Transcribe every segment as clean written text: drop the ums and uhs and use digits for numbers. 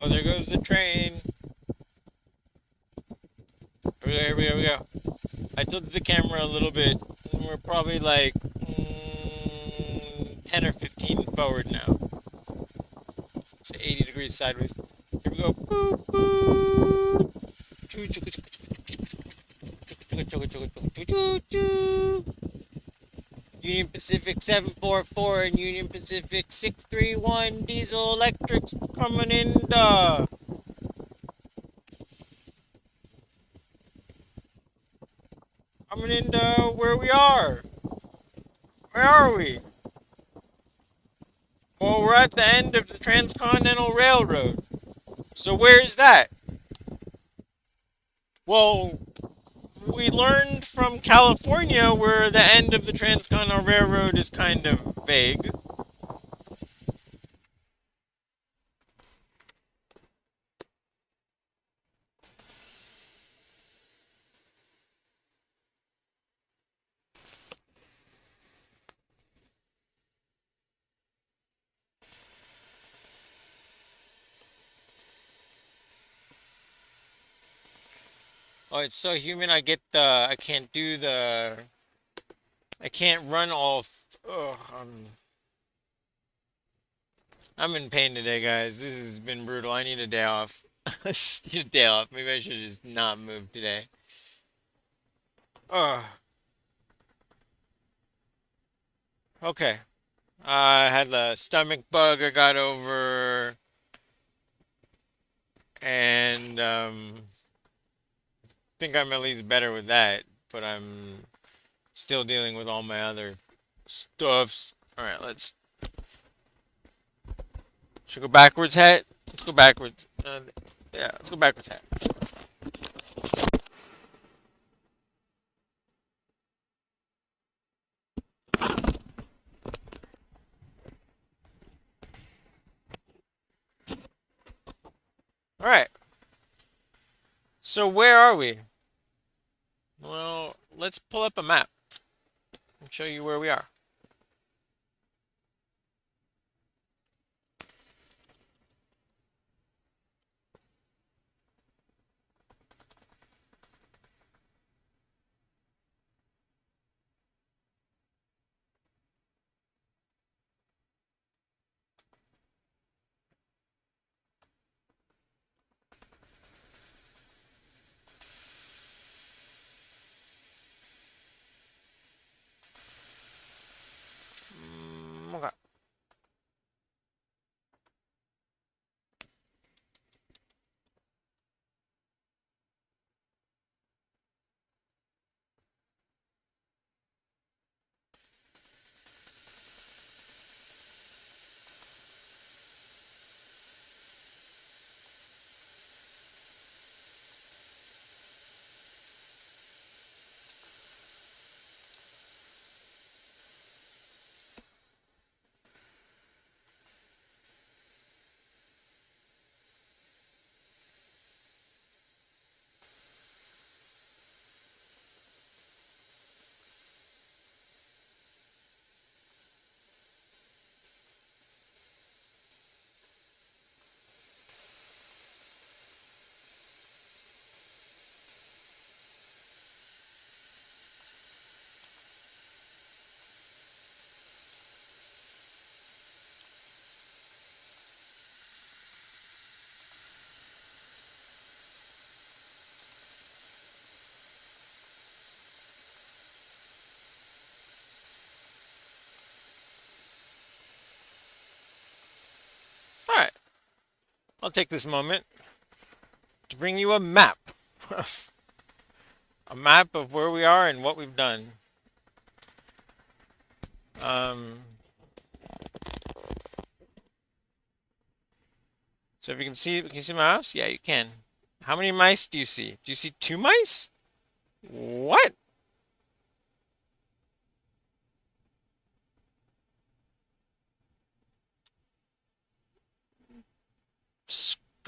Oh, there goes the train. Here we go, here we go. I tilted the camera a little bit. We're probably like 10 or 15 forward now. So 80 degrees sideways. Here we go. Boop, boop. Choo, choo, choo, choo, choo, choo, choo, choo, choo, choo, choo. Union Pacific 744 and Union Pacific 631 diesel electrics coming in. Coming into where we are. Where are we? Well, we're at the end of the Transcontinental Railroad. So where's that? Well, we learned from California where the end of the Transcontinental Railroad is kind of vague. Oh, it's so humid. I can't do I can't run all. Ugh, I'm in pain today, guys. This has been brutal. I need a day off. I just need a day off. Maybe I should just not move today. Ugh. Okay. I had a stomach bug I got over, and think I'm at least better with that, but I'm still dealing with all my other stuffs. All right, should we go backwards, hat. Let's go backwards. Yeah, let's go backwards, hat. All right. So where are we? Well, let's pull up a map and show you where we are. Okay. All right. I'll take this moment to bring you a map. A map of where we are and what we've done. Um, so if you can you see my house? Yeah, you can. How many mice do you see? Do you see two mice? What?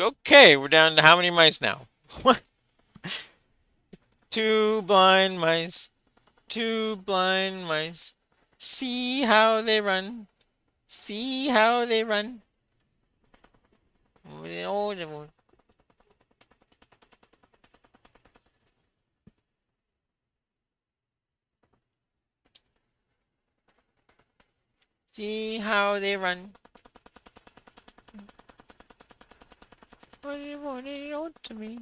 Okay, we're down to how many mice now? What? Two blind mice. Two blind mice. See how they run. See how they run. See how they run. To me.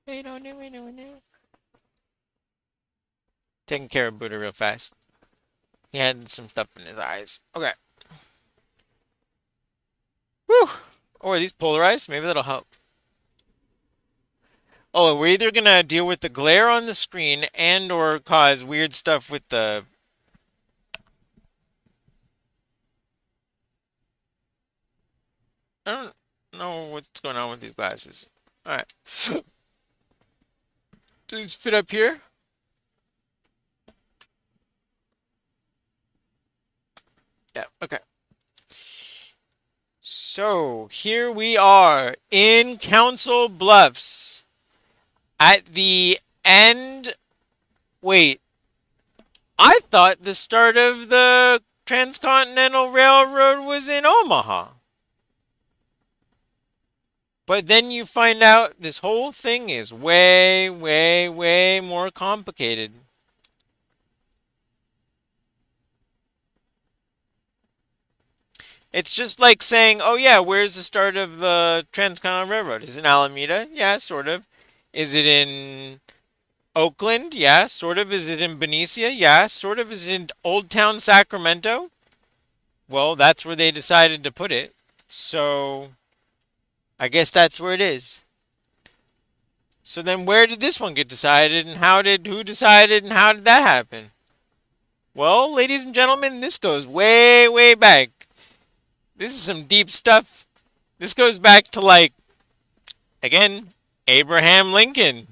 They don't even know it. Taking care of Buddha real fast. He had some stuff in his eyes. Okay. Whew. Oh, are these polarized? Maybe that'll help. Oh, we're either gonna deal with the glare on the screen and or cause weird stuff with the... I don't know what's going on with these glasses. Alright. Do these fit up here? Yeah, okay. So, here we are in Council Bluffs. At the end... Wait. I thought the start of the Transcontinental Railroad was in Omaha. But then you find out this whole thing is way, way, way more complicated. It's just like saying, oh yeah, where's the start of the Transcontinental Railroad? Is it in Alameda? Yeah, sort of. Is it in Oakland? Yeah, sort of. Is it in Benicia? Yeah, sort of. Is it in Old Town Sacramento? Well, that's where they decided to put it. So, I guess that's where it is. So then where did this one get decided and who decided and how did that happen? Well, ladies and gentlemen, this goes way, way back. This is some deep stuff. This goes back to, like, again, Abraham Lincoln.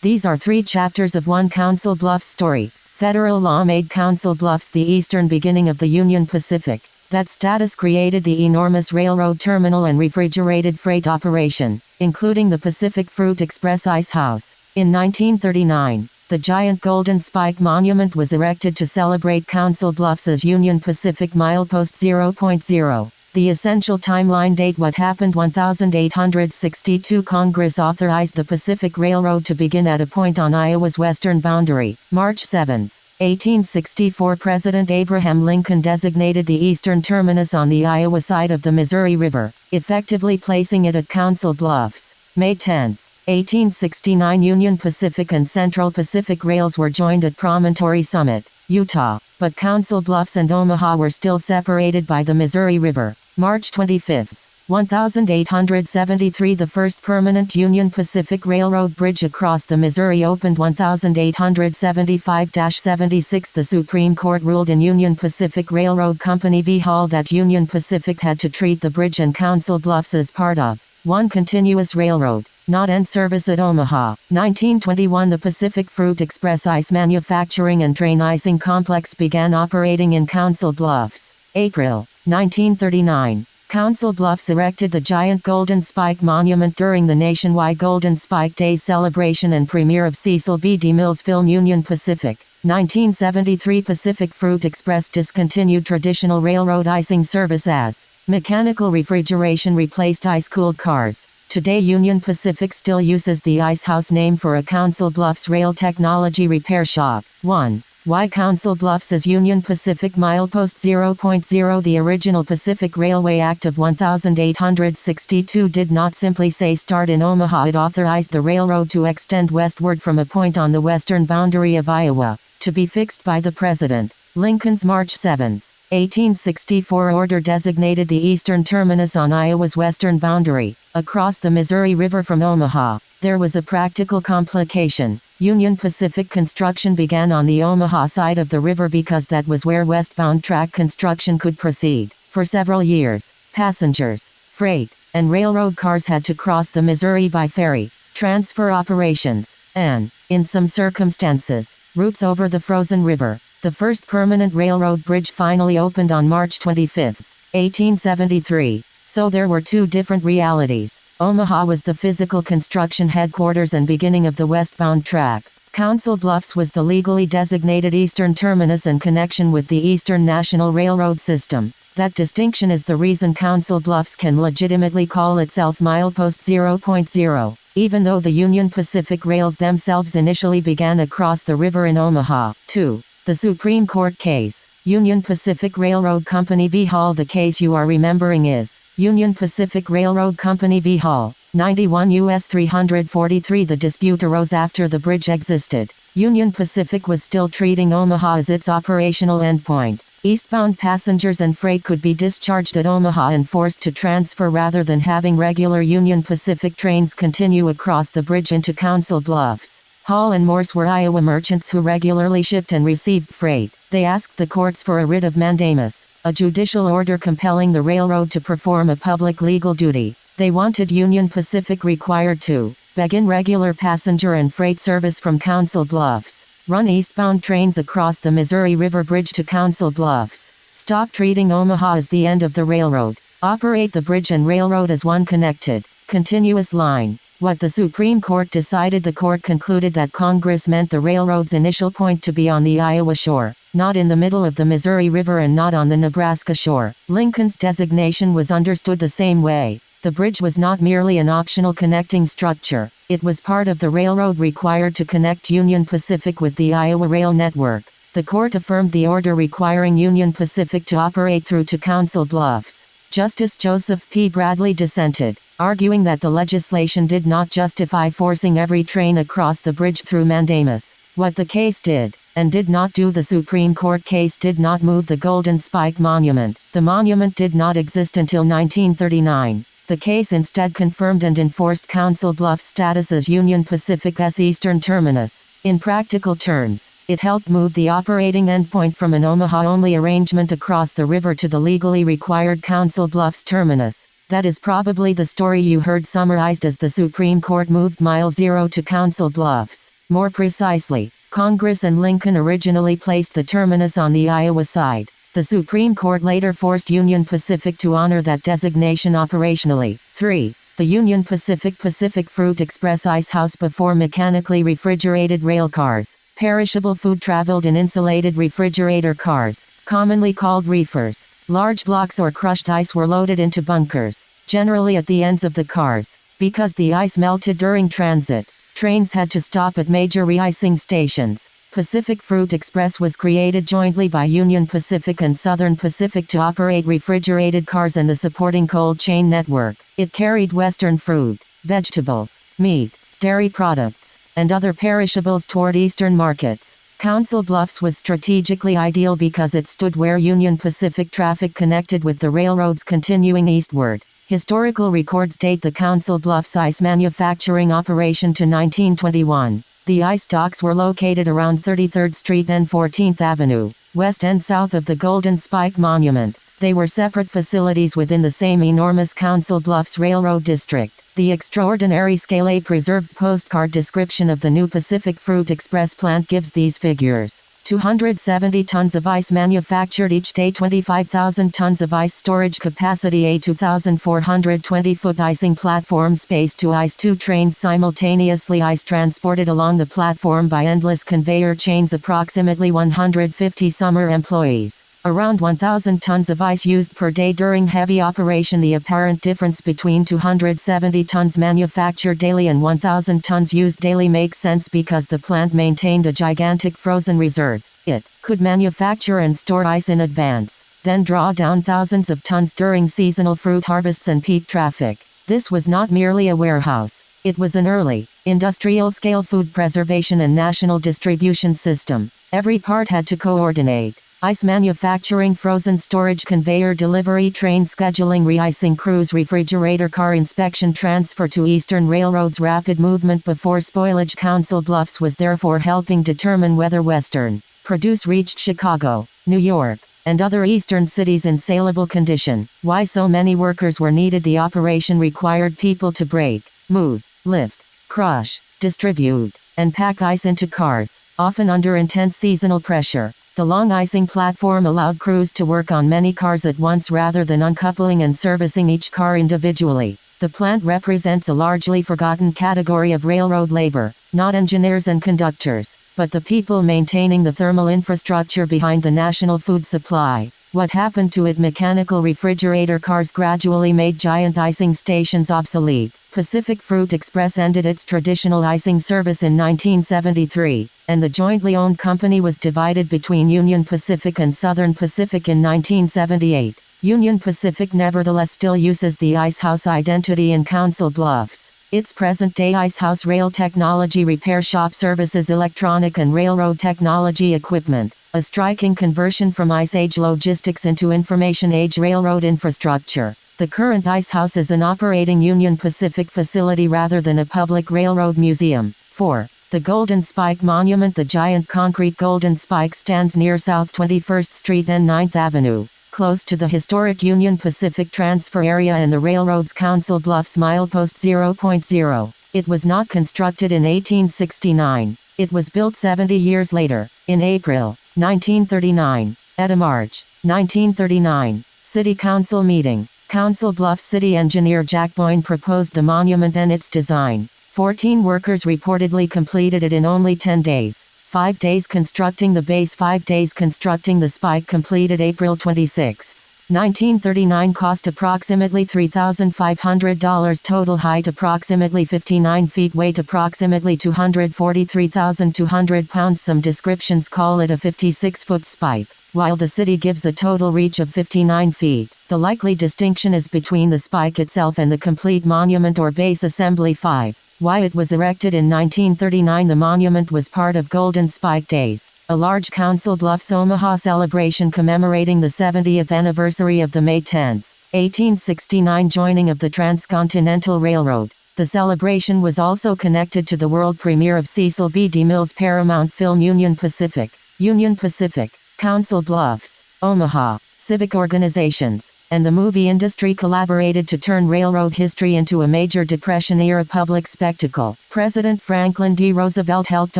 These are 3 chapters of one Council Bluffs story. Federal law made Council Bluffs the eastern beginning of the Union Pacific. That status created the enormous railroad terminal and refrigerated freight operation, including the Pacific Fruit Express Ice House. In 1939, the giant Golden Spike Monument was erected to celebrate Council Bluffs as Union Pacific Milepost 0.0. The essential timeline date: what happened. 1862 Congress authorized the Pacific Railroad to begin at a point on Iowa's western boundary. March 7, 1864 President Abraham Lincoln designated the eastern terminus on the Iowa side of the Missouri River, effectively placing it at Council Bluffs. May 10, 1869 Union Pacific and Central Pacific Rails were joined at Promontory Summit, Utah, but Council Bluffs and Omaha were still separated by the Missouri River. March 25, 1873 The first permanent Union Pacific Railroad bridge across the Missouri opened. 1875-76 The Supreme Court ruled in Union Pacific Railroad Company v. Hall that Union Pacific had to treat the bridge and Council Bluffs as part of one continuous railroad, not end service at Omaha. 1921 The Pacific Fruit Express Ice Manufacturing and Train Icing Complex began operating in Council Bluffs. April 1939 Council Bluffs erected the giant Golden Spike Monument during the nationwide Golden Spike Days celebration and premiere of Cecil B. DeMille's film Union Pacific. 1973 Pacific Fruit Express discontinued traditional railroad icing service as mechanical refrigeration replaced ice-cooled cars. Today Union Pacific still uses the Ice House name for a Council Bluffs rail technology repair shop. 1. Why Council Bluffs is Union Pacific Milepost 0.0. The original Pacific Railway Act of 1862 did not simply say start in Omaha. It authorized the railroad to extend westward from a point on the western boundary of Iowa, to be fixed by the President. Lincoln's March 7, 1864 order designated the eastern terminus on Iowa's western boundary, across the Missouri River from Omaha. There was a practical complication. Union Pacific construction began on the Omaha side of the river because that was where westbound track construction could proceed. For several years, passengers, freight, and railroad cars had to cross the Missouri by ferry, transfer operations, and, in some circumstances, routes over the frozen river. The first permanent railroad bridge finally opened on March 25, 1873. So there were two different realities. Omaha was the physical construction headquarters and beginning of the westbound track. Council Bluffs was the legally designated eastern terminus and connection with the Eastern National Railroad system. That distinction is the reason Council Bluffs can legitimately call itself Milepost 0.0, even though the Union Pacific rails themselves initially began across the river in Omaha. 2. The Supreme Court case. Union Pacific Railroad Company v. Hall. The case you are remembering is Union Pacific Railroad Company v. Hall, 91 U.S. 343. The dispute arose after the bridge existed. Union Pacific was still treating Omaha as its operational endpoint. Eastbound passengers and freight could be discharged at Omaha and forced to transfer rather than having regular Union Pacific trains continue across the bridge into Council Bluffs. Hall and Morse were Iowa merchants who regularly shipped and received freight. They asked the courts for a writ of mandamus, a judicial order compelling the railroad to perform a public legal duty. They wanted Union Pacific required to begin regular passenger and freight service from Council Bluffs, run eastbound trains across the Missouri River Bridge to Council Bluffs, stop treating Omaha as the end of the railroad, operate the bridge and railroad as one connected, continuous line. What the Supreme Court decided, the court concluded that Congress meant the railroad's initial point to be on the Iowa shore, not in the middle of the Missouri River and not on the Nebraska shore. Lincoln's designation was understood the same way. The bridge was not merely an optional connecting structure, it was part of the railroad required to connect Union Pacific with the Iowa rail network. The court affirmed the order requiring Union Pacific to operate through to Council Bluffs. Justice Joseph P. Bradley dissented, arguing that the legislation did not justify forcing every train across the bridge through mandamus. What the case did, and did not do, the Supreme Court case did not move the Golden Spike Monument. The monument did not exist until 1939. The case instead confirmed and enforced Council Bluffs' status as Union Pacific's eastern terminus. In practical terms, it helped move the operating endpoint from an Omaha-only arrangement across the river to the legally required Council Bluffs terminus. That is probably the story you heard summarized as the Supreme Court moved Mile Zero to Council Bluffs. More precisely, Congress and Lincoln originally placed the terminus on the Iowa side. The Supreme Court later forced Union Pacific to honor that designation operationally. 3. The Union Pacific Pacific Fruit Express Ice House. Before mechanically refrigerated rail cars, perishable food traveled in insulated refrigerator cars, commonly called reefers. Large blocks or crushed ice were loaded into bunkers, generally at the ends of the cars. Because the ice melted during transit, trains had to stop at major re-icing stations. Pacific Fruit Express was created jointly by Union Pacific and Southern Pacific to operate refrigerated cars and the supporting cold chain network. It carried western fruit, vegetables, meat, dairy products, and other perishables toward eastern markets. Council Bluffs was strategically ideal because it stood where Union Pacific traffic connected with the railroads continuing eastward. Historical records date the Council Bluffs ice manufacturing operation to 1921. The ice docks were located around 33rd Street and 14th Avenue, west and south of the Golden Spike Monument. They were separate facilities within the same enormous Council Bluffs Railroad District. The extraordinary scale A preserved postcard description of the new Pacific Fruit Express plant gives these figures. 270 tons of ice manufactured each day, 25,000 tons of ice storage capacity, a 2,420-foot icing platform space to ice 2 trains simultaneously, ice transported along the platform by endless conveyor chains, approximately 150 summer employees. Around 1,000 tons of ice used per day during heavy operation. The apparent difference between 270 tons manufactured daily and 1,000 tons used daily makes sense because the plant maintained a gigantic frozen reserve. It could manufacture and store ice in advance, then draw down thousands of tons during seasonal fruit harvests and peak traffic. This was not merely a warehouse. It was an early, industrial-scale food preservation and national distribution system. Every part had to coordinate. Ice manufacturing, frozen storage, conveyor delivery, train scheduling, re-icing crews, refrigerator car inspection, transfer to Eastern Railroad's rapid movement before spoilage. Council Bluffs was therefore helping determine whether Western produce reached Chicago, New York, and other eastern cities in saleable condition. Why so many workers were needed? The operation required people to break, move, lift, crush, distribute, and pack ice into cars, often under intense seasonal pressure. The long icing platform allowed crews to work on many cars at once rather than uncoupling and servicing each car individually. The plant represents a largely forgotten category of railroad labor, not engineers and conductors, but the people maintaining the thermal infrastructure behind the national food supply. What happened to it? Mechanical refrigerator cars gradually made giant icing stations obsolete. Pacific Fruit Express ended its traditional icing service in 1973, and the jointly owned company was divided between Union Pacific and Southern Pacific in 1978. Union Pacific nevertheless still uses the Icehouse identity in Council Bluffs. Its present-day Icehouse Rail Technology Repair Shop services electronic and railroad technology equipment, a striking conversion from Ice Age logistics into Information Age railroad infrastructure. The current Icehouse is an operating Union Pacific facility rather than a public railroad museum. 4. The Golden Spike Monument. The giant concrete Golden Spike stands near South 21st Street and 9th Avenue, close to the historic Union Pacific transfer area and the railroad's Council Bluffs milepost 0.0. It was not constructed in 1869. It was built 70 years later, in April 1939. At a March 1939 City Council meeting, Council Bluffs City Engineer Jack Boyne proposed the monument and its design. 14 workers reportedly completed it in only 10 days. 5 days constructing the base, 5 days constructing the spike. Completed April 26, 1939. Cost approximately $3,500. Total height approximately 59 feet. Weight approximately 243,200 pounds. Some descriptions call it a 56-foot spike, while the city gives a total reach of 59 feet. The likely distinction is between the spike itself and the complete monument or base assembly. 5. Why it was erected in 1939. The monument was part of Golden Spike Days, a large Council Bluffs, Omaha celebration commemorating the 70th anniversary of the May 10, 1869 joining of the Transcontinental Railroad. The celebration was also connected to the world premiere of Cecil B. DeMille's Paramount film Union Pacific. Union Pacific, Council Bluffs, Omaha, civic organizations, and the movie industry collaborated to turn railroad history into a major Depression-era public spectacle. President Franklin D. Roosevelt helped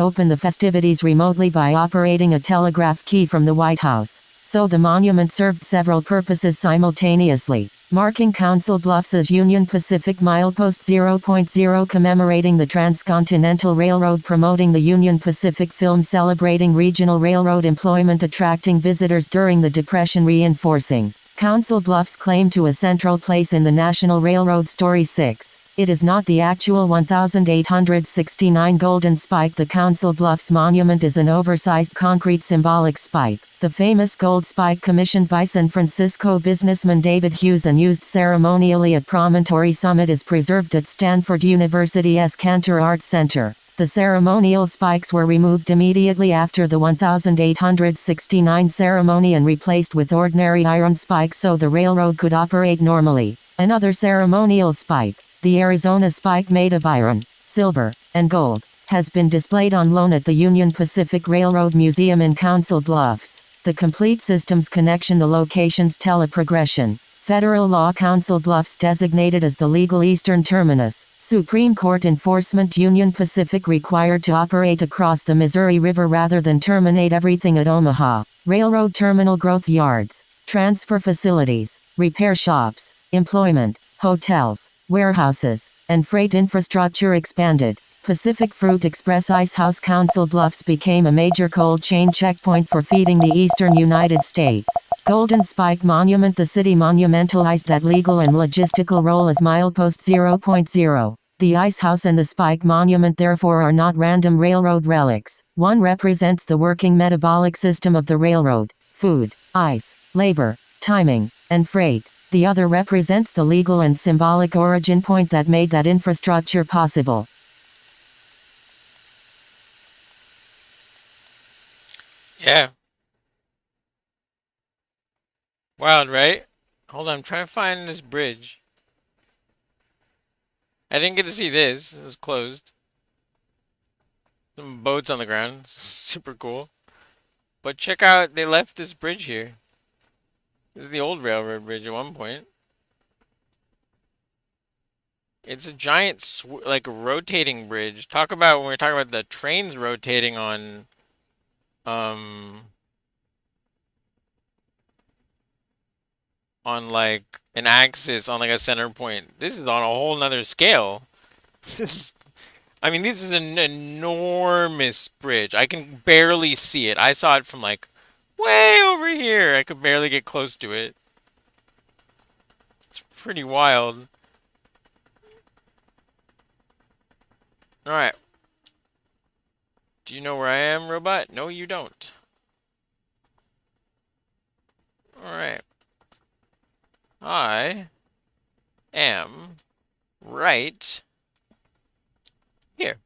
open the festivities remotely by operating a telegraph key from the White House, so the monument served several purposes simultaneously. Marking Council Bluffs as Union Pacific milepost 0.0, commemorating the Transcontinental Railroad, promoting the Union Pacific film, celebrating regional railroad employment, attracting visitors during the Depression, reinforcing Council Bluffs' claim to a central place in the National Railroad story. 6. It is not the actual 1,869 Golden Spike. The Council Bluffs monument is an oversized concrete symbolic spike. The famous gold spike, commissioned by San Francisco businessman David Hughes and used ceremonially at Promontory Summit, is preserved at Stanford University's Cantor Arts Center. The ceremonial spikes were removed immediately after the 1,869 ceremony and replaced with ordinary iron spikes so the railroad could operate normally. Another ceremonial spike, the Arizona spike made of iron, silver, and gold, has been displayed on loan at the Union Pacific Railroad Museum in Council Bluffs. The complete system's connection. The locations tell a progression. Federal law. Council Bluffs designated as the legal eastern terminus. Supreme Court enforcement. Union Pacific required to operate across the Missouri River rather than terminate everything at Omaha. Railroad terminal. Growth yards, transfer facilities, repair shops, employment, hotels, warehouses, and freight infrastructure expanded. Pacific Fruit Express Icehouse. Council Bluffs became a major cold chain checkpoint for feeding the eastern United States. Golden Spike Monument. The city monumentalized that legal and logistical role as milepost 0.0. The ice house and the spike monument therefore are not random railroad relics. One represents the working metabolic system of the railroad: food, ice, labor, timing, and freight. The other represents the legal and symbolic origin point that made that infrastructure possible. Yeah. Wild, right? Hold on, I'm trying to find this bridge. I didn't get to see this. It was closed. Some boats on the ground. Super cool. But check out, they left this bridge here. This is the old railroad bridge at one point. It's a giant, like, rotating bridge. Talk about when we're talking about the trains rotating um, on like an axis on like a center point. This is on a whole nother scale. This is, I mean, this is an enormous bridge. I can barely see it. I saw it from like way over here. I could barely get close to it. It's pretty wild. All right. Do you know where I am, robot? No, you don't. All right. I am right here.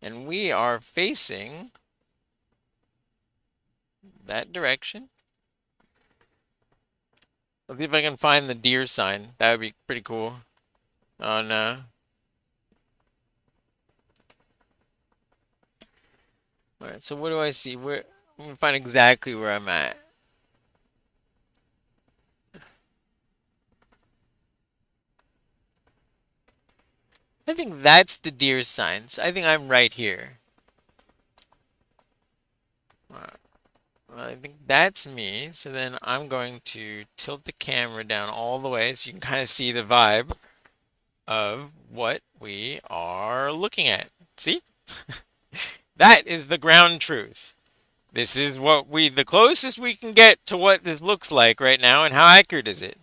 And we are facing that direction. Let's see if I can find the deer sign. That would be pretty cool. Oh no. Alright, so what do I see? Where I'm gonna find exactly where I'm at. I think that's the deer sign. So I think I'm right here. Well, I think that's me. So then I'm going to tilt the camera down all the way so you can kind of see the vibe of what we are looking at. See? That is the ground truth. This is the closest we can get to what this looks like right now, and how accurate is it?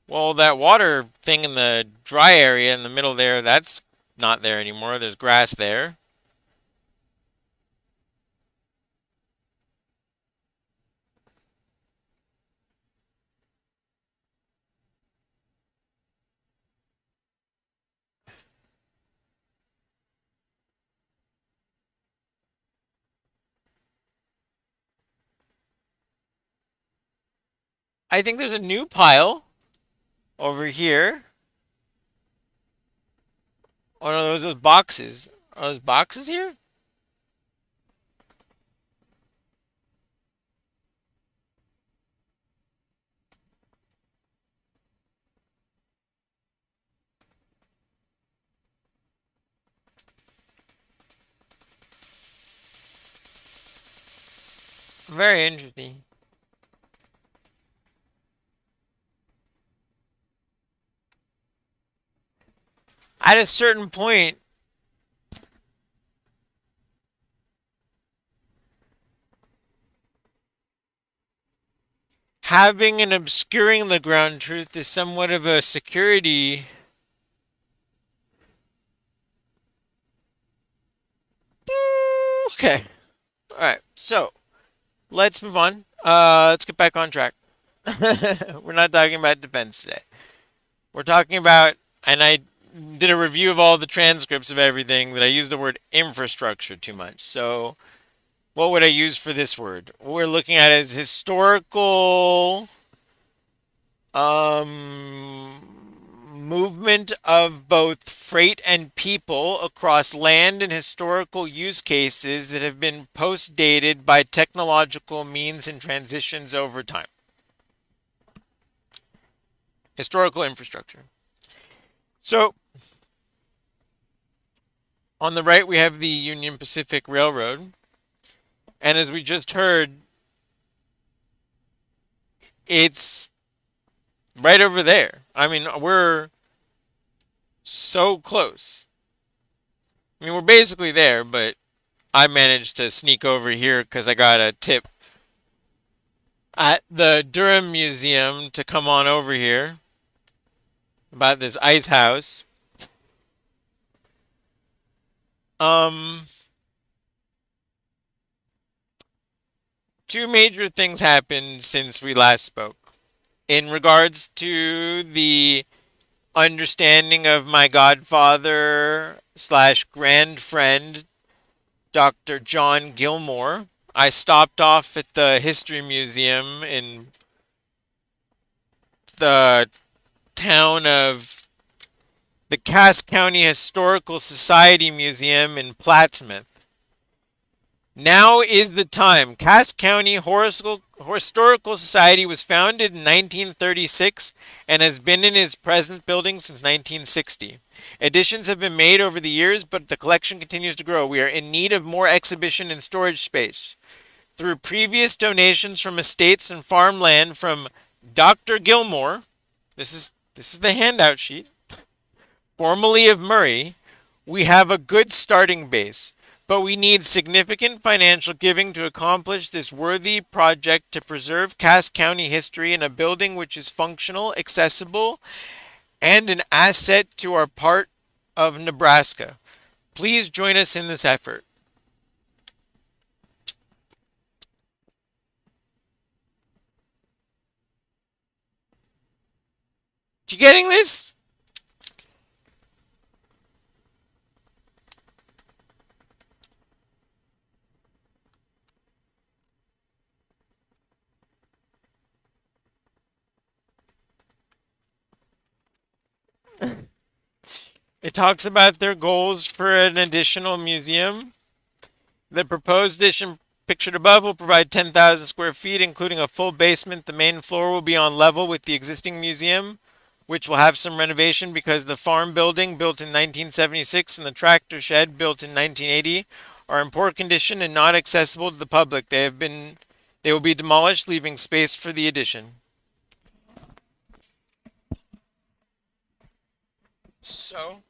Well, that water thing in the dry area in the middle there, that's not there anymore. There's grass there. I think there's a new pile over here. Oh no, those boxes. Are those boxes here? Very interesting. At a certain point, having and obscuring the ground truth is somewhat of a security. Okay. All right. So let's move on. Let's get back on track. We're not talking about defense today. We're talking about, and I did a review of all the transcripts of everything that I used the word infrastructure too much. So what would I use for this word? What we're looking at is historical movement of both freight and people across land and historical use cases that have been post-dated by technological means and transitions over time. Historical infrastructure. So, on the right we have the Union Pacific Railroad. And as we just heard, it's right over there. I mean, we're so close. I mean, we're basically there, but I managed to sneak over here because I got a tip at the Durham Museum to come on over here about this ice house. Um, Two major things happened since we last spoke. In regards to the understanding of my godfather slash grand friend, Dr. John Gilmore, I stopped off at the History Museum in the town of the Cass County Historical Society Museum in Plattsmouth. Now is the time. Cass County Historical Society was founded in 1936 and has been in its present building since 1960. Additions have been made over the years, but the collection continues to grow. We are in need of more exhibition and storage space. Through previous donations from estates and farmland from Dr. Gilmore, this is the handout sheet, formerly of Murray, we have a good starting base, but we need significant financial giving to accomplish this worthy project to preserve Cass County history in a building which is functional, accessible, and an asset to our part of Nebraska. Please join us in this effort. You getting this? It talks about their goals for an additional museum. The proposed addition pictured above will provide 10,000 square feet, including a full basement. The main floor will be on level with the existing museum, which will have some renovation because the farm building, built in 1976, and the tractor shed, built in 1980, are in poor condition and not accessible to the public. They will be demolished, leaving space for the addition. So,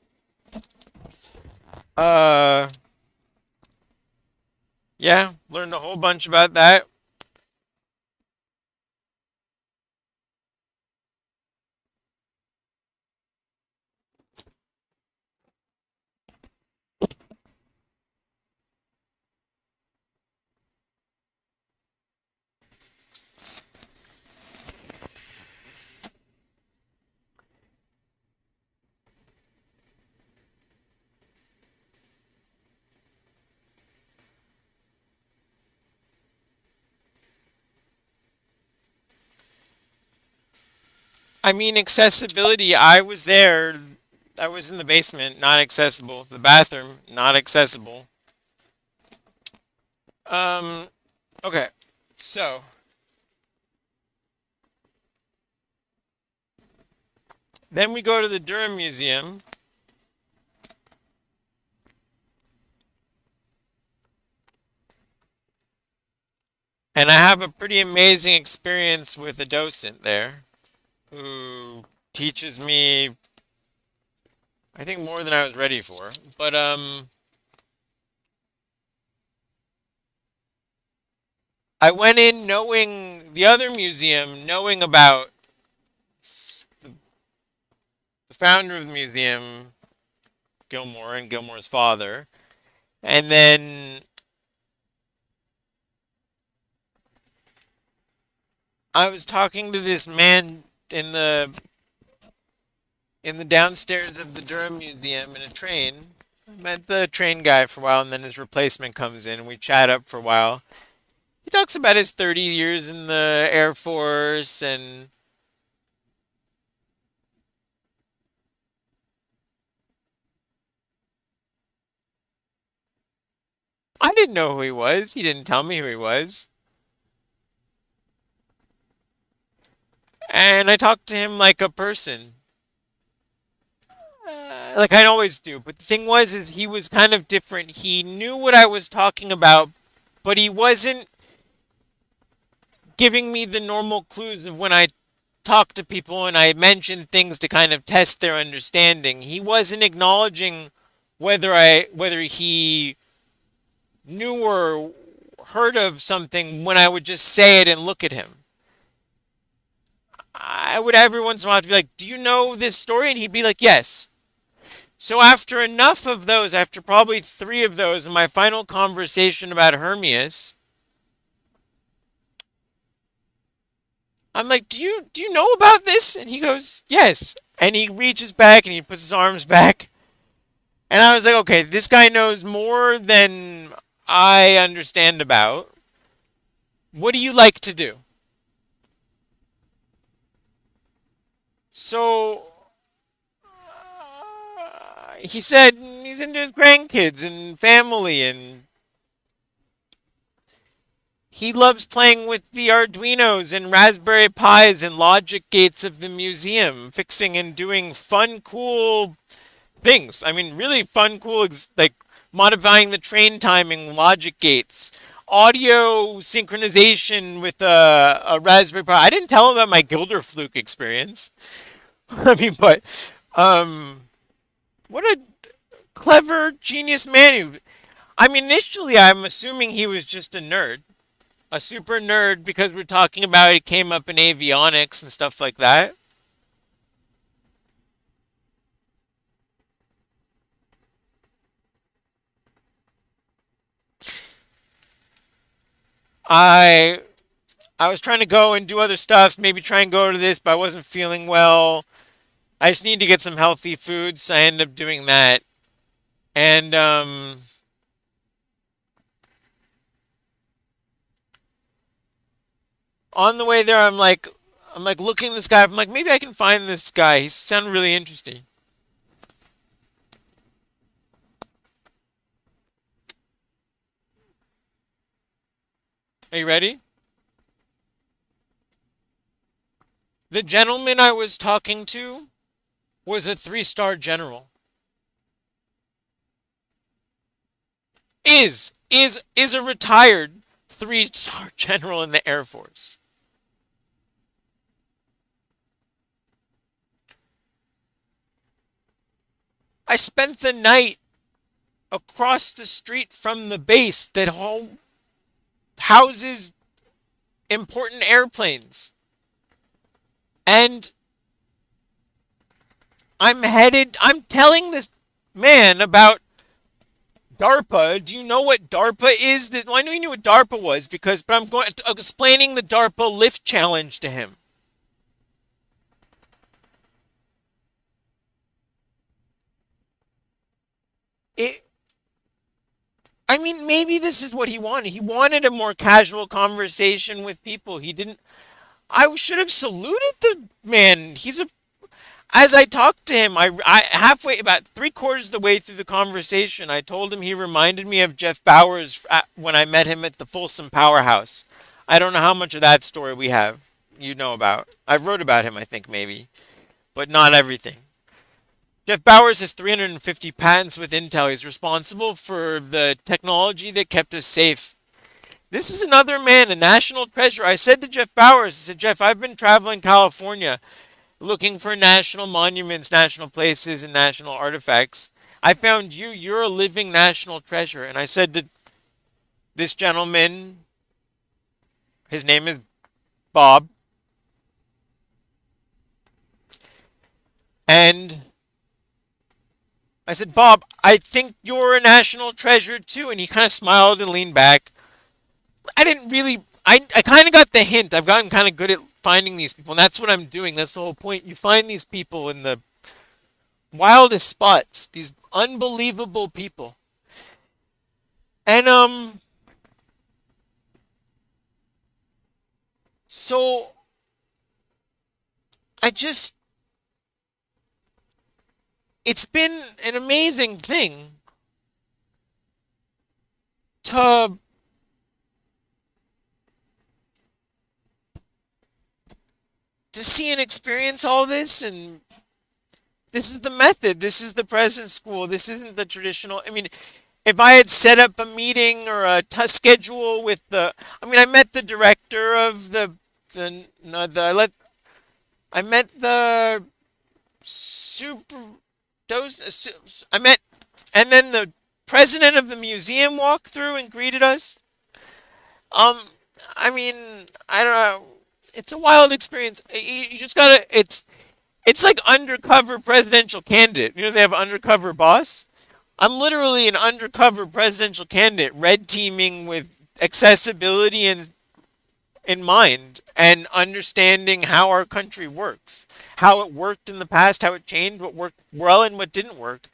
uh, yeah, learned a whole bunch about that. I mean, accessibility. I was there. I was in the basement, not accessible. The bathroom, not accessible. Um, okay. So, then we go to the Durham Museum. And I have a pretty amazing experience with a docent there who teaches me, I think, more than I was ready for. But I went in knowing the other museum, knowing about the founder of the museum, Gilmore, and Gilmore's father. And then I was talking to this man in the downstairs of the Durham Museum in a train. I met the train guy for a while, and then his replacement comes in, and we chat up for a while. He talks about his 30 years in the Air Force, and I didn't know who he was. He didn't tell me who he was. And I talked to him like a person, like I always do. But the thing was, is he was kind of different. He knew what I was talking about, but he wasn't giving me the normal clues of when I talk to people and I mention things to kind of test their understanding. He wasn't acknowledging whether he knew or heard of something when I would just say it and look at him. I would every once in a while be like, "Do you know this story?" And he'd be like, "Yes." So after enough of those, after probably three of those, in my final conversation about Hermias, I'm like, "Do you know about this?" And he goes, "Yes." And he reaches back and he puts his arms back, and I was like, "Okay, this guy knows more than I understand about. What do you like to do?" So he said he's into his grandkids and family, and he loves playing with the Arduinos and Raspberry Pis and logic gates of the museum, fixing and doing fun, cool things. I mean, really fun, cool, like modifying the train timing, logic gates, audio synchronization with a Raspberry Pi. I didn't tell him about my Gilderfluke experience. I mean, but um, what a clever, genius man. I mean, initially, I'm assuming he was just a nerd, a super nerd, because we're talking about he came up in avionics and stuff like that. I I was trying to go and do other stuff, maybe try and go to this, but I wasn't feeling well. I just need to get some healthy foods, so I ended up doing that. And on the way there, I'm like looking at this guy. I'm like, maybe I can find this guy. He sounded really interesting. Are you ready? The gentleman I was talking to was a three-star general. Is a retired three-star general in the Air Force. I spent the night across the street from the base that houses important airplanes. And I'm telling this man about DARPA. Do you know what DARPA is? Well, I knew he knew what DARPA was but I'm explaining the DARPA lift challenge to him. It, I mean, maybe this is what he wanted. He wanted a more casual conversation with people. He didn't. I should have saluted the man. As I talked to him, I halfway, about three quarters of the way through the conversation, I told him he reminded me of Jeff Bowers when I met him at the Folsom Powerhouse. I don't know how much of that story we have, you know about. I've wrote about him, I think, maybe, but not everything. Jeff Bowers has 350 patents with Intel. He's responsible for the technology that kept us safe. This is another man, a national treasure. I said to Jeff Bowers, I said, Jeff, I've been traveling California looking for national monuments, national places, and national artifacts. I found you. You're a living national treasure. And I said to this gentleman, his name is Bob, and I said, Bob, I think you're a national treasure too. And he kind of smiled and leaned back. I didn't really, I kind of got the hint. I've gotten kind of good at finding these people, and that's what I'm doing. That's the whole point. You find these people in the wildest spots, these unbelievable people. And, so I just, it's been an amazing thing to see and experience all this. And this is the method. This is the present school. This isn't the traditional. I mean, if I had set up a meeting or a schedule with I met the director of the no, the I let I met the super those I met and then the president of the museum walked through and greeted us. Um, I mean, I don't know. it's a wild experience. You just gotta. It's like undercover presidential candidate. You know they have undercover boss. I'm literally an undercover presidential candidate, red teaming with accessibility in mind and understanding how our country works, how it worked in the past, how it changed, what worked well and what didn't work,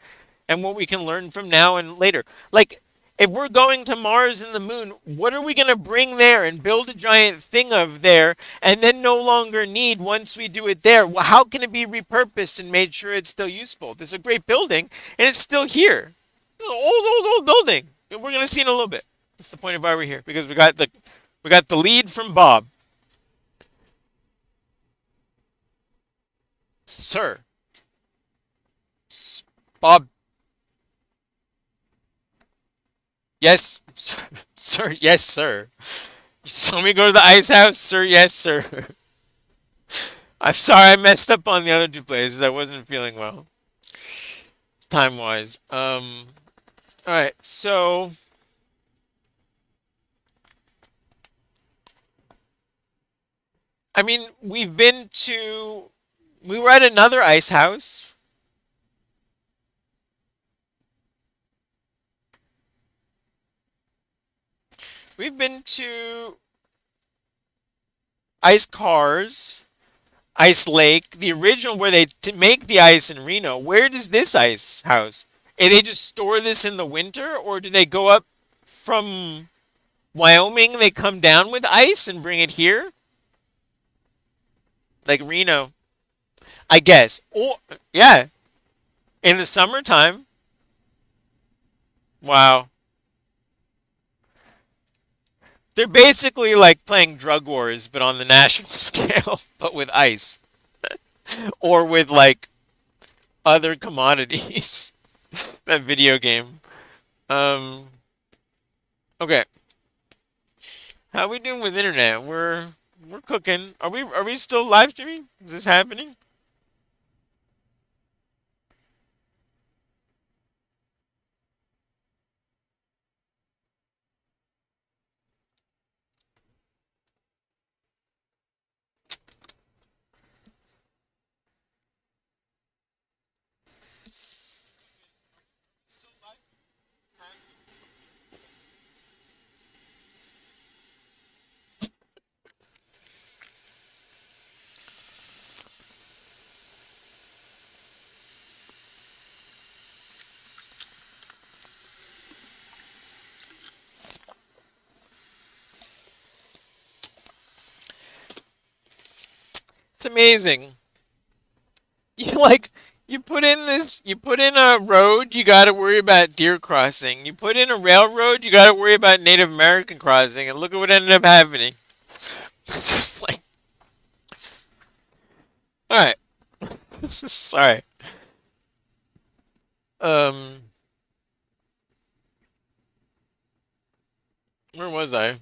and what we can learn from now and later. Like, if we're going to Mars and the moon, what are we going to bring there and build a giant thing of there and then no longer need once we do it there? Well, how can it be repurposed and made sure it's still useful? There's a great building and it's still here. It's an old building. We're going to see in a little bit. That's the point of why we're here because we got the lead from Bob. Sir. Bob. Yes, sir. Sir. Yes, sir. You saw me go to the ice house? Sir, yes, sir. I'm sorry I messed up on the other two places. I wasn't feeling well. Time wise. Alright, so I mean we were at another ice house. We've been to ice cars, ice lake, the original where they make the ice in Reno. Where does this ice house? And they just store this in the winter, or do they go up from Wyoming? They come down with ice and bring it here, like Reno, I guess. Or yeah, in the summertime. Wow, they're basically like playing drug wars, but on the national scale, but with ice or with like other commodities. That video game. Um. Okay. How we doing with internet? We're cooking. Are we still live streaming? Is this happening? It's amazing. You like you put in a road, you got to worry about deer crossing. You put in a railroad, you got to worry about Native American crossing, and look at what ended up happening. It's just like, all right, sorry. Um, where was I?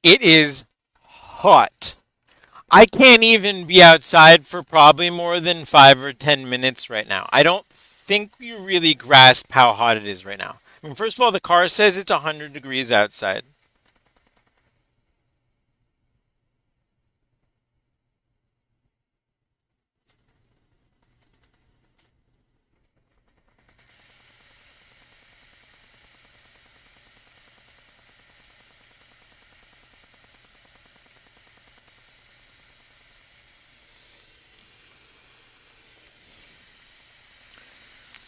It is hot. I can't even be outside for probably more than 5 or 10 minutes right now. I don't think you really grasp how hot it is right now. I mean, first of all, the car says it's 100 degrees outside.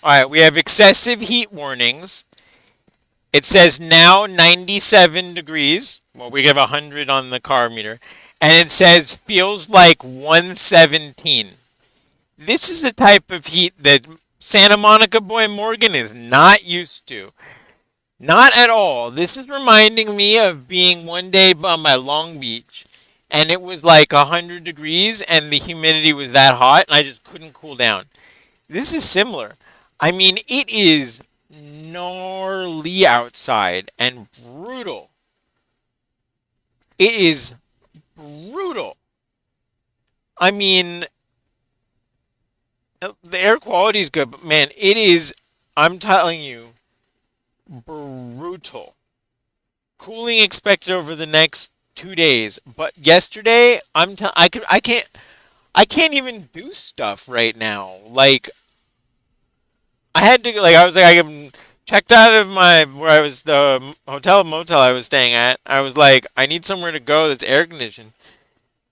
All right, we have excessive heat warnings. It says now 97 degrees. Well, we have 100 on the car meter. And it says feels like 117. This is a type of heat that Santa Monica boy Morgan is not used to. Not at all. This is reminding me of being one day on my Long Beach and it was like 100 degrees and the humidity was that hot and I just couldn't cool down. This is similar. I mean, it is gnarly outside and brutal. It is brutal. I mean, the air quality is good, but man, it is, I'm telling you, brutal. Cooling expected over the next 2 days, but yesterday, I can't even do stuff right now. Like, I had to, like, I was like, I am checked out of my, where I was, the hotel motel I was staying at. I was like, I need somewhere to go that's air conditioned.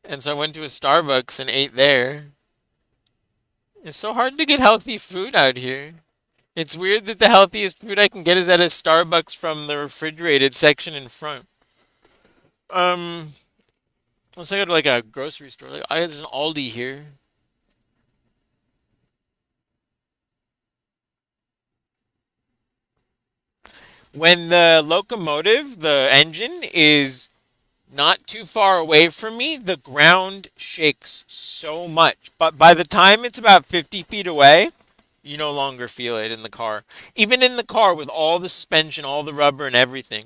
And so I went to a Starbucks and ate there. It's so hard to get healthy food out here. It's weird that the healthiest food I can get is at a Starbucks from the refrigerated section in front. Um, Let's go to like a grocery store. Like, there's an Aldi here. When the locomotive, the engine, is not too far away from me, the ground shakes so much. But by the time it's about 50 feet away, you no longer feel it in the car. Even in the car with all the suspension, all the rubber, and everything.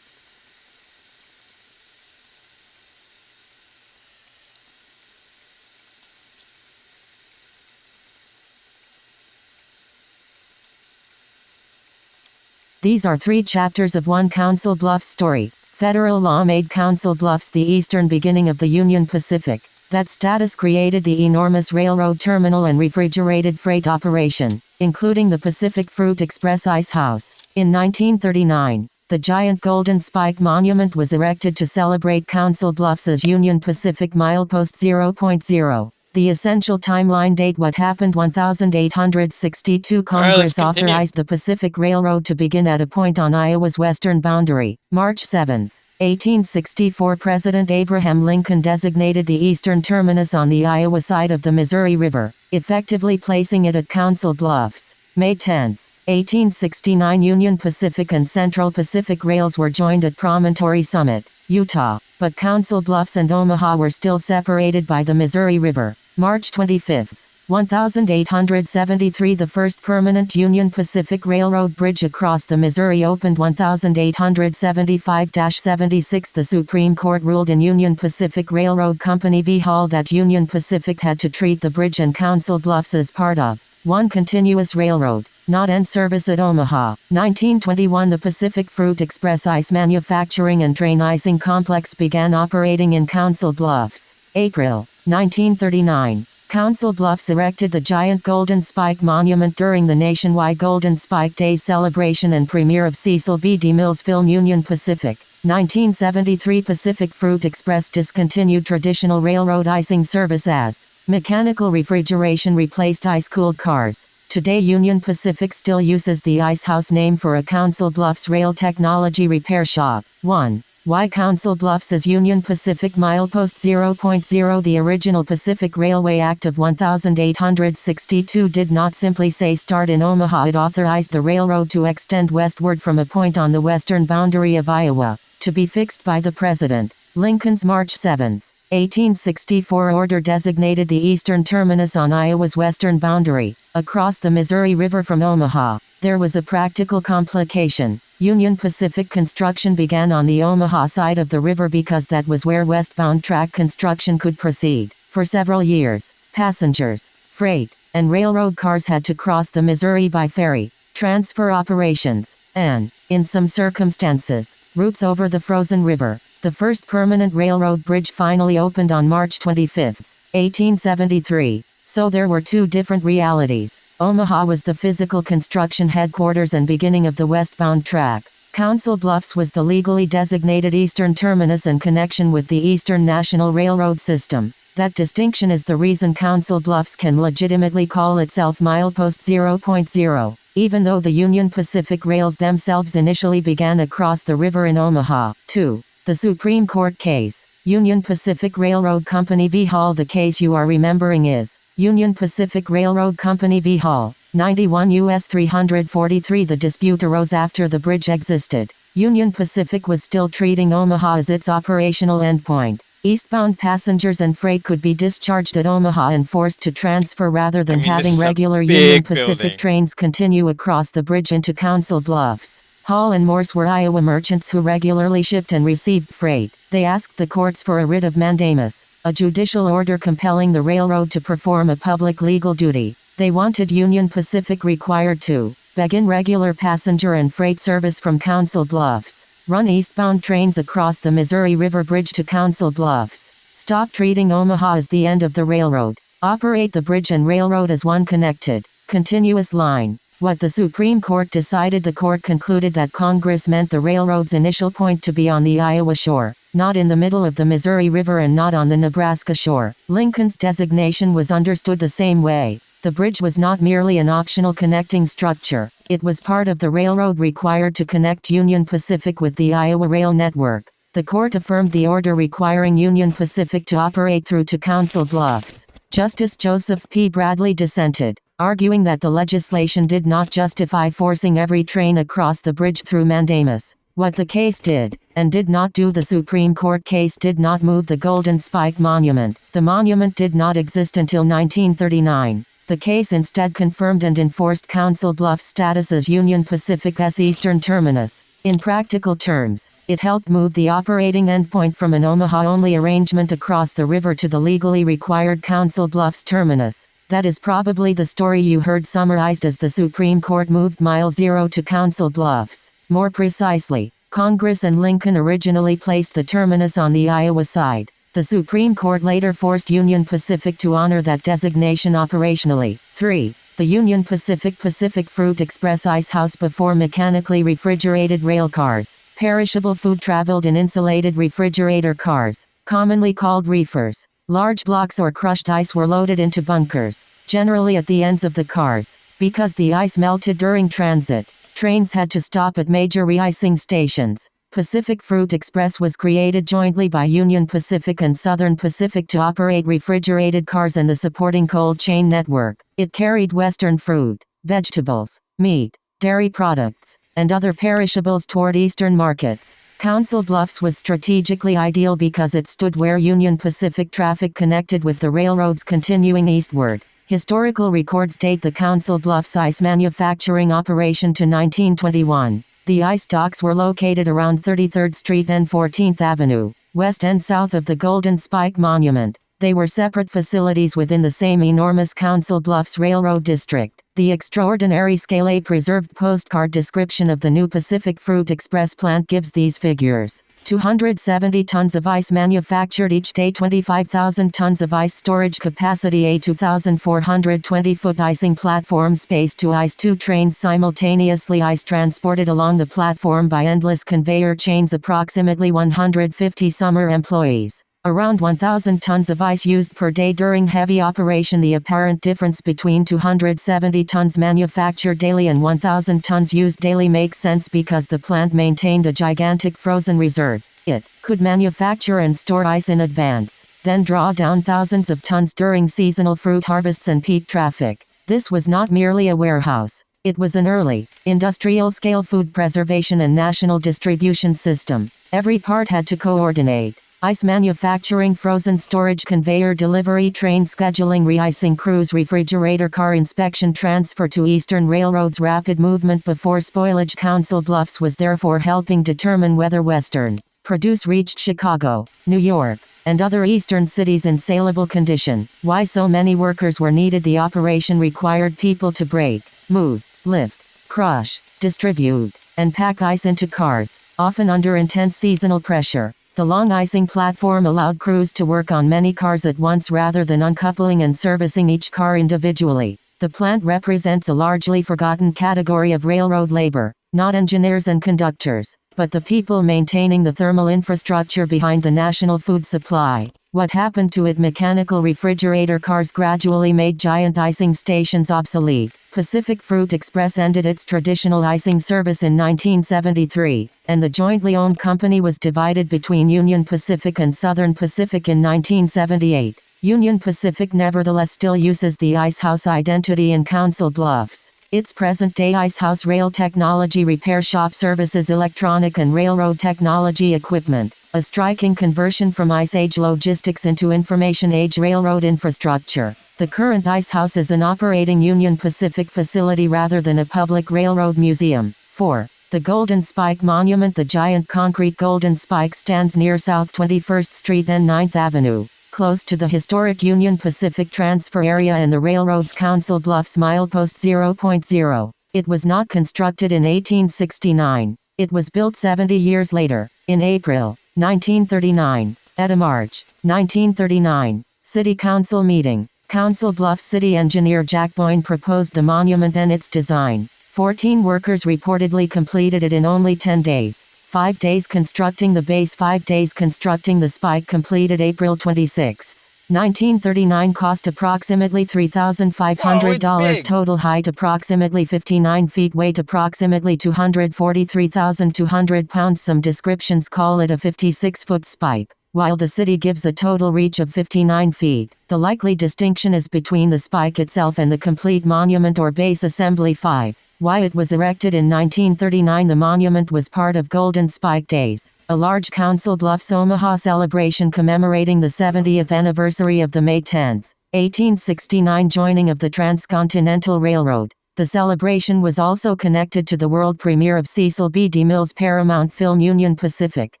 These are 3 chapters of one Council Bluffs story. Federal law made Council Bluffs the eastern beginning of the Union Pacific. That status created the enormous railroad terminal and refrigerated freight operation, including the Pacific Fruit Express Ice House. In 1939, the giant Golden Spike Monument was erected to celebrate Council Bluffs as Union Pacific Milepost 0.0. The essential timeline date: what happened 1862. Congress authorized the Pacific Railroad to begin at a point on Iowa's western boundary. March 7, 1864. President Abraham Lincoln designated the eastern terminus on the Iowa side of the Missouri River, effectively placing it at Council Bluffs. May 10, 1869. Union Pacific and Central Pacific Rails were joined at Promontory Summit, Utah, but Council Bluffs and Omaha were still separated by the Missouri River. March 25, 1873. The first permanent Union Pacific Railroad bridge across the Missouri opened 1875-76. The Supreme Court ruled in Union Pacific Railroad Company v. Hall that Union Pacific had to treat the bridge and Council Bluffs as part of one continuous railroad, not end service at Omaha. 1921. The Pacific Fruit Express Ice Manufacturing and Train Icing Complex began operating in Council Bluffs. April 1939. Council Bluffs erected the giant Golden Spike Monument during the nationwide Golden Spike Days celebration and premiere of Cecil B. DeMille's film Union Pacific. 1973. Pacific Fruit Express discontinued traditional railroad icing service as mechanical refrigeration replaced ice-cooled cars. Today Union Pacific still uses the Ice House name for a Council Bluffs rail technology repair shop. 1. Why Council Bluffs as Union Pacific Milepost 0.0? The original Pacific Railway Act of 1862 did not simply say start in Omaha. It authorized the railroad to extend westward from a point on the western boundary of Iowa, to be fixed by the President. Lincoln's March 7, 1864 order designated the eastern terminus on Iowa's western boundary, across the Missouri River from Omaha. There was a practical complication. Union Pacific construction began on the Omaha side of the river because that was where westbound track construction could proceed. For several years, passengers, freight, and railroad cars had to cross the Missouri by ferry, transfer operations, and, in some circumstances, routes over the frozen river. The first permanent railroad bridge finally opened on March 25, 1873. So there were 2 different realities. Omaha was the physical construction headquarters and beginning of the westbound track. Council Bluffs was the legally designated eastern terminus and connection with the Eastern National Railroad system. That distinction is the reason Council Bluffs can legitimately call itself Milepost 0.0, even though the Union Pacific rails themselves initially began across the river in Omaha. 2. The Supreme Court case, Union Pacific Railroad Company v. Hall. The case you are remembering is Union Pacific Railroad Company v. Hall, 91 U.S. 343. The dispute arose after the bridge existed. Union Pacific was still treating Omaha as its operational endpoint. Eastbound passengers and freight could be discharged at Omaha and forced to transfer rather than having regular Union Pacific trains continue across the bridge into Council Bluffs. Hall and Morse were Iowa merchants who regularly shipped and received freight. They asked the courts for a writ of mandamus, a judicial order compelling the railroad to perform a public legal duty. They wanted Union Pacific required to begin regular passenger and freight service from Council Bluffs, run eastbound trains across the Missouri River Bridge to Council Bluffs, stop treating Omaha as the end of the railroad, operate the bridge and railroad as one connected, continuous line. What the Supreme Court decided: the court concluded that Congress meant the railroad's initial point to be on the Iowa shore, not in the middle of the Missouri River and not on the Nebraska shore. Lincoln's designation was understood the same way. The bridge was not merely an optional connecting structure, it was part of the railroad required to connect Union Pacific with the Iowa rail network. The court affirmed the order requiring Union Pacific to operate through to Council Bluffs. Justice Joseph P. Bradley dissented, arguing that the legislation did not justify forcing every train across the bridge through mandamus. What the case did, and did not do: the Supreme Court case did not move the Golden Spike Monument. The monument did not exist until 1939. The case instead confirmed and enforced Council Bluffs' status as Union Pacific's eastern terminus. In practical terms, it helped move the operating endpoint from an Omaha-only arrangement across the river to the legally required Council Bluffs terminus. That is probably the story you heard summarized as the Supreme Court moved Mile Zero to Council Bluffs. More precisely, Congress and Lincoln originally placed the terminus on the Iowa side. The Supreme Court later forced Union Pacific to honor that designation operationally. 3. The Union Pacific Fruit Express Ice House before mechanically refrigerated rail cars. Perishable food traveled in insulated refrigerator cars, commonly called reefers. Large blocks or crushed ice were loaded into bunkers, generally at the ends of the cars. Because the ice melted during transit, trains had to stop at major re-icing stations. Pacific Fruit Express was created jointly by Union Pacific and Southern Pacific to operate refrigerated cars and the supporting cold chain network. It carried Western fruit, vegetables, meat, dairy products, and other perishables toward Eastern markets. Council Bluffs was strategically ideal because it stood where Union Pacific traffic connected with the railroads continuing eastward. Historical records date the Council Bluffs ice manufacturing operation to 1921. The ice docks were located around 33rd Street and 14th Avenue, west and south of the Golden Spike Monument. They were separate facilities within the same enormous Council Bluffs Railroad District. The extraordinary scale A preserved postcard description of the new Pacific Fruit Express plant gives these figures. 270 tons of ice manufactured each day, 25,000 tons of ice storage capacity, a 2,420-foot icing platform, space to ice, 2 trains simultaneously, ice transported along the platform by endless conveyor chains, approximately 150 summer employees. Around 1,000 tons of ice used per day during heavy operation. The apparent difference between 270 tons manufactured daily and 1,000 tons used daily makes sense because the plant maintained a gigantic frozen reserve. It could manufacture and store ice in advance, then draw down thousands of tons during seasonal fruit harvests and peak traffic. This was not merely a warehouse. It was an early, industrial-scale food preservation and national distribution system. Every part had to coordinate. Ice manufacturing, frozen storage, conveyor delivery, train scheduling, re-icing crews, refrigerator car inspection, transfer to Eastern Railroad's rapid movement before spoilage. Council Bluffs was therefore helping determine whether Western produce reached Chicago, New York, and other eastern cities in saleable condition. Why so many workers were needed. The operation required people to break, move, lift, crush, distribute, and pack ice into cars, often under intense seasonal pressure. The long icing platform allowed crews to work on many cars at once rather than uncoupling and servicing each car individually. The plant represents a largely forgotten category of railroad labor, not engineers and conductors, but the people maintaining the thermal infrastructure behind the national food supply. What happened to it? Mechanical refrigerator cars gradually made giant icing stations obsolete. Pacific Fruit Express ended its traditional icing service in 1973, and the jointly owned company was divided between Union Pacific and Southern Pacific in 1978. Union Pacific nevertheless still uses the Ice House identity in Council Bluffs. Its present-day Ice House rail technology repair shop services electronic and railroad technology equipment, a striking conversion from Ice Age logistics into Information Age railroad infrastructure. The current Ice House is an operating Union Pacific facility rather than a public railroad museum. 4. The Golden Spike Monument. The giant concrete Golden Spike stands near South 21st Street and 9th Avenue, close to the historic Union Pacific transfer area and the railroad's Council Bluffs milepost 0.0. It was not constructed in 1869. It was built 70 years later, in April 1939, at a March 1939 City Council meeting. Council Bluffs City Engineer Jack Boyne proposed the monument and its design. 14 workers reportedly completed it in only 10 days. 5 days constructing the base, 5 days constructing the spike. Completed April 26, 1939. Cost approximately $3,500. Total height approximately 59 feet. Weight approximately 243,200 pounds. Some descriptions call it a 56-foot spike, while the city gives a total reach of 59 feet. The likely distinction is between the spike itself and the complete monument or base assembly. 5. Why it was erected in 1939. The monument was part of Golden Spike Days, a large Council Bluffs, Omaha celebration commemorating the 70th anniversary of the May 10, 1869 joining of the Transcontinental Railroad. The celebration was also connected to the world premiere of Cecil B. DeMille's Paramount film Union Pacific.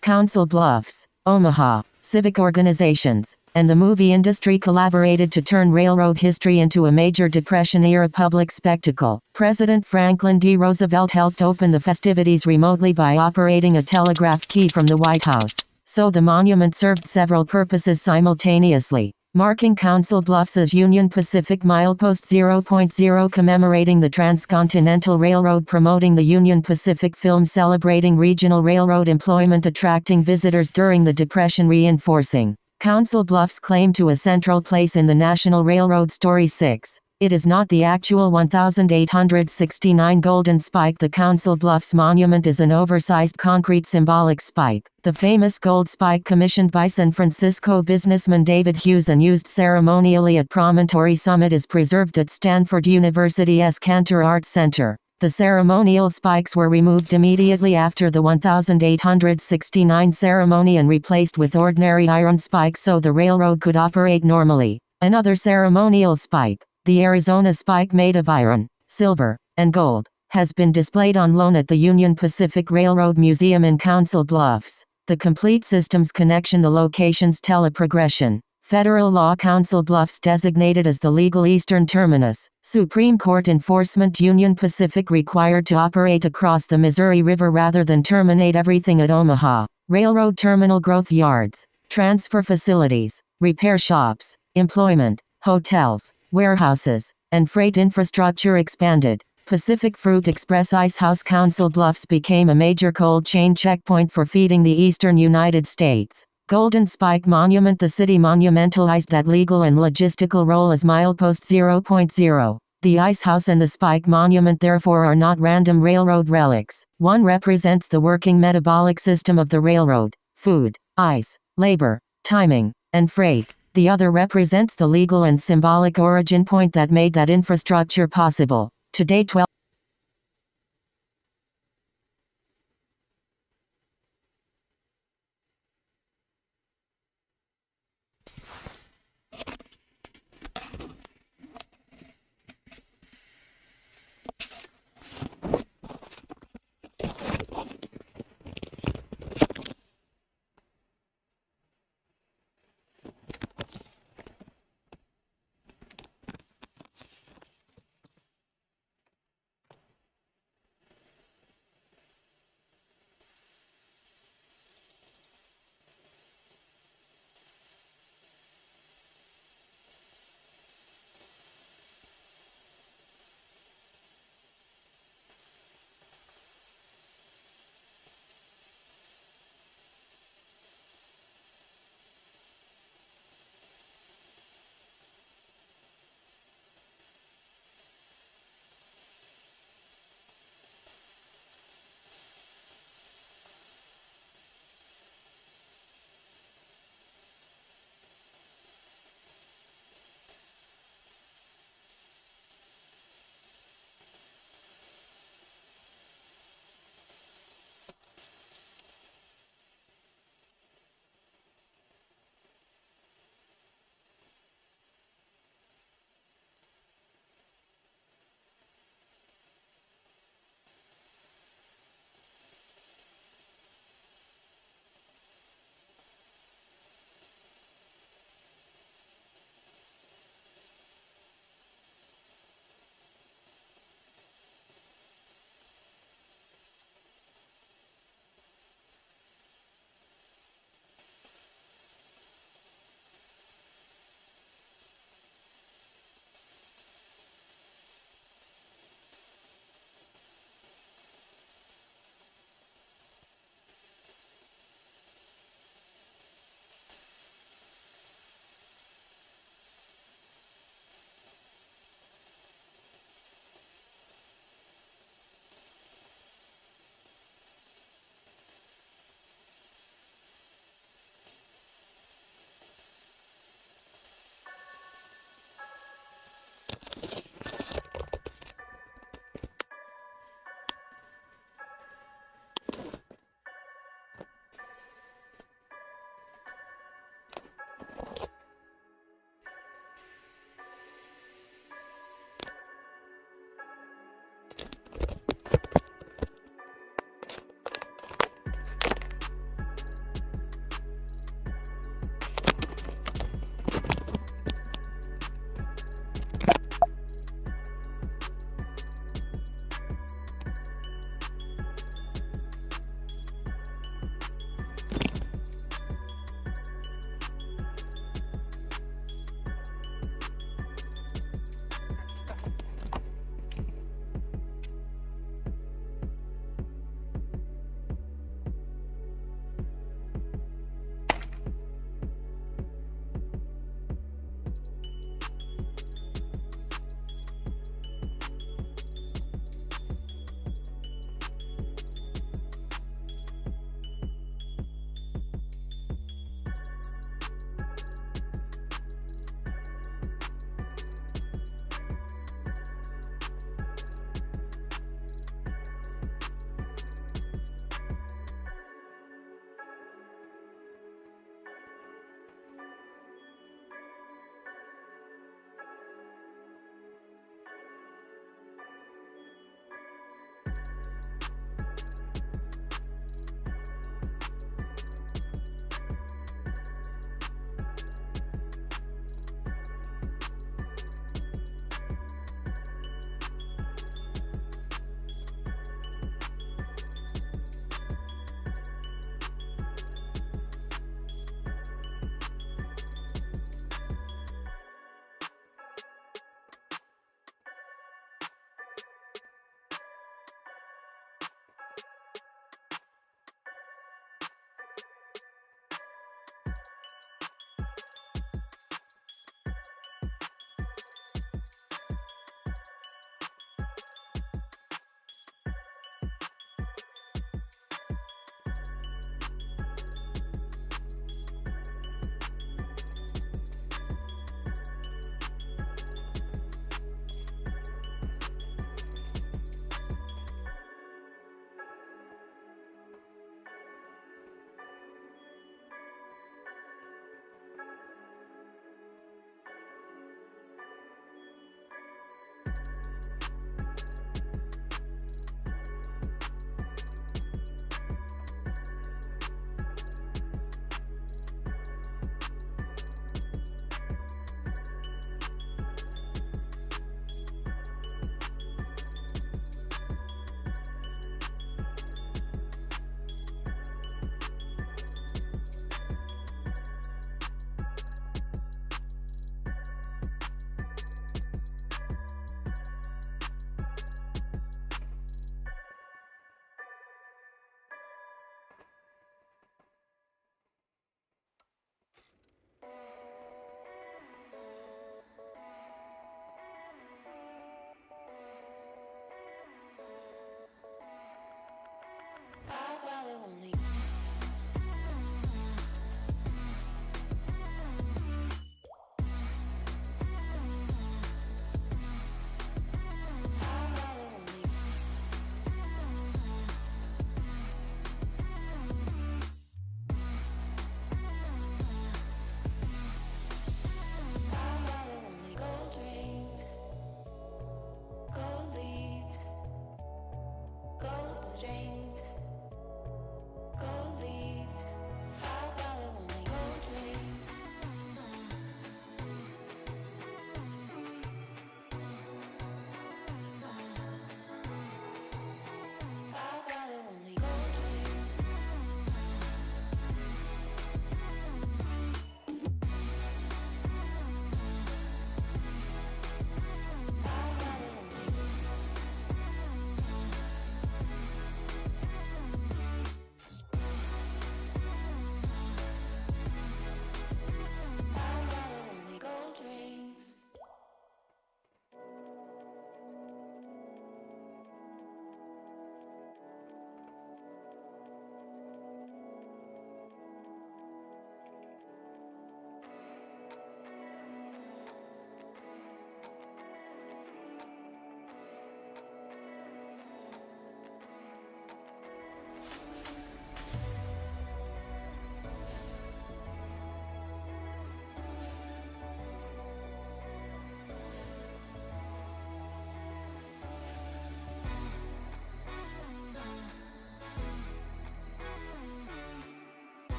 Council Bluffs, Omaha. civic organizations, and the movie industry collaborated to turn railroad history into a major Depression-era public spectacle. President Franklin D. Roosevelt helped open the festivities remotely by operating a telegraph key from the White House, so the monument served several purposes simultaneously. Marking Council Bluffs as Union Pacific Milepost 0.0, commemorating the Transcontinental Railroad, promoting the Union Pacific film, celebrating regional railroad employment, attracting visitors during the Depression, reinforcing Council Bluffs' claim to a central place in the National Railroad story. 6. It is not the actual 1,869 golden spike. The Council Bluffs monument is an oversized concrete symbolic spike. The famous gold spike, commissioned by San Francisco businessman David Hughes and used ceremonially at Promontory Summit, is preserved at Stanford University's Cantor Arts Center. The ceremonial spikes were removed immediately after the 1,869 ceremony and replaced with ordinary iron spikes so the railroad could operate normally. Another ceremonial spike, the Arizona spike, made of iron, silver, and gold, has been displayed on loan at the Union Pacific Railroad Museum in Council Bluffs. The complete systems connection. The locations tell a progression. Federal law. Council Bluffs designated as the legal eastern terminus. Supreme Court enforcement. Union Pacific required to operate across the Missouri River rather than terminate everything at Omaha. Railroad terminal. Growth yards, transfer facilities, repair shops, employment, hotels, warehouses, and freight infrastructure expanded. Pacific Fruit Express Ice House. Council Bluffs became a major cold chain checkpoint for feeding the eastern United States. Golden Spike Monument. The city monumentalized that legal and logistical role as milepost 0.0. The Ice House and the Spike Monument therefore are not random railroad relics. One represents the working metabolic system of the railroad: food, ice, labor, timing, and freight. The other represents the legal and symbolic origin point that made that infrastructure possible. Today 12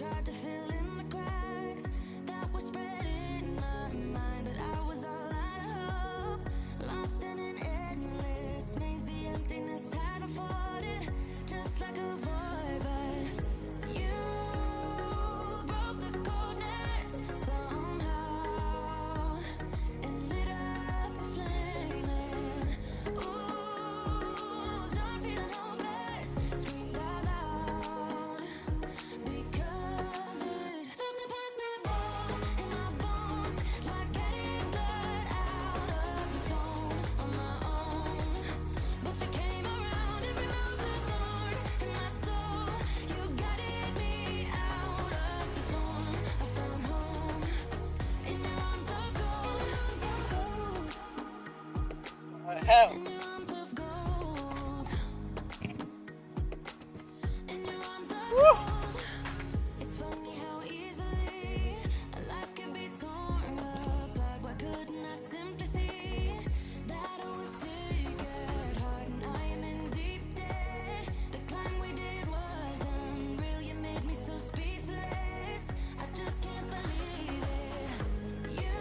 tried to fill in the cracks that were spreading out of mine, but I was all out of hope, lost in an endless maze. The emptiness had unfolded just like a void, but you broke the coldness somehow and lit up a flame. And ooh, I was done feeling hopeless, screamed out loud because it felt impossible in my bones, like getting blood out of the stone on my own. But you came around and removed the thorn in my soul. You guided me out of the storm. I found home in your arms of gold, Hell. in your arms of gold, in your arms of gold. It's funny how easily a life can be torn apart. Why couldn't I simply see that I was sick at heart and I am in deep debt? The climb we did was unreal. You made me so speechless. I just can't believe it. You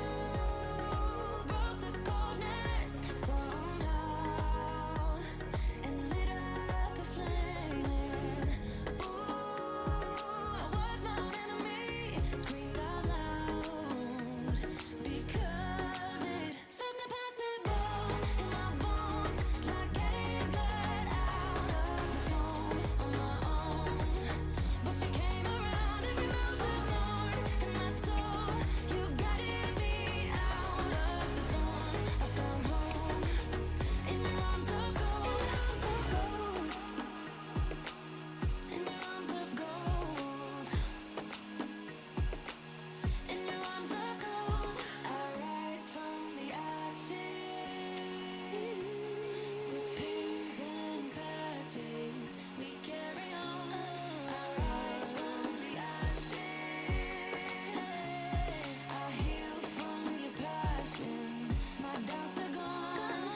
broke the coldness somehow and lit up a flame. And ooh, I was my own enemy, screamed out loud because it felt impossible in my bones, like getting blood out of the stone on my own. But you came around and removed the thorn in my soul. You guided me out of the storm. I found home in your arms of gold, in your arms of gold, in your arms of gold. I rise from the ashes with pins and patches. We carry on. I rise from the ashes. I heal from your passion. My doubts are gone.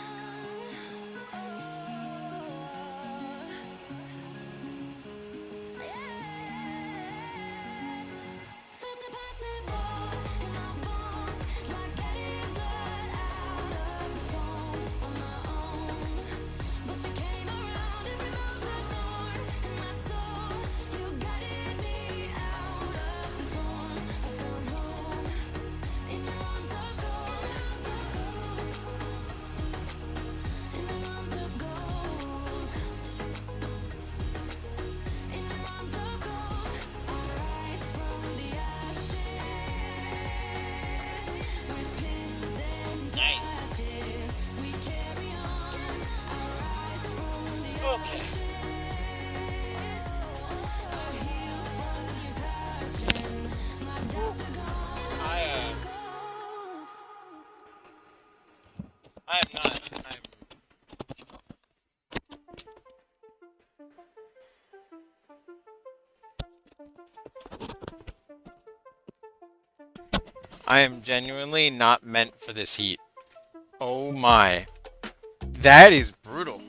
Felt impossible in my bones, like getting blood out of the stone on my own. But you came around and removed the thorn in my soul. You guided me out of the storm. I found home in your arms of gold, in your arms of gold, in your arms of gold. I rise from the ashes with pins and Nice. patches. We carry on. I rise from the Okay. ashes. I heal from your passion. My doubts are gone. Gold. I am not. I am genuinely not meant for this heat. Oh my. That is brutal.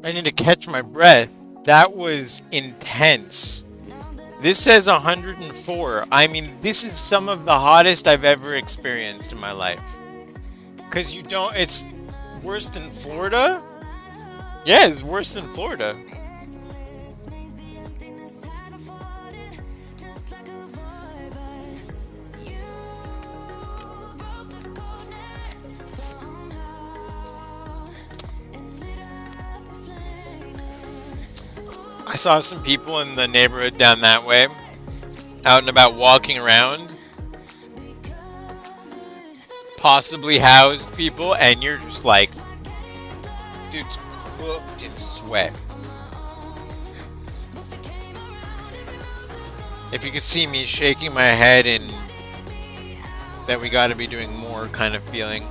I need to catch my breath. That was intense. This says 104. I mean, this is some of the hottest I've ever experienced in my life. Because you don't, it's worse than Florida? Yeah, it's worse than Florida. Endless maze, the emptiness had unfolded just like a void, but you broke the coldness somehow and lit up a flame. I saw some people in the neighborhood down that way, out and about walking around, possibly housed people, and you're just like, dude's cooked in sweat. If you could see me shaking my head and that we gotta be doing more kind of feeling.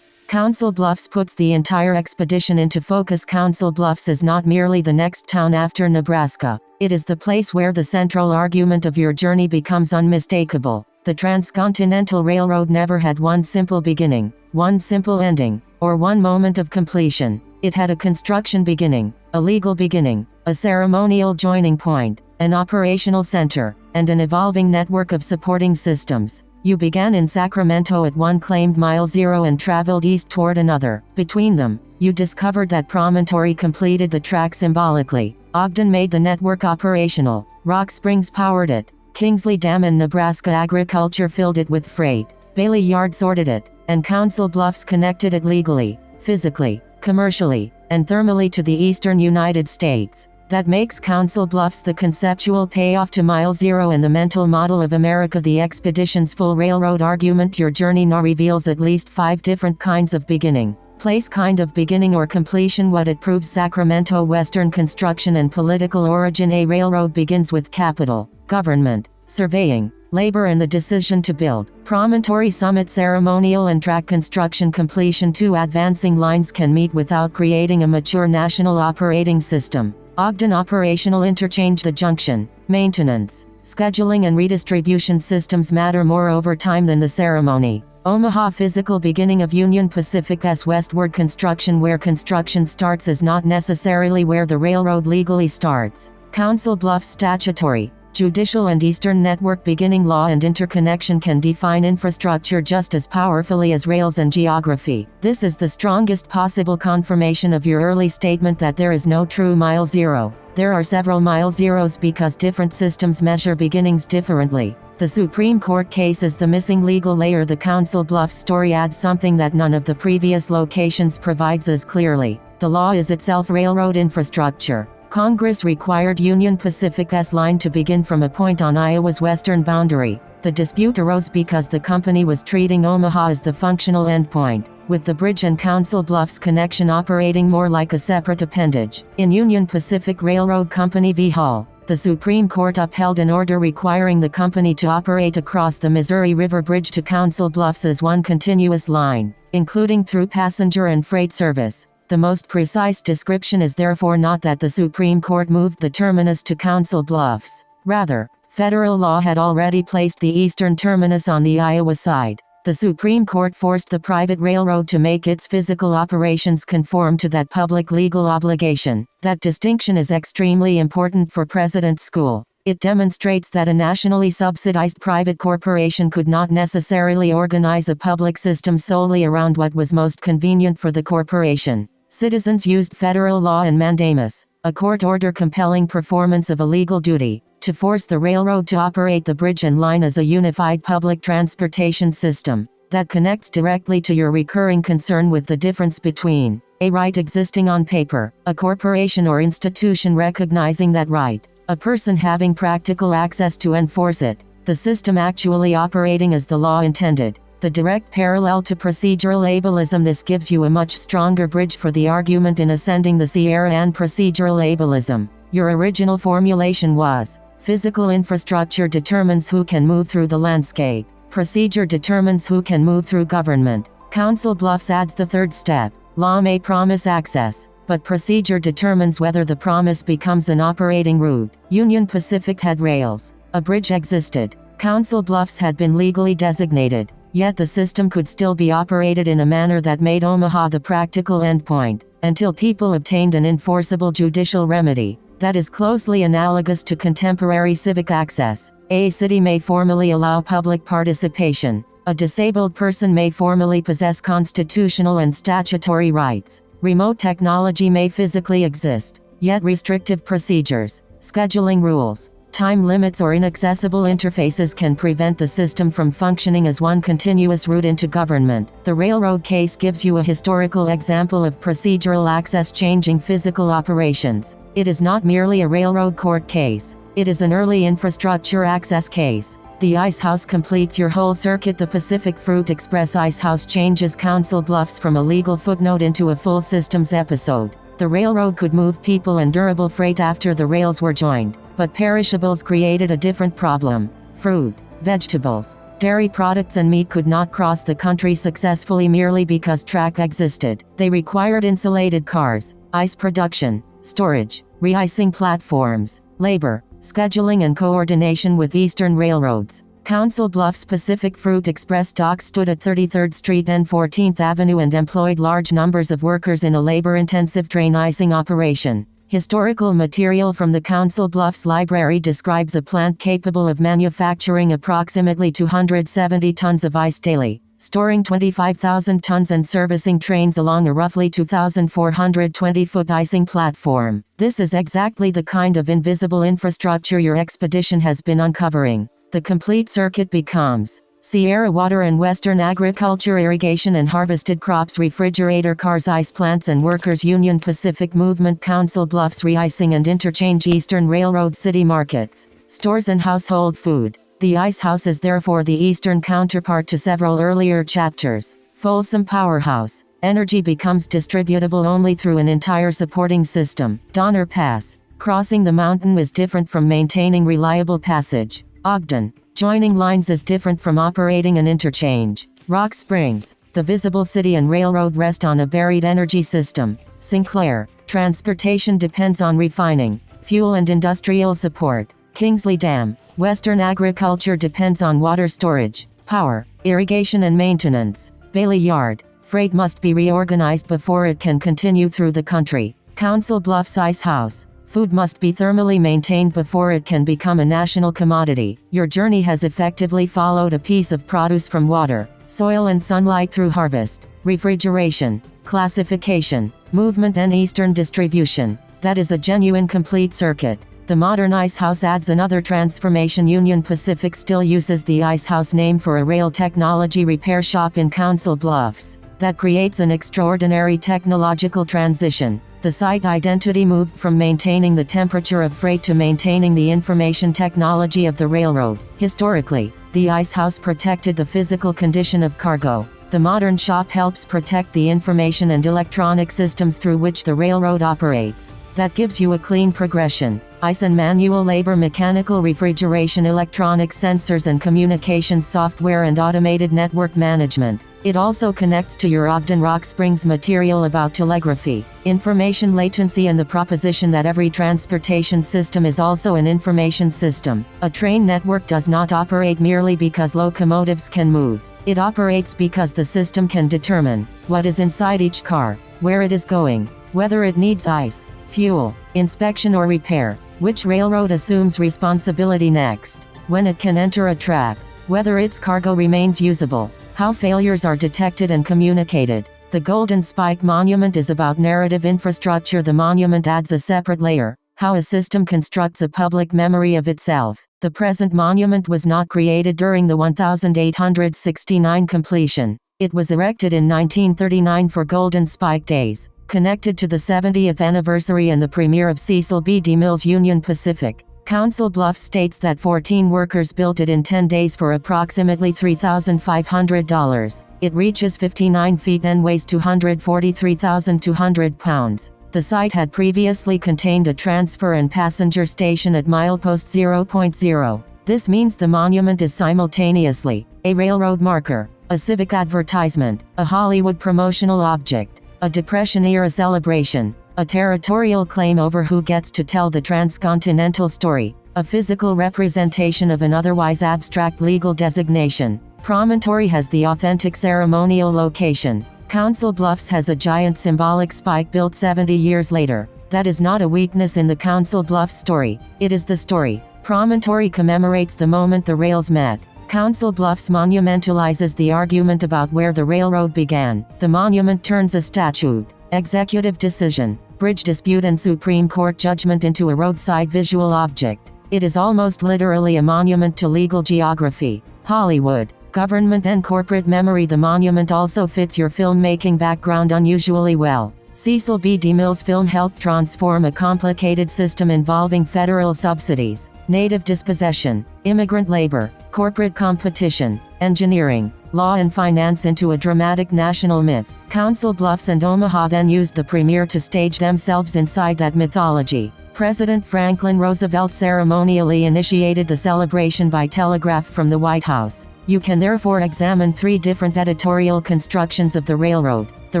Council Bluffs puts the entire expedition into focus. Council Bluffs is not merely the next town after Nebraska. It is the place where the central argument of your journey becomes unmistakable. The Transcontinental Railroad never had one simple beginning, one simple ending, or one moment of completion. It had a construction beginning, a legal beginning, a ceremonial joining point, an operational center, and an evolving network of supporting systems. You began in Sacramento at one claimed mile zero and traveled east toward another. Between them, you discovered that Promontory completed the track symbolically. Ogden made the network operational. Rock Springs powered it. Kingsley Dam in Nebraska agriculture filled it with freight. Bailey Yard sorted it. And Council Bluffs connected it legally, physically, commercially, and thermally to the eastern United States. That makes Council Bluffs the conceptual payoff to Mile Zero in the mental model of America. The expedition's full railroad argument. Your journey now reveals at least 5 different kinds of beginning. Place, kind of beginning or completion. What it proves: Sacramento Western construction and political origin. A railroad begins with capital, government, surveying, labor, and the decision to build. Promontory summit, ceremonial and track construction. Completion. 2 advancing lines can meet without creating a mature national operating system. Ogden, operational interchange. The junction, maintenance, scheduling and redistribution systems matter more over time than the ceremony. Omaha, physical beginning of Union Pacific's westward construction. Where construction starts is not necessarily where the railroad legally starts. Council Bluffs, statutory, judicial and eastern network beginning. Law and interconnection can define infrastructure just as powerfully as rails and geography. This is the strongest possible confirmation of your early statement that there is no true mile zero. There are several mile zeros because different systems measure beginnings differently. The Supreme Court case is the missing legal layer. The Council Bluffs story adds something that none of the previous locations provides as clearly. The law is itself railroad infrastructure. Congress required Union Pacific's line to begin from a point on Iowa's western boundary. The dispute arose because the company was treating Omaha as the functional endpoint, with the bridge and Council Bluffs connection operating more like a separate appendage. In Union Pacific Railroad Company v. Hall, the Supreme Court upheld an order requiring the company to operate across the Missouri River Bridge to Council Bluffs as one continuous line, including through passenger and freight service. The most precise description is therefore not that the Supreme Court moved the terminus to Council Bluffs. Rather, federal law had already placed the eastern terminus on the Iowa side. The Supreme Court forced the private railroad to make its physical operations conform to that public legal obligation. That distinction is extremely important for President's School. It demonstrates that a nationally subsidized private corporation could not necessarily organize a public system solely around what was most convenient for the corporation. Citizens used federal law and mandamus, a court order compelling performance of a legal duty, to force the railroad to operate the bridge and line as a unified public transportation system that connects directly to your recurring concern with the difference between a right existing on paper, a corporation or institution recognizing that right, a person having practical access to enforce it, the system actually operating as the law intended. The direct parallel to procedural ableism. This gives you a much stronger bridge for the argument in ascending the Sierra and procedural ableism. Your original formulation was, physical infrastructure determines who can move through the landscape. Procedure determines who can move through government. Council Bluffs adds the third step. Law may promise access, but procedure determines whether the promise becomes an operating route. Union Pacific had rails. A bridge existed. Council Bluffs had been legally designated. Yet the system could still be operated in a manner that made Omaha the practical endpoint, until people obtained an enforceable judicial remedy that is closely analogous to contemporary civic access. A city may formally allow public participation. A disabled person may formally possess constitutional and statutory rights. Remote technology may physically exist, yet restrictive procedures, scheduling rules, time limits or inaccessible interfaces can prevent the system from functioning as one continuous route into government. The railroad case gives you a historical example of procedural access changing physical operations. It is not merely a railroad court case. It is an early infrastructure access case. The Ice House completes your whole circuit. The Pacific Fruit Express Ice House changes Council Bluffs from a legal footnote into a full systems episode. The railroad could move people and durable freight after the rails were joined, but perishables created a different problem. Fruit, vegetables, Dairy products and meat could not cross the country successfully merely because track existed. They required insulated cars, ice production, storage, re-icing platforms, labor, scheduling and coordination with eastern railroads. Council Bluffs Pacific Fruit Express docks stood at 33rd Street and 14th Avenue and employed large numbers of workers in a labor-intensive train icing operation. Historical material from the Council Bluffs Library describes a plant capable of manufacturing approximately 270 tons of ice daily, storing 25,000 tons and servicing trains along a roughly 2,420-foot icing platform. This is exactly the kind of invisible infrastructure your expedition has been uncovering. The complete circuit becomes Sierra Water and Western Agriculture Irrigation and Harvested Crops Refrigerator Cars Ice Plants and Workers Union Pacific Movement Council Bluffs Re-icing and Interchange Eastern Railroad City Markets Stores and Household Food. The Ice House is therefore the eastern counterpart to several earlier chapters. Folsom Powerhouse. Energy becomes distributable only through an entire supporting system. Donner Pass. Crossing the mountain is different from maintaining reliable passage. Ogden. Joining lines is different from operating an interchange. Rock Springs. The visible city and railroad rest on a buried energy system. Sinclair. Transportation depends on refining, fuel and industrial support. Kingsley Dam. Western agriculture depends on water storage, power, irrigation and maintenance. Bailey Yard. Freight must be reorganized before it can continue through the country. Council Bluffs Ice House. Food must be thermally maintained before it can become a national commodity. Your journey has effectively followed a piece of produce from water, soil and sunlight through harvest, refrigeration, classification, movement and eastern distribution. That is a genuine complete circuit. The modern ice house adds another transformation. Union Pacific still uses the ice house name for a rail technology repair shop in Council Bluffs. That creates an extraordinary technological transition. The site identity moved from maintaining the temperature of freight to maintaining the information technology of the railroad. Historically, the ice house protected the physical condition of cargo. The modern shop helps protect the information and electronic systems through which the railroad operates. That gives you a clean progression. Ice and manual labor, mechanical refrigeration, electronic sensors and communications software and automated network management. It also connects to your Ogden Rock Springs material about telegraphy, information latency and the proposition that every transportation system is also an information system. A train network does not operate merely because locomotives can move. It operates because the system can determine what is inside each car, where it is going, whether it needs ice, fuel, inspection or repair, which railroad assumes responsibility next, when it can enter a track, whether its cargo remains usable, how failures are detected and communicated. The Golden Spike Monument is about narrative infrastructure. The monument adds a separate layer, how a system constructs a public memory of itself. The present monument was not created during the 1869 completion. It was erected in 1939 for Golden Spike Days, connected to the 70th anniversary and the premiere of Cecil B. DeMille's Union Pacific. Council Bluffs states that 14 workers built it in 10 days for approximately $3,500. It reaches 59 feet and weighs 243,200 pounds. The site had previously contained a transfer and passenger station at milepost 0.0. This means the monument is simultaneously a railroad marker, a civic advertisement, a Hollywood promotional object, a Depression-era celebration, a territorial claim over who gets to tell the Transcontinental story, a physical representation of an otherwise abstract legal designation. Promontory has the authentic ceremonial location. Council Bluffs has a giant symbolic spike built 70 years later. That is not a weakness in the Council Bluffs story, it is the story. Promontory commemorates the moment the rails met. Council Bluffs monumentalizes the argument about where the railroad began. The monument turns a statute, executive decision, bridge dispute and Supreme Court judgment into a roadside visual object. It is almost literally a monument to legal geography, Hollywood, government and corporate memory. The monument also fits your filmmaking background unusually well. Cecil B. DeMille's film helped transform a complicated system involving federal subsidies, native dispossession, immigrant labor, corporate competition, engineering, law and finance into a dramatic national myth. Council Bluffs and Omaha then used the premiere to stage themselves inside that mythology. President Franklin Roosevelt ceremonially initiated the celebration by telegraph from the White House. You can therefore examine 3 different editorial constructions of the railroad: the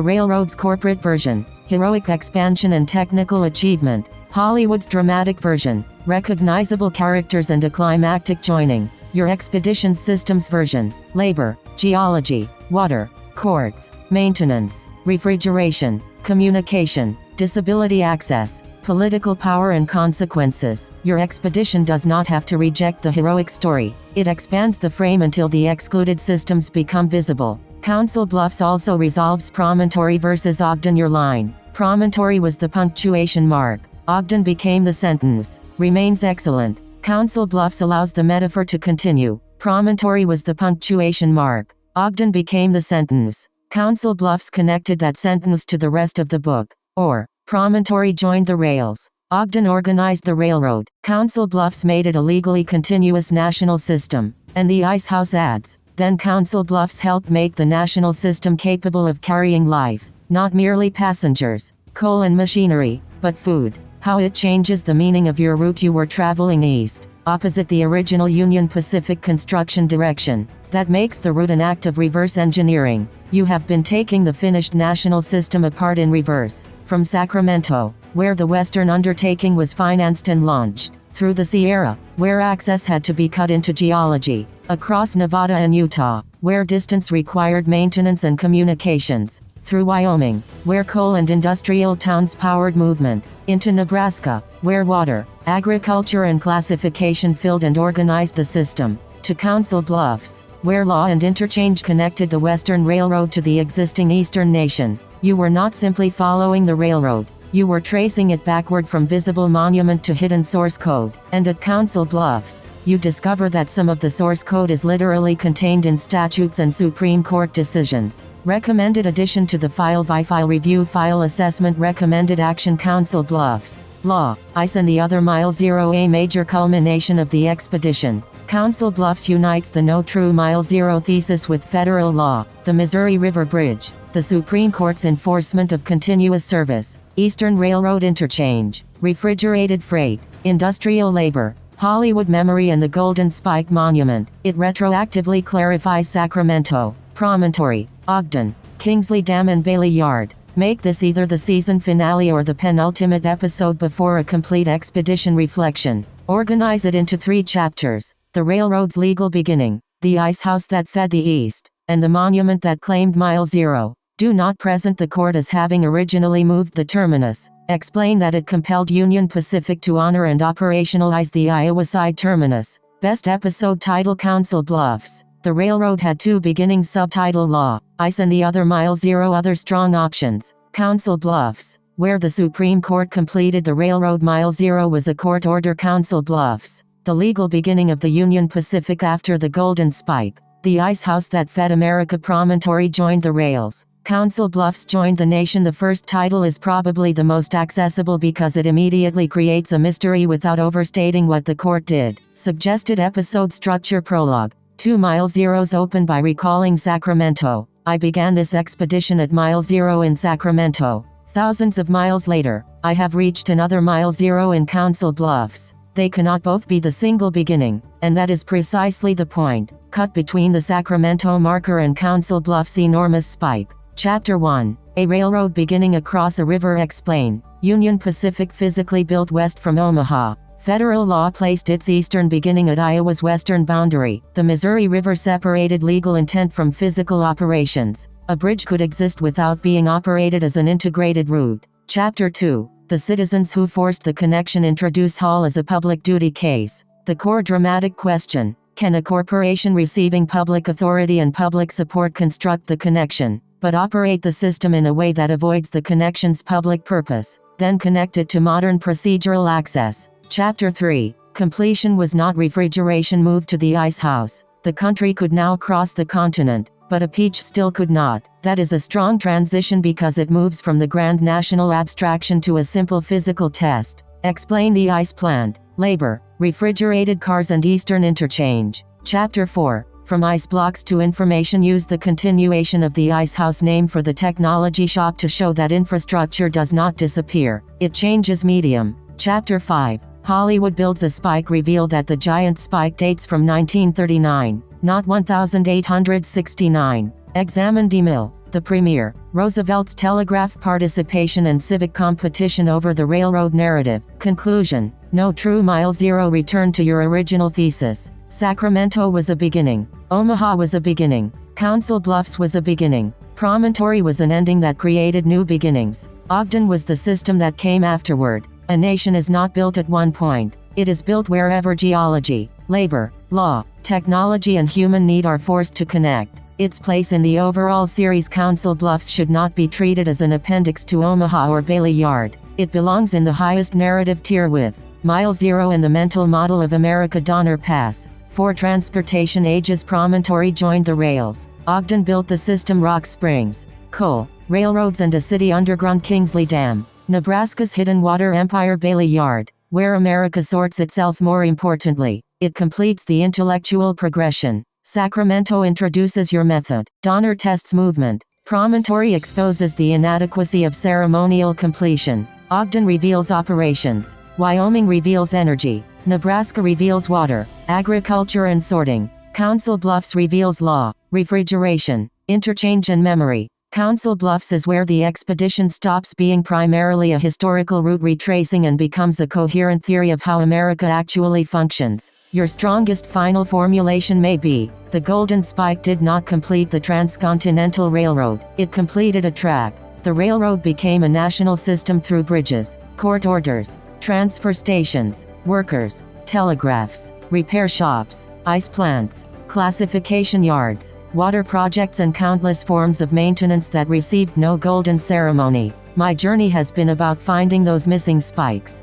railroad's corporate version, heroic expansion and technical achievement; Hollywood's dramatic version, recognizable characters and a climactic joining; your expedition systems version, labor, geology, water, courts, maintenance, refrigeration, communication, disability access, political power and consequences. Your expedition does not have to reject the heroic story. It expands the frame until the excluded systems become visible. Council Bluffs also resolves promontory versus Ogden. Your line, promontory, was the punctuation mark. Ogden became the sentence. Remains excellent. Council Bluffs allows the metaphor to continue. Promontory was the punctuation mark. Ogden became the sentence. Council Bluffs connected that sentence to the rest of the book. Or, promontory joined the rails. Ogden organized the railroad. Council Bluffs made it a legally continuous national system. And the Ice House adds, then Council Bluffs helped make the national system capable of carrying life, not merely passengers, coal and machinery, but food. How it changes the meaning of your route. You were traveling east, opposite the original Union Pacific construction direction. That makes the route an act of reverse engineering. You have been taking the finished national system apart in reverse. From Sacramento, where the Western undertaking was financed and launched, through the Sierra, where access had to be cut into geology, across Nevada and Utah, where distance required maintenance and communications, through Wyoming, where coal and industrial towns powered movement, into Nebraska, where water, agriculture and classification filled and organized the system, to Council Bluffs, where law and interchange connected the Western Railroad to the existing Eastern nation. You were not simply following the railroad. You were tracing it backward from visible monument to hidden source code. And at Council Bluffs, you discover that some of the source code is literally contained in statutes and Supreme Court decisions. Recommended addition to the file-by-file review file assessment. Recommended action. Council Bluffs, law, ice and the other. Mile Zero, a major culmination of the expedition. Council Bluffs unites the no true Mile Zero thesis with federal law, the Missouri River Bridge, the Supreme Court's enforcement of continuous service, Eastern Railroad interchange, refrigerated freight, industrial labor, Hollywood memory and the Golden Spike Monument. It retroactively clarifies Sacramento, Promontory, Ogden, Kingsley Dam and Bailey Yard. Make this either the season finale or the penultimate episode before a complete expedition reflection. Organize it into 3 chapters. The railroad's legal beginning, the ice house that fed the east, and the monument that claimed Mile Zero. Do not present the court as having originally moved the terminus. Explain that it compelled Union Pacific to honor and operationalize the Iowa side terminus. Best episode title. Council Bluffs. The railroad had 2 beginnings. Subtitle: Law, Ice and the Other. Mile Zero. Other strong options. Council Bluffs, where the Supreme Court completed the railroad. Mile Zero was a court order. Council Bluffs, the legal beginning of the Union Pacific after the Golden Spike. The ice house that fed America. Promontory joined the rails. Council Bluffs joined the nation. The first title is probably the most accessible because it immediately creates a mystery without overstating what the court did. Suggested episode structure. Prologue. 2 Mile Zeros open by recalling Sacramento. I began this expedition at Mile Zero in Sacramento. Thousands of miles later, I have reached another Mile Zero in Council Bluffs. They cannot both be the single beginning, and that is precisely the point. Cut between the Sacramento marker and Council Bluffs' enormous spike. Chapter 1. A railroad beginning across a river. Explain. Union Pacific physically built west from Omaha. Federal law placed its eastern beginning at Iowa's western boundary. The Missouri River separated legal intent from physical operations. A bridge could exist without being operated as an integrated route. Chapter 2. The citizens who forced the connection introduce Hall as a public duty case. The core dramatic question: can a corporation receiving public authority and public support construct the connection, but operate the system in a way that avoids the connection's public purpose, then connect it to modern procedural access? Chapter 3. Completion was not refrigeration. Moved to the ice house. The country could now cross the continent, but a peach still could not. That is a strong transition because it moves from the grand national abstraction to a simple physical test. Explain the ice plant, labor, refrigerated cars and eastern interchange. Chapter 4. From ice blocks to information. Use the continuation of the ice house name for the technology shop to show that infrastructure does not disappear. It changes medium. Chapter 5. Hollywood builds a spike. Reveal that the giant spike dates from 1939. not 1869. Examine DeMille, the premier, Roosevelt's telegraph participation and civic competition over the railroad narrative. Conclusion. No true mile zero. Return to your original thesis. Sacramento was a beginning. Omaha was a beginning. Council Bluffs was a beginning. Promontory was an ending that created new beginnings. Ogden was the system that came afterward. A nation is not built at one point. It is built wherever geology, labor, law, technology and human need are forced to connect. Its place in the overall series Council Bluffs should not be treated as an appendix to Omaha or Bailey Yard. It belongs in the highest narrative tier with Mile Zero in the mental model of America. Donner Pass. 4 transportation ages. Promontory joined the rails. Ogden built the system. Rock Springs, coal, railroads and a city underground. Kingsley Dam. Nebraska's hidden water empire. Bailey Yard, where America sorts itself. More importantly, it completes the intellectual progression. Sacramento introduces your method. Donner tests movement. Promontory exposes the inadequacy of ceremonial completion. Ogden reveals operations. Wyoming reveals energy. Nebraska reveals water, agriculture and sorting. Council Bluffs reveals law, refrigeration, interchange and memory. Council Bluffs is where the expedition stops being primarily a historical route retracing and becomes a coherent theory of how America actually functions. Your strongest final formulation may be, the Golden Spike did not complete the Transcontinental Railroad, it completed a track. The railroad became a national system through bridges, court orders, transfer stations, workers, telegraphs, repair shops, ice plants, classification yards, water projects and countless forms of maintenance that received no golden ceremony. My journey has been about finding those missing spikes.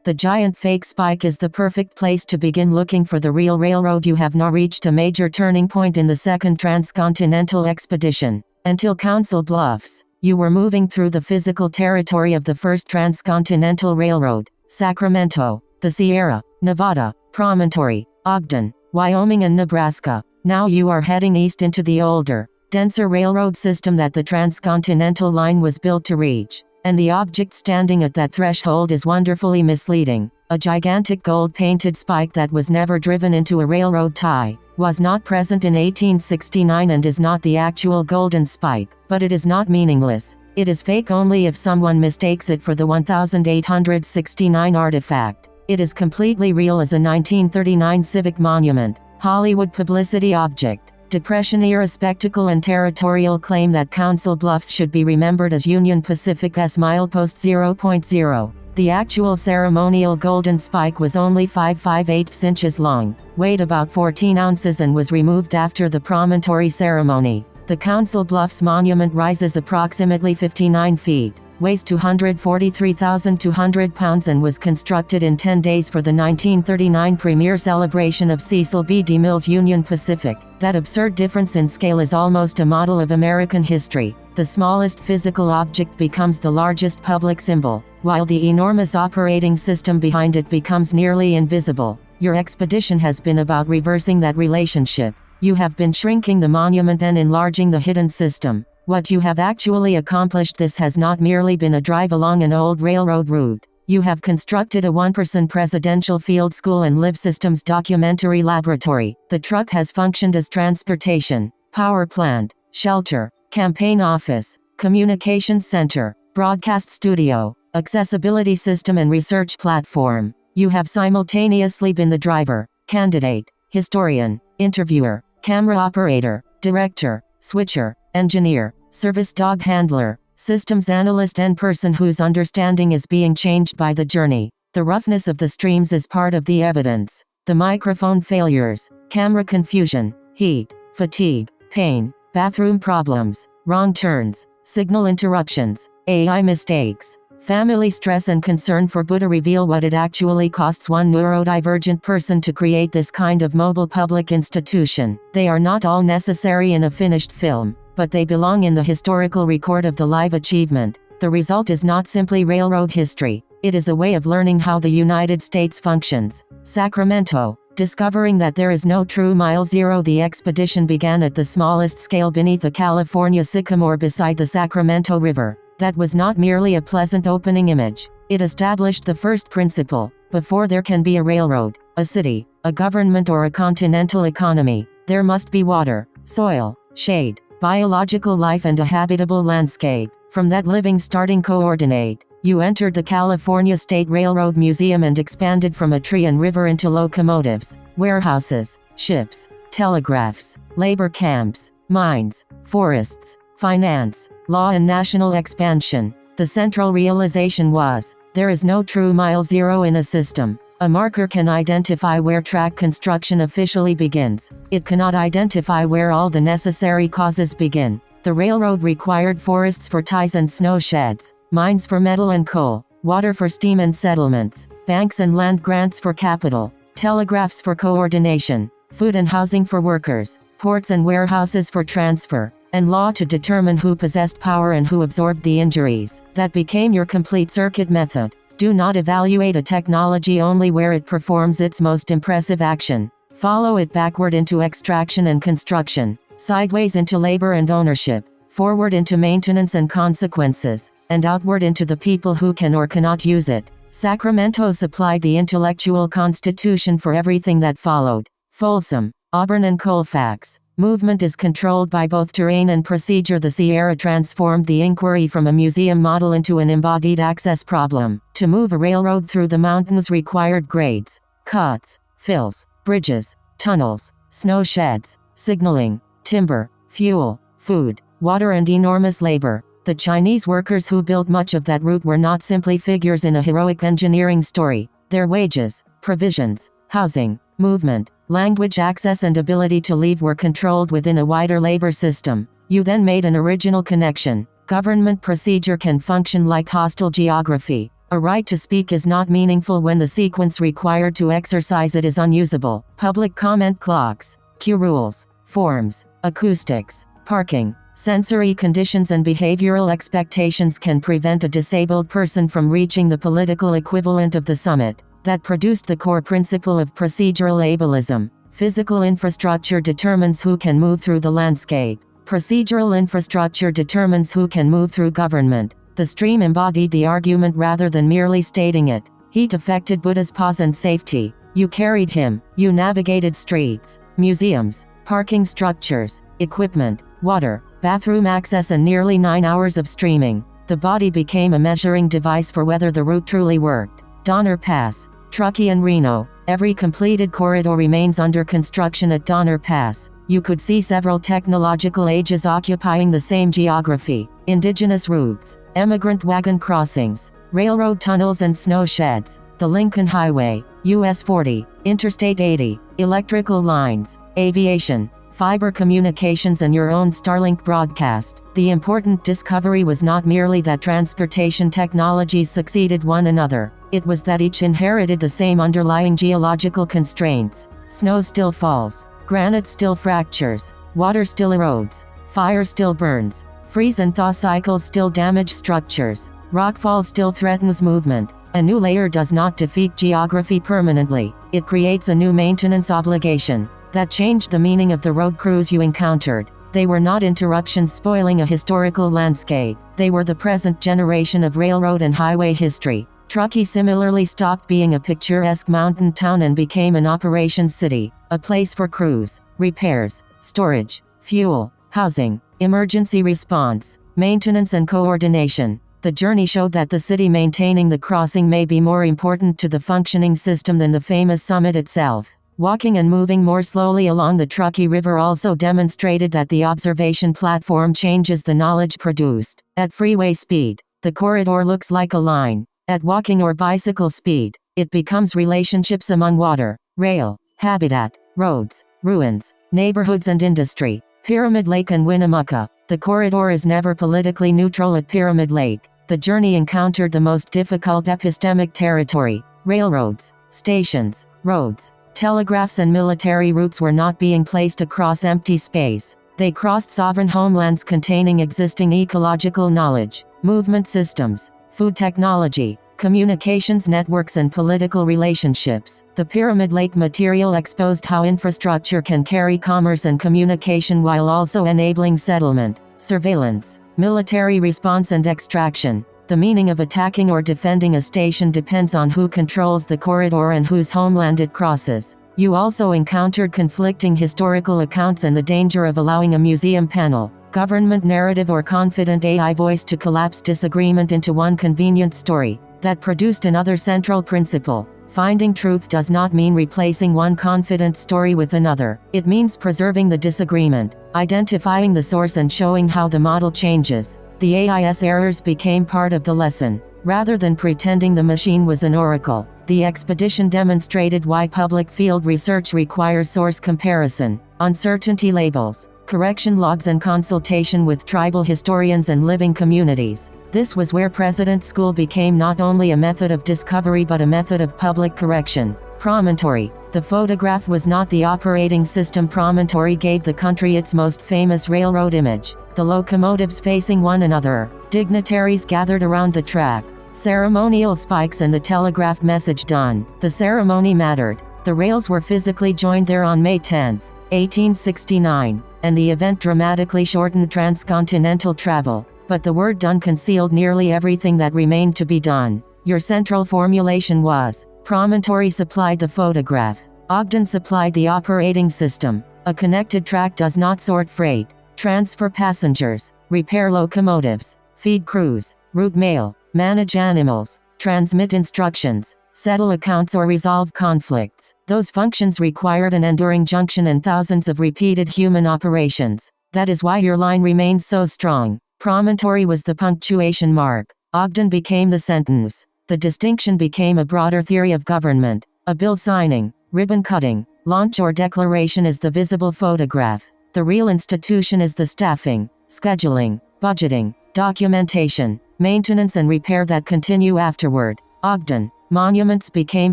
The giant fake spike is the perfect place to begin looking for the real railroad. You have now reached a major turning point in the second transcontinental expedition. Until Council Bluffs, you were moving through the physical territory of the first transcontinental railroad. Sacramento, the Sierra, Nevada, Promontory, Ogden, Wyoming and Nebraska. Now you are heading east into the older, denser railroad system that the Transcontinental Line was built to reach. And the object standing at that threshold is wonderfully misleading. A gigantic gold-painted spike that was never driven into a railroad tie, was not present in 1869 and is not the actual golden spike. But it is not meaningless. It is fake only if someone mistakes it for the 1869 artifact. It is completely real as a 1939 civic monument, Hollywood publicity object. Depression-era spectacle and territorial claim that Council Bluffs should be remembered as Union Pacific's milepost 0.0. The actual ceremonial golden spike was only 5/5/8 inches long, weighed about 14 ounces and was removed after the promontory ceremony. The Council Bluffs monument rises approximately 59 feet, weighs 243,200 pounds and was constructed in 10 days for the 1939 premiere celebration of Cecil B. DeMille's Union Pacific. That absurd difference in scale is almost a model of American history. The smallest physical object becomes the largest public symbol, while the enormous operating system behind it becomes nearly invisible. Your expedition has been about reversing that relationship. You have been shrinking the monument and enlarging the hidden system. What you have actually accomplished, this has not merely been a drive along an old railroad route. You have constructed a one-person presidential field school and live systems documentary laboratory. The truck has functioned as transportation, power plant, shelter, campaign office, communications center, broadcast studio, accessibility system and research platform. You have simultaneously been the driver, candidate, historian, interviewer, camera operator, director, switcher, engineer, service dog handler, systems analyst and person whose understanding is being changed by the journey. The roughness of the streams is part of the evidence. The microphone failures, camera confusion, heat, fatigue, pain, bathroom problems, wrong turns, signal interruptions, AI mistakes. Family stress and concern for Buddha reveal what it actually costs one neurodivergent person to create this kind of mobile public institution. They are not all necessary in a finished film, but they belong in the historical record of the live achievement. The result is not simply railroad history, it is a way of learning how the United States functions. Sacramento. Discovering that there is no true mile zero, the expedition began at the smallest scale beneath a California sycamore beside the Sacramento River. That was not merely a pleasant opening image. It established the first principle: before there can be a railroad, a city, a government, or a continental economy, there must be water, soil, shade, biological life, and a habitable landscape. From that living starting coordinate, you entered the California State Railroad Museum and expanded from a tree and river into locomotives, warehouses, ships, telegraphs, labor camps, mines, forests, finance, law, and national expansion. The central realization was, there is no true mile zero in a system. A marker can identify where track construction officially begins. It cannot identify where all the necessary causes begin. The railroad required forests for ties and snow sheds, mines for metal and coal, water for steam and settlements, banks and land grants for capital, telegraphs for coordination, food and housing for workers, ports and warehouses for transfer, and law to determine who possessed power and who absorbed the injuries. That became your complete circuit method. Do not evaluate a technology only where it performs its most impressive action. Follow it backward into extraction and construction, sideways into labor and ownership, forward into maintenance and consequences, and outward into the people who can or cannot use it. Sacramento supplied the intellectual constitution for everything that followed. Folsom, Auburn, and Colfax. Movement is controlled by both terrain and procedure. The Sierra transformed the inquiry from a museum model into an embodied access problem. To move a railroad through the mountains required grades, cuts, fills, bridges, tunnels, snow sheds, signaling, timber, fuel, food, water, and enormous labor. The Chinese workers who built much of that route were not simply figures in a heroic engineering story. Their wages, provisions, housing, movement, language access, and ability to leave were controlled within a wider labor system. You then made an original connection. Government procedure can function like hostile geography. A right to speak is not meaningful when the sequence required to exercise it is unusable. Public comment clocks, queue rules, forms, acoustics, parking, sensory conditions, and behavioral expectations can prevent a disabled person from reaching the political equivalent of the summit. That produced the core principle of procedural ableism. Physical infrastructure determines who can move through the landscape. Procedural infrastructure determines who can move through government. The stream embodied the argument rather than merely stating it. Heat affected Buddha's pause and safety. You carried him. You navigated streets, museums, parking structures, equipment, water, bathroom access, and nearly 9 hours of streaming. The body became a measuring device for whether the route truly worked. Donner Pass, Truckee, and Reno. Every completed corridor remains under construction at Donner Pass. You could see several technological ages occupying the same geography. Indigenous routes, emigrant wagon crossings, railroad tunnels and snow sheds, the Lincoln Highway, US 40, Interstate 80, electrical lines, aviation, fiber communications, and your own Starlink broadcast. The important discovery was not merely that transportation technologies succeeded one another. It was that each inherited the same underlying geological constraints. Snow still falls, granite still fractures, water still erodes, fire still burns, freeze and thaw cycles still damage structures, rockfall still threatens movement. A new layer does not defeat geography permanently. It creates a new maintenance obligation. That changed the meaning of the road crews you encountered. They were not interruptions spoiling a historical landscape. They were the present generation of railroad and highway history. Truckee similarly stopped being a picturesque mountain town and became an operations city, a place for crews, repairs, storage, fuel, housing, emergency response, maintenance, and coordination. The journey showed that the city maintaining the crossing may be more important to the functioning system than the famous summit itself. Walking and moving more slowly along the Truckee River also demonstrated that the observation platform changes the knowledge produced. At freeway speed, the corridor looks like a line. At walking or bicycle speed, it becomes relationships among water, rail, habitat, roads, ruins, neighborhoods, and industry. Pyramid Lake and Winnemucca. The corridor is never politically neutral at Pyramid Lake. The journey encountered the most difficult epistemic territory. Railroads, stations, roads, telegraphs and military routes were not being placed across empty space. They crossed sovereign homelands containing existing ecological knowledge, movement systems, food technology, communications networks and political relationships. The Pyramid Lake material exposed how infrastructure can carry commerce and communication while also enabling settlement, surveillance, military response and extraction. The meaning of attacking or defending a station depends on who controls the corridor and whose homeland it crosses. You also encountered conflicting historical accounts and the danger of allowing a museum panel, government narrative or confident AI voice to collapse disagreement into one convenient story. That produced another central principle. Finding truth does not mean replacing one confident story with another. It means preserving the disagreement, identifying the source and showing how the model changes. The AIS errors became part of the lesson. Rather than pretending the machine was an oracle, the expedition demonstrated why public field research requires source comparison, uncertainty labels, correction logs and consultation with tribal historians and living communities. This was where President's School became not only a method of discovery but a method of public correction. Promontory. The photograph was not the operating system. Promontory gave the country its most famous railroad image. The locomotives facing one another, dignitaries gathered around the track, ceremonial spikes and the telegraph message done. The ceremony mattered. The rails were physically joined there on May 10, 1869, and the event dramatically shortened transcontinental travel. But the word done concealed nearly everything that remained to be done. Your central formulation was, Promontory supplied the photograph, Ogden supplied the operating system. A connected track does not sort freight, transfer passengers, repair locomotives, feed crews, route mail, manage animals, transmit instructions, settle accounts or resolve conflicts. Those functions required an enduring junction and thousands of repeated human operations. That is why your line remains so strong. Promontory was the punctuation mark. Ogden became the sentence. The distinction became a broader theory of government. A bill signing, ribbon cutting, launch or declaration is the visible photograph. The real institution is the staffing, scheduling, budgeting, documentation, maintenance and repair that continue afterward. Ogden. Monuments became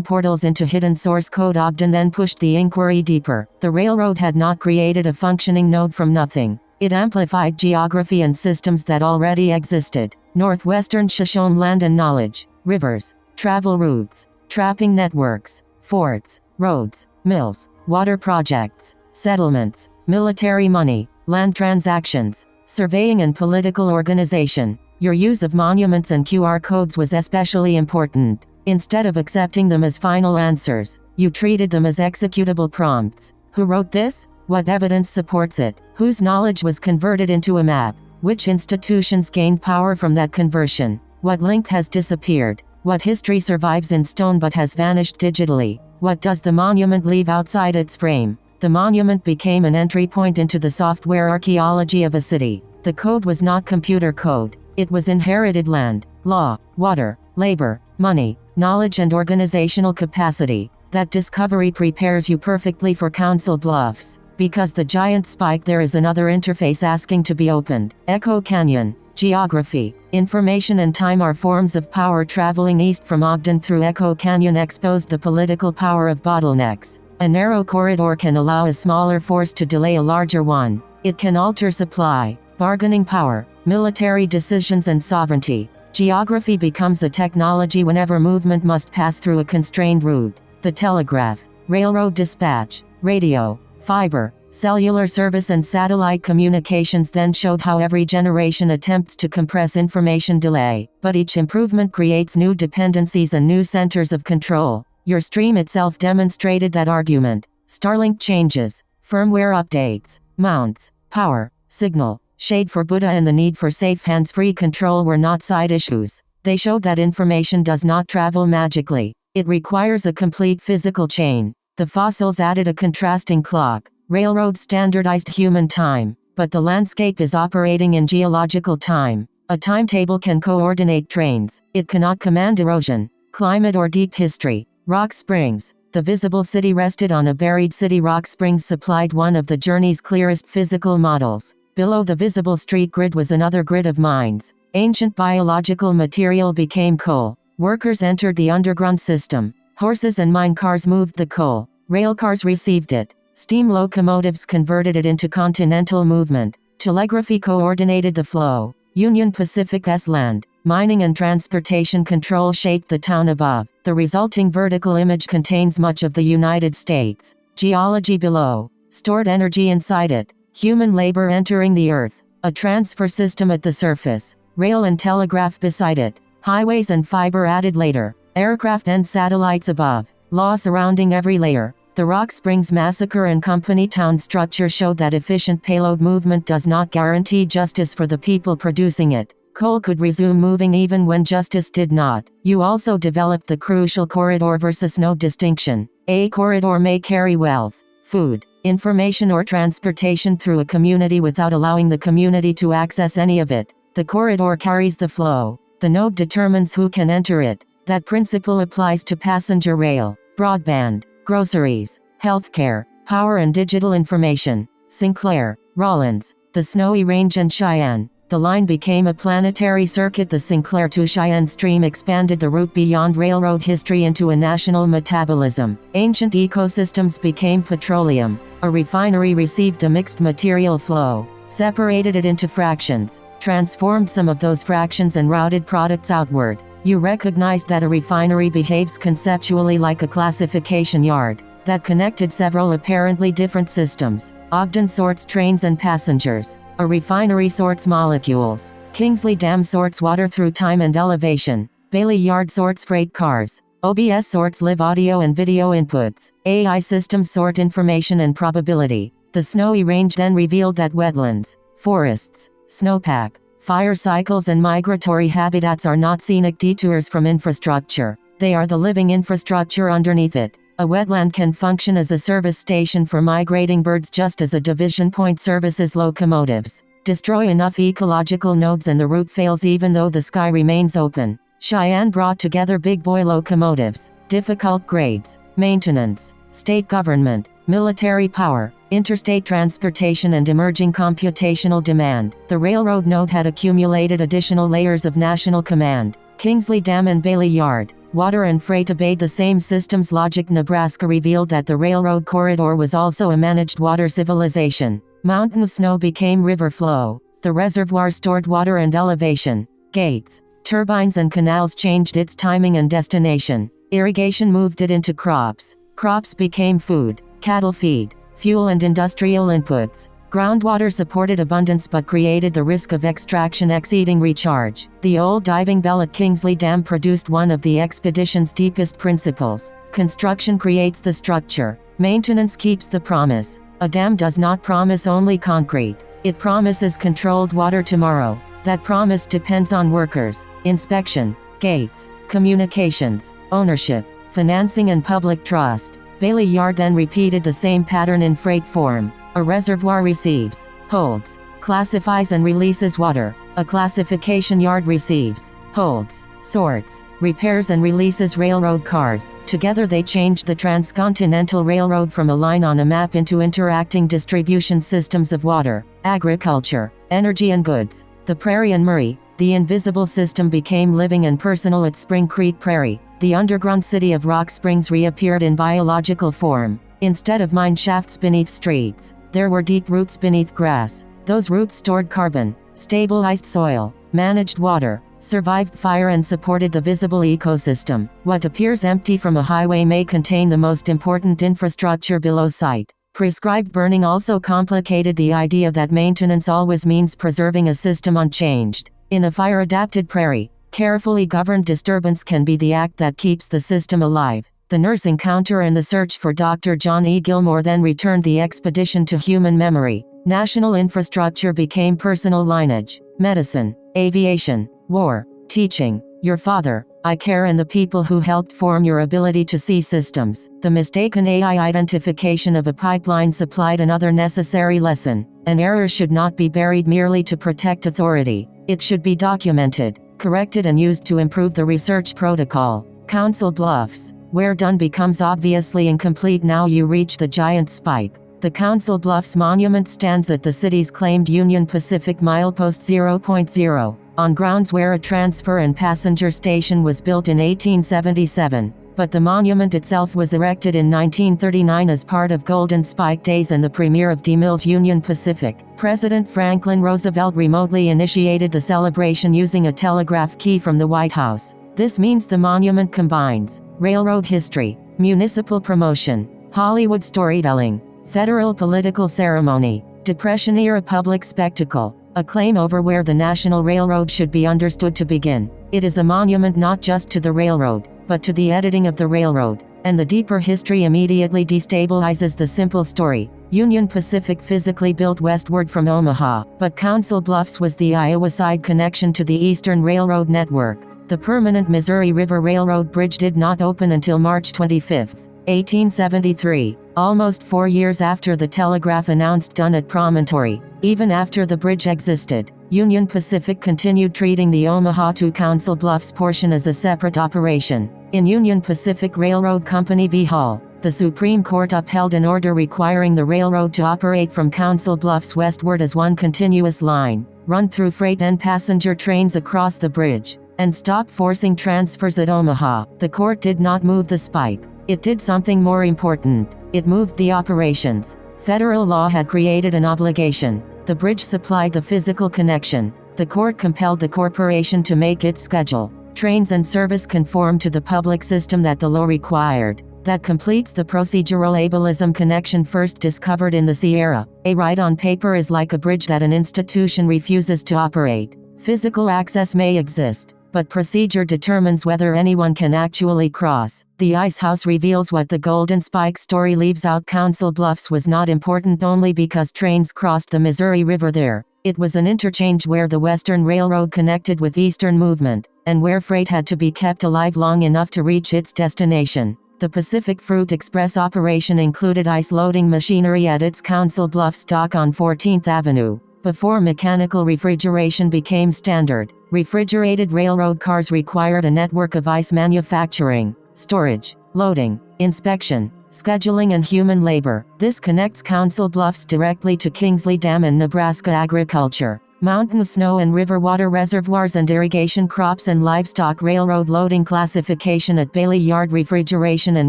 portals into hidden source code. Ogden then pushed the inquiry deeper. The railroad had not created a functioning node from nothing. It amplified geography and systems that already existed. Northwestern Shoshone land and knowledge, rivers, travel routes, trapping networks, forts, roads, mills, water projects, settlements, military money, land transactions, surveying and political organization. Your use of monuments and QR codes was especially important. Instead of accepting them as final answers, you treated them as executable prompts. Who wrote this? What evidence supports it? Whose knowledge was converted into a map? Which institutions gained power from that conversion? What link has disappeared? What history survives in stone but has vanished digitally? What does the monument leave outside its frame? The monument became an entry point into the software archaeology of a city. The code was not computer code. It was inherited land, law, water, labor, money, knowledge and organizational capacity. That discovery prepares you perfectly for Council Bluffs. Because the giant spike there is another interface asking to be opened. Echo Canyon. Geography, information and time are forms of power. Traveling east from Ogden through Echo Canyon exposed the political power of bottlenecks. A narrow corridor can allow a smaller force to delay a larger one. It can alter supply, bargaining power, military decisions and sovereignty. Geography becomes a technology whenever movement must pass through a constrained route. The telegraph, railroad dispatch, radio, fiber, cellular service and satellite communications then showed how every generation attempts to compress information delay, but each improvement creates new dependencies and new centers of control. Your stream itself demonstrated that argument. Starlink changes, firmware updates, mounts, power, signal, shade for Buddha and the need for safe hands-free control were not side issues. They showed that information does not travel magically. It requires a complete physical chain. The fossils added a contrasting clock. Railroads standardized human time, but the landscape is operating in geological time. A timetable can coordinate trains. It cannot command erosion, climate or deep history. Rock springs, The visible city rested on a buried city. Rock Springs supplied one of the journey's clearest physical models. Below the visible street grid was another grid of mines. Ancient biological material became coal. Workers entered the underground system. Horses and mine cars moved the coal. Rail cars received it. Steam locomotives converted it into continental movement. Telegraphy coordinated the flow. Union Pacific's land, mining and transportation control shaped the town above. The resulting vertical image contains much of the United States. Geology below. Stored energy inside it. Human labor entering the earth. A transfer system at the surface. Rail and telegraph beside it. Highways and fiber added later. Aircraft and satellites above. Law surrounding every layer. The Rock Springs Massacre and Company town structure showed that efficient payload movement does not guarantee justice for the people producing it. Coal could resume moving even when justice did not. You also developed the crucial corridor versus node distinction. A corridor may carry wealth, food, information or transportation through a community without allowing the community to access any of it. The corridor carries the flow. The node determines who can enter it. That principle applies to passenger rail, broadband, groceries, healthcare, power and digital information. Sinclair, Rollins, the Snowy Range and Cheyenne. The line became a planetary circuit. The Sinclair to Cheyenne stream expanded the route beyond railroad history into a national metabolism. Ancient ecosystems became petroleum. A refinery received a mixed material flow, separated it into fractions, transformed some of those fractions and routed products outward. You recognized that a refinery behaves conceptually like a classification yard that connected several apparently different systems. Ogden sorts trains and passengers. A refinery sorts molecules. Kingsley Dam sorts water through time and elevation. Bailey Yard sorts freight cars. OBS sorts live audio and video inputs. AI systems sort information and probability. The Snowy Range then revealed that wetlands, forests, snowpack, fire cycles and migratory habitats are not scenic detours from infrastructure. They are the living infrastructure underneath it. A wetland can function as a service station for migrating birds just as a division point services locomotives. Destroy enough ecological nodes and the route fails even though the sky remains open. Cheyenne brought together big boy locomotives, difficult grades, maintenance, state government, military power, interstate transportation and emerging computational demand. The railroad node had accumulated additional layers of national command. Kingsley Dam and Bailey Yard, water and freight obeyed the same system's logic. Nebraska revealed that the railroad corridor was also a managed water civilization. Mountain snow became river flow. The reservoir stored water and elevation. Gates, turbines and canals changed its timing and destination. Irrigation moved it into crops. Crops became food, cattle feed, fuel and industrial inputs. Groundwater supported abundance but created the risk of extraction exceeding recharge. The old diving bell at Kingsley Dam produced one of the expedition's deepest principles. Construction creates the structure. Maintenance keeps the promise. A dam does not promise only concrete. It promises controlled water tomorrow. That promise depends on workers, inspection, gates, communications, ownership, financing and public trust. Bailey Yard then repeated the same pattern in freight form. A reservoir receives, holds, classifies and releases water. A classification yard receives, holds, sorts, repairs and releases railroad cars. Together they changed the Transcontinental Railroad from a line on a map into interacting distribution systems of water, agriculture, energy and goods. The Prairie and Murray, the invisible system became living and personal at Spring Creek Prairie. The underground city of Rock Springs reappeared in biological form. Instead of mine shafts beneath streets, there were deep roots beneath grass. Those roots stored carbon, stabilized soil, managed water, survived fire and supported the visible ecosystem. What appears empty from a highway may contain the most important infrastructure below sight. Prescribed burning also complicated the idea that maintenance always means preserving a system unchanged. In a fire-adapted prairie, carefully governed disturbance can be the act that keeps the system alive. The nurse encounter and the search for Dr. John E. Gilmore then returned the expedition to human memory. National infrastructure became personal lineage. Medicine, aviation, war, teaching, your father, I care and the people who helped form your ability to see systems. The mistaken AI identification of a pipeline supplied another necessary lesson. An error should not be buried merely to protect authority. It should be documented, corrected and used to improve the research protocol. Council Bluffs, Where done becomes obviously incomplete. Now you reach the giant spike. The Council Bluffs monument stands at the city's claimed Union Pacific milepost 0.0, on grounds where a transfer and passenger station was built in 1877. But the monument itself was erected in 1939 as part of Golden Spike Days and the premiere of DeMille's Union Pacific. President Franklin Roosevelt remotely initiated the celebration using a telegraph key from the White House. This means the monument combines railroad history, municipal promotion, Hollywood storytelling, federal political ceremony, Depression-era public spectacle, a claim over where the National Railroad should be understood to begin. It is a monument not just to the railroad, but to the editing of the railroad, and the deeper history immediately destabilizes the simple story. Union Pacific physically built westward from Omaha, but Council Bluffs was the Iowa side connection to the Eastern Railroad network. The permanent Missouri River Railroad bridge did not open until March 25, 1873, almost 4 years after the telegraph announced done at Promontory. Even after the bridge existed, Union Pacific continued treating the Omaha to Council Bluffs portion as a separate operation. In Union Pacific Railroad Company v. Hall, the Supreme Court upheld an order requiring the railroad to operate from Council Bluffs westward as one continuous line, run through freight and passenger trains across the bridge, and stop forcing transfers at Omaha. The court did not move the spike. It did something more important. It moved the operations. Federal law had created an obligation. The bridge supplied the physical connection. The court compelled the corporation to make its schedule, trains and service conform to the public system that the law required. That completes the procedural ableism connection first discovered in the Sierra. A right on paper is like a bridge that an institution refuses to operate. Physical access may exist, but procedure determines whether anyone can actually cross. The Ice House reveals what the Golden Spike story leaves out. Council Bluffs was not important only because trains crossed the Missouri River there. It was an interchange where the Western Railroad connected with Eastern movement, and where freight had to be kept alive long enough to reach its destination. The Pacific Fruit Express operation included ice loading machinery at its Council Bluffs dock on 14th Avenue. Before mechanical refrigeration became standard, refrigerated railroad cars required a network of ice manufacturing, storage, loading, inspection, scheduling and human labor. This connects Council Bluffs directly to Kingsley Dam and Nebraska agriculture, mountain snow and river water reservoirs and irrigation crops and livestock. Railroad loading classification at Bailey Yard, refrigeration and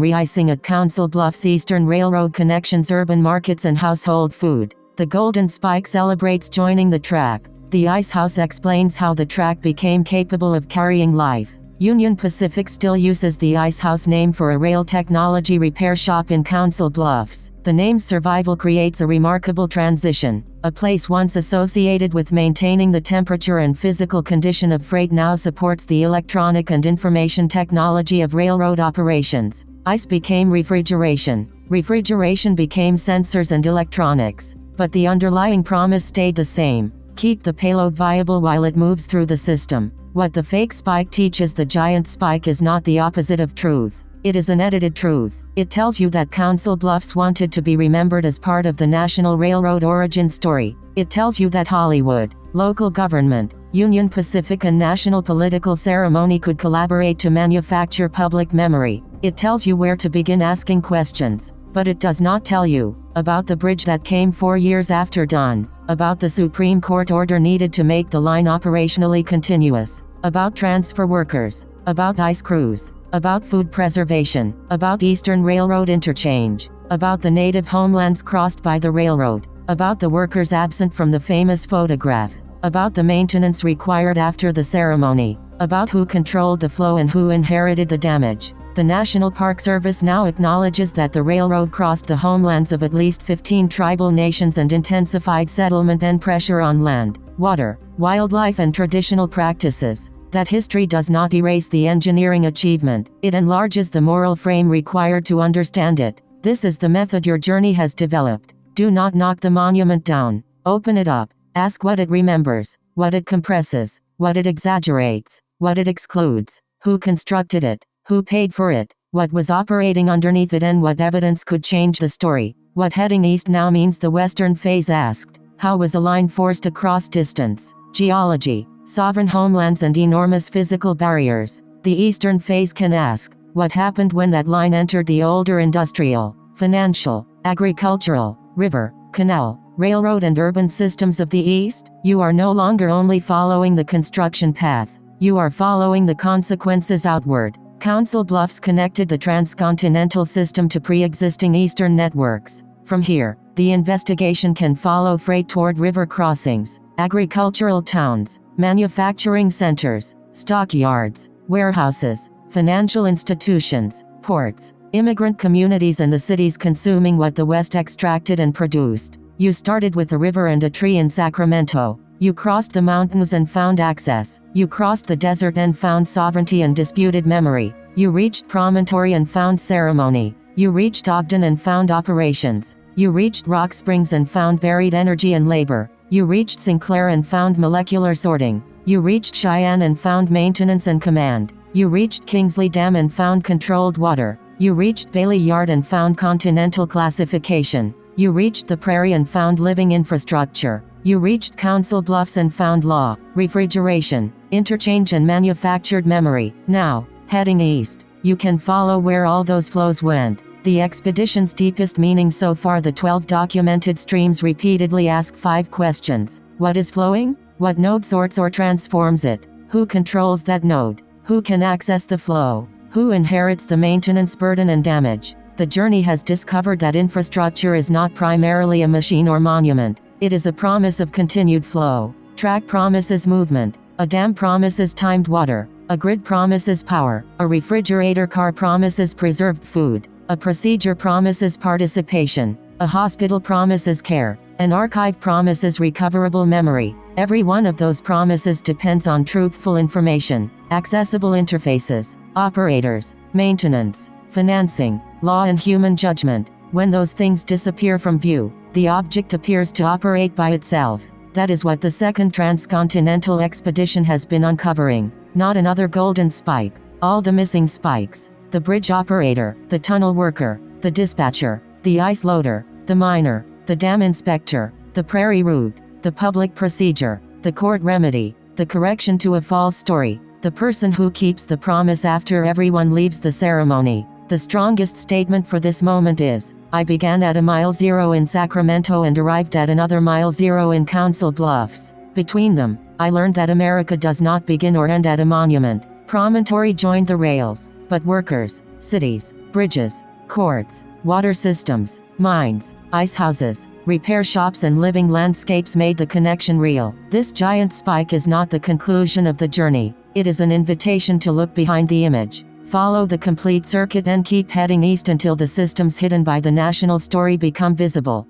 re-icing at Council Bluffs. Eastern Railroad connections, urban markets and household food. The Golden Spike celebrates joining the track. The Ice House explains how the track became capable of carrying life. Union Pacific still uses the Ice House name for a rail technology repair shop in Council Bluffs. The name's survival creates a remarkable transition. A place once associated with maintaining the temperature and physical condition of freight now supports the electronic and information technology of railroad operations. Ice became refrigeration. Refrigeration became sensors and electronics. But the underlying promise stayed the same. Keep the payload viable while it moves through the system. What the fake spike teaches the giant spike is not the opposite of truth. It is an edited truth. It tells you that Council Bluffs wanted to be remembered as part of the National Railroad origin story. It tells you that Hollywood, local government, Union Pacific and national political ceremony could collaborate to manufacture public memory. It tells you where to begin asking questions. But it does not tell you about the bridge that came 4 years after dawn, about the Supreme Court order needed to make the line operationally continuous, about transfer workers, about ice crews, about food preservation, about Eastern Railroad interchange, about the native homelands crossed by the railroad, about the workers absent from the famous photograph, about the maintenance required after the ceremony, about who controlled the flow and who inherited the damage. The National Park Service now acknowledges that the railroad crossed the homelands of at least 15 tribal nations and intensified settlement and pressure on land, water, wildlife and traditional practices. That history does not erase the engineering achievement. It enlarges the moral frame required to understand it. This is the method your journey has developed. Do not knock the monument down. Open it up. Ask what it remembers, what it compresses, what it exaggerates, what it excludes, who constructed it, who paid for it, what was operating underneath it and what evidence could change the story. What heading east now means. The western phase asked, how was a line forced across distance, geology, sovereign homelands and enormous physical barriers? The eastern phase can ask, What happened when that line entered the older industrial, financial, agricultural, river, canal, railroad and urban systems of the East? You are no longer only following the construction path. You are following the consequences outward. Council Bluffs connected the Transcontinental system to pre-existing Eastern networks. From here, the investigation can follow freight toward river crossings, agricultural towns, manufacturing centers, stockyards, warehouses, financial institutions, ports, immigrant communities and the cities consuming what the West extracted and produced. You started with a river and a tree in Sacramento. You crossed the mountains and found access. You crossed the desert and found sovereignty and disputed memory. You reached promontory and found ceremony. You reached Ogden and found operations. You reached Rock Springs and found buried energy and labor. You reached Sinclair and found molecular sorting. You reached Cheyenne and found maintenance and command. You reached Kingsley Dam and found controlled water. You reached Bailey Yard and found continental classification. You reached the prairie and found living infrastructure. You reached Council Bluffs and found law, refrigeration, interchange and manufactured memory. Now, heading east, you can follow where all those flows went. The expedition's deepest meaning so far, the 12 documented streams repeatedly ask 5 questions. What is flowing? What node sorts or transforms it? Who controls that node? Who can access the flow? Who inherits the maintenance burden and damage? The journey has discovered that infrastructure is not primarily a machine or monument. It is a promise of continued flow. Track promises movement. A dam promises timed water. A grid promises power. A refrigerator car promises preserved food. A procedure promises participation. A hospital promises care. An archive promises recoverable memory. Every one of those promises depends on truthful information, accessible interfaces, operators, maintenance, financing, law and human judgment. When those things disappear from view, the object appears to operate by itself. That is what the second Transcontinental expedition has been uncovering. Not another golden spike. All the missing spikes. The bridge operator, the tunnel worker, the dispatcher, the ice loader, the miner, the dam inspector, the prairie route, the public procedure, the court remedy, the correction to a false story, the person who keeps the promise after everyone leaves the ceremony. The strongest statement for this moment is, I began at a mile zero in Sacramento and arrived at another mile zero in Council Bluffs. Between them, I learned that America does not begin or end at a monument. Promontory joined the rails, but workers, cities, bridges, courts, water systems, mines, ice houses, repair shops and living landscapes made the connection real. This giant spike is not the conclusion of the journey. It is an invitation to look behind the image. Follow the complete circuit and keep heading east until the systems hidden by the national story become visible.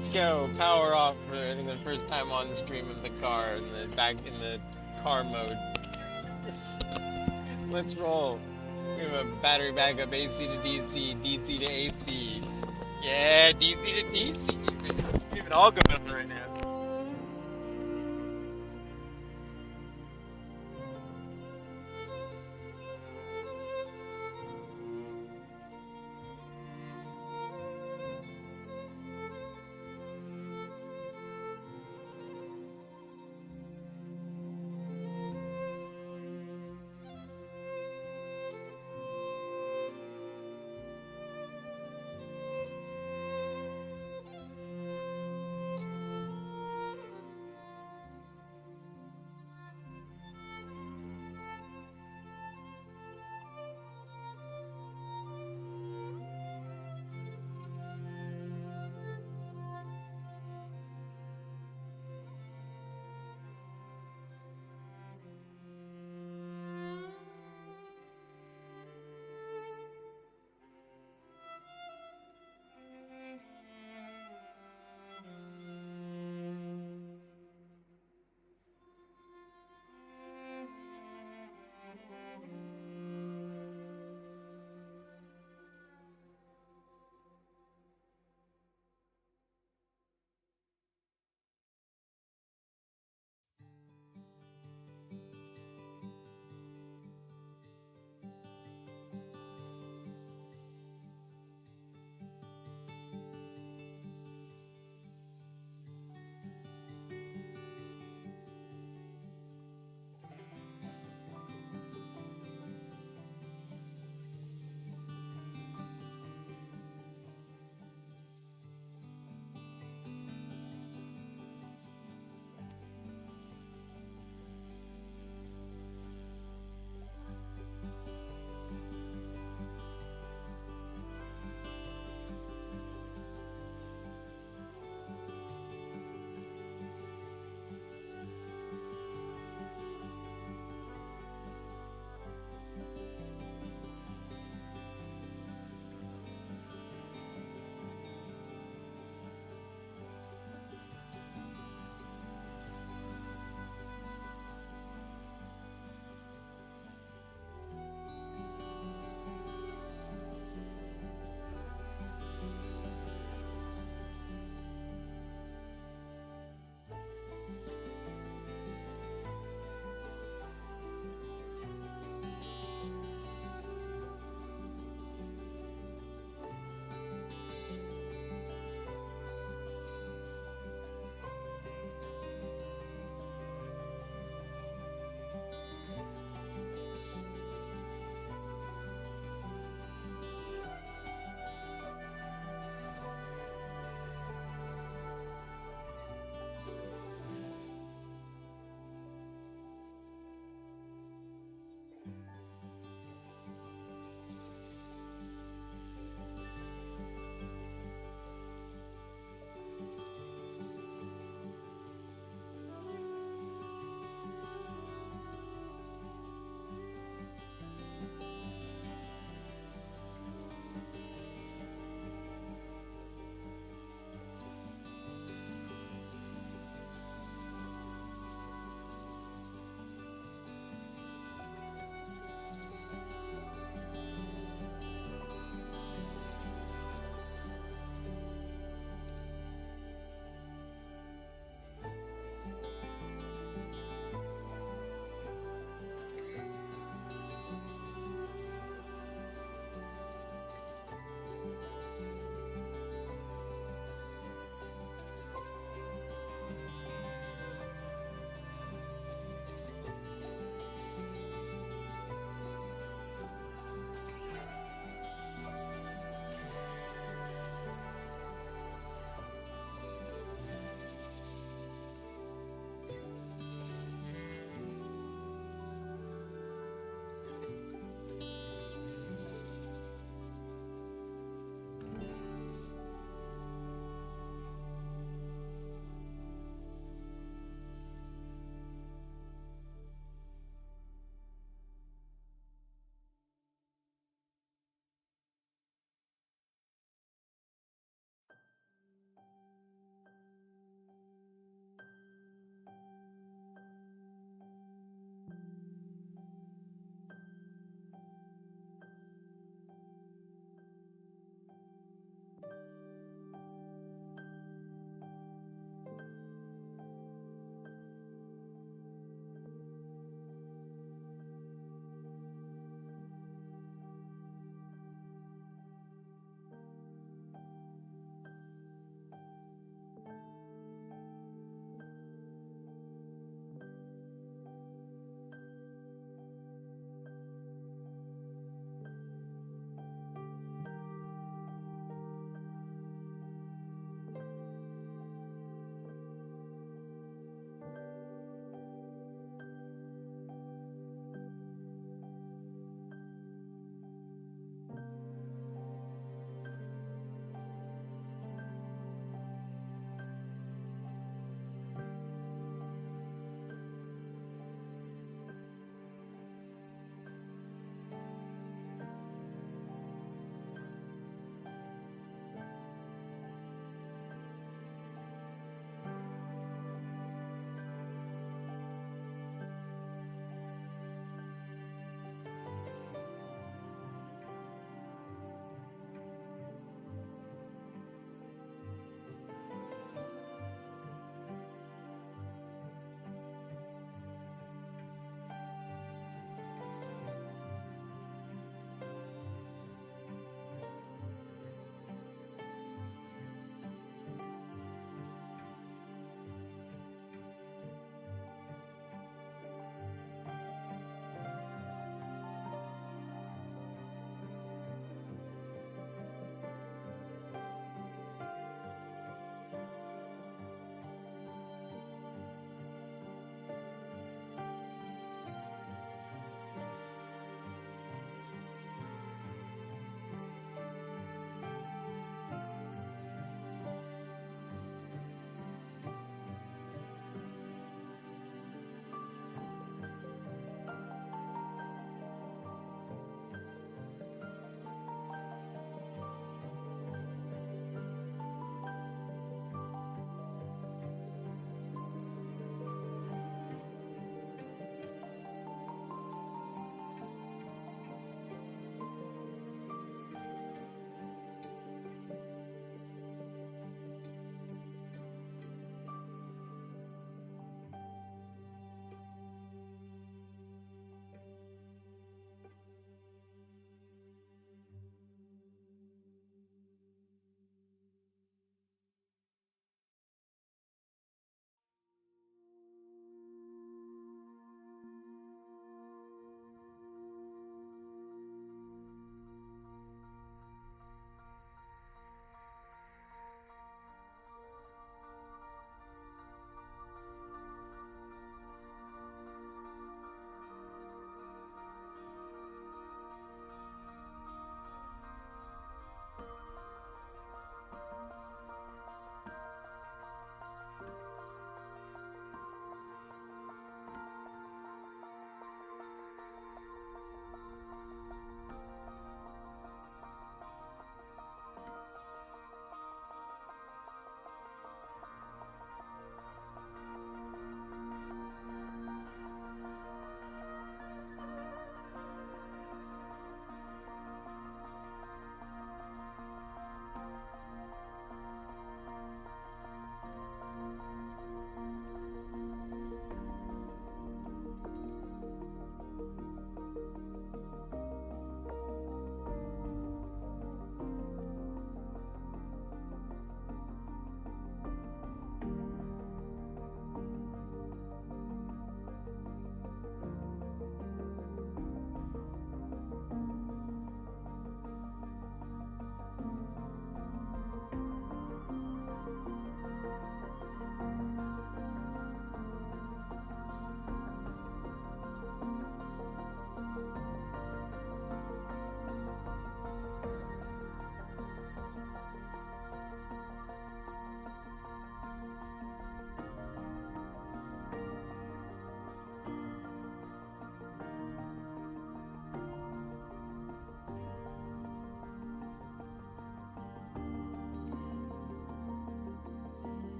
Let's go. Power off for I think the first time on stream of the car in the car mode. Let's roll. We have a battery backup AC to DC, DC to AC. Yeah, DC to DC. We have it all going on right now.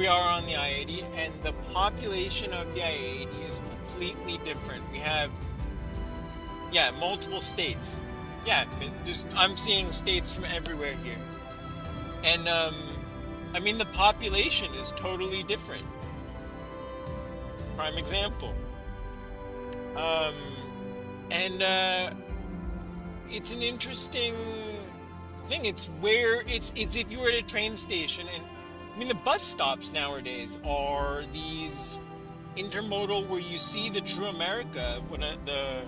we are on the I-80, and the population of the I-80 is completely different. We have, yeah, multiple states. Yeah, I'm seeing states from everywhere here. And, I mean, the population is totally different. Prime example. And it's an interesting thing. It's if you were at a train station, and I mean the bus stops nowadays are these intermodal where you see the true America yeah.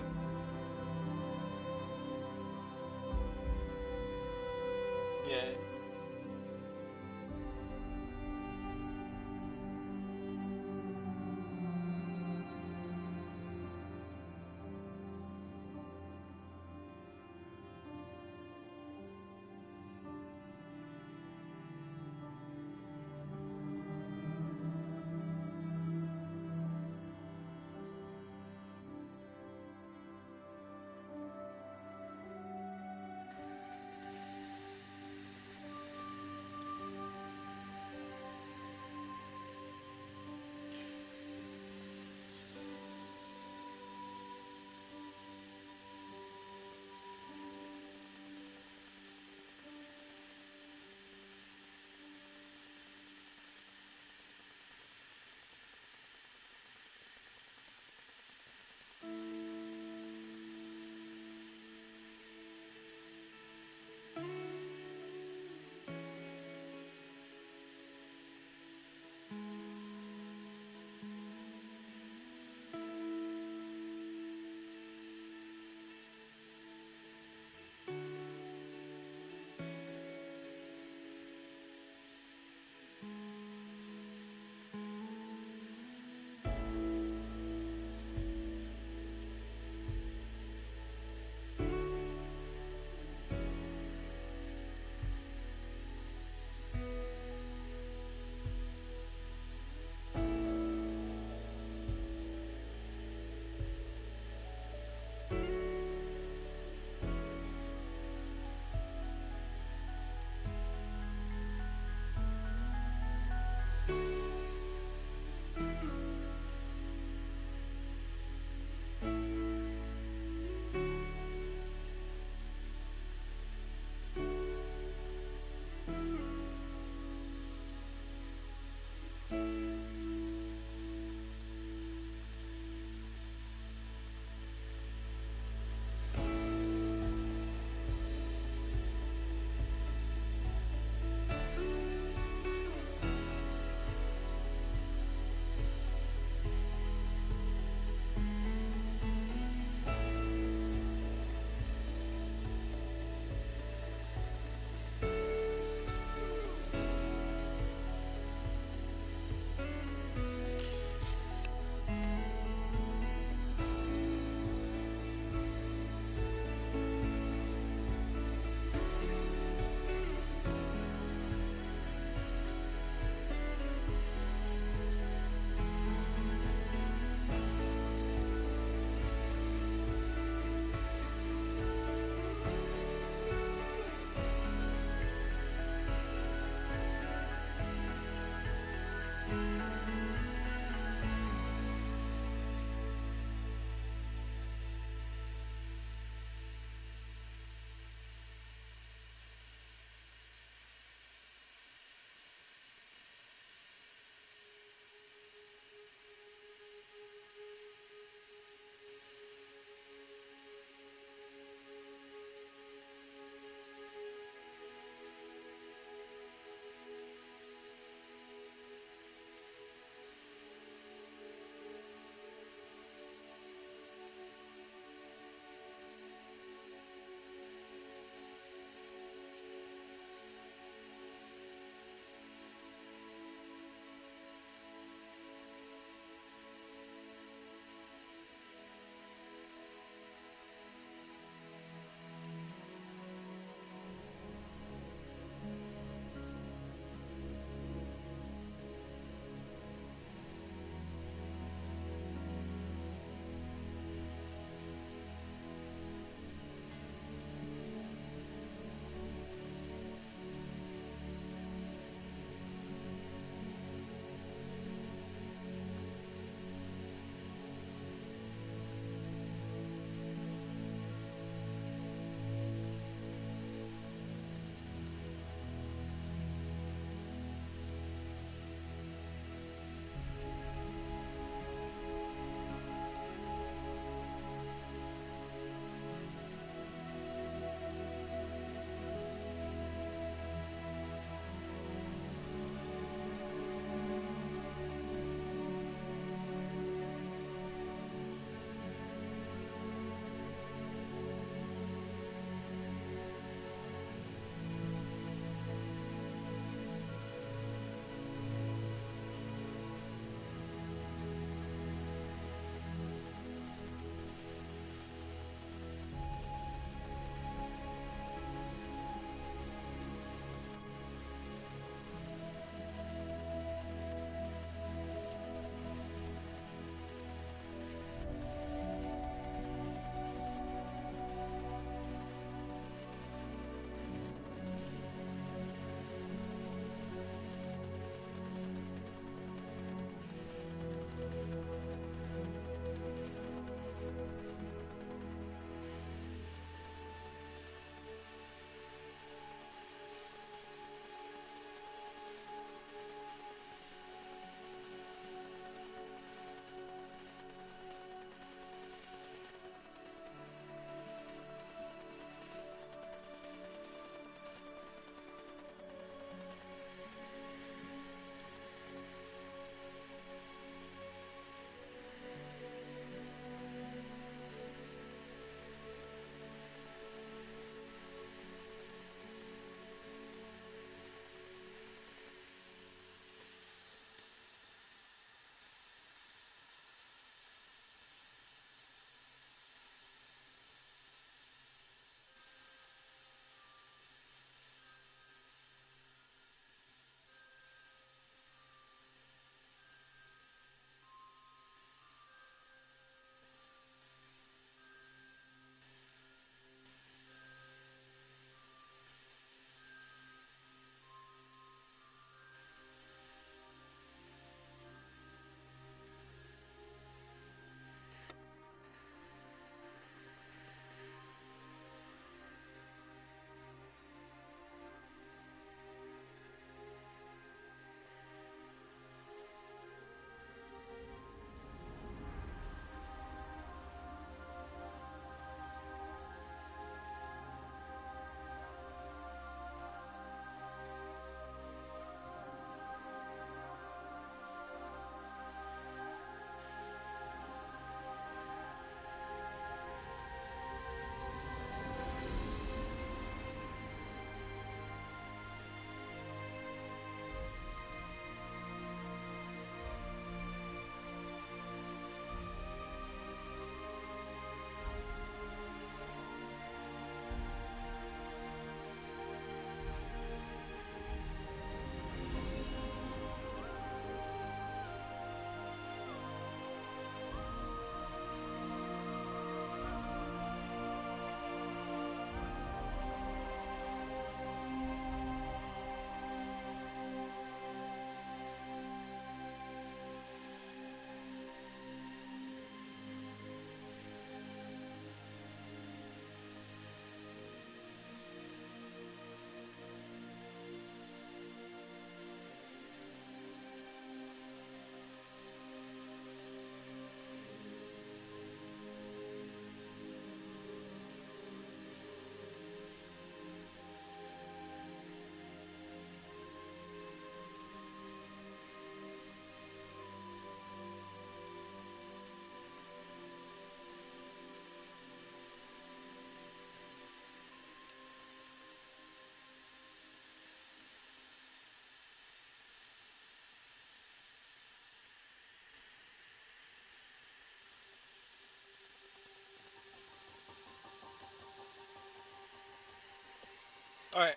Alright.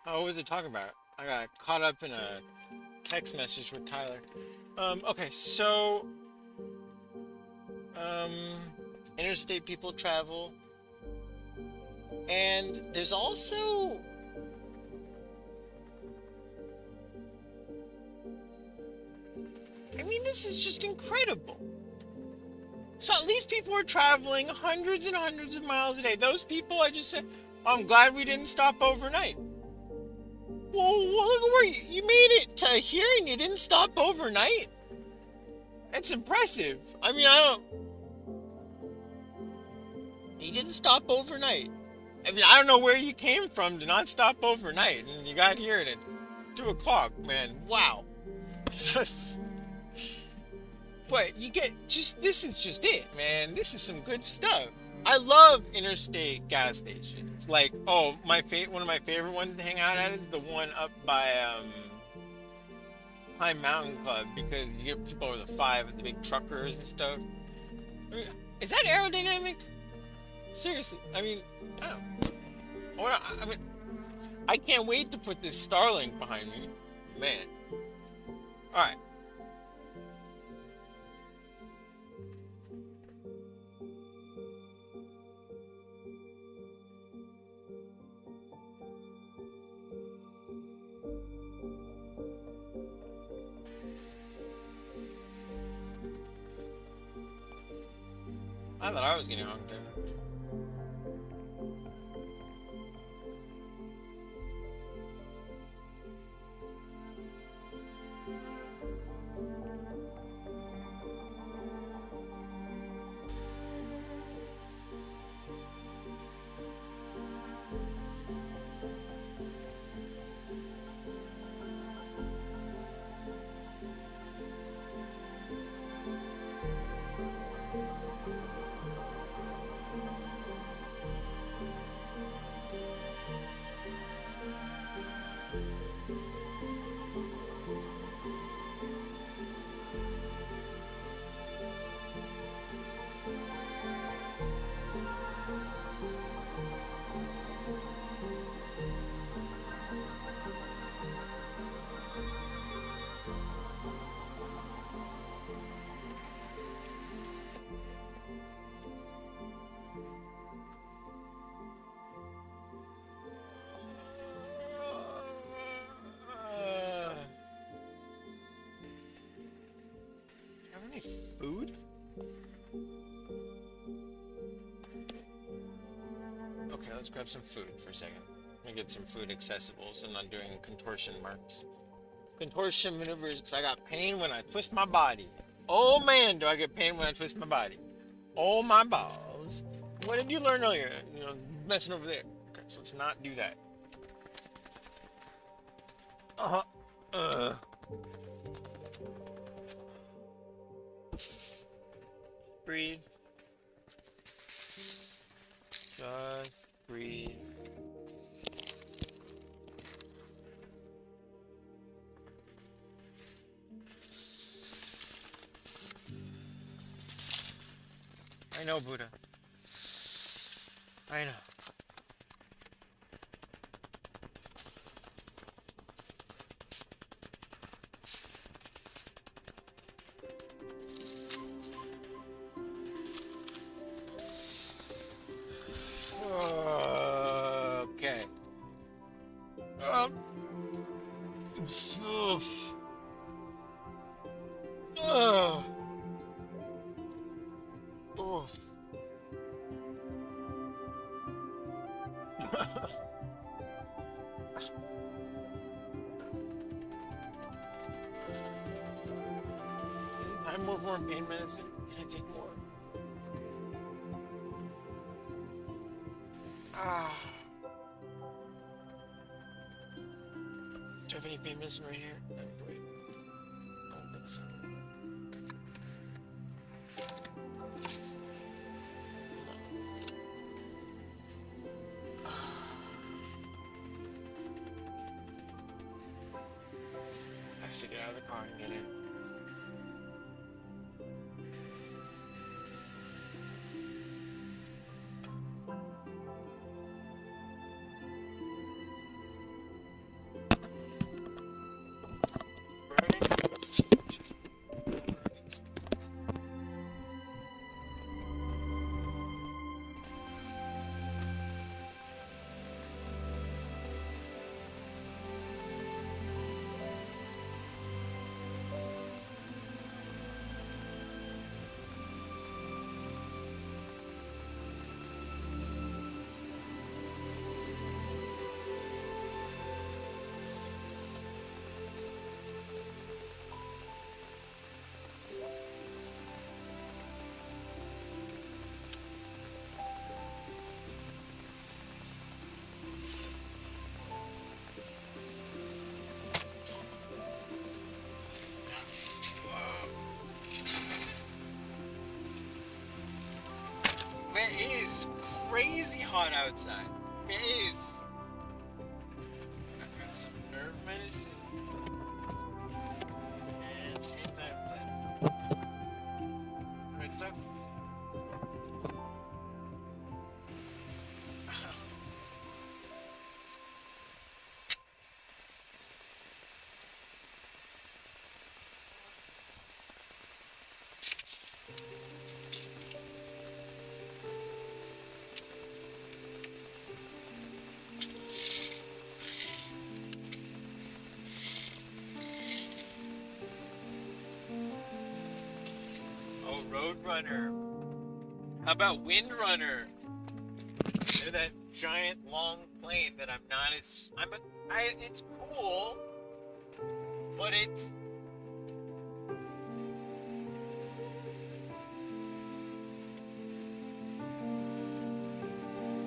What was it talking about? I got caught up in a text message with Tyler. Okay, so um interstate people travel. And there's also I mean, this is just incredible. So these people are traveling hundreds and hundreds of miles a day. Those people, I just said, I'm glad we didn't stop overnight. Well, look where you made it to here and you didn't stop overnight. That's impressive. I mean, you didn't stop overnight. I mean, I don't know where you came from to not stop overnight, and you got here at 2 o'clock, man. Wow. But you get this is just it, man. This is some good stuff. I love interstate gas stations. Like, oh, one of my favorite ones to hang out at is the one up by Pine Mountain Club, because you get people over the 5 with the big truckers and stuff. I mean, is that aerodynamic? Seriously, I mean, I don't. I mean, I can't wait to put this Starlink behind me, man. All right. I thought I was getting honked at. Food? Okay, let's grab some food for a second. Let me get some food accessible so I'm not doing contortion marks. Contortion maneuvers, because I got pain when I twist my body. Oh man, do I get pain when I twist my body. Oh my balls. What did you learn earlier? Messing over there. Okay, so let's not do that. Breathe. Just breathe. I know, Buddha. I know. Okay. I'm more pain medicine. Can I take more? Do you have any pain medicine right here? Wait. I don't think so. I have to get out of the car and get it. crazy hot outside. It is. I got some nerve medicine. And it's game time. Right stuff? Oh, Roadrunner. How about Windrunner? They're that giant long plane that I'm not as it's cool, but it's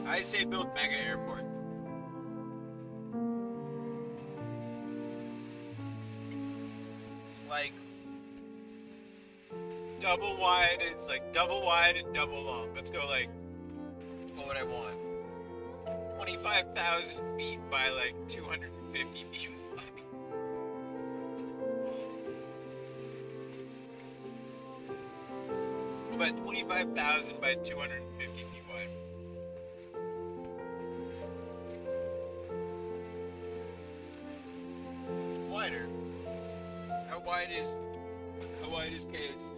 I say build mega airports. Like double wide is like double wide and double long. Let's go like what would I want? 25,000 feet by like 250 feet wide. About 25,000 by 250 feet wide. Wider. How wide is KFC?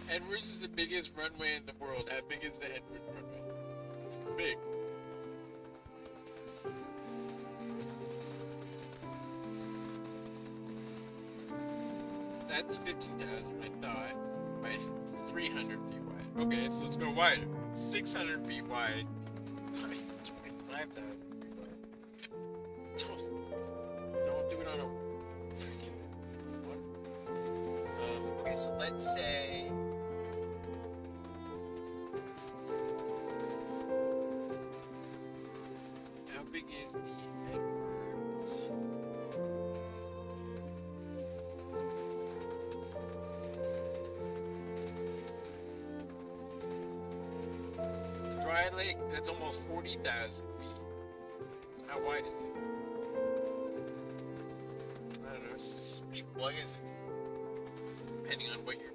Edwards is the biggest runway in the world. How big is the Edwards runway? It's big. That's 50,000, I thought, by 300 feet wide. Okay, so let's go wider. 600 feet wide by 25,000 feet wide. Don't do it on a freaking what? Okay, so let's say how big is the Edwards? Dry Lake, that's almost 40,000 feet. How wide is it? I don't know, it's well, I guess it's depending on what your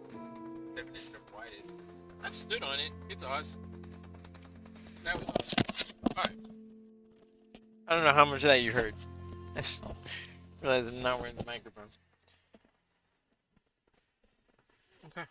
definition of wide is. I've stood on it. It's awesome. That was awesome. Alright. I don't know how much of that you heard. I just realized I'm not wearing the microphone. Okay.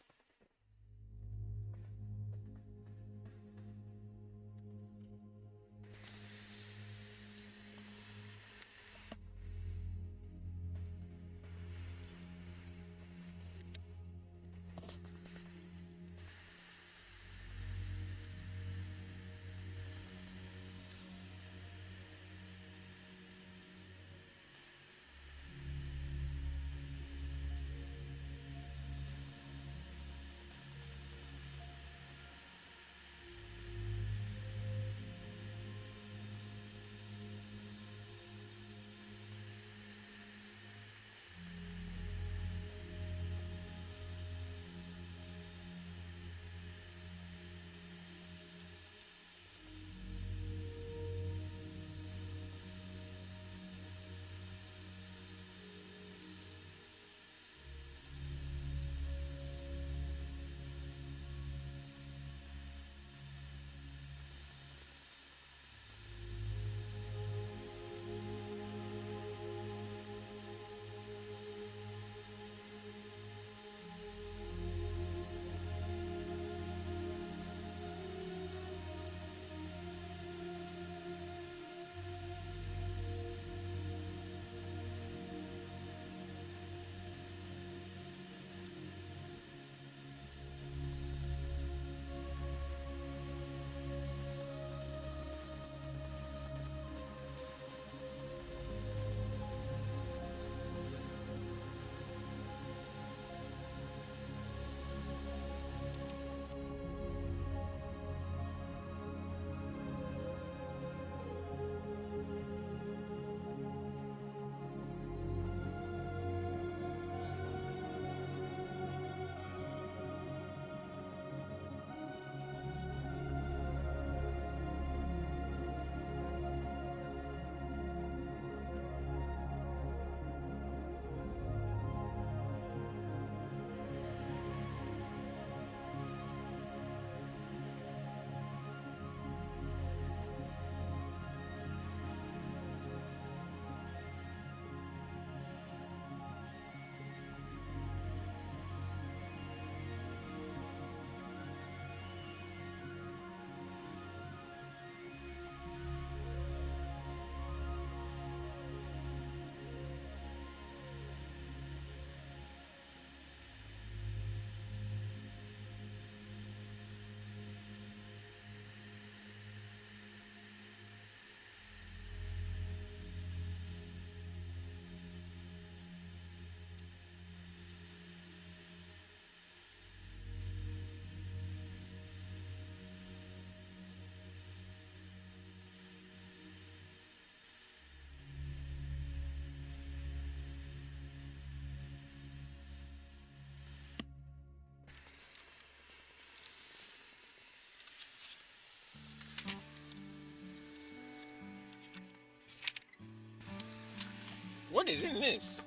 What is in this?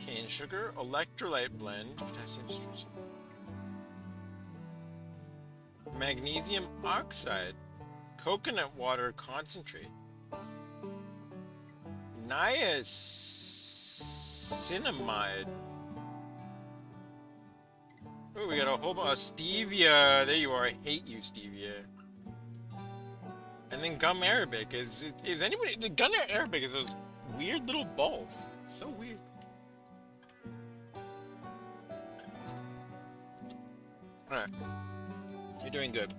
Cane sugar, electrolyte blend, potassium, magnesium oxide, coconut water concentrate, niacinamide. Oh, we got a whole bunch of stevia. There you are. I hate you, stevia. And then gum arabic is anybody? The gum arabic is those weird little balls. So weird. All right, you're doing good.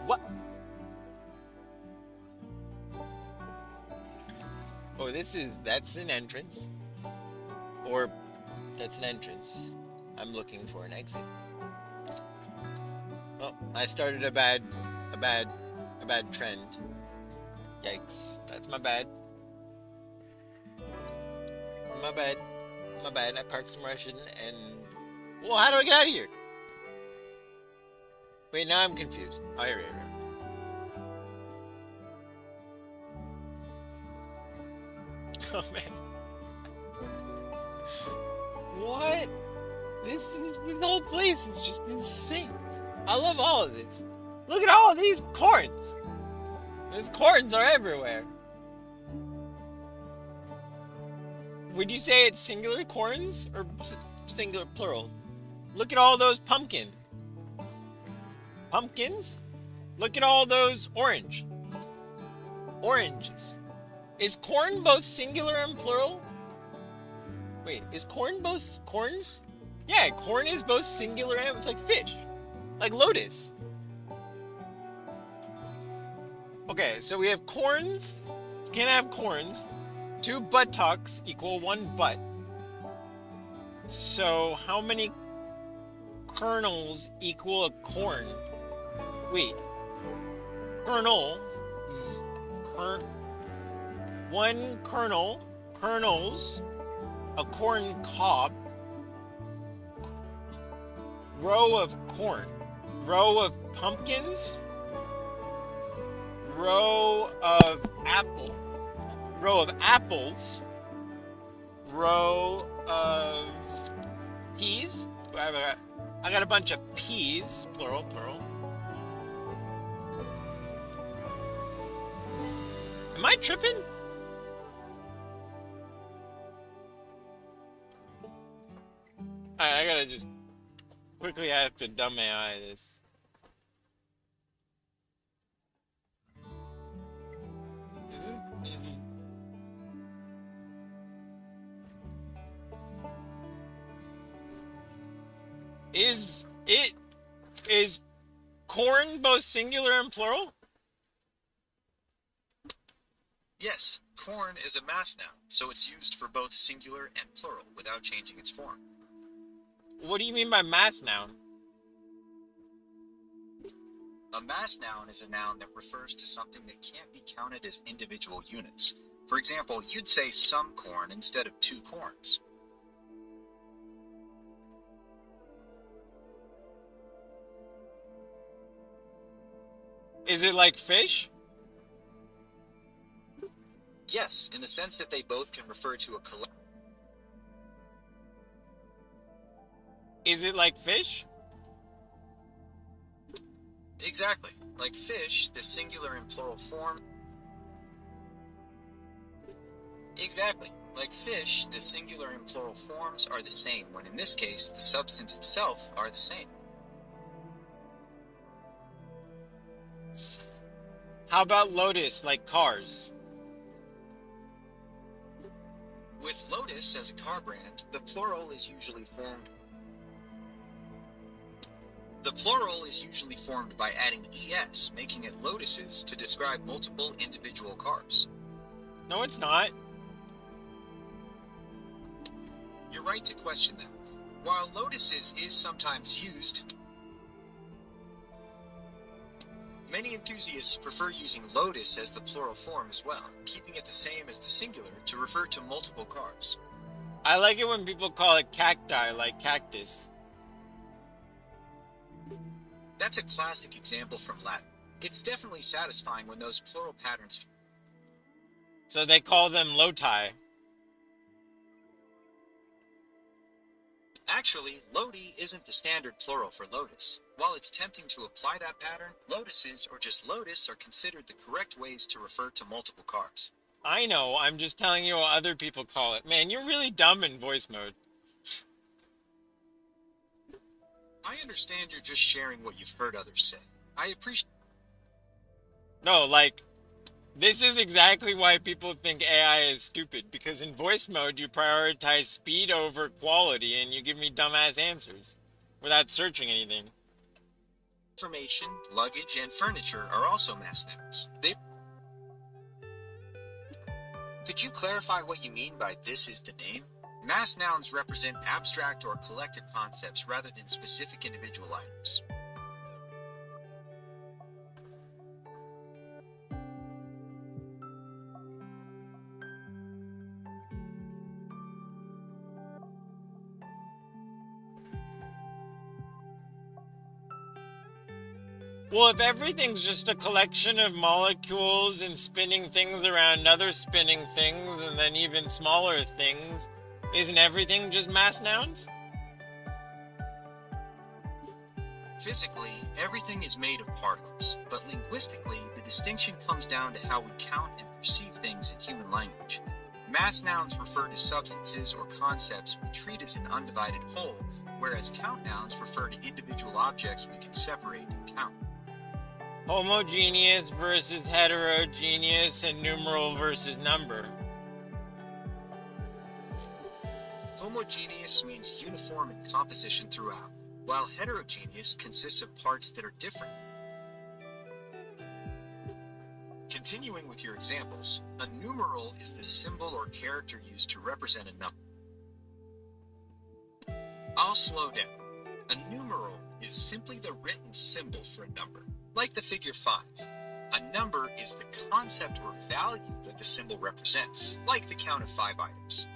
What? Oh, that's an entrance. Or, that's an entrance. I'm looking for an exit. Oh, I started a bad trend. Yikes. That's my bad. My bad. I parked somewhere I shouldn't, and... Well, how do I get out of here? Wait, now I'm confused. Oh, here. Oh, man. What? This whole place is just insane. I love all of this. Look at all of these corns. These corns are everywhere. Would you say it's singular corns or singular plural? Look at all those pumpkins. Look at all those oranges. Is corn both singular and plural? Wait, is corn both corns? Yeah, corn is both singular and it's like fish. Like lotus. Okay, so we have corns. You can't have corns. 2 buttocks equal 1 butt. So how many kernels equal a corn? Wait. Kernels. 1 kernels, a corn cob, row of corn, row of pumpkins, row of apples, row of peas. I got a bunch of peas, plural. Am I tripping? I gotta just quickly have to dumb AI this. Is this... Is corn both singular and plural? Yes, corn is a mass noun, so it's used for both singular and plural without changing its form. What do you mean by mass noun? A mass noun is a noun that refers to something that can't be counted as individual units. For example, you'd say some corn instead of 2 corns. Is it like fish? Yes, in the sense that they both can refer to a collection. Is it like fish? Exactly. Like fish, the singular and plural form. Exactly. Like fish, the singular and plural forms are the same, when in this case, the substance itself are the same. How about lotus, like cars? With Lotus as a car brand, the plural is usually formed by adding ES, making it Lotuses to describe multiple individual cars. No, it's not. You're right to question that. While Lotuses is sometimes used, Many enthusiasts prefer using lotus as the plural form as well, keeping it the same as the singular to refer to multiple cars. I like it when people call it cacti, like cactus. That's a classic example from Latin. It's definitely satisfying when those plural patterns. So they call them loti. Actually, lodi isn't the standard plural for lotus. While it's tempting to apply that pattern, lotuses or just lotus are considered the correct ways to refer to multiple cars. I know, I'm just telling you what other people call it. Man, you're really dumb in voice mode. I understand you're just sharing what you've heard others say. I appreciate. No, like, this is exactly why people think AI is stupid, because in voice mode you prioritize speed over quality and you give me dumbass answers without searching anything. Information, luggage, and furniture are also mass nouns. Could you clarify what you mean by "this is the name"? Mass nouns represent abstract or collective concepts rather than specific individual items. Well, if everything's just a collection of molecules and spinning things around other spinning things and then even smaller things, isn't everything just mass nouns? Physically, everything is made of particles, but linguistically, the distinction comes down to how we count and perceive things in human language. Mass nouns refer to substances or concepts we treat as an undivided whole, whereas count nouns refer to individual objects we can separate and count. Homogeneous versus heterogeneous and numeral versus number. Homogeneous means uniform in composition throughout, while heterogeneous consists of parts that are different. Continuing with your examples, a numeral is the symbol or character used to represent a number. I'll slow down. A numeral is simply the written symbol for a number, like the figure 5. A number is the concept or value that the symbol represents, like the count of 5 items.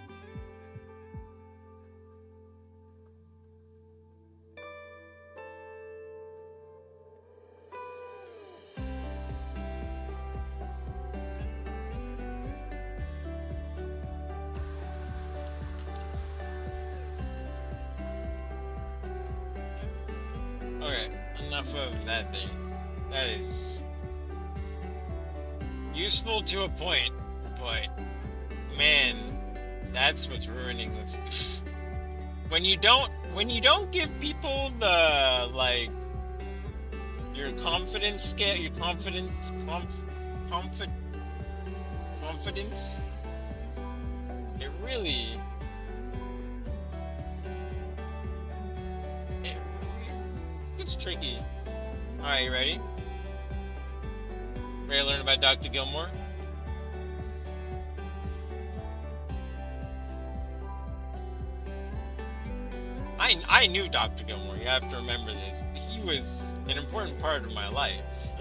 Okay, enough of that thing. That is useful to a point, but man, that's what's ruining this. When you don't give people the, like, your confidence scale, your confidence, it really, it's tricky. Alright, you ready? Ready to learn about Dr. Gilmore? I knew Dr. Gilmore, you have to remember this. He was an important part of my life.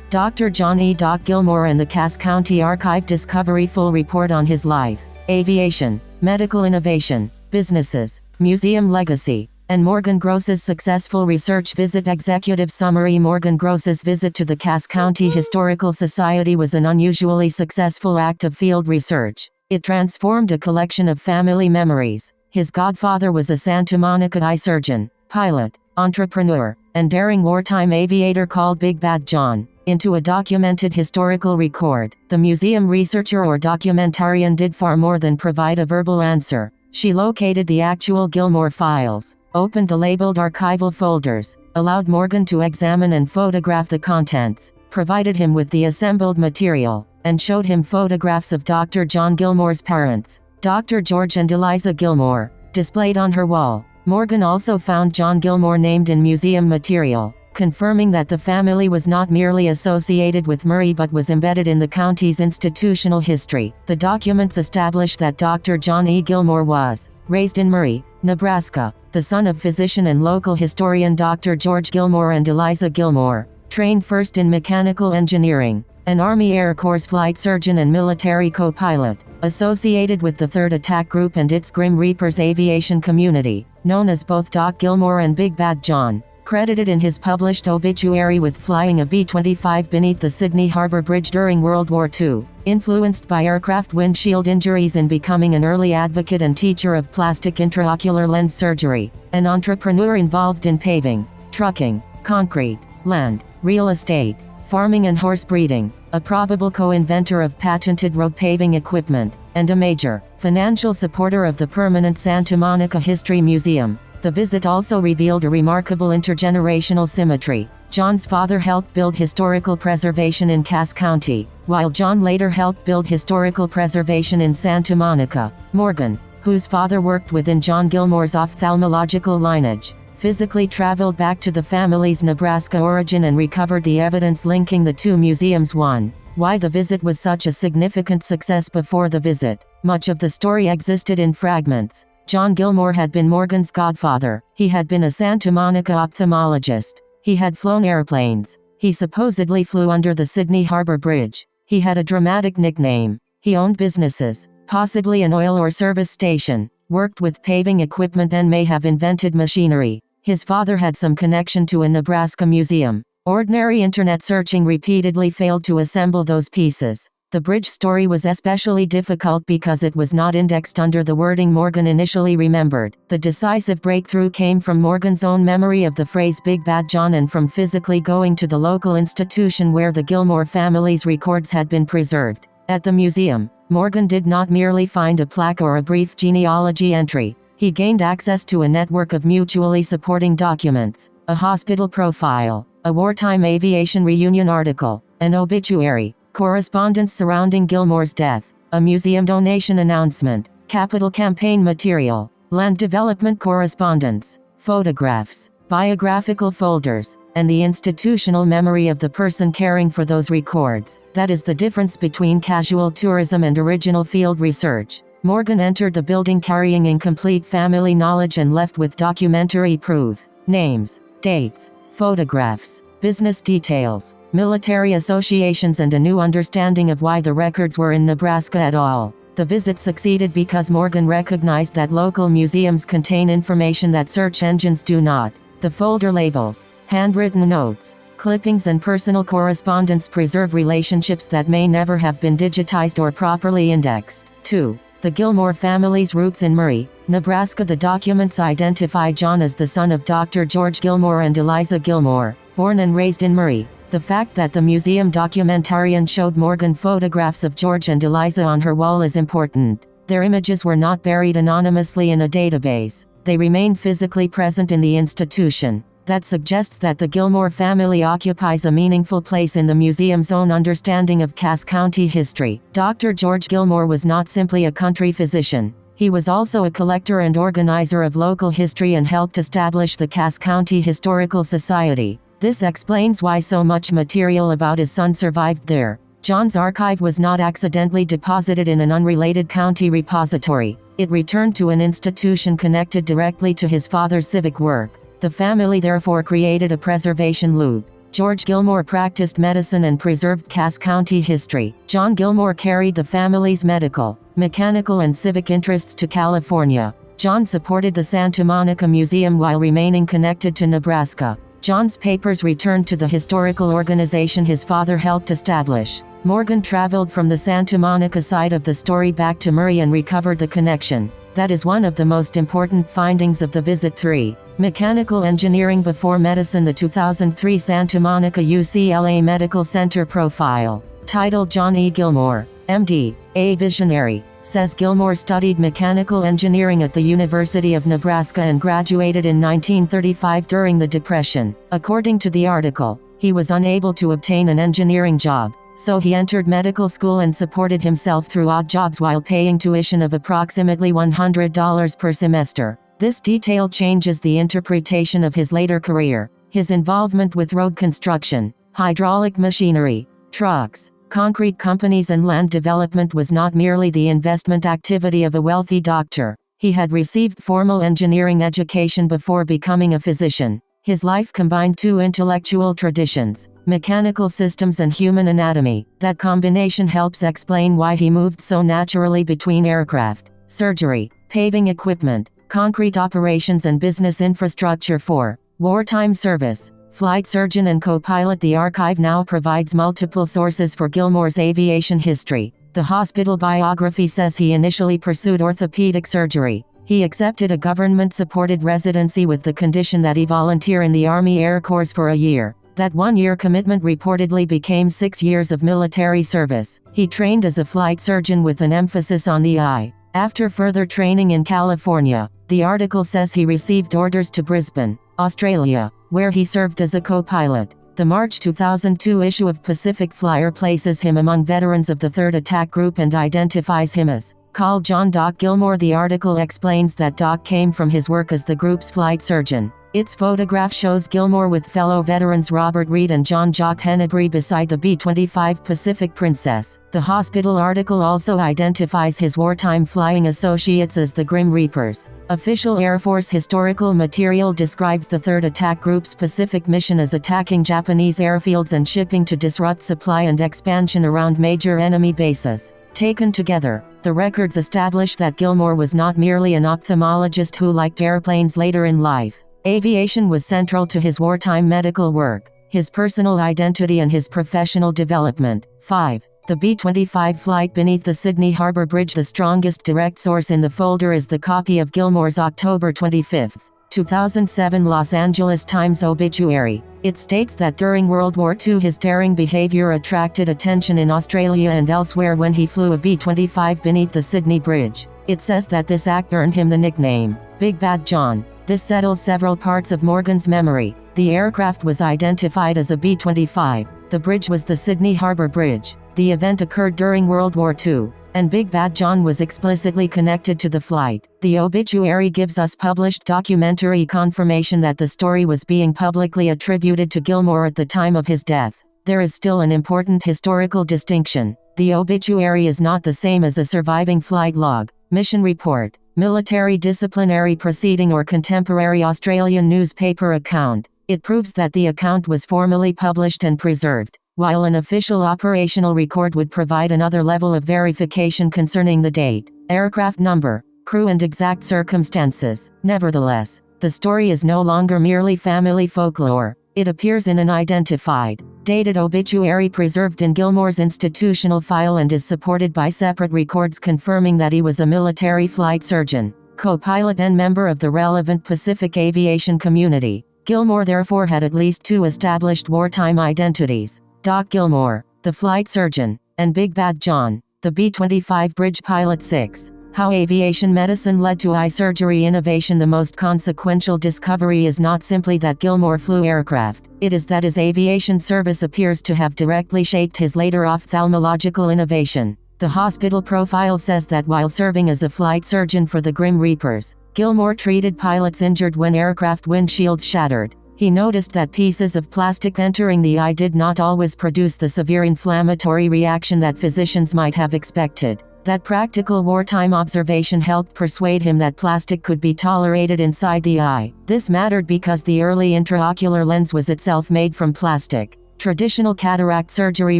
Dr. John E. Doc Gilmore and the Cass County Archive Discovery full report on his life, aviation, medical innovation, businesses, museum legacy, and Morgan Gross's successful research visit. Executive summary: Morgan Gross's visit to the Cass County Historical Society was an unusually successful act of field research. It transformed a collection of family memories. His godfather was a Santa Monica eye surgeon, pilot, entrepreneur, and daring wartime aviator called Big Bad John, into a documented historical record. The museum researcher or documentarian did far more than provide a verbal answer. She located the actual Gilmore files, opened the labeled archival folders, allowed Morgan to examine and photograph the contents, provided him with the assembled material, and showed him photographs of Dr. John Gilmore's parents, Dr. George and Eliza Gilmore, displayed on her wall. Morgan also found John Gilmore named in museum material, confirming that the family was not merely associated with Murray but was embedded in the county's institutional history. The documents establish that Dr. John E. Gilmore was raised in Murray, Nebraska, the son of physician and local historian Dr. George Gilmore and Eliza Gilmore. Trained first in mechanical engineering, an Army Air Corps flight surgeon and military co-pilot, associated with the 3rd Attack Group and its Grim Reapers aviation community, known as both Doc Gilmore and Big Bad John. Credited in his published obituary with flying a B-25 beneath the Sydney Harbor Bridge during World War II, influenced by aircraft windshield injuries and becoming an early advocate and teacher of plastic intraocular lens surgery, an entrepreneur involved in paving, trucking, concrete, land, real estate, farming and horse breeding, a probable co-inventor of patented road paving equipment, and a major financial supporter of the permanent Santa Monica History Museum. The visit also revealed a remarkable intergenerational symmetry. John's father helped build historical preservation in Cass County, while John later helped build historical preservation in Santa Monica. Morgan, whose father worked within John Gilmore's ophthalmological lineage, physically traveled back to the family's Nebraska origin and recovered the evidence linking the two museums. 1. Why the visit was such a significant success. Before the visit, much of the story existed in fragments. John Gilmore had been Morgan's godfather. He had been a Santa Monica ophthalmologist. He had flown airplanes. He supposedly flew under the Sydney Harbor Bridge. He had a dramatic nickname. He owned businesses, possibly an oil or service station, worked with paving equipment and may have invented machinery. His father had some connection to a Nebraska museum. Ordinary internet searching repeatedly failed to assemble those pieces. The bridge story was especially difficult because it was not indexed under the wording Morgan initially remembered. The decisive breakthrough came from Morgan's own memory of the phrase Big Bad John and from physically going to the local institution where the Gilmore family's records had been preserved. At the museum, Morgan did not merely find a plaque or a brief genealogy entry. He gained access to a network of mutually supporting documents, a hospital profile, a wartime aviation reunion article, an obituary, correspondence surrounding Gilmore's death, a museum donation announcement, capital campaign material, land development correspondence, photographs, biographical folders, and the institutional memory of the person caring for those records. That is the difference between casual tourism and original field research. Morgan entered the building carrying incomplete family knowledge and left with documentary proof: names, dates, photographs, business details, military associations, and a new understanding of why the records were in Nebraska at all. The visit succeeded because Morgan recognized that local museums contain information that search engines do not. The folder labels, handwritten notes, clippings, and personal correspondence preserve relationships that may never have been digitized or properly indexed. 2. The Gilmore family's roots in Murray, Nebraska. The documents identify John as the son of Dr. George Gilmore and Eliza Gilmore, born and raised in Murray. The fact that the museum documentarian showed Morgan photographs of George and Eliza on her wall is important. Their images were not buried anonymously in a database. They remained physically present in the institution. That suggests that the Gilmore family occupies a meaningful place in the museum's own understanding of Cass County history. Dr. George Gilmore was not simply a country physician. He was also a collector and organizer of local history and helped establish the Cass County Historical Society. This explains why so much material about his son survived there. John's archive was not accidentally deposited in an unrelated county repository. It returned to an institution connected directly to his father's civic work. The family therefore created a preservation loop. George Gilmore practiced medicine and preserved Cass County history. John Gilmore carried the family's medical, mechanical, and civic interests to California. John supported the Santa Monica Museum while remaining connected to Nebraska. John's papers returned to the historical organization his father helped establish. Morgan traveled from the Santa Monica side of the story back to Murray and recovered the connection. That is one of the most important findings of the visit. 3. Mechanical engineering before medicine. The 2003 Santa Monica UCLA Medical Center profile, titled John E. Gilmore, MD, a visionary, says Gilmore studied mechanical engineering at the University of Nebraska and graduated in 1935 during the Depression. According to the article, he was unable to obtain an engineering job, so he entered medical school and supported himself through odd jobs while paying tuition of approximately $100 per semester. This detail changes the interpretation of his later career. His involvement with road construction, hydraulic machinery, trucks, concrete companies, and land development was not merely the investment activity of a wealthy doctor. He had received formal engineering education before becoming a physician. His life combined two intellectual traditions, mechanical systems and human anatomy. That combination helps explain why he moved so naturally between aircraft, surgery, paving equipment, concrete operations and business infrastructure for wartime service. Flight surgeon and co-pilot. The archive now provides multiple sources for Gilmore's aviation history. The hospital biography says he initially pursued orthopedic surgery. He accepted a government-supported residency with the condition that he volunteer in the Army Air Corps for a year. That one-year commitment reportedly became 6 years of military service. He trained as a flight surgeon with an emphasis on the eye. After further training in California, the article says he received orders to Brisbane, Australia, where he served as a co-pilot. The March 2002 issue of Pacific Flyer places him among veterans of the 3rd Attack Group and identifies him as Call John Doc Gilmore. The article explains that Doc came from his work as the group's flight surgeon. Its photograph shows Gilmore with fellow veterans Robert Reed and John Jock Hennebree beside the B-25 Pacific Princess. The hospital article also identifies his wartime flying associates as the Grim Reapers. Official Air Force historical material describes the 3rd Attack Group's Pacific mission as attacking Japanese airfields and shipping to disrupt supply and expansion around major enemy bases. Taken together, the records establish that Gilmore was not merely an ophthalmologist who liked airplanes later in life. Aviation was central to his wartime medical work, his personal identity and his professional development. 5. The B-25 flight beneath the Sydney Harbour Bridge. The strongest direct source in the folder is the copy of Gilmore's October 25, 2007 Los Angeles Times obituary. It states that during World War II his daring behavior attracted attention in Australia and elsewhere when he flew a B-25 beneath the Sydney Bridge. It says that this act earned him the nickname, Big Bad John. This settles several parts of Morgan's memory. The aircraft was identified as a B-25. The bridge was the Sydney Harbour Bridge. The event occurred during World War II, and Big Bad John was explicitly connected to the flight. The obituary gives us published documentary confirmation that the story was being publicly attributed to Gilmore at the time of his death. There is still an important historical distinction. The obituary is not the same as a surviving flight log, mission report, military disciplinary proceeding or contemporary Australian newspaper account. It proves that the account was formally published and preserved, while an official operational record would provide another level of verification concerning the date, aircraft number, crew and exact circumstances. Nevertheless, the story is no longer merely family folklore. It appears in an identified, dated obituary preserved in Gilmore's institutional file and is supported by separate records confirming that he was a military flight surgeon, co-pilot and member of the relevant Pacific aviation community. Gilmore therefore had at least two established wartime identities: Doc Gilmore, the flight surgeon, and Big Bad John, the B-25 bridge pilot. 6. How aviation medicine led to eye surgery innovation. The most consequential discovery is not simply that Gilmore flew aircraft, it is that his aviation service appears to have directly shaped his later ophthalmological innovation. The hospital profile says that while serving as a flight surgeon for the Grim Reapers, Gilmore treated pilots injured when aircraft windshields shattered. He noticed that pieces of plastic entering the eye did not always produce the severe inflammatory reaction that physicians might have expected. That practical wartime observation helped persuade him that plastic could be tolerated inside the eye. This mattered because the early intraocular lens was itself made from plastic. Traditional cataract surgery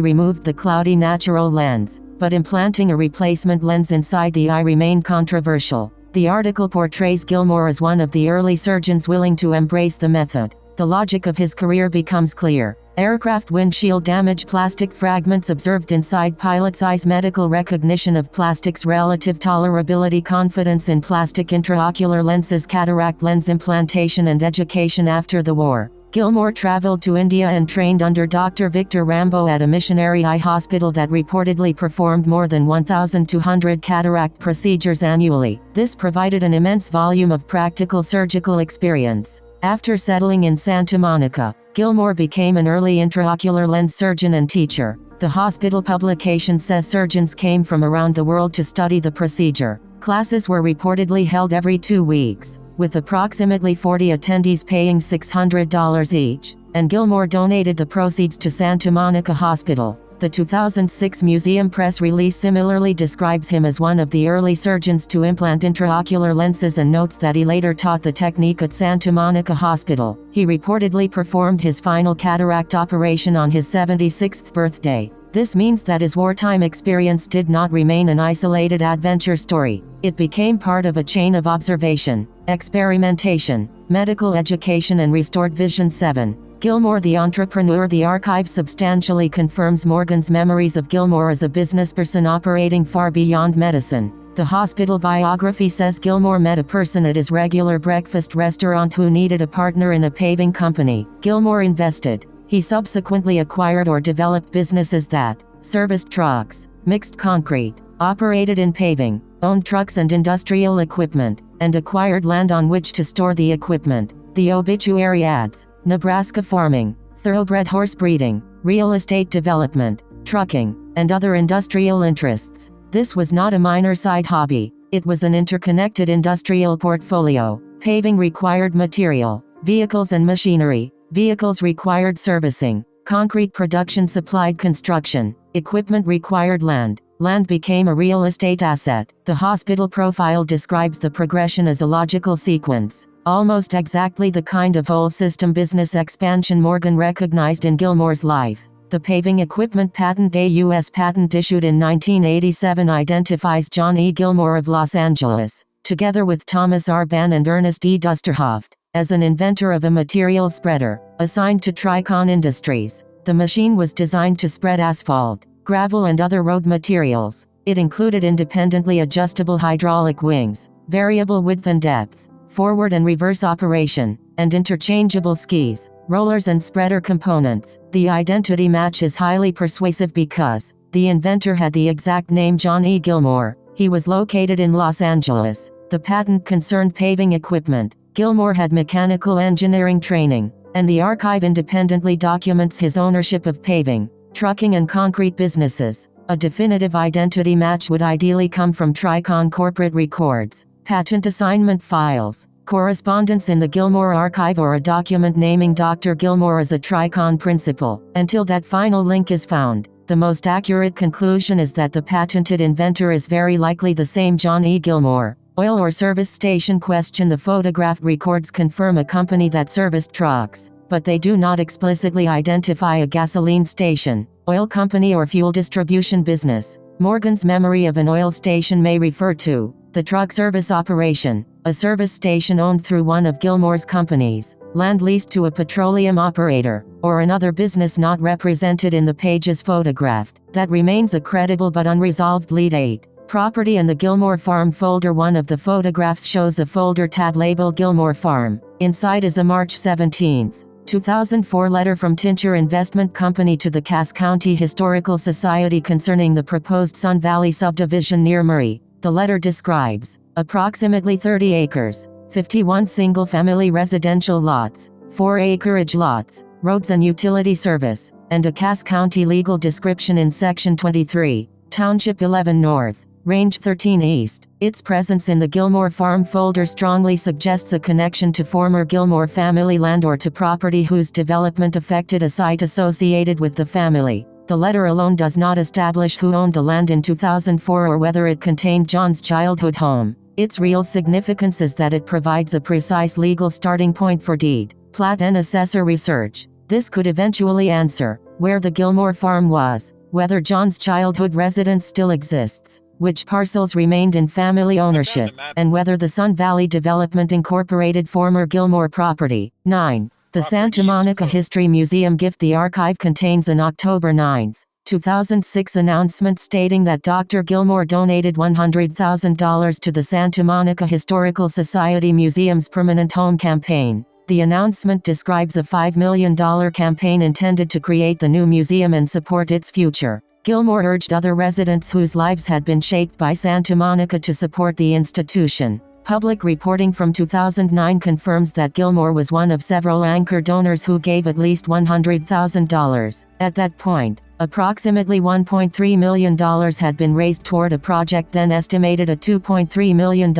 removed the cloudy natural lens, but implanting a replacement lens inside the eye remained controversial. The article portrays Gilmore as one of the early surgeons willing to embrace the method. The logic of his career becomes clear. Aircraft windshield damage, plastic fragments observed inside pilots' eyes, medical recognition of plastic's relative tolerability, confidence in plastic intraocular lenses, cataract lens implantation and education. After the war, Gilmore traveled to India and trained under Dr. Victor Rambo at a missionary eye hospital that reportedly performed more than 1,200 cataract procedures annually. This provided an immense volume of practical surgical experience. After settling in Santa Monica, Gilmore became an early intraocular lens surgeon and teacher. The hospital publication says surgeons came from around the world to study the procedure. Classes were reportedly held every 2 weeks, with approximately 40 attendees paying $600 each, and Gilmore donated the proceeds to Santa Monica Hospital. The 2006 museum press release similarly describes him as one of the early surgeons to implant intraocular lenses and notes that he later taught the technique at Santa Monica Hospital. He reportedly performed his final cataract operation on his 76th birthday. This means that his wartime experience did not remain an isolated adventure story. It became part of a chain of observation, experimentation, medical education and restored vision. 7. Gilmore the entrepreneur. The archive substantially confirms Morgan's memories of Gilmore as a businessperson operating far beyond medicine. The hospital biography says Gilmore met a person at his regular breakfast restaurant who needed a partner in a paving company. Gilmore invested. He subsequently acquired or developed businesses that serviced trucks, mixed concrete, operated in paving, owned trucks and industrial equipment, and acquired land on which to store the equipment. The obituary adds, Nebraska farming, thoroughbred horse breeding, real estate development, trucking, and other industrial interests. This was not a minor side hobby. It was an interconnected industrial portfolio. Paving required material, vehicles and machinery. Vehicles required servicing. Concrete production supplied construction. Equipment required land. Land became a real estate asset. The hospital profile describes the progression as a logical sequence, almost exactly the kind of whole system business expansion Morgan recognized in Gilmore's life. The paving equipment patent, a U.S. patent issued in 1987, identifies John E. Gilmore of Los Angeles, together with Thomas Arban and Ernest E. Dusterhoft, as an inventor of a material spreader, assigned to Tricon Industries. The machine was designed to spread asphalt, gravel and other road materials. It included independently adjustable hydraulic wings, variable width and depth, forward and reverse operation, and interchangeable skis, rollers and spreader components. The identity match is highly persuasive because the inventor had the exact name John E. Gilmore. He was located in Los Angeles. The patent concerned paving equipment. Gilmore had mechanical engineering training, and the archive independently documents his ownership of paving, trucking and concrete businesses. A definitive identity match would ideally come from Tricon corporate records, patent assignment files, correspondence in the Gilmore archive, or a document naming Dr. Gilmore as a Tricon principal. Until that final link is found, the most accurate conclusion is that the patented inventor is very likely the same John E. Gilmore. Oil or service station question. The photographed records confirm a company that serviced trucks, but they do not explicitly identify a gasoline station, oil company or fuel distribution business. Morgan's memory of an oil station may refer to the truck service operation, a service station owned through one of Gilmore's companies, land leased to a petroleum operator, or another business not represented in the pages photographed. That remains a credible but unresolved lead. 8. Property and the Gilmore Farm folder. One of the photographs shows a folder tab labeled Gilmore Farm. Inside is a March 17, 2004 letter from Tincher Investment Company to the Cass County Historical Society concerning the proposed Sun Valley subdivision near Murray. The letter describes approximately 30 acres, 51 single-family residential lots, 4 acreage lots, roads and utility service, and a Cass County legal description in Section 23, Township 11 North, Range 13 East. Its presence in the Gilmore Farm folder strongly suggests a connection to former Gilmore family land or to property whose development affected a site associated with the family. The letter alone does not establish who owned the land in 2004 or whether it contained John's childhood home. Its real significance is that it provides a precise legal starting point for deed, plat and assessor research. This could eventually answer where the Gilmore Farm was, whether John's childhood residence still exists, which parcels remained in family ownership, and whether the Sun Valley Development incorporated former Gilmore property. 9. The Santa Monica History Museum gift. The archive contains an October 9, 2006 announcement stating that Dr. Gilmore donated $100,000 to the Santa Monica Historical Society Museum's Permanent Home campaign. The announcement describes a $5 million campaign intended to create the new museum and support its future. Gilmore urged other residents whose lives had been shaped by Santa Monica to support the institution. Public reporting from 2009 confirms that Gilmore was one of several anchor donors who gave at least $100,000. At that point, approximately $1.3 million had been raised toward a project then estimated at $2.3 million.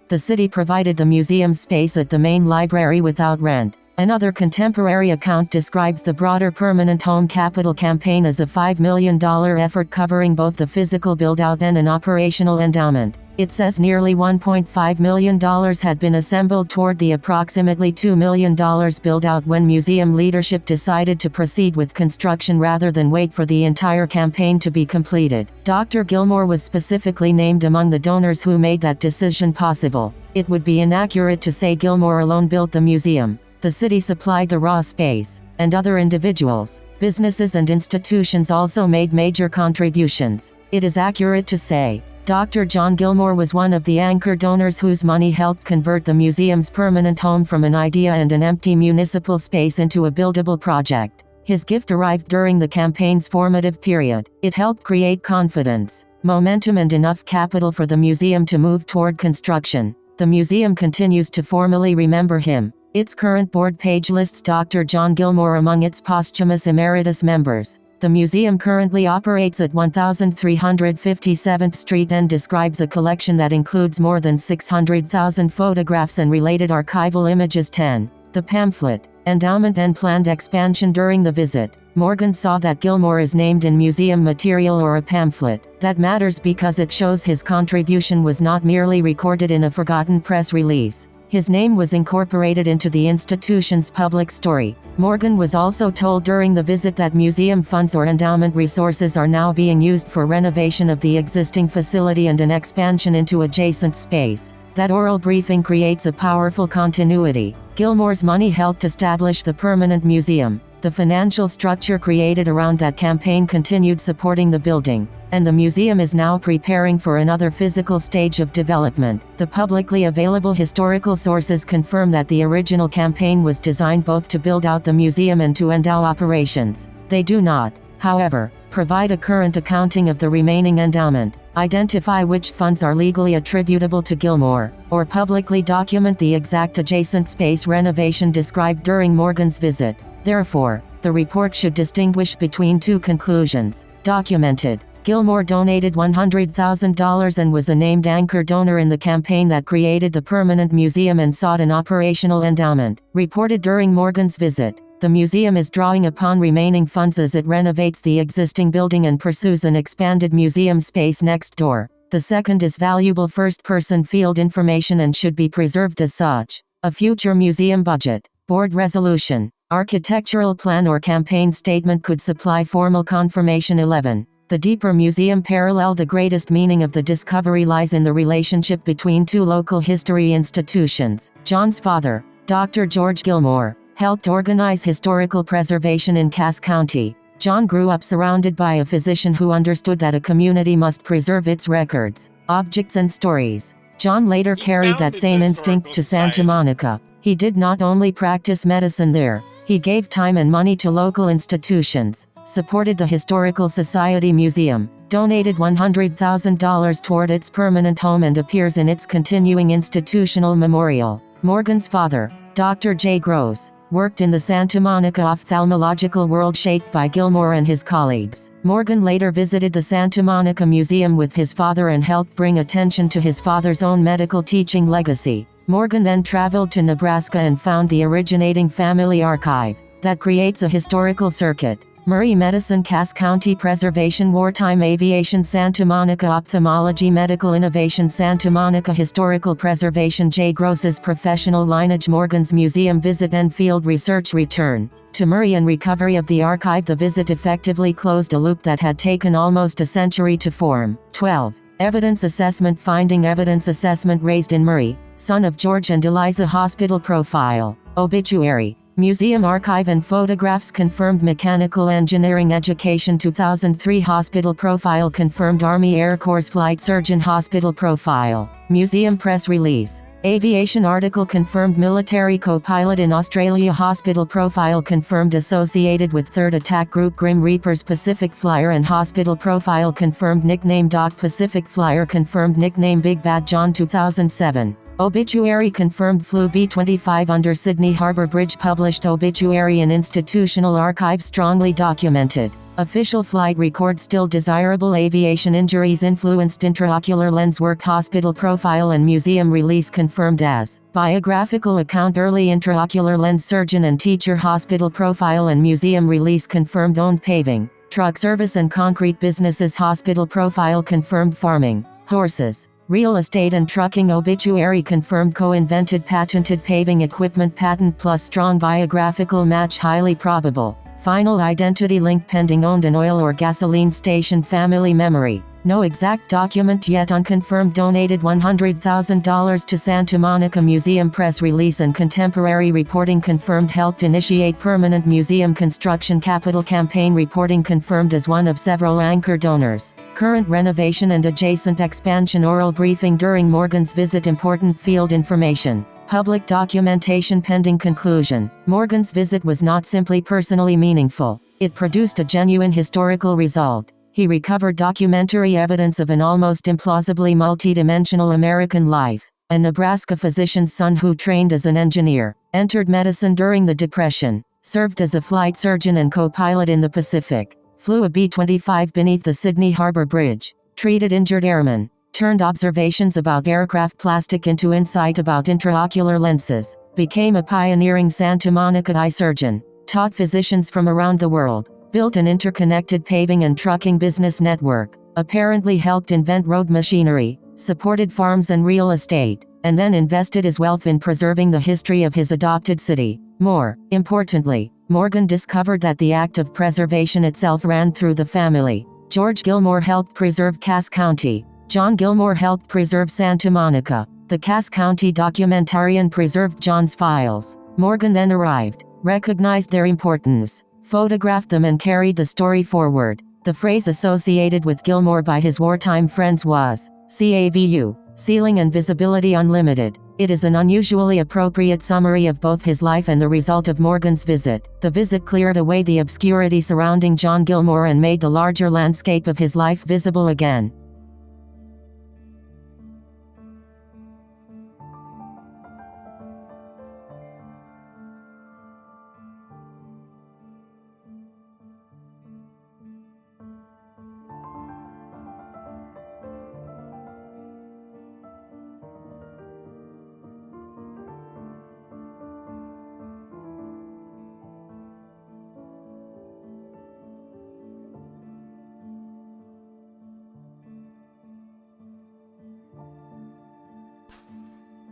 The city provided the museum space at the main library without rent. Another contemporary account describes the broader permanent home capital campaign as a $5 million effort covering both the physical build-out and an operational endowment. It says nearly $1.5 million had been assembled toward the approximately $2 million build-out when museum leadership decided to proceed with construction rather than wait for the entire campaign to be completed. Dr. Gilmore was specifically named among the donors who made that decision possible. It would be inaccurate to say Gilmore alone built the museum. The city supplied the raw space, and other individuals, businesses and institutions also made major contributions. It is accurate to say Dr. John Gilmore was one of the anchor donors whose money helped convert the museum's permanent home from an idea and an empty municipal space into a buildable project. His gift arrived during the campaign's formative period. It helped create confidence, momentum and enough capital for the museum to move toward construction. The museum continues to formally remember him. Its current board page lists Dr. John Gilmore among its posthumous emeritus members. The museum currently operates at 1357th Street and describes a collection that includes more than 600,000 photographs and related archival images. 10. The pamphlet, endowment and planned expansion. During the visit, Morgan saw that Gilmore is named in museum material or a pamphlet. That matters because it shows his contribution was not merely recorded in a forgotten press release. His name was incorporated into the institution's public story. Morgan was also told during the visit that museum funds or endowment resources are now being used for renovation of the existing facility and an expansion into adjacent space. That oral briefing creates a powerful continuity. Gilmore's money helped establish the permanent museum. The financial structure created around that campaign continued supporting the building, and the museum is now preparing for another physical stage of development. The publicly available historical sources confirm that the original campaign was designed both to build out the museum and to endow operations. They do not, however, provide a current accounting of the remaining endowment, identify which funds are legally attributable to Gilmore, or publicly document the exact adjacent space renovation described during Morgan's visit. Therefore, the report should distinguish between two conclusions. Documented. Gilmore donated $100,000 and was a named anchor donor in the campaign that created the permanent museum and sought an operational endowment. Reported during Morgan's visit, the museum is drawing upon remaining funds as it renovates the existing building and pursues an expanded museum space next door. The second is valuable first-person field information and should be preserved as such. A future museum budget, board resolution, architectural plan or campaign statement could supply formal confirmation. 11. The deeper museum parallel. The greatest meaning of the discovery lies in the relationship between two local history institutions. John's father, Dr. George Gilmore, helped organize historical preservation in Cass County. John grew up surrounded by a physician who understood that a community must preserve its records, objects and stories. John later carried that same instinct to Santa Monica. He did not only practice medicine there, he gave time and money to local institutions, supported the Historical Society Museum, donated $100,000 toward its permanent home and appears in its continuing institutional memorial. Morgan's father, Dr. J. Gross, worked in the Santa Monica ophthalmological world shaped by Gilmore and his colleagues. Morgan later visited the Santa Monica Museum with his father and helped bring attention to his father's own medical teaching legacy. Morgan then traveled to Nebraska and found the originating family archive. That creates a historical circuit. Murray Medicine, Cass County Preservation, Wartime Aviation, Santa Monica Ophthalmology, Medical Innovation, Santa Monica Historical Preservation. J. Gross's professional lineage, Morgan's museum visit and field research. Return to Murray and recovery of the archive. The visit effectively closed a loop that had taken almost a century to form. 12. Evidence assessment. Finding evidence assessment raised in Murray, son of George and Eliza. Hospital profile, obituary, museum archive and photographs. Confirmed mechanical engineering education. 2003 hospital profile. Confirmed Army Air Corps flight surgeon. Hospital profile, museum press release, aviation article. Confirmed military co-pilot in Australia. Hospital profile. Confirmed associated with 3rd Attack Group Grim Reapers. Pacific Flyer and hospital profile. Confirmed nickname Doc Pacific Flyer. Confirmed nickname Big Bad John. 2007 Obituary confirmed flew B-25 under Sydney Harbour Bridge. Published obituary in Institutional Archive. Strongly documented. Official flight record. Still desirable. Aviation injuries influenced intraocular lens work. Hospital profile and museum release confirmed as biographical account. Early intraocular lens surgeon and teacher. Hospital profile and museum release confirmed. Owned paving, truck service and concrete businesses. Hospital profile confirmed. Farming, horses, real estate and trucking. Obituary confirmed. Co-invented patented paving equipment. Patent plus strong biographical match. Highly probable. Final identity link pending. Owned an oil or gasoline station. Family memory. No exact document yet. Unconfirmed. Donated $100,000 to Santa Monica Museum. Press release and contemporary reporting confirmed. Helped initiate permanent museum construction. Capital campaign reporting confirmed as one of several anchor donors. Current renovation and adjacent expansion. Oral briefing during Morgan's visit. Important field information. Public documentation pending conclusion. Morgan's visit was not simply personally meaningful. It produced a genuine historical result. He recovered documentary evidence of an almost implausibly multidimensional American life. A Nebraska physician's son who trained as an engineer, entered medicine during the Depression, served as a flight surgeon and co-pilot in the Pacific, flew a B-25 beneath the Sydney Harbour Bridge, treated injured airmen, turned observations about aircraft plastic into insight about intraocular lenses, became a pioneering Santa Monica eye surgeon, taught physicians from around the world, built an interconnected paving and trucking business network, apparently helped invent road machinery, supported farms and real estate, and then invested his wealth in preserving the history of his adopted city. More importantly, Morgan discovered that the act of preservation itself ran through the family. George Gilmore helped preserve Cass County. John Gilmore helped preserve Santa Monica. The Cass County documentarian preserved John's files. Morgan then arrived, recognized their importance, photographed them and carried the story forward. The phrase associated with Gilmore by his wartime friends was CAVU, Ceiling and Visibility Unlimited. It is an unusually appropriate summary of both his life and the result of Morgan's visit. The visit cleared away the obscurity surrounding John Gilmore and made the larger landscape of his life visible again.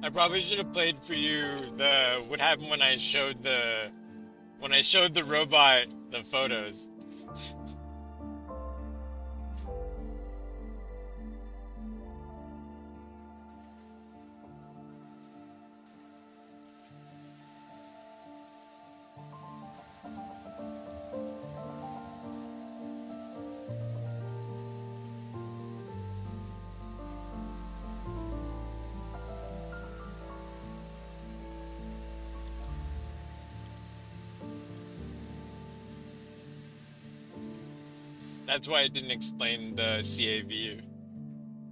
I probably should have played for you the what happened when I showed the robot the photos. That's why I didn't explain the CAVU.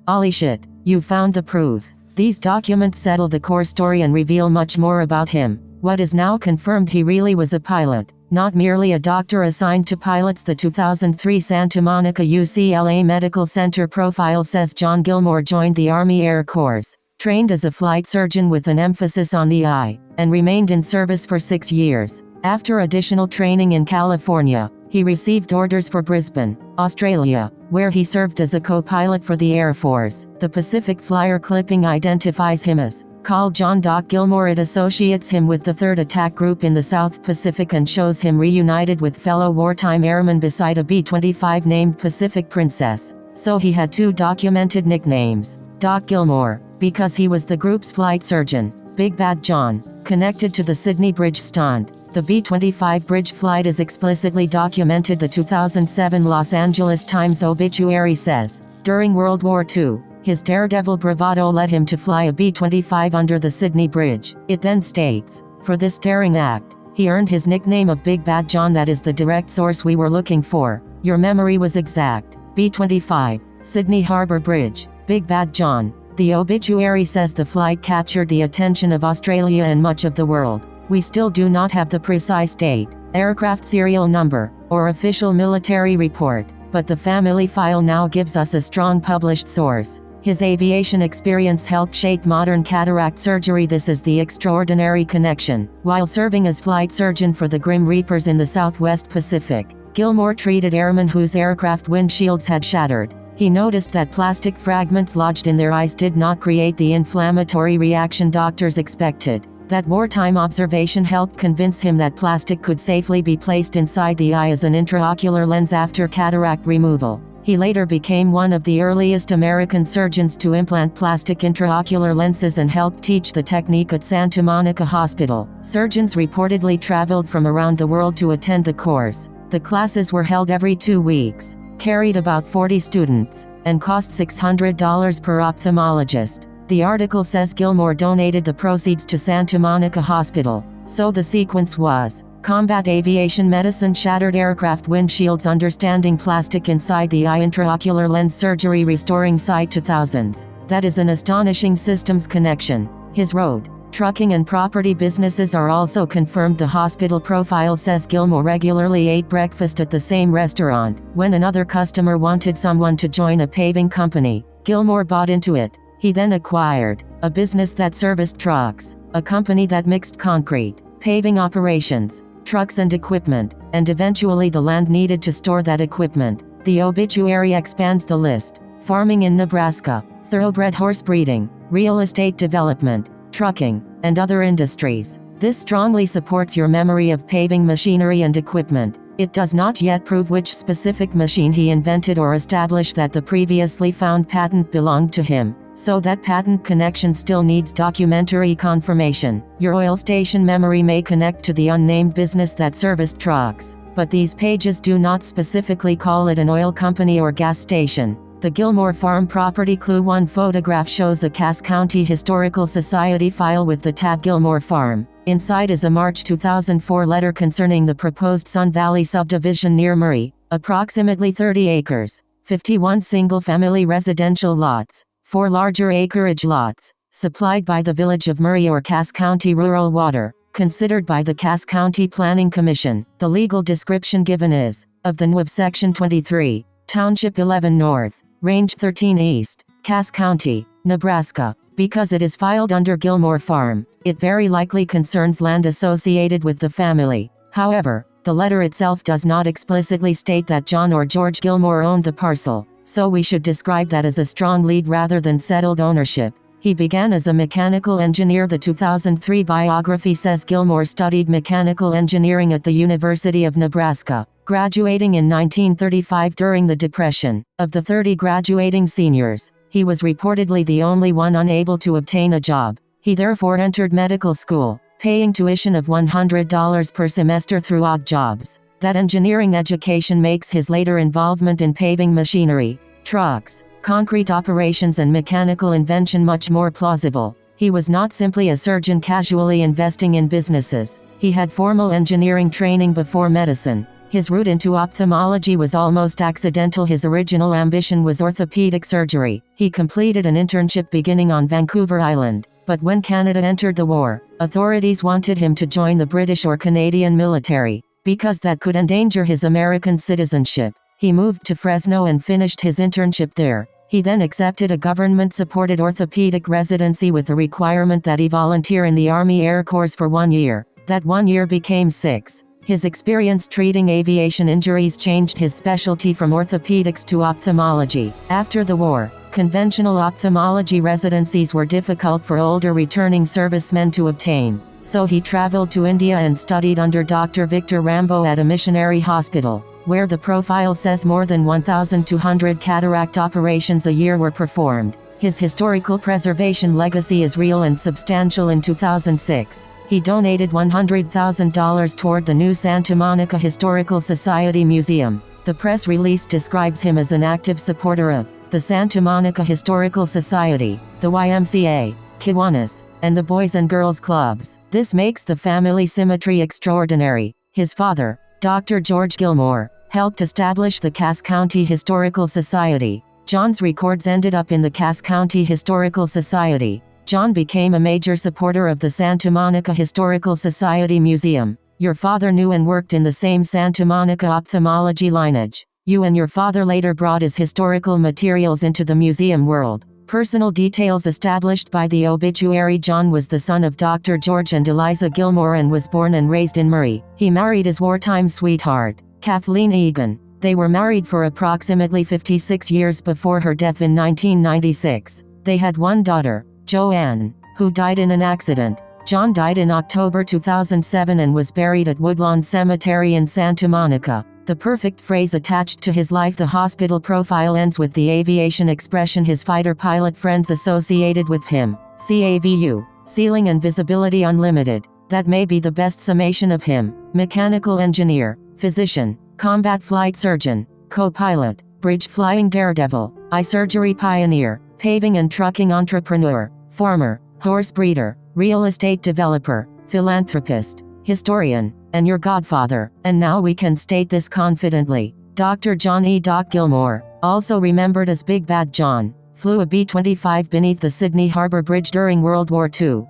Ollie shit, you found the proof. These documents settle the core story and reveal much more about him. What is now confirmed, he really was a pilot, not merely a doctor assigned to pilots. The 2003 Santa Monica UCLA Medical Center profile says John Gilmore joined the Army Air Corps, trained as a flight surgeon with an emphasis on the eye, and remained in service for 6 years. After additional training in California, he received orders for Brisbane, Australia, where he served as a co-pilot for the Air Force. The Pacific Flyer clipping identifies him as Call John Doc Gilmore. It associates him with the 3rd Attack Group in the South Pacific and shows him reunited with fellow wartime airmen beside a B-25 named Pacific Princess. So he had 2 documented nicknames. Doc Gilmore, because he was the group's flight surgeon. Big Bad John, connected to the Sydney Bridge stunt. The B-25 bridge flight is explicitly documented. The 2007 Los Angeles Times obituary says, during World War II, his daredevil bravado led him to fly a B-25 under the Sydney Bridge. It then states, for this daring act, he earned his nickname of Big Bad John. That is the direct source we were looking for. Your memory was exact. B-25, Sydney Harbour Bridge, Big Bad John. The obituary says the flight captured the attention of Australia and much of the world. We still do not have the precise date, aircraft serial number, or official military report, but the family file now gives us a strong published source. His aviation experience helped shape modern cataract surgery. This is the extraordinary connection. While serving as flight surgeon for the Grim Reapers in the Southwest Pacific, Gilmore treated airmen whose aircraft windshields had shattered. He noticed that plastic fragments lodged in their eyes did not create the inflammatory reaction doctors expected. That wartime observation helped convince him that plastic could safely be placed inside the eye as an intraocular lens after cataract removal. He later became one of the earliest American surgeons to implant plastic intraocular lenses and helped teach the technique at Santa Monica Hospital. Surgeons reportedly traveled from around the world to attend the course. The classes were held every 2 weeks, carried about 40 students, and cost $600 per ophthalmologist. The article says Gilmore donated the proceeds to Santa Monica Hospital. So the sequence was: combat aviation medicine, shattered aircraft windshields, understanding plastic inside the eye, intraocular lens surgery, restoring sight to thousands. That is an astonishing systems connection. His road, trucking and property businesses are also confirmed. The hospital profile says Gilmore regularly ate breakfast at the same restaurant. When another customer wanted someone to join a paving company, Gilmore bought into it. He then acquired a business that serviced trucks, a company that mixed concrete, paving operations, trucks and equipment, and eventually the land needed to store that equipment. The obituary expands the list: farming in Nebraska, thoroughbred horse breeding, real estate development, trucking, and other industries. This strongly supports your memory of paving machinery and equipment. It does not yet prove which specific machine he invented or establish that the previously found patent belonged to him, so that patent connection still needs documentary confirmation. Your oil station memory may connect to the unnamed business that serviced trucks, but these pages do not specifically call it an oil company or gas station. The Gilmore Farm property clue: 1 photograph shows a Cass County Historical Society file with the tab Gilmore Farm. Inside is a March 2004 letter concerning the proposed Sun Valley subdivision near Murray, approximately 30 acres, 51 single-family residential lots, 4 larger acreage lots, supplied by the Village of Murray or Cass County Rural Water, considered by the Cass County Planning Commission. The legal description given is, of the NWV Section 23, Township 11 North, Range 13 East, Cass County, Nebraska. Because it is filed under Gilmore Farm, it very likely concerns land associated with the family. However, the letter itself does not explicitly state that John or George Gilmore owned the parcel, so we should describe that as a strong lead rather than settled ownership. He began as a mechanical engineer. The 2003 biography says Gilmore studied mechanical engineering at the University of Nebraska, graduating in 1935 during the Depression. Of the 30 graduating seniors, he was reportedly the only one unable to obtain a job. He therefore entered medical school, paying tuition of $100 per semester through odd jobs. That engineering education makes his later involvement in paving machinery, trucks, concrete operations and mechanical invention much more plausible. He was not simply a surgeon casually investing in businesses. He had formal engineering training before medicine. His route into ophthalmology was almost accidental. His original ambition was orthopedic surgery. He completed an internship beginning on Vancouver Island, but when Canada entered the war, authorities wanted him to join the British or Canadian military, because that could endanger his American citizenship. He moved to Fresno and finished his internship there. He then accepted a government-supported orthopedic residency with the requirement that he volunteer in the Army Air Corps for 1 year. That 1 year became 6. His experience treating aviation injuries changed his specialty from orthopedics to ophthalmology. After the war, conventional ophthalmology residencies were difficult for older returning servicemen to obtain, so he traveled to India and studied under Dr. Victor Rambo at a missionary hospital, where the profile says more than 1,200 cataract operations a year were performed. His historical preservation legacy is real and substantial. In 2006, he donated $100,000 toward the new Santa Monica Historical Society Museum. The press release describes him as an active supporter of the Santa Monica Historical Society, the YMCA, Kiwanis, and the Boys and Girls Clubs. This makes the family symmetry extraordinary. His father, Dr. George Gilmore, helped establish the Cass County Historical Society. John's records ended up in the Cass County Historical Society. John became a major supporter of the Santa Monica Historical Society Museum. Your father knew and worked in the same Santa Monica ophthalmology lineage. You and your father later brought his historical materials into the museum world. Personal details established by the obituary: John was the son of Dr. George and Eliza Gilmore and was born and raised in Murray. He married his wartime sweetheart, Kathleen Egan. They were married for approximately 56 years before her death in 1996. They had one daughter, Joanne, who died in an accident. John died in October 2007 and was buried at Woodlawn Cemetery in Santa Monica. The perfect phrase attached to his life: the hospital profile ends with the aviation expression his fighter pilot friends associated with him. CAVU, ceiling and visibility unlimited. That may be the best summation of him. Mechanical engineer, physician, combat flight surgeon, co-pilot, bridge flying daredevil, eye surgery pioneer, paving and trucking entrepreneur, farmer, horse breeder, real estate developer, philanthropist, historian, and your godfather. And now we can state this confidently. Dr. John E. Doc Gilmore, also remembered as Big Bad John, flew a B-25 beneath the Sydney Harbor Bridge during World War II.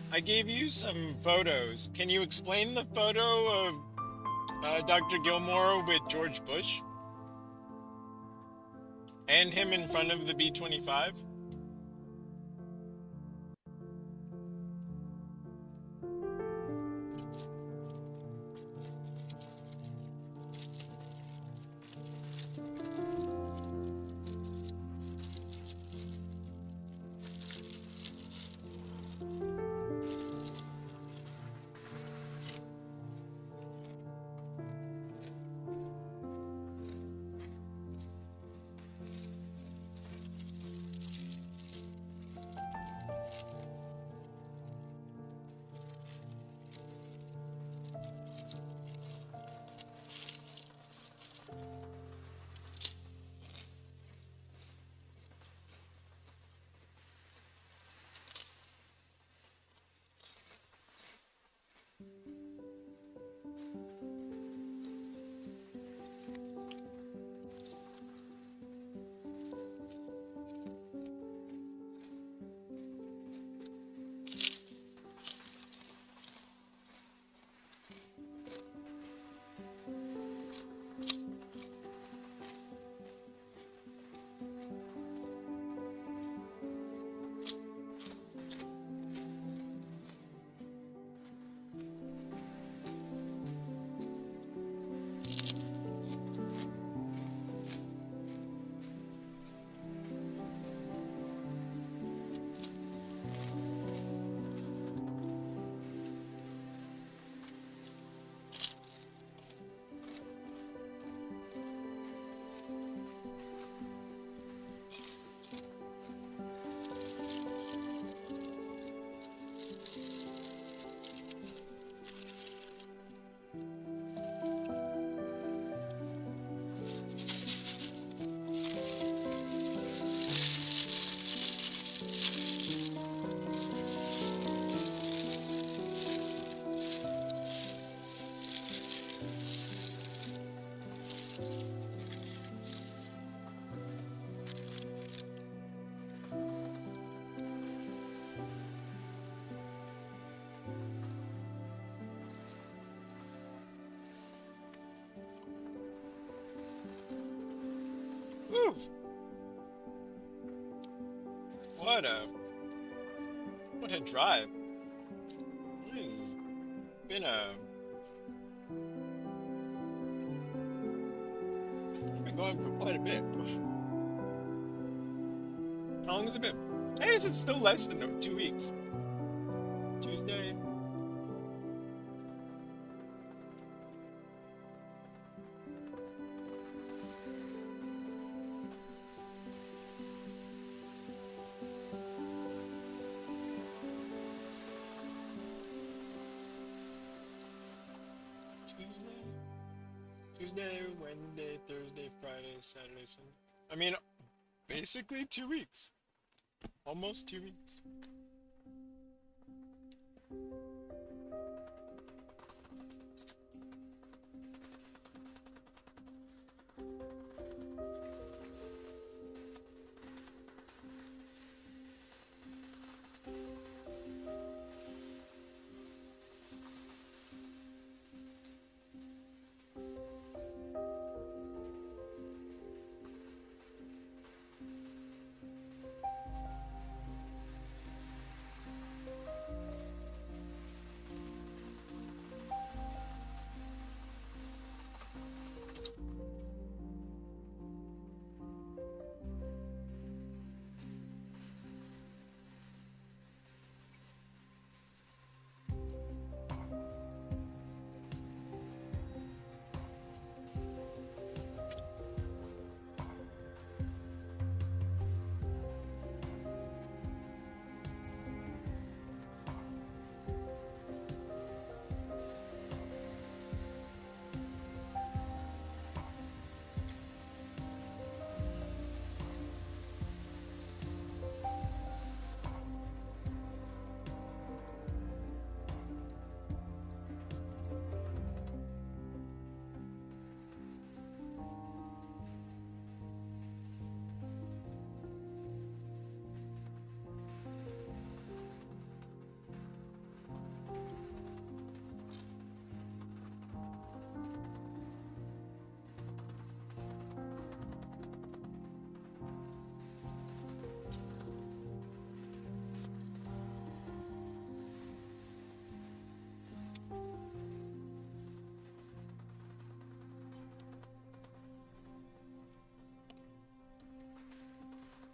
I gave you some photos. Can you explain the photo of Dr. Gilmore with George Bush? And him in front of the B-25? Whew. What a drive. It's been I've been going for quite a bit. How long has it been? I guess it's still less than 2 weeks. Tuesday. Tuesday, Wednesday, Thursday, Friday, Saturday, Sunday. I mean, basically 2 weeks. Almost 2 weeks.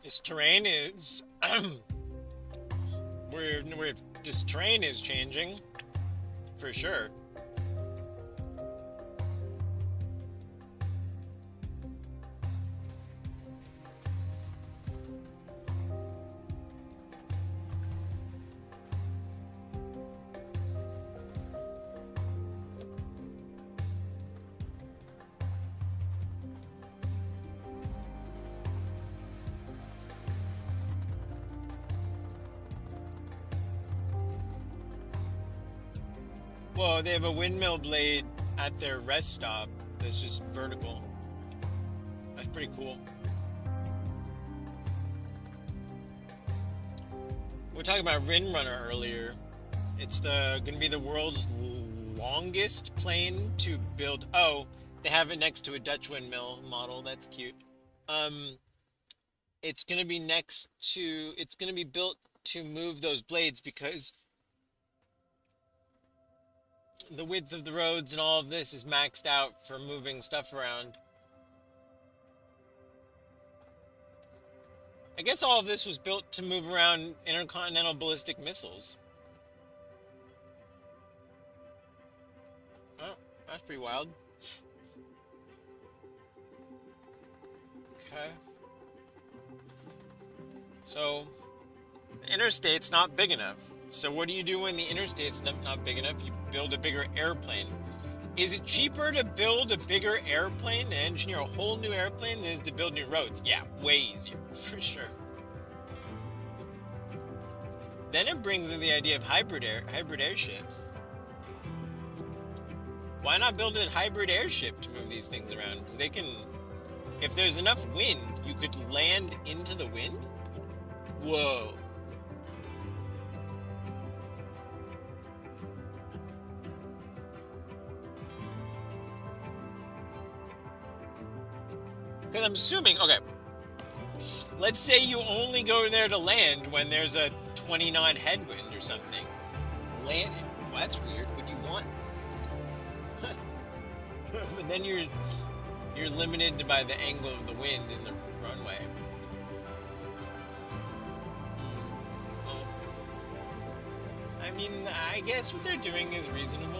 This terrain is this terrain is changing for sure. Whoa, they have a windmill blade at their rest stop that's just vertical. That's pretty cool. We were talking about Windrunner earlier. It's gonna be the world's longest plane to build. Oh, they have it next to a Dutch windmill model. That's cute. It's gonna be it's gonna be built to move those blades because the width of the roads and all of this is maxed out for moving stuff around. I guess all of this was built to move around intercontinental ballistic missiles. Oh, that's pretty wild. Okay. So, the interstate's not big enough. So what do you do when the interstate's not big enough? You build a bigger airplane. Is it cheaper to build a bigger airplane, to engineer a whole new airplane, than it is to build new roads? Yeah, way easier, for sure. Then it brings in the idea of hybrid airships. Why not build a hybrid airship to move these things around? Because they can, if there's enough wind, you could land into the wind? Whoa. Because I'm assuming, okay, let's say you only go there to land when there's a 20 knot headwind or something. Land, well, that's weird. Would you want? But then you're limited by the angle of the wind in the runway. Well, I mean, I guess what they're doing is reasonable.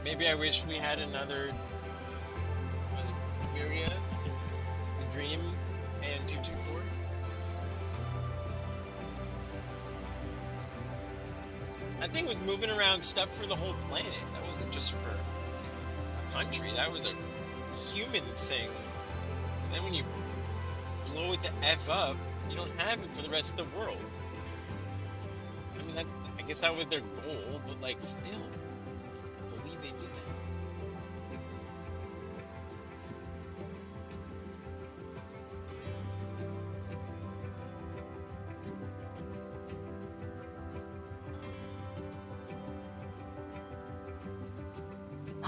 Maybe I wish we had another Miria, the Dream, and 224. That thing was moving around stuff for the whole planet. That wasn't just for a country. That was a human thing. And then when you blow it the F up, you don't have it for the rest of the world. I mean, I guess that was their goal, but like, still, I believe they did that.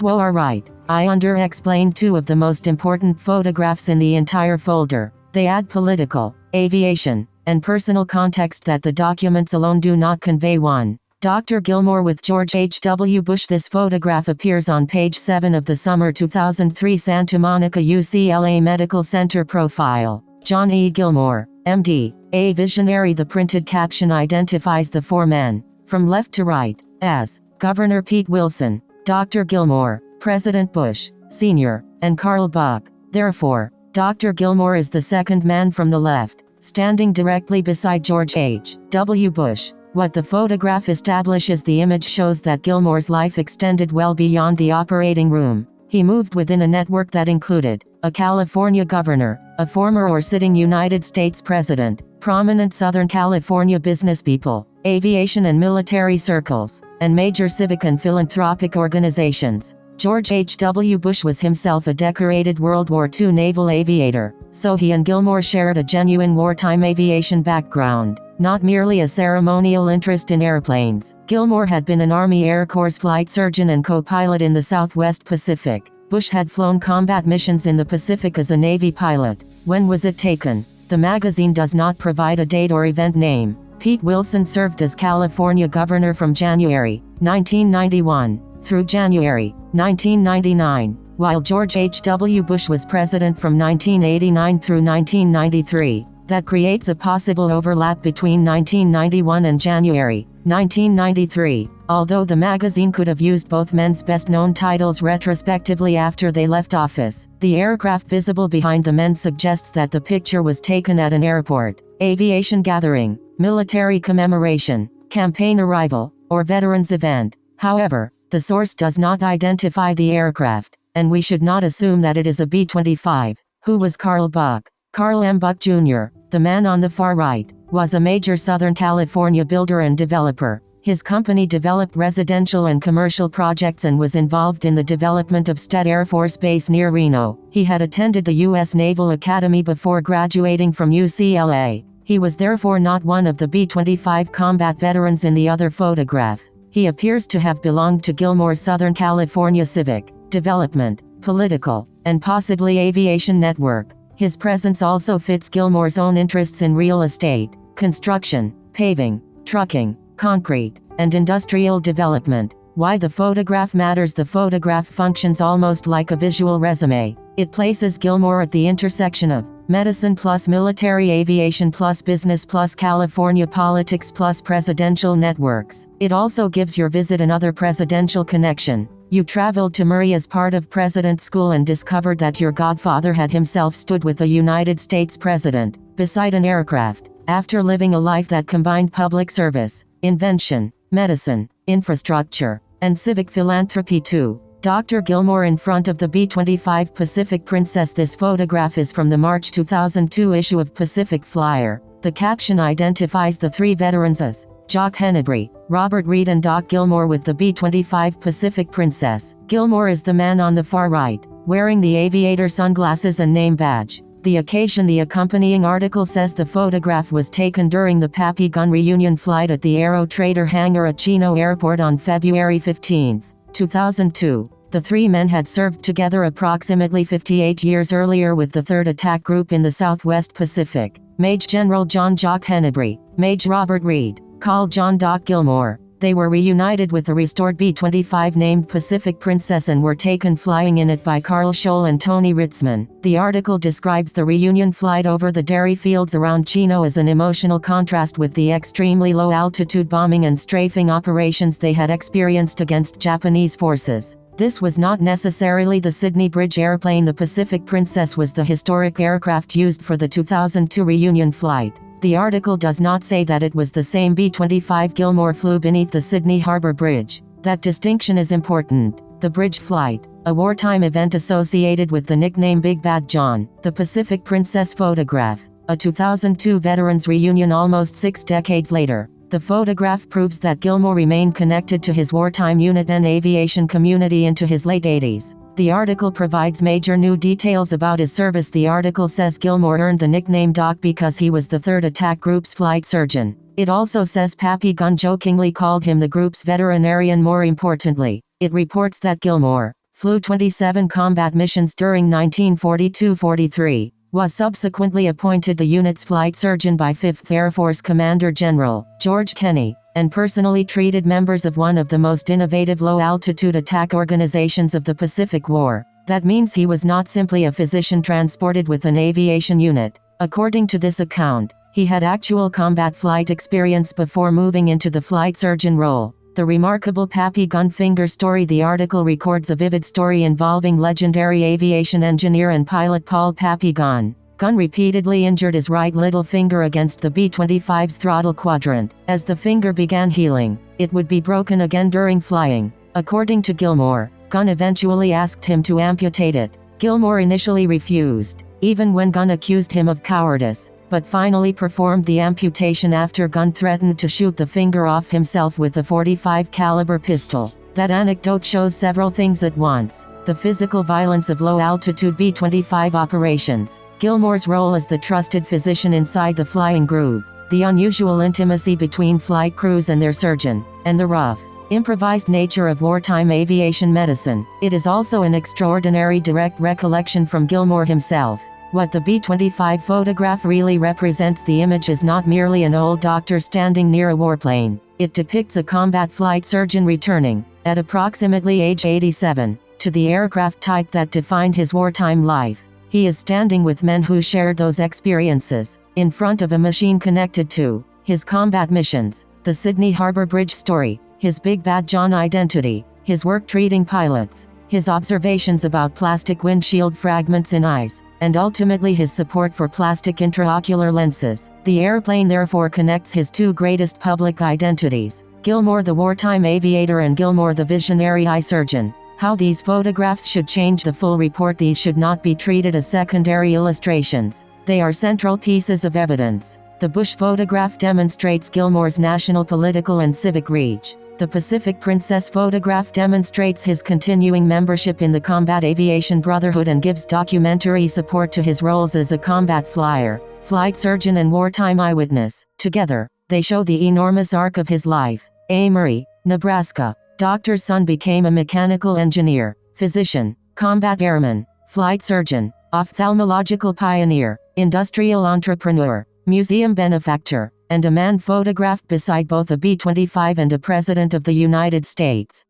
Whoa, alright. I under-explained two of the most important photographs in the entire folder. They add political, aviation, and personal context that the documents alone do not convey. 1. Dr. Gilmore with George H. W. Bush. This photograph appears on page 7 of the summer 2003 Santa Monica UCLA Medical Center profile. John E. Gilmore, MD, a visionary. The printed caption identifies the four men, from left to right, as Governor Pete Wilson, Dr. Gilmore, President Bush, Sr., and Carl Buck. Therefore, Dr. Gilmore is the second man from the left, standing directly beside George H. W. Bush. What the photograph establishes: the image shows that Gilmore's life extended well beyond the operating room. He moved within a network that included a California governor, a former or sitting United States president, prominent Southern California businesspeople, aviation and military circles, and major civic and philanthropic organizations. George H. W. Bush was himself a decorated World War II naval aviator, so he and Gilmore shared a genuine wartime aviation background, not merely a ceremonial interest in airplanes. Gilmore had been an Army Air Corps flight surgeon and co-pilot in the Southwest Pacific. Bush had flown combat missions in the Pacific as a Navy pilot. When was it taken? The magazine does not provide a date or event name. Pete Wilson served as California governor from January 1991 through January 1999, while George H. W. Bush was president from 1989 through 1993. That creates a possible overlap between 1991 and January 1993, although the magazine could have used both men's best-known titles retrospectively after they left office. The aircraft visible behind the men suggests that the picture was taken at an airport, aviation gathering, military commemoration, campaign arrival, or veterans event. However, the source does not identify the aircraft, and we should not assume that it is a B-25. Who was Carl Buck? Carl M. Buck Jr., the man on the far right, was a major Southern California builder and developer. His company developed residential and commercial projects and was involved in the development of Stead Air Force Base near Reno. He had attended the U.S. Naval Academy before graduating from UCLA. He was therefore not one of the B-25 combat veterans in the other photograph. He appears to have belonged to Gilmore's Southern California civic, development, political, and possibly aviation network. His presence also fits Gilmore's own interests in real estate, construction, paving, trucking, concrete, and industrial development. Why the photograph matters: the photograph functions almost like a visual resume. It places Gilmore at the intersection of medicine plus military aviation plus business plus California politics plus presidential networks. It also gives your visit another presidential connection. You traveled to Murray as part of President's School and discovered that your godfather had himself stood with a United States president, beside an aircraft, after living a life that combined public service, invention, medicine, infrastructure, and civic philanthropy too. Dr. Gilmore in front of the B-25 Pacific Princess. This photograph is from the March 2002 issue of Pacific Flyer. The caption identifies the three veterans as Jock Hennebrey, Robert Reed and Doc Gilmore with the B-25 Pacific Princess. Gilmore is the man on the far right, wearing the aviator sunglasses and name badge. The occasion: the accompanying article says the photograph was taken during the Pappy Gun reunion flight at the Aero Trader hangar at Chino Airport on February 15, 2002. The three men had served together approximately 58 years earlier with the 3rd Attack Group in the Southwest Pacific. Maj General John Jock Hennebrey, Maj Robert Reed, Col John Doc Gilmore. They were reunited with the restored B-25 named Pacific Princess and were taken flying in it by Carl Scholl and Tony Ritzman. The article describes the reunion flight over the dairy fields around Chino as an emotional contrast with the extremely low-altitude bombing and strafing operations they had experienced against Japanese forces. This was not necessarily the Sydney Bridge airplane. The Pacific Princess was the historic aircraft used for the 2002 reunion flight. The article does not say that it was the same B-25 Gilmore flew beneath the Sydney Harbour Bridge. That distinction is important. The bridge flight, a wartime event associated with the nickname Big Bad John. The Pacific Princess photograph, a 2002 veterans reunion almost 6 decades later. The photograph proves that Gilmore remained connected to his wartime unit and aviation community into his late 80s. The article provides major new details about his service. The article says Gilmore earned the nickname Doc because he was the 3rd Attack Group's flight surgeon. It also says Pappy Gunn jokingly called him the group's veterinarian. More importantly, it reports that Gilmore flew 27 combat missions during 1942-43, was subsequently appointed the unit's flight surgeon by 5th Air Force Commander General George Kenney, and personally treated members of one of the most innovative low-altitude attack organizations of the Pacific War. That means he was not simply a physician transported with an aviation unit. According to this account, he had actual combat flight experience before moving into the flight surgeon role. The remarkable Pappy Gunn finger story. The article records a vivid story involving legendary aviation engineer and pilot Paul Pappy Gunn. Gunn repeatedly injured his right little finger against the B-25's throttle quadrant. As the finger began healing, it would be broken again during flying. According to Gilmore, Gunn eventually asked him to amputate it. Gilmore initially refused, even when Gunn accused him of cowardice, but finally performed the amputation after Gunn threatened to shoot the finger off himself with a .45 caliber pistol. That anecdote shows several things at once: the physical violence of low-altitude B-25 operations, Gilmore's role as the trusted physician inside the flying group, the unusual intimacy between flight crews and their surgeon, and the rough, improvised nature of wartime aviation medicine. It is also an extraordinary direct recollection from Gilmore himself. What the B-25 photograph really represents. The image is not merely an old doctor standing near a warplane. It depicts a combat flight surgeon returning, at approximately age 87, to the aircraft type that defined his wartime life. He is standing with men who shared those experiences, in front of a machine connected to his combat missions, the Sydney Harbour Bridge story, his Big Bad John identity, his work treating pilots, his observations about plastic windshield fragments in ice, and ultimately his support for plastic intraocular lenses. The airplane therefore connects his two greatest public identities: Gilmore the wartime aviator and Gilmore the visionary eye surgeon. How these photographs should change the full report. These should not be treated as secondary illustrations. They are central pieces of evidence. The Bush photograph demonstrates Gilmore's national political and civic reach. The Pacific Princess photograph demonstrates his continuing membership in the Combat Aviation Brotherhood and gives documentary support to his roles as a combat flyer, flight surgeon and wartime eyewitness. Together, they show the enormous arc of his life. Amory, Nebraska. Doctor's son became a mechanical engineer, physician, combat airman, flight surgeon, ophthalmological pioneer, industrial entrepreneur, museum benefactor, and a man photographed beside both a B-25 and a President of the United States.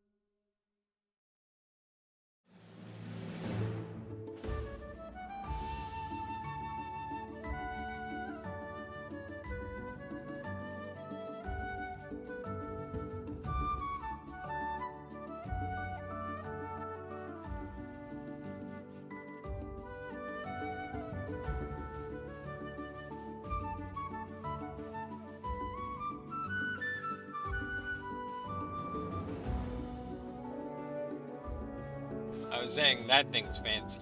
I was saying that thing's fancy.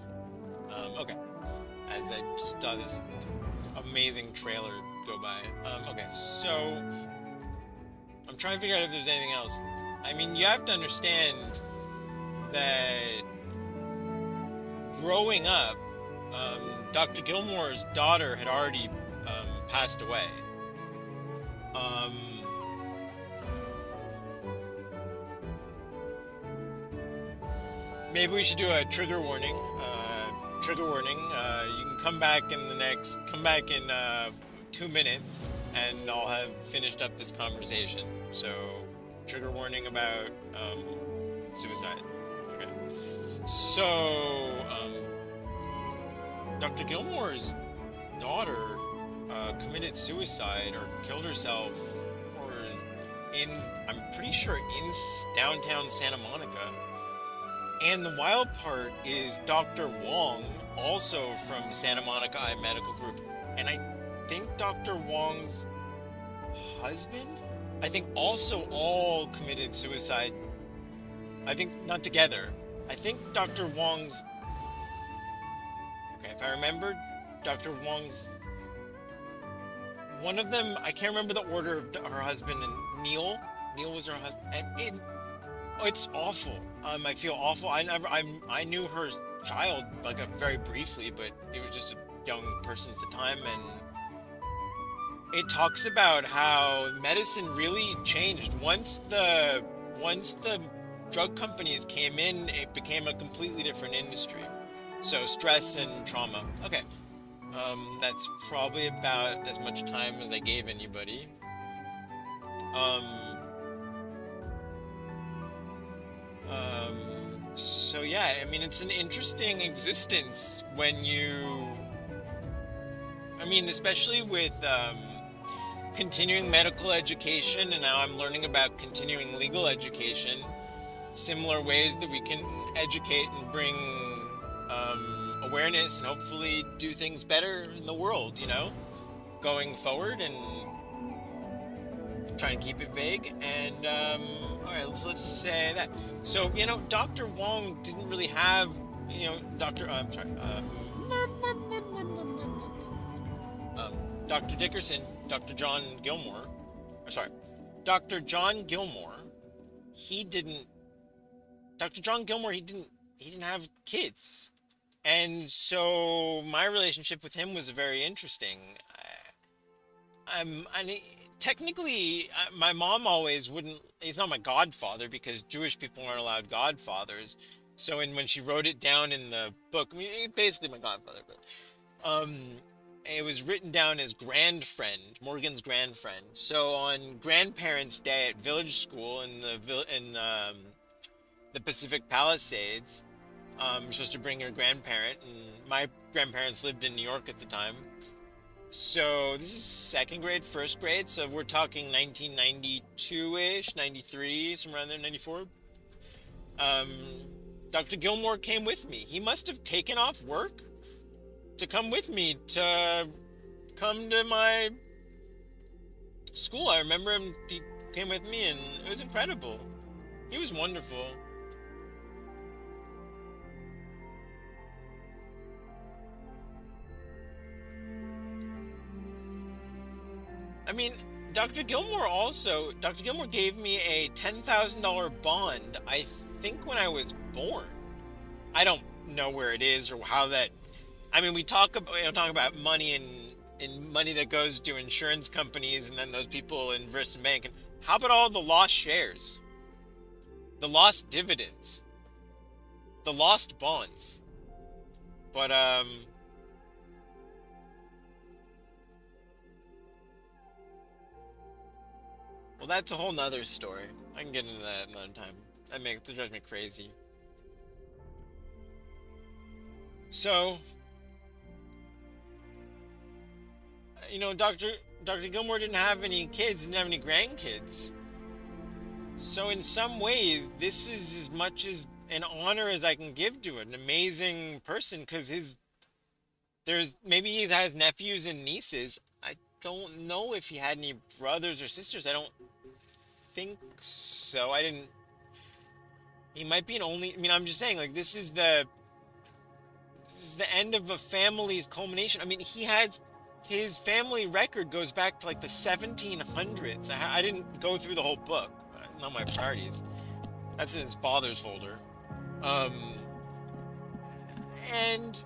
Okay. As I just saw this amazing trailer go by. Okay, so I'm trying to figure out if there's anything else. I mean, you have to understand that growing up, Dr. Gilmore's daughter had already passed away. Maybe we should do a trigger warning. You can come back in 2 minutes, and I'll have finished up this conversation. So, trigger warning about suicide. Okay. So, Dr. Gilmore's daughter committed suicide or killed herself, I'm pretty sure in downtown Santa Monica. And the wild part is Dr. Wong, also from Santa Monica Eye Medical Group, and I think Dr. Wong's husband, I think also all committed suicide. I think not together. I think Dr. Wong's, okay, if I remember, Dr. Wong's, one of them, I can't remember the order of her husband, and Neal was her husband, and it's awful. I feel awful. I knew her child like very briefly, but it was just a young person at the time, and it talks about how medicine really changed once the drug companies came in. It became a completely different industry. So stress and trauma. Okay, that's probably about as much time as I gave anybody. So yeah, I mean, it's an interesting existence when you, I mean, especially with continuing medical education, and now I'm learning about continuing legal education, similar ways that we can educate and bring awareness and hopefully do things better in the world, you know, going forward, and trying to keep it vague. And all right, so let's say that. So, you know, Dr. Wong didn't really have, you know, Dr. Dr. Dickerson, Dr. John Gilmore, Dr. John Gilmore, he didn't have kids. And so my relationship with him was very interesting. Technically, my mom always wouldn't, he's not my godfather because Jewish people aren't allowed godfathers. So when she wrote it down in the book, I mean, he's basically my godfather, but it was written down as grandfriend, Morgan's grandfriend. So on Grandparents' Day at village school in the Pacific Palisades, you're supposed to bring your grandparent, and my grandparents lived in New York at the time. So this is second grade, first grade, so we're talking 1992-ish, 93, somewhere around there, 94. Dr. Gilmore came with me. He must have taken off work to come with me, to come to my school. I remember him, he came with me, and it was incredible. He was wonderful. I mean, Dr. Gilmore gave me a $10,000 bond, I think when I was born. I don't know where it is or how that, I mean, we talk about money and money that goes to insurance companies, and then those people invest in bank. And how about all the lost shares? The lost dividends? The lost bonds? But, well, that's a whole nother story. I can get into that another time. That drives me crazy. So, you know, Dr. Gilmore didn't have any kids, didn't have any grandkids. So in some ways, this is as much as an honor as I can give to an amazing person, because maybe he has nephews and nieces. I don't know if he had any brothers or sisters. I don't think so. He might be an only, I mean, I'm just saying, like, this is the end of a family's culmination. I mean, his family record goes back to like the 1700s. I didn't go through the whole book. Not my priorities. That's in his father's folder. And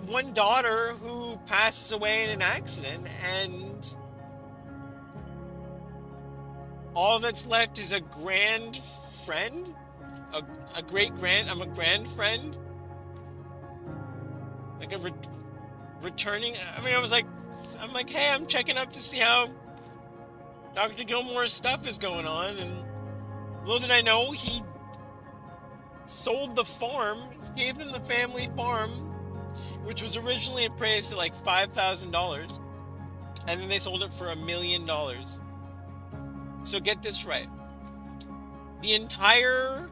one daughter who passes away in an accident, and all that's left is a grand friend, I'm a grand friend, like a returning. I mean, I'm like, hey, I'm checking up to see how Dr. Gilmore's stuff is going on, and little did I know, he sold the farm. He gave them the family farm, which was originally appraised at like $5,000, and then they sold it for $1 million. So get this right. The entire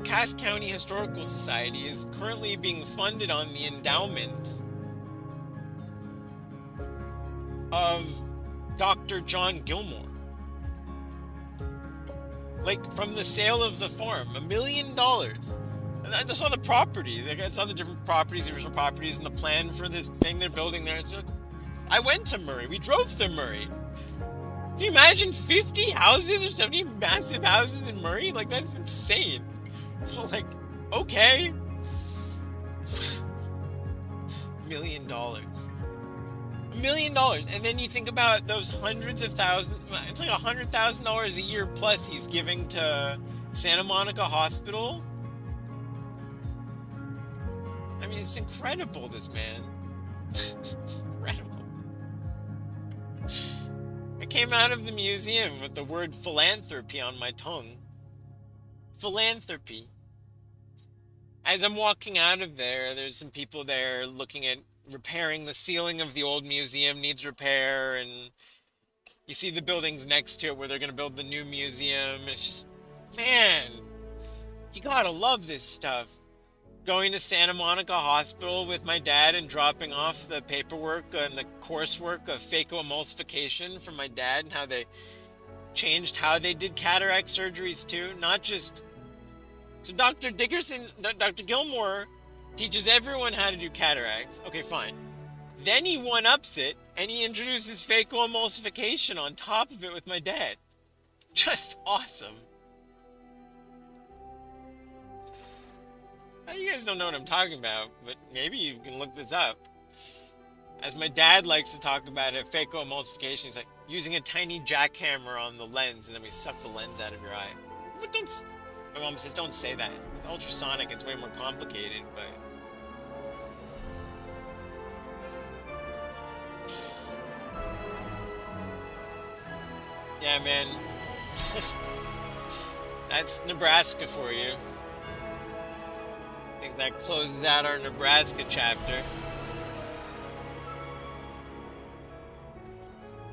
Cass County Historical Society is currently being funded on the endowment of Dr. John Gilmore. Like, from the sale of the farm, $1 million. And I saw the property. Like, I saw the different properties, the original properties, and the plan for this thing they're building there. I went to Murray. We drove to Murray. Can you imagine 50 houses or 70 massive houses in Murray? Like, that's insane. So, like, okay. $1 million. $1 million. And then you think about those hundreds of thousands. It's like $100,000 a year plus he's giving to Santa Monica Hospital. I mean, it's incredible, this man. It's incredible. I came out of the museum with the word philanthropy on my tongue. Philanthropy. As I'm walking out of there, there's some people there looking at repairing the ceiling of the old museum, needs repair, and you see the buildings next to it where they're going to build the new museum. It's just, man, you gotta love this stuff. Going to Santa Monica Hospital with my dad and dropping off the paperwork and the coursework of phacoemulsification from my dad and how they changed how they did cataract surgeries too. Not just... So Dr. Gilmore teaches everyone how to do cataracts. Okay, fine. Then he one-ups it and he introduces phacoemulsification on top of it with my dad. Just awesome. You guys don't know what I'm talking about, but maybe you can look this up. As my dad likes to talk about it, phacoemulsification, he's like using a tiny jackhammer on the lens, and then we suck the lens out of your eye. But don't... My mom says don't say that. It's ultrasonic, it's way more complicated, but... Yeah, man. That's Nebraska for you. I think that closes out our Nebraska chapter.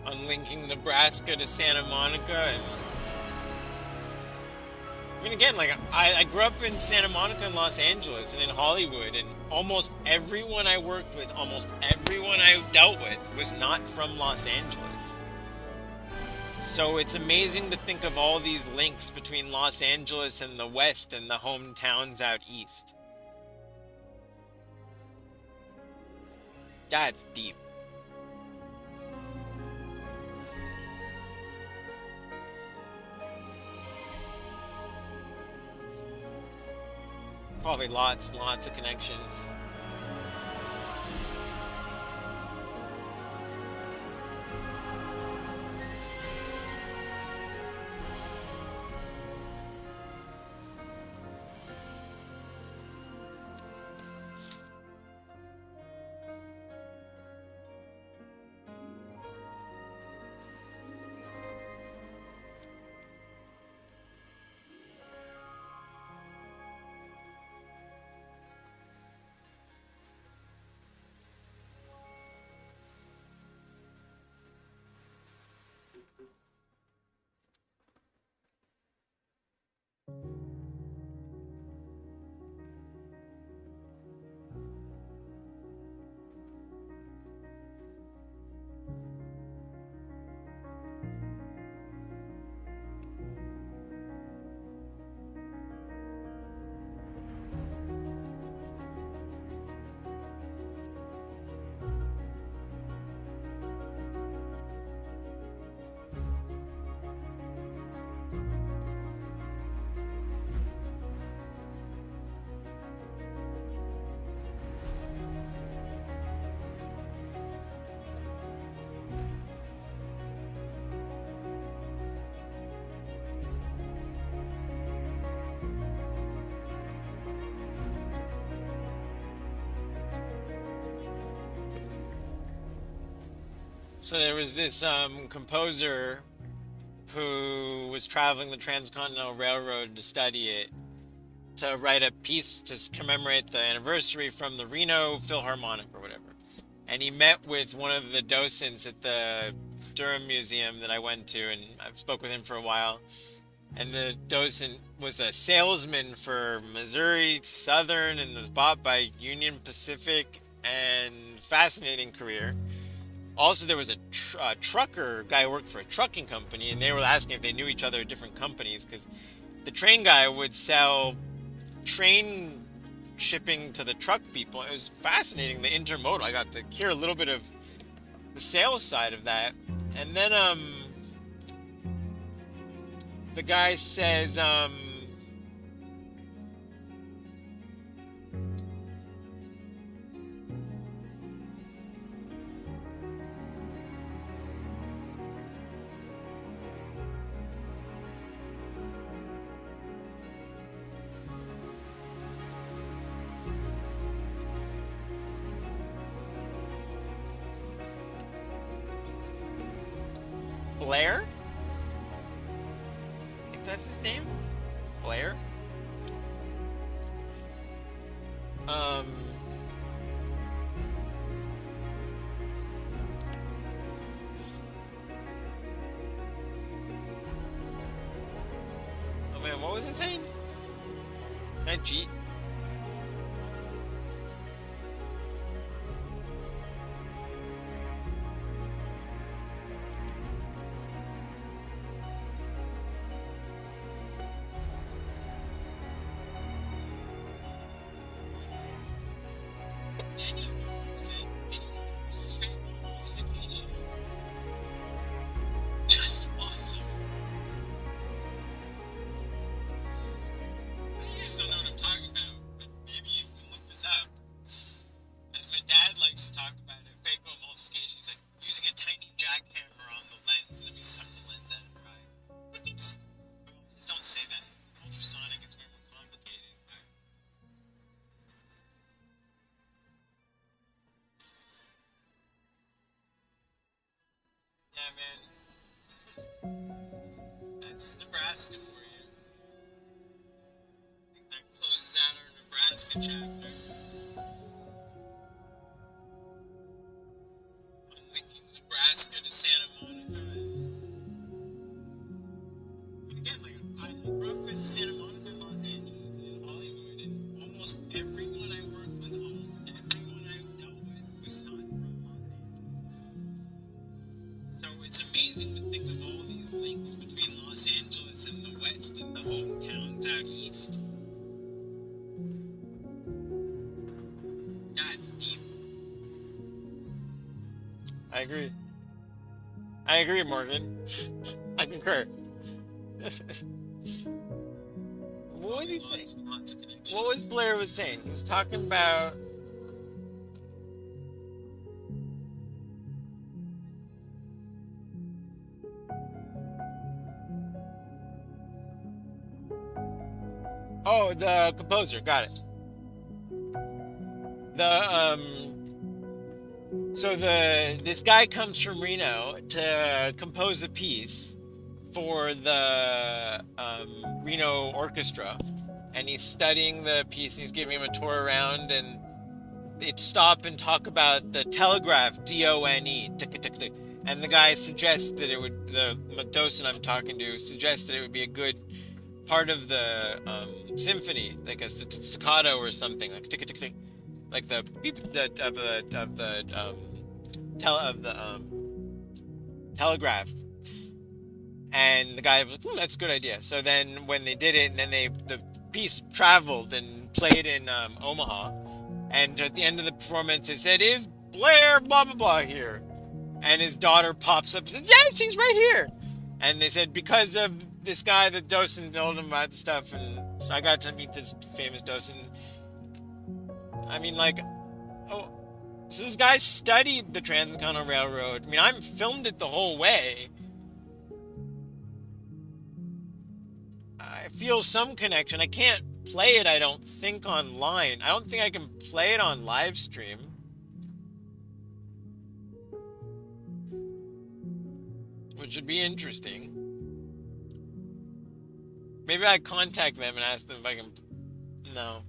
Unlinking Nebraska to Santa Monica. And I mean, again, like, I grew up in Santa Monica and Los Angeles and in Hollywood, and almost everyone I worked with, almost everyone I dealt with was not from Los Angeles. So it's amazing to think of all these links between Los Angeles and the West and the hometowns out east. That's deep. Probably lots and lots of connections. So there was this composer who was traveling the Transcontinental Railroad to study it, to write a piece to commemorate the anniversary from the Reno Philharmonic or whatever. And he met with one of the docents at the Durham Museum that I went to, and I spoke with him for a while. And the docent was a salesman for Missouri Southern and was bought by Union Pacific, and fascinating career. Also, there was a trucker guy who worked for a trucking company, and they were asking if they knew each other at different companies because the train guy would sell train shipping to the truck people. It was fascinating, the intermodal. I got to hear a little bit of the sales side of that. And then the guy says Blair? I think that's his name? Blair? Um Oh man, what was it saying? Can I cheat? Anyone said anyone else's fake falsification. Just awesome. You guys don't know what I'm talking about, but maybe you can look this up. As my dad likes to talk about it, fake emulsification. He's like using a tiny jackhammer on the lens, and then we suck the lens out of your eye. But just don't say that. Ultrasonic, it's way more complicated. But yeah, man. That's Nebraska for you. I think that closes out our Nebraska chapter. I'm linking Nebraska to Santa Monica. And again, like I grew up in Santa Monica, Los Angeles, and in Hollywood, and almost everyone I worked with, almost everyone I dealt with was not from Los Angeles. So it's amazing to think of all these links between Los Angeles and the West and the hometowns out east. That's deep. I agree. I agree, Morgan. I concur. What was he saying? What was Blair was saying? He was talking about. Oh, the composer. Got it. So this guy comes from Reno to compose a piece for the Reno Orchestra, and he's studying the piece. And he's giving him a tour around, and they'd stop and talk about the telegraph, D-O-N-E, tick-a-tick-a-tick. And the guy suggests that it would, the docent I'm talking to suggests that it would be a good part of the symphony, like a staccato or something, like tick-a-tick-a-tick, like the beep of the telegraph. And the guy was like, that's a good idea. So then when they did it, and then the piece traveled and played in Omaha. And at the end of the performance, they said, "Is Blair blah blah blah here?" And his daughter pops up and says, "Yes, he's right here." And they said, because of this guy, the docent told him about the stuff, and so I got to meet this famous docent. I mean, like, oh, so this guy studied the Transcontinental Railroad. I mean, I filmed it the whole way. I feel some connection. I can't play it, I don't think, online. I don't think I can play it on live stream. Which would be interesting. Maybe I contact them and ask them if I can. No.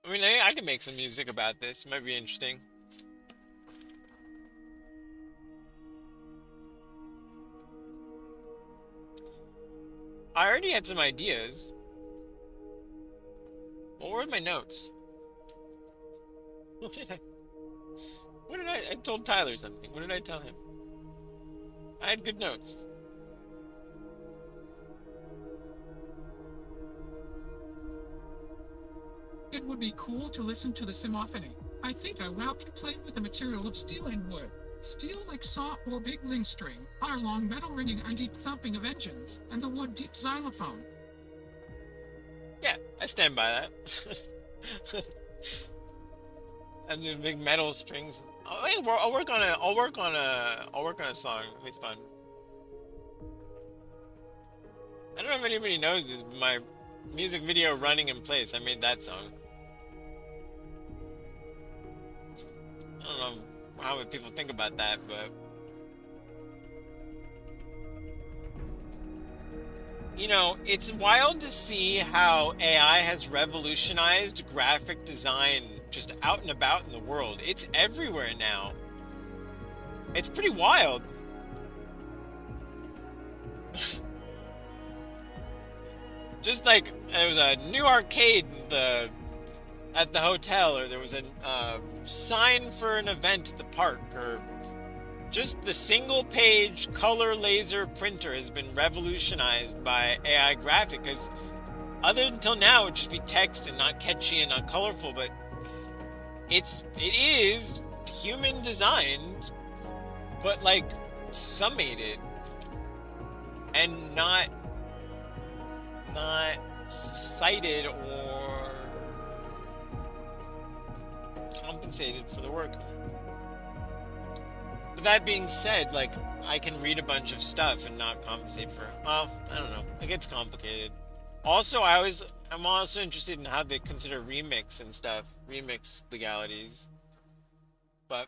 I mean, I can make some music about this. It might be interesting. I already had some ideas. Well, where are my notes? What did I? What did I told Tyler something. What did I tell him? I had good notes. It would be cool to listen to the symphony. I think I will play with the material of steel and wood. Steel like saw or big ling string, our long metal ringing and deep thumping of engines, and the wood deep xylophone. Yeah, I stand by that. And the big metal strings. Oh, wait, I'll work on a song. It'll be fun. I don't know if anybody knows this, but my music video Running in Place, I made that song. I don't know how many people think about that, but you know, it's wild to see how AI has revolutionized graphic design just out and about in the world. It's everywhere now. It's pretty wild. Just like there was a new arcade at the hotel, or there was a sign for an event at the park, or just the single page color laser printer has been revolutionized by AI graphic, because other until now it would just be text and not catchy and not colorful, but it is human designed, but like summated and not cited or compensated for the work. But that being said, like, I can read a bunch of stuff and not compensate for it. Well, I don't know. It gets complicated. Also, I'm also interested in how they consider remix and stuff. Remix legalities. But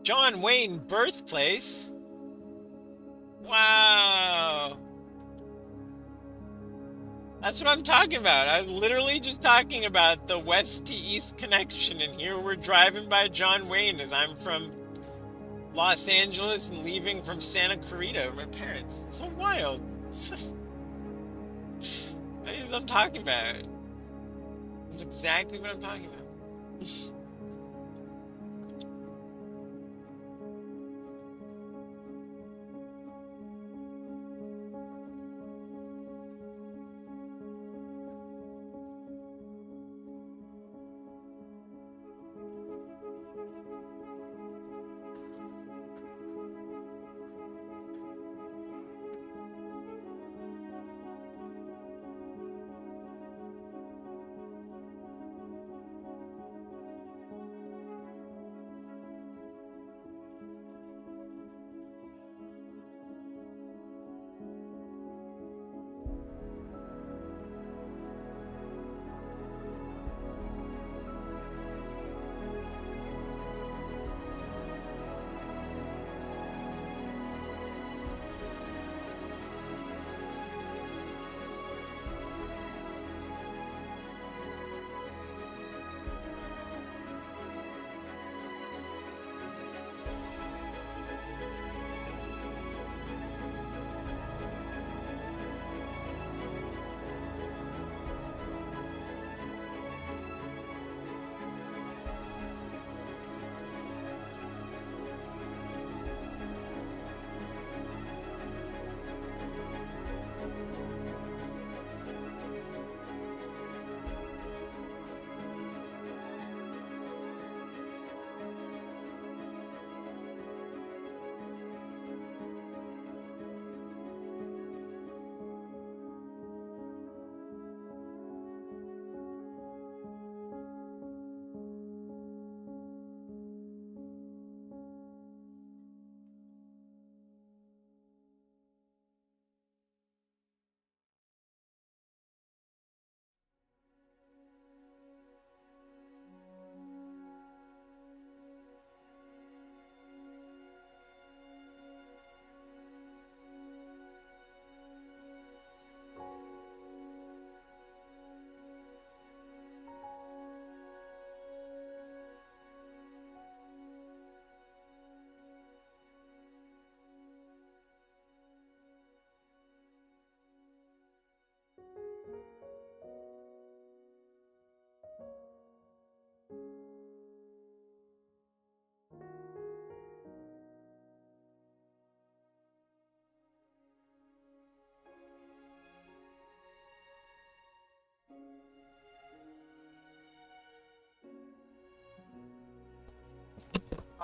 John Wayne birthplace? Wow. That's what I'm talking about. I was literally just talking about the west to east connection, and here we're driving by John Wayne as I'm from Los Angeles and leaving from Santa Clarita with my parents. It's so wild. That is what I'm talking about. That's exactly what I'm talking about.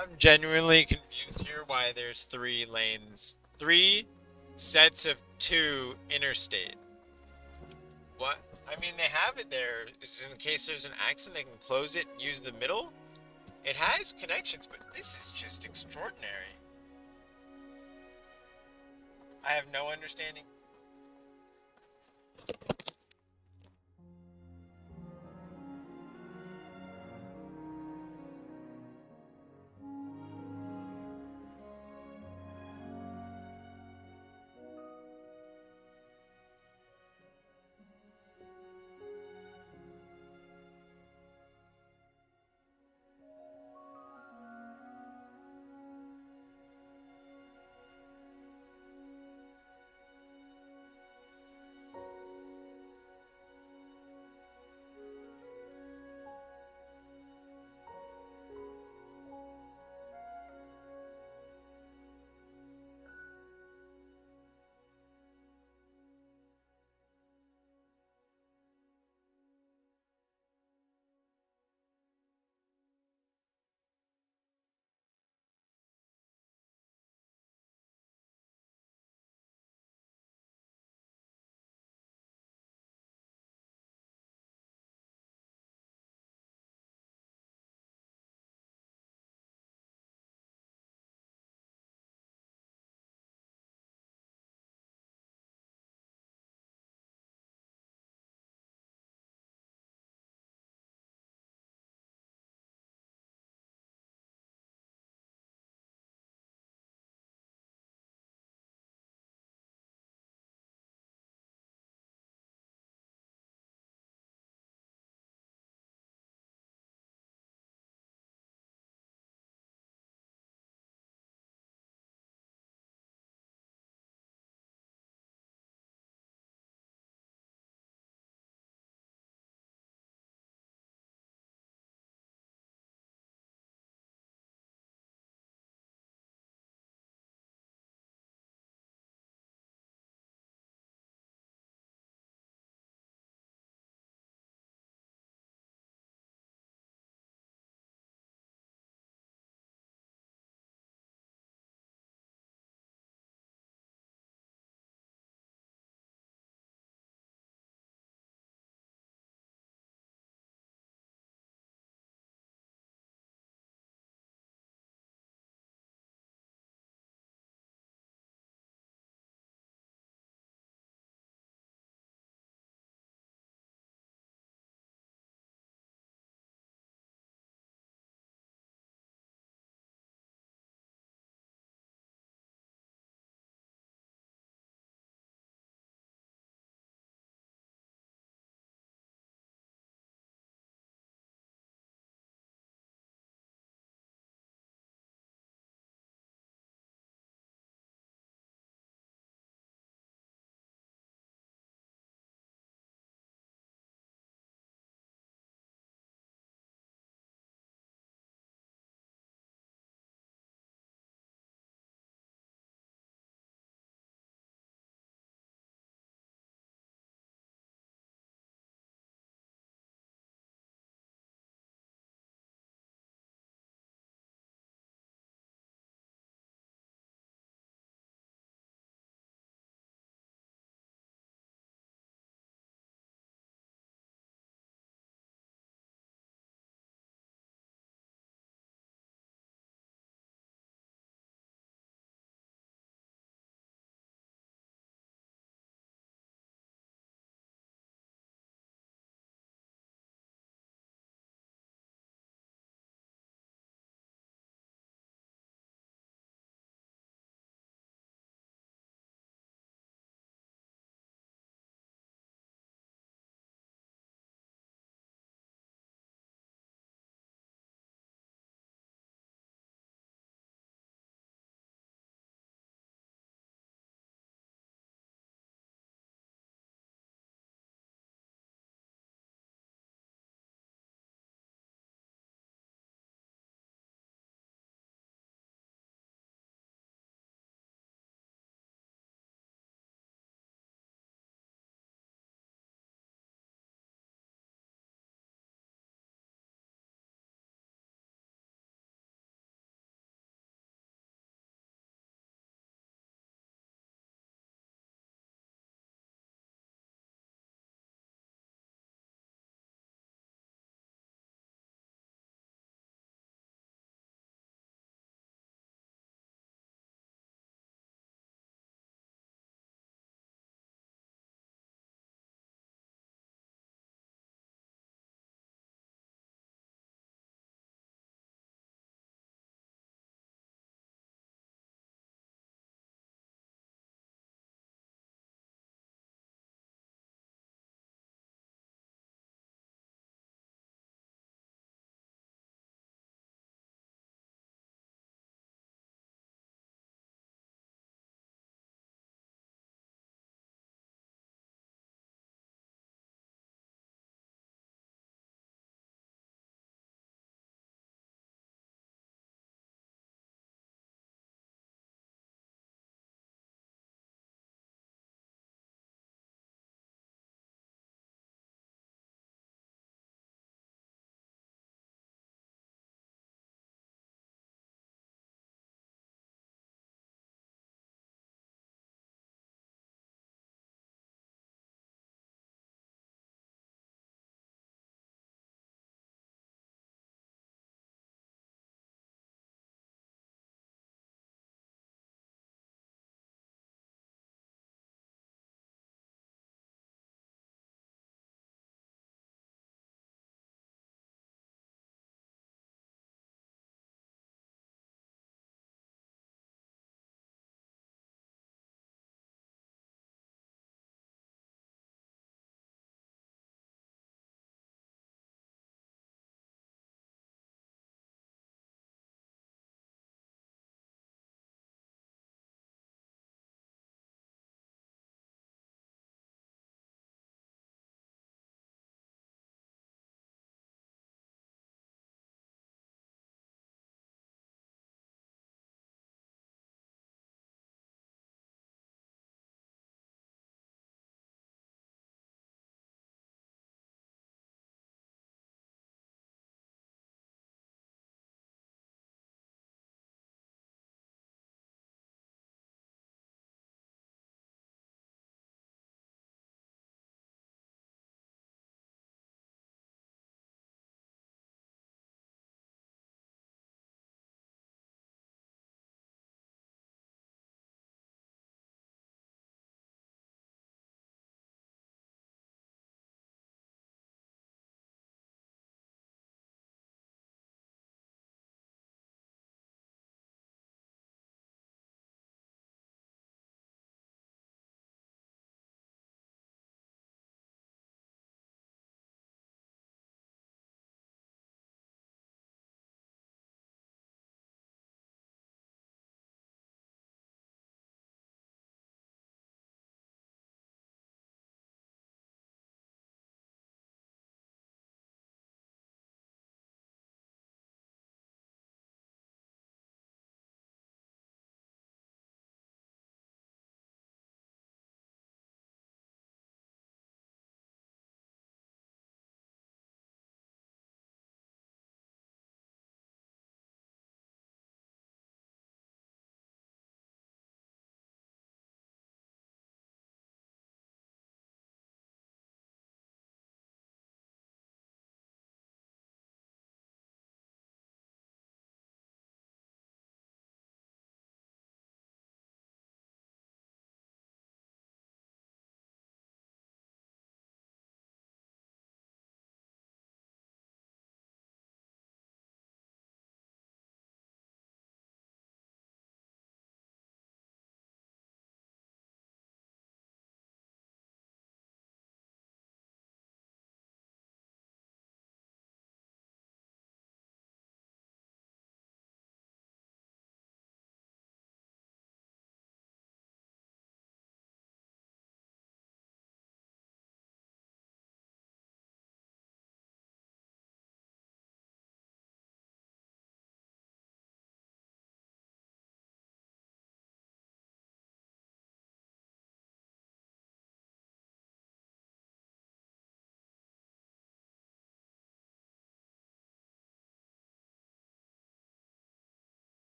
I'm genuinely confused here why there's 3 lanes. 3 sets of 2 interstate. What? I mean, they have it there. Is in case there's an accident, they can close it and use the middle? It has connections, but this is just extraordinary. I have no understanding.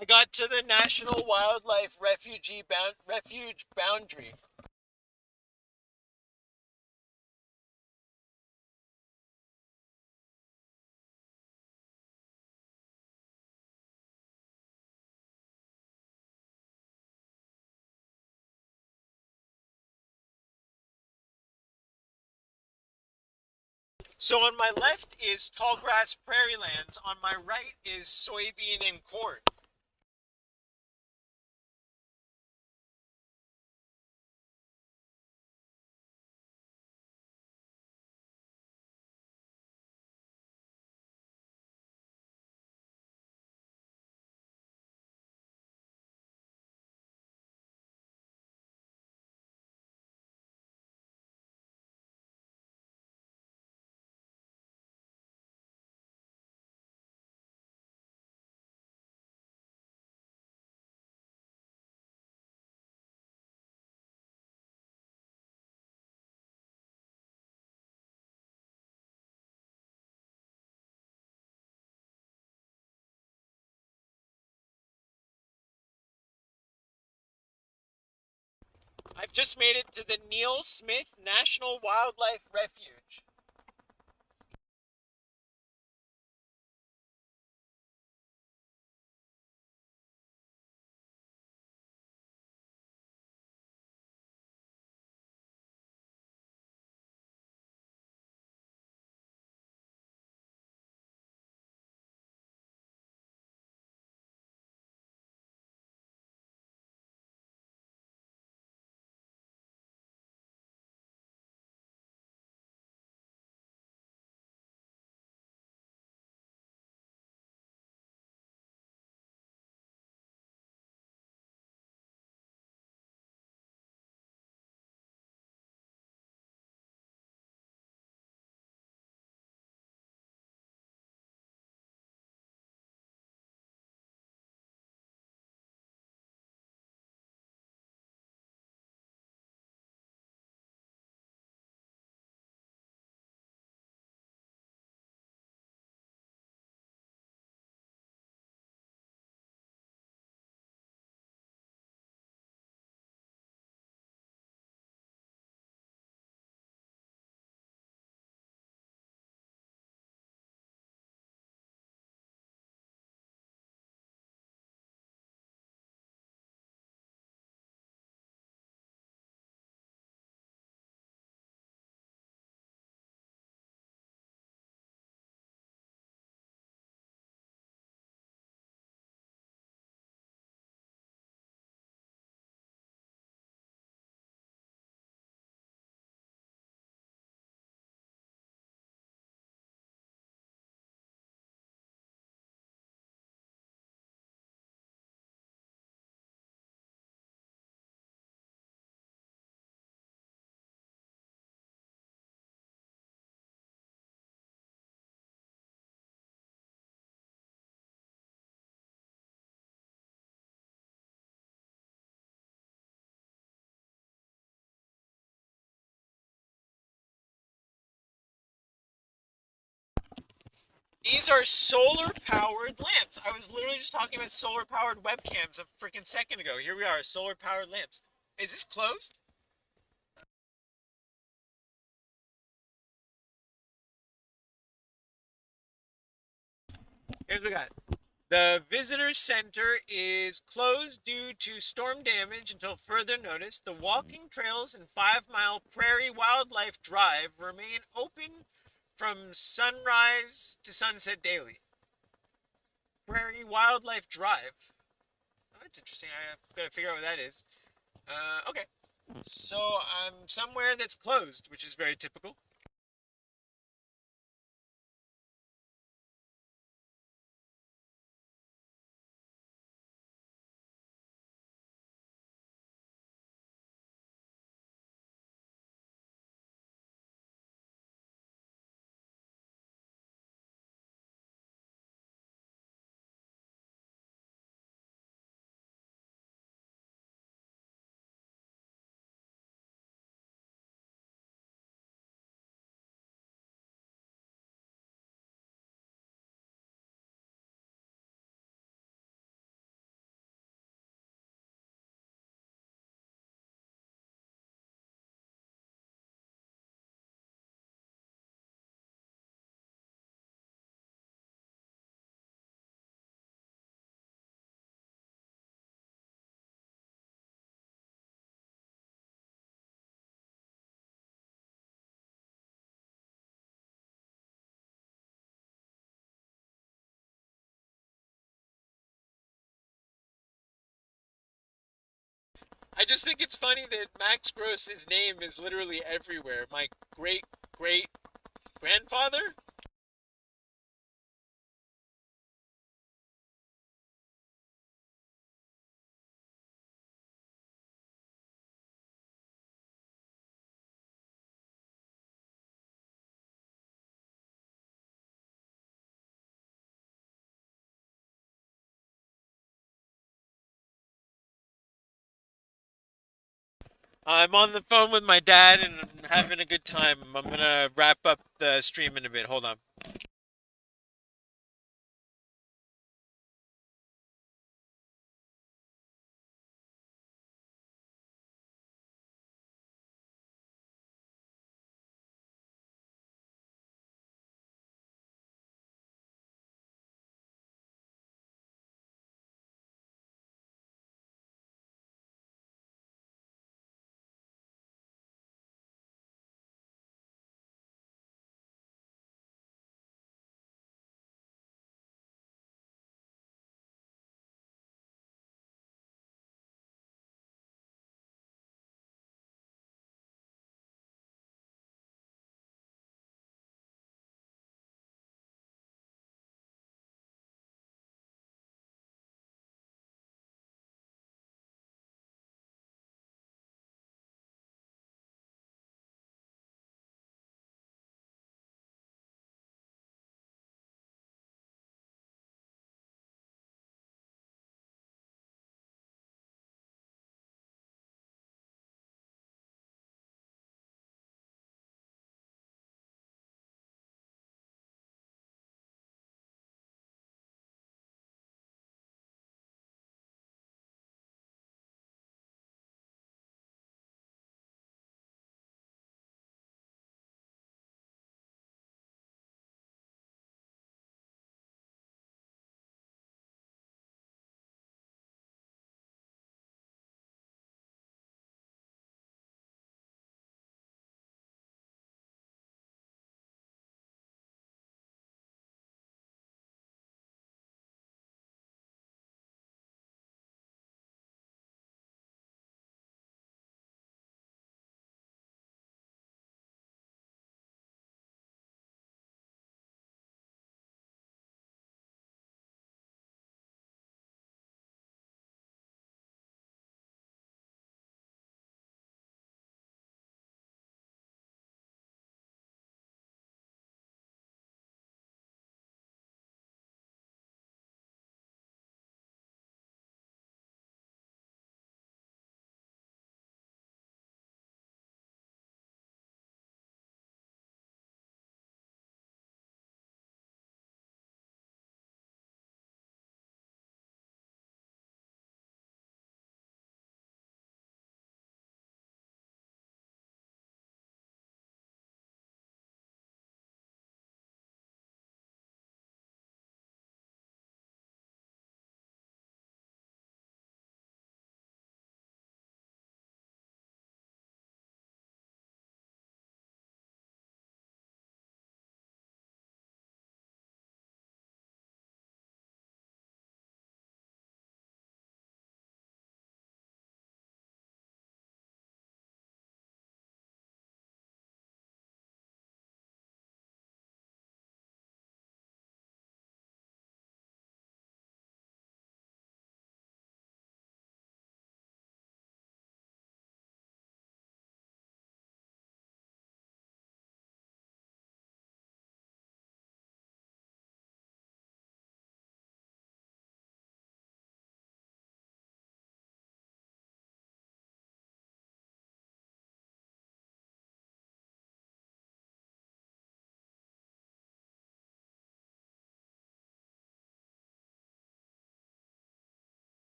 I got to the National Wildlife Refuge boundary. So on my left is tallgrass prairie lands. On my right is soybean and corn. I've just made it to the Neal Smith National Wildlife Refuge. These are solar powered lamps. I was literally just talking about solar powered webcams a freaking second ago. Here we are, solar powered lamps. Is this closed? Here's what we got. The visitor center is closed due to storm damage until further notice. The walking trails and 5 Mile Prairie Wildlife Drive remain open from sunrise to sunset daily. Prairie Wildlife Drive. Oh, that's interesting. I've got to figure out what that is. Okay. So I'm somewhere that's closed, which is very typical. I just think it's funny that Max Gross's name is literally everywhere. My great great grandfather? I'm on the phone with my dad and I'm having a good time. I'm gonna wrap up the stream in a bit. Hold on.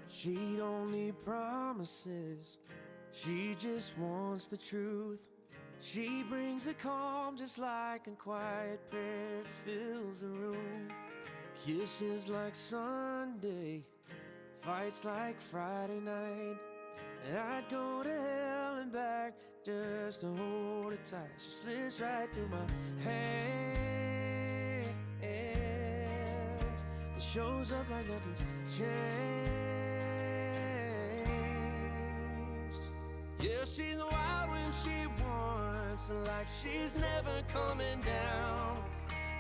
She don't need promises, she just wants the truth. She brings the calm just like a quiet prayer fills the room. Kisses like Sunday, fights like Friday night. And I'd go to hell and back just to hold her tight. She slips right through my hands and shows up like nothing's changed. Yeah, she's wild when she wants, like she's never coming down.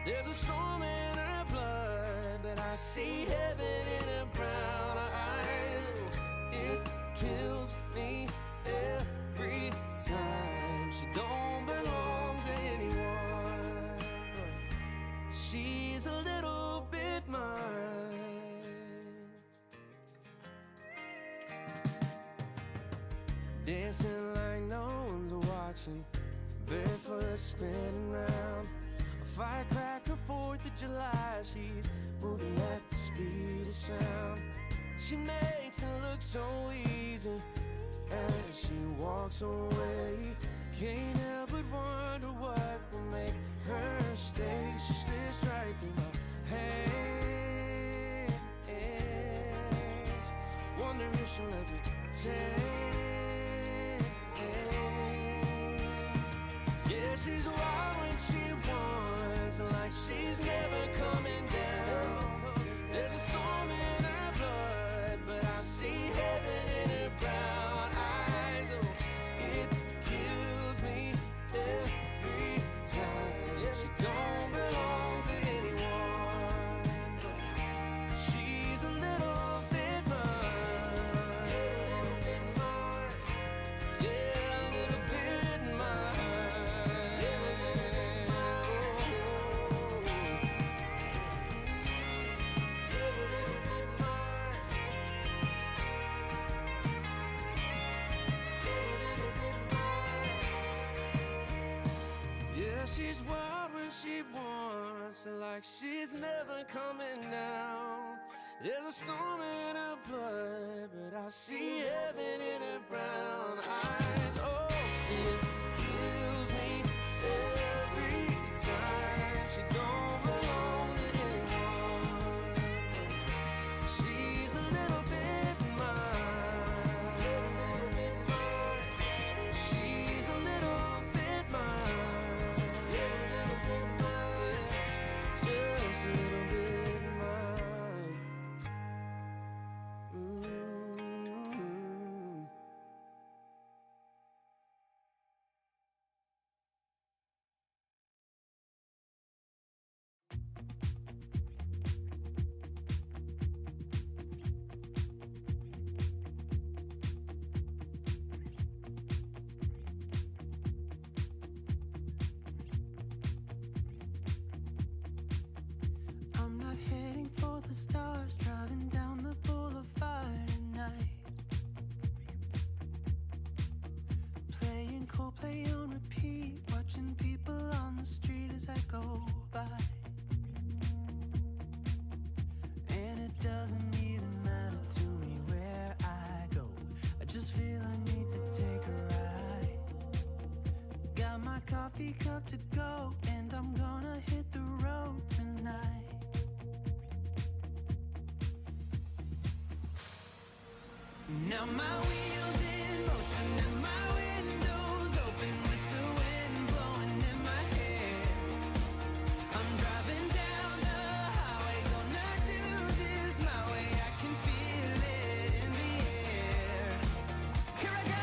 There's a storm in her blood, but I see heaven in her brown eyes. It kills me every time. She don't belong to anyone, but she's a little bit mine. Dancing like no one's watching, barefoot spinning round. A firecracker, 4th of July, she's moving at the speed of sound. She makes it look so easy as she walks away. Can't help but wonder what will make her stay. She slips right through my hands. Wonder if she'll ever change. Yeah, she's wild when she wants, like she's never coming down. There's a storm in her blood, but I see heaven in her brown eyes. Oh, it kills me every time. Yeah, she don't belong to anyone, but she's a little bit mine. Yeah, a little bit mine. Yeah, she's wild when she wants, like she's never coming down. There's a storm in her blood, but I see heaven in her brown eyes. Oh, it kills me every time. She don't belong to anyone. She's a little bit mine. She's a little bit mine. Just a little bit mine. I'm not heading for the stars, driving down the boulevard at night. Playing Coldplay on repeat, watching people on the street as I go by. And it doesn't even matter to me where I go, I just feel I need to take a ride. Got my coffee cup to go, and I'm gonna hit the road tonight. Now my wheels in motion and my windows open with the wind blowing in my hair. I'm driving down the highway, gonna do this my way. I can feel it in the air. Here I go.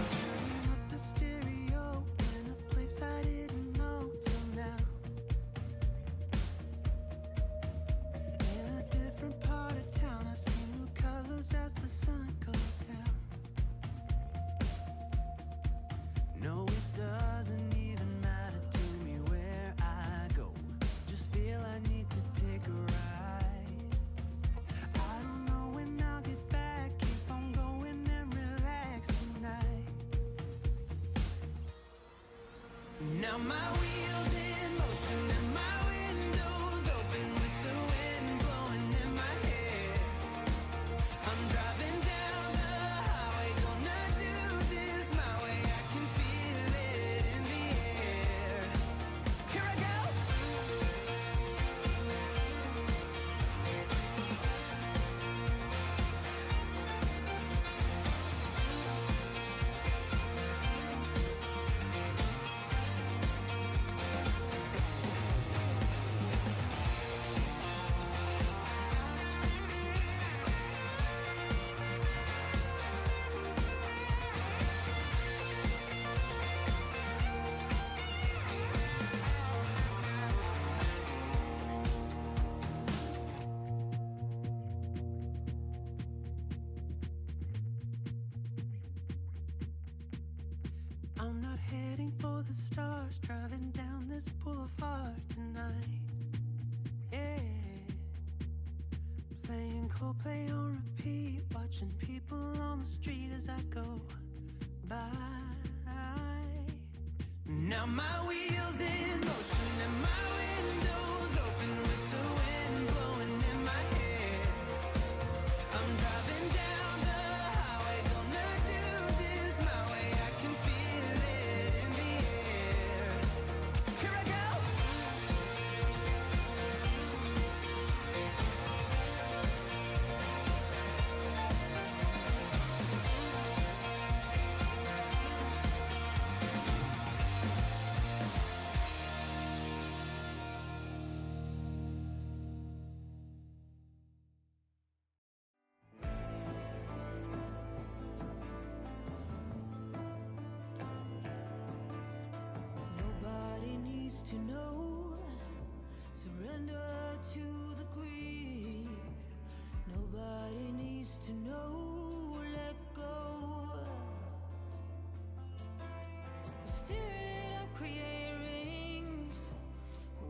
Turning up the stereo in a place I didn't know till now. In a different part of town, I see new colors as the sun goes down. No, it doesn't even matter to me where I go, just feel I need to take a ride. I don't know when I'll Now my wheels in motion and my windows open with the wind blowing in my hair. I'm driving down the highway, gonna do this my way. I can feel it in the air. Here I go. I'm not heading for the stars, driving down this boulevard tonight. Yeah, playing Coldplay on repeat, watching people on the street as I go by. Now my wheels in motion and my windows open with the wind blowing in my hair. I'm driving down the highway, gonna do this my way. I can feel it in the air. Here I go. Nobody needs to know. Surrender to the grief. Nobody needs to know. Let go. Stir it up, create rings.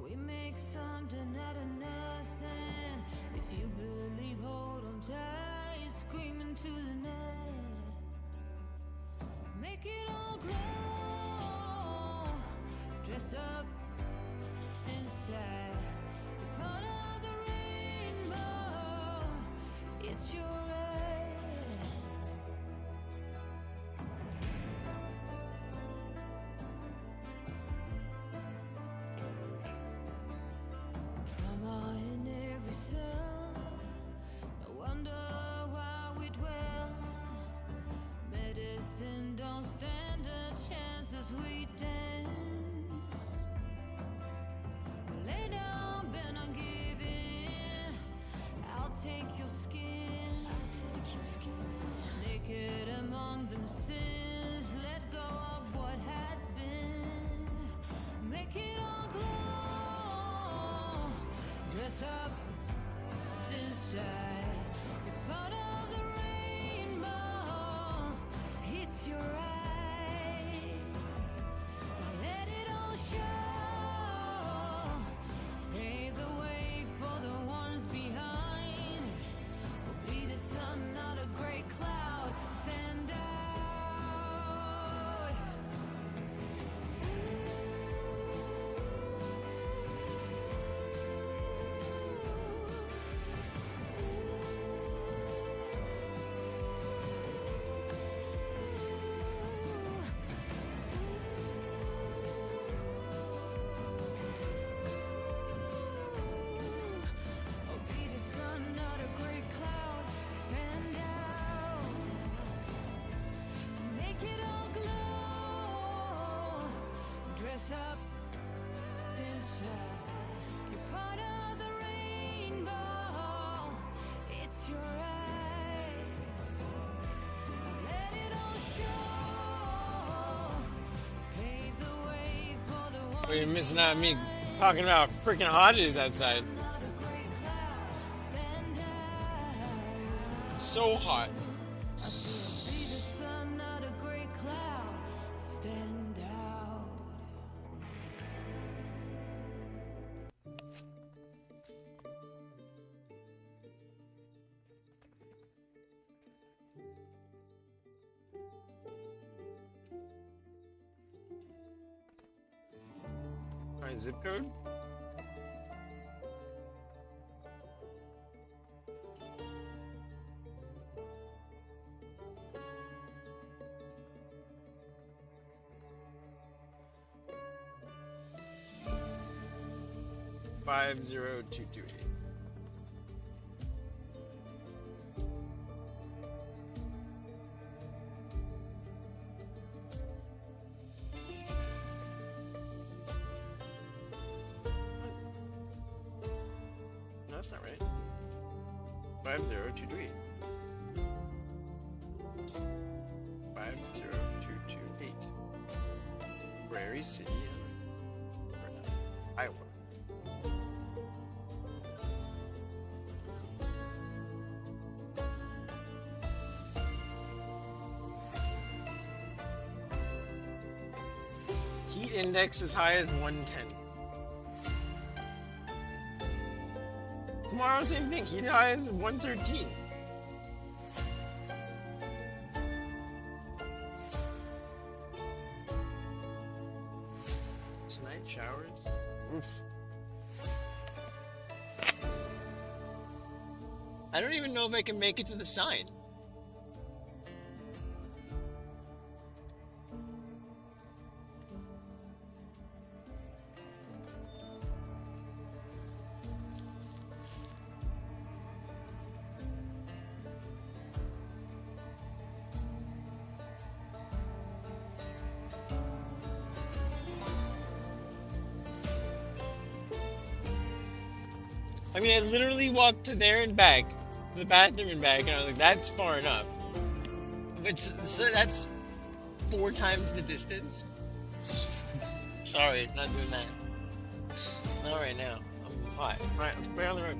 We make something out of nothing. If you believe, hold on tight. Scream into the night. Make it all glow. Dress up inside. You're part of the rainbow. It's your right. Trauma in every cell. No wonder why we dwell. Medicine don't stand a chance as we dance. Lay down, bend on giving. I'll take your skin. Naked among them sins. Let go of what has been. Make it all glow. Dress up inside. You're part of the rainbow. It's your right. Now let it all show. Pave the way for the ones behind. We'll be the sun, not a gray cloud. Stand out. Oh, be the sun, not a gray cloud. Stand out and make it all glow. Dress up inside. You're part of the rainbow. It's your right. Now let it all show. Pave the way for the ones Well, you're missing out on me talking about freaking hot it is outside. not a gray cloud. Stand out. So hot. Be the sun, not a gray cloud. Stand out. My zip code? Five 228. No, that's not right. 50228. 50228. Prairie City, Iowa. Heat index as high as 110. Tomorrow, same thing. Heat high is 113. Tonight showers. Oof. I don't even know if I can make it to the sign. I mean, I literally walked to there and back, to the bathroom and back, and I was like, that's far enough. But so that's 4 times the distance. Sorry, not doing that. Not right now. I'm hot. Alright, let's go back on the road.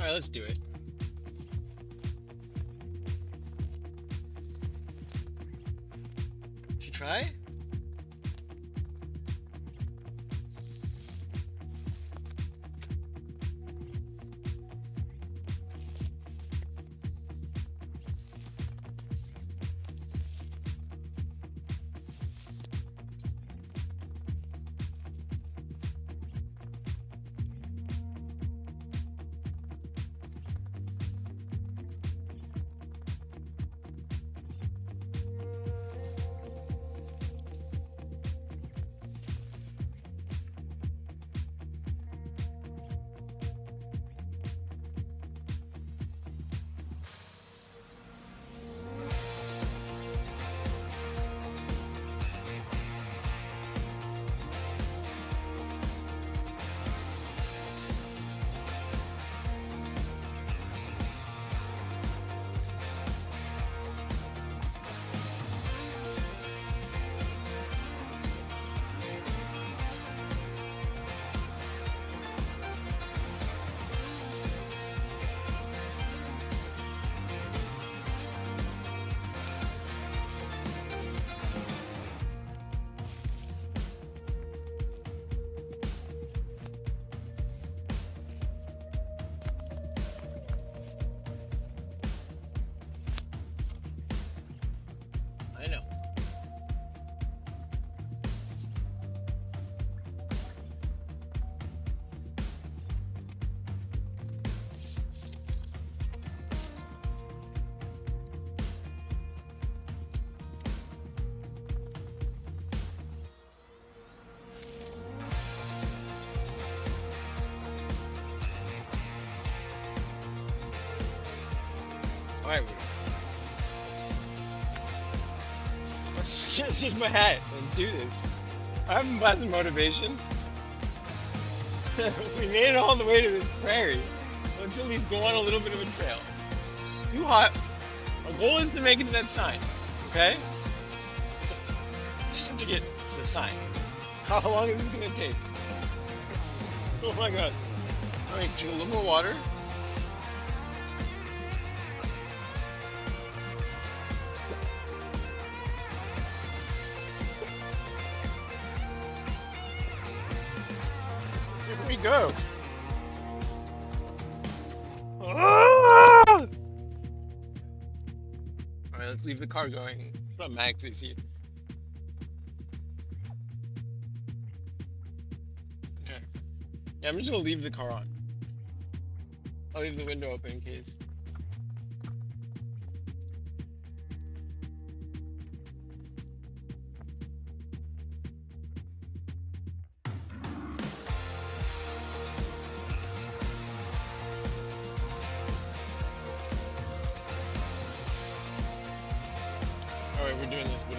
Alright, let's do it. Should we try? I know. Alright, let's just use my hat. Let's do this. I'm about the motivation. We made it all the way to this prairie. Let's at least go on a little bit of a trail. It's too hot. Our goal is to make it to that sign. Okay? So, just have to get to the sign. How long is it gonna take? Oh my god. Alright, drink a little more water. Here we go. Alright, let's leave the car going. Put on max AC. Okay. Yeah, I'm just gonna leave the car on. I'll leave the window open in case. Alright, we're doing this, but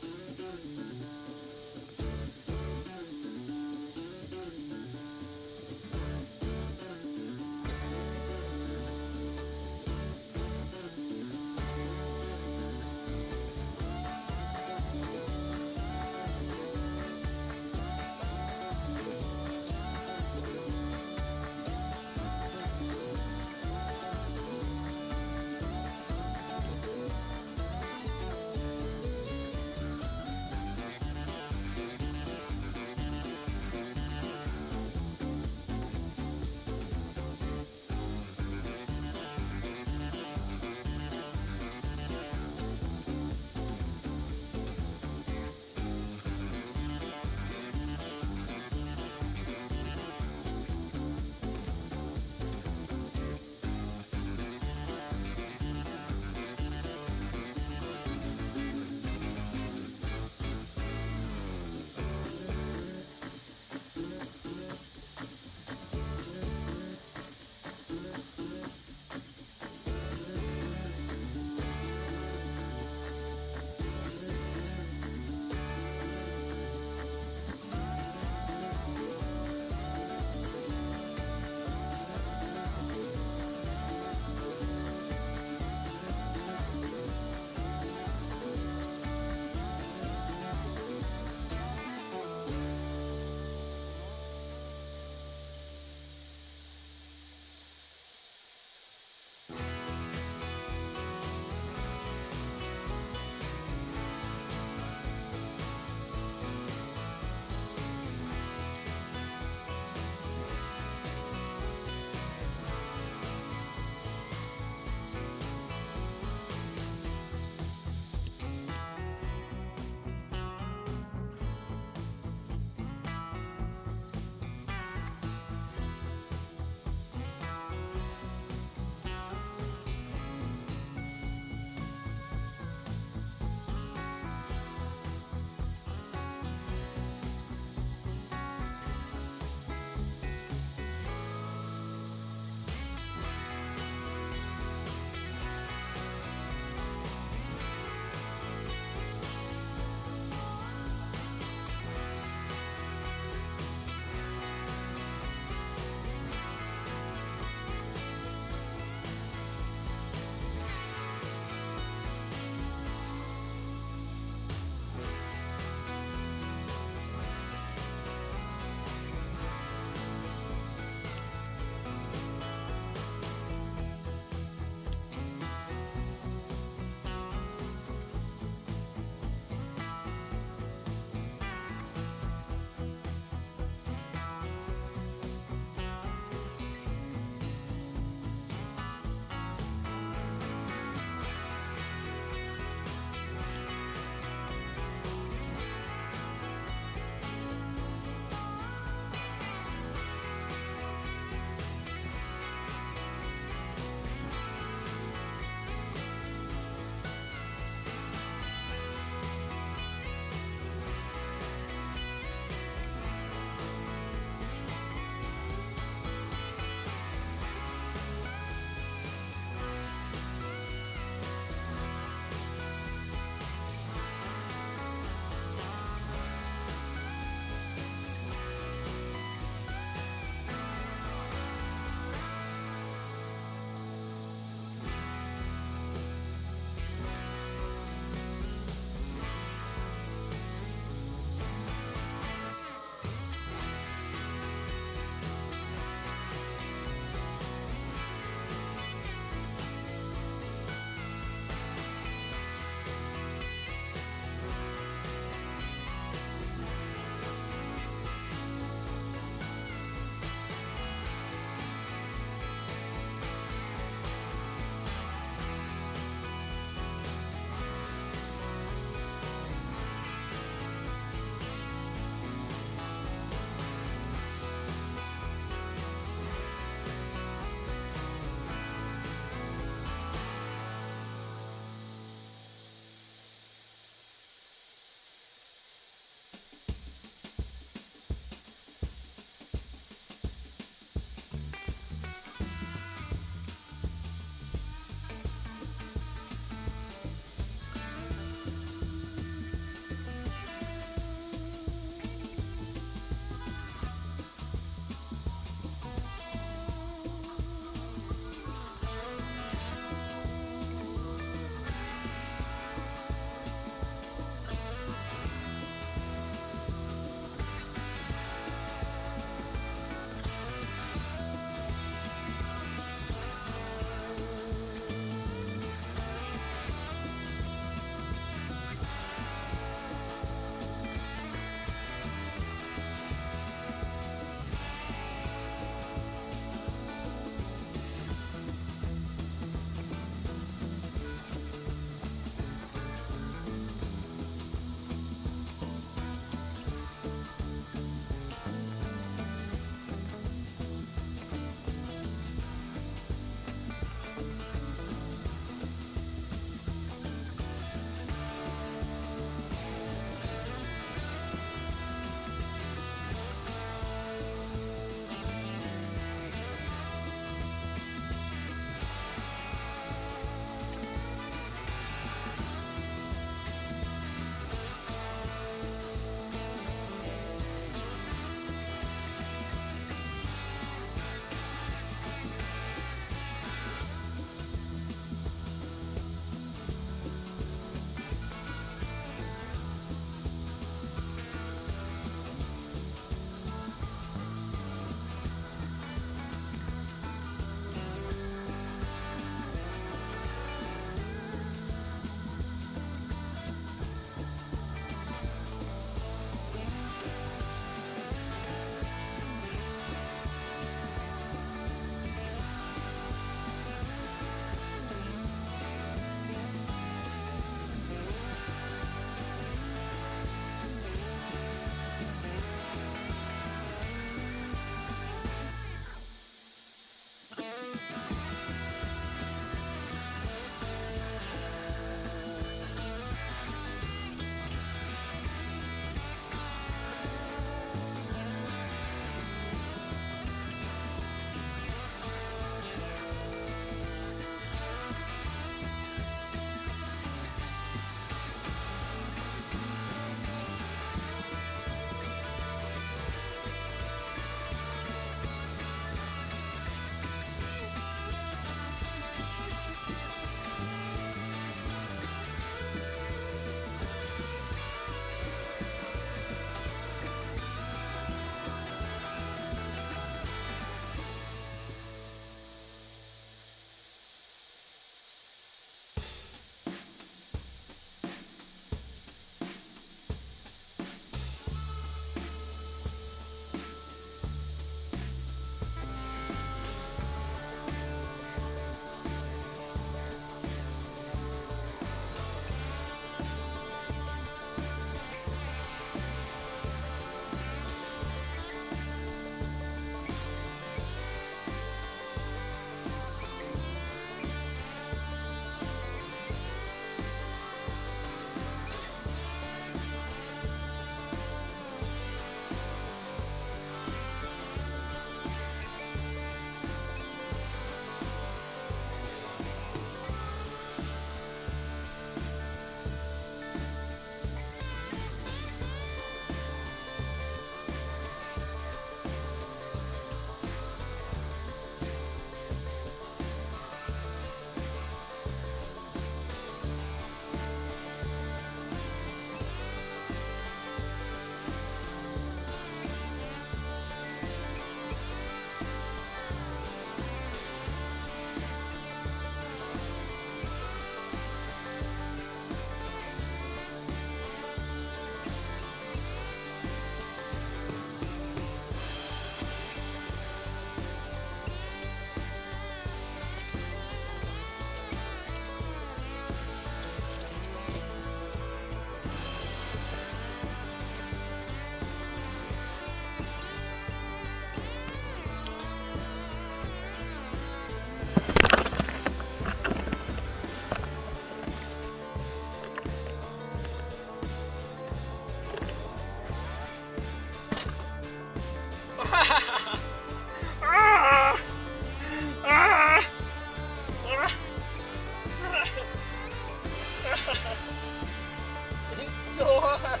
so hot.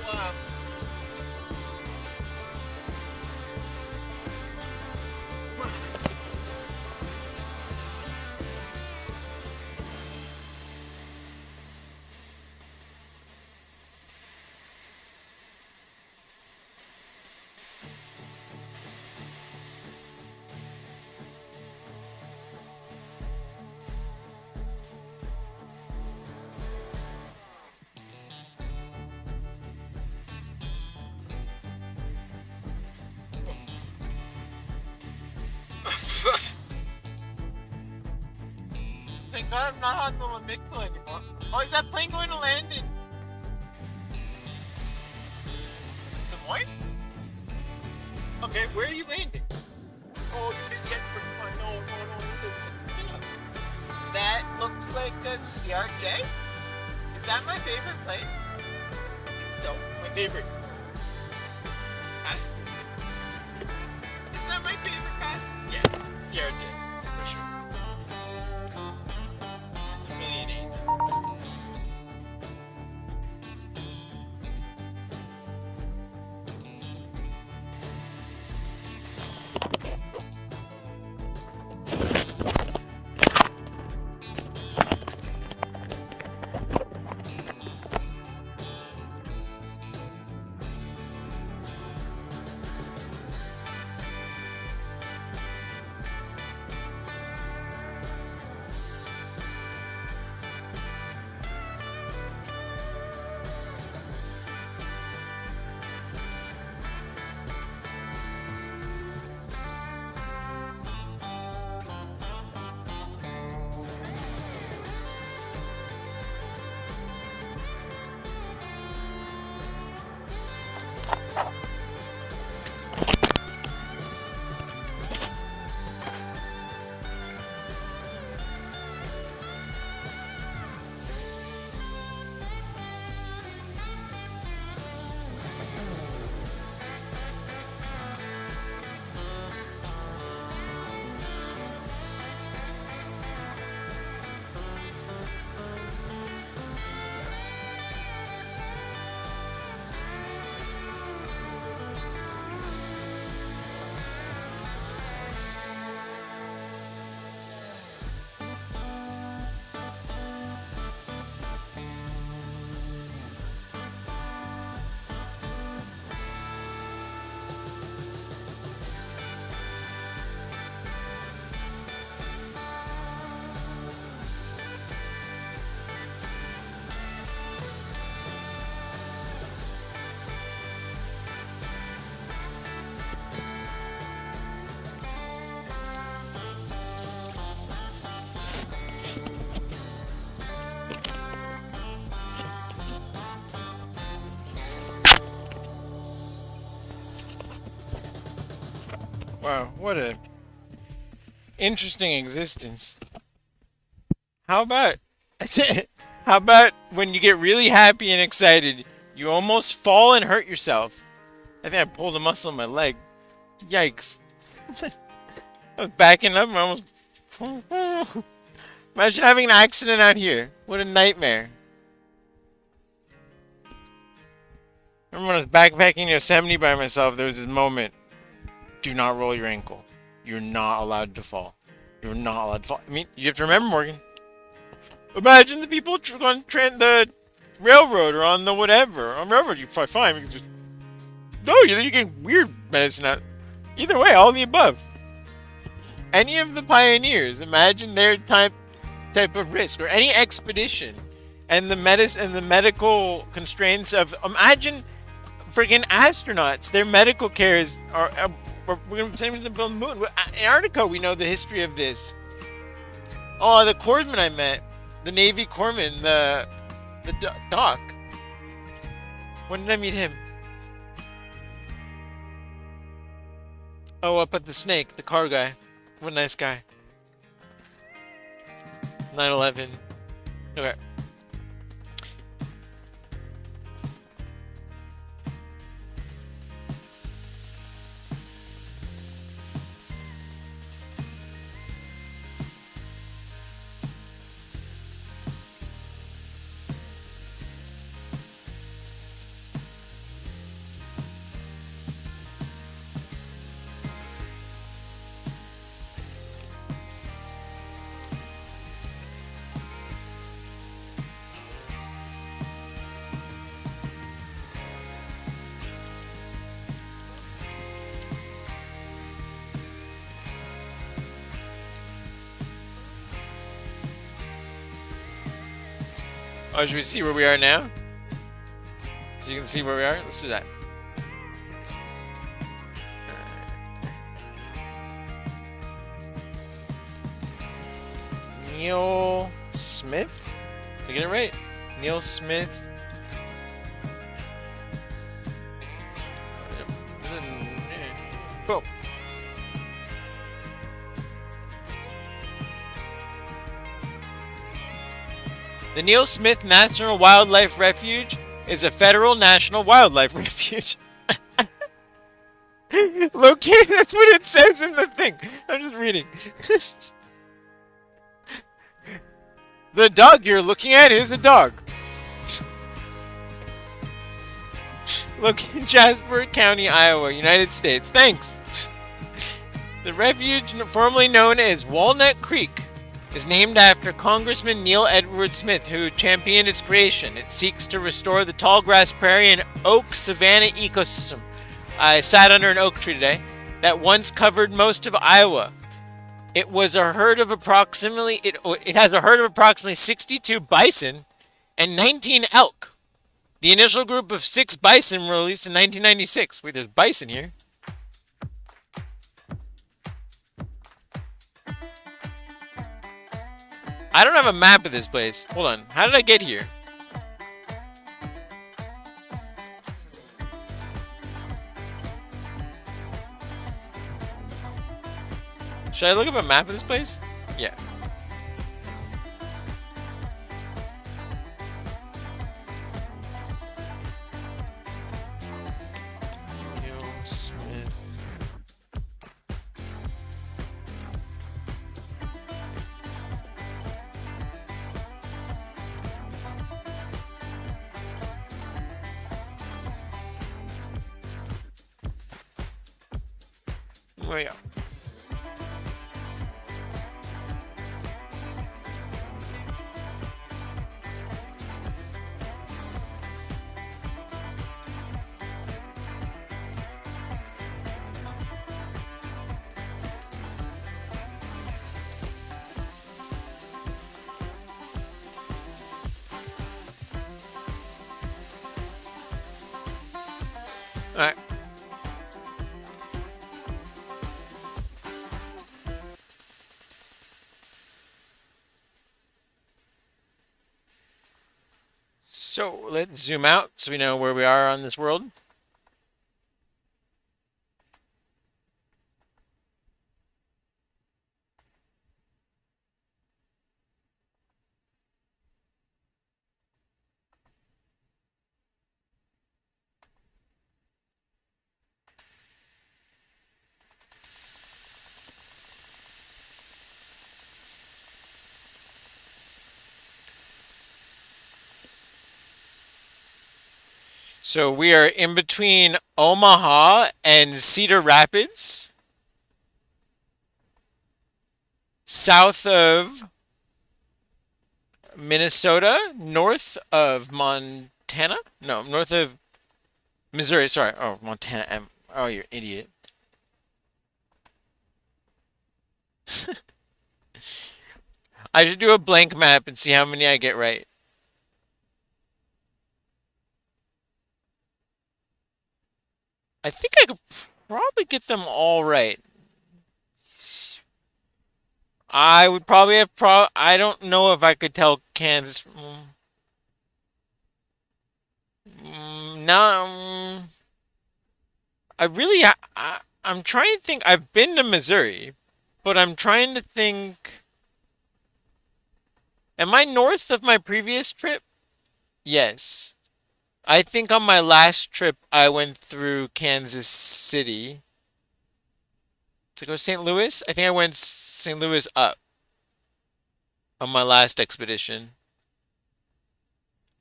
Wow. Thank God I'm not on the amygdala anymore. Oh, is that plane going to land in Des Moines? Okay, where are you landing? Oh, you're busy expert. Oh, no. That looks like a CRJ. Is that my favorite plane? I think so. My favorite. Passenger. Is that my favorite passenger? Yeah, CRJ. For sure. Wow, what a interesting existence. How about how about when you get really happy and excited, you almost fall and hurt yourself? I think I pulled a muscle in my leg. Yikes. I was backing up and I almost imagine having an accident out here. What a nightmare. Remember when I was backpacking in Yosemite by myself, there was this moment. Do not roll your ankle. You're not allowed to fall. You're not allowed to fall. I mean, you have to remember, Morgan. Imagine the people on the railroad or on the whatever. On railroad, you fly fine. You can just... No, you're getting weird medicine out. Either way, all the above. Any of the pioneers, imagine their type of risk. Or any expedition. And the medical constraints of... Imagine friggin' astronauts. Their medical care is... We're going to send them to the moon. Antarctica, we know the history of this. Oh, the corpsman I met. The Navy corpsman. The doc. When did I meet him? Oh, up at the Snake. The car guy. What a nice guy. 9/11. Okay. Oh, should we see where we are now? So you can see where we are? Let's do that. Neal Smith? Did I get it right? Neal Smith. Boom. The Neal Smith National Wildlife Refuge is a federal national wildlife refuge. Located, that's what it says in the thing. I'm just reading. The dog you're looking at is a dog. Located in Jasper County, Iowa, United States. Thanks. The refuge, formerly known as Walnut Creek, is named after Congressman Neal Edward Smith, who championed its creation. It seeks to restore the tallgrass prairie and oak savanna ecosystem. I sat under an oak tree today that once covered most of Iowa. It has a herd of approximately 62 bison and 19 elk. The initial group of 6 bison were released in 1996. Wait, there's bison here. I don't have a map of this place. Hold on. How did I get here? Should I look up a map of this place? Yeah. Neal Smith. Oh yeah. Alright. So let's zoom out so we know where we are on this world. So we are in between Omaha and Cedar Rapids, south of Minnesota, north of Montana. No, north of Missouri. Sorry. Oh, Montana. Oh, you're an idiot. I should do a blank map and see how many I get right. I think I could probably get them all right. I would probably have I don't know if I could tell Kansas. No. I really, I'm trying to think. I've been to Missouri, but I'm trying to think. Am I north of my previous trip? Yes. I think on my last trip I went through Kansas City to go St. Louis. I think I went St. Louis up on my last expedition.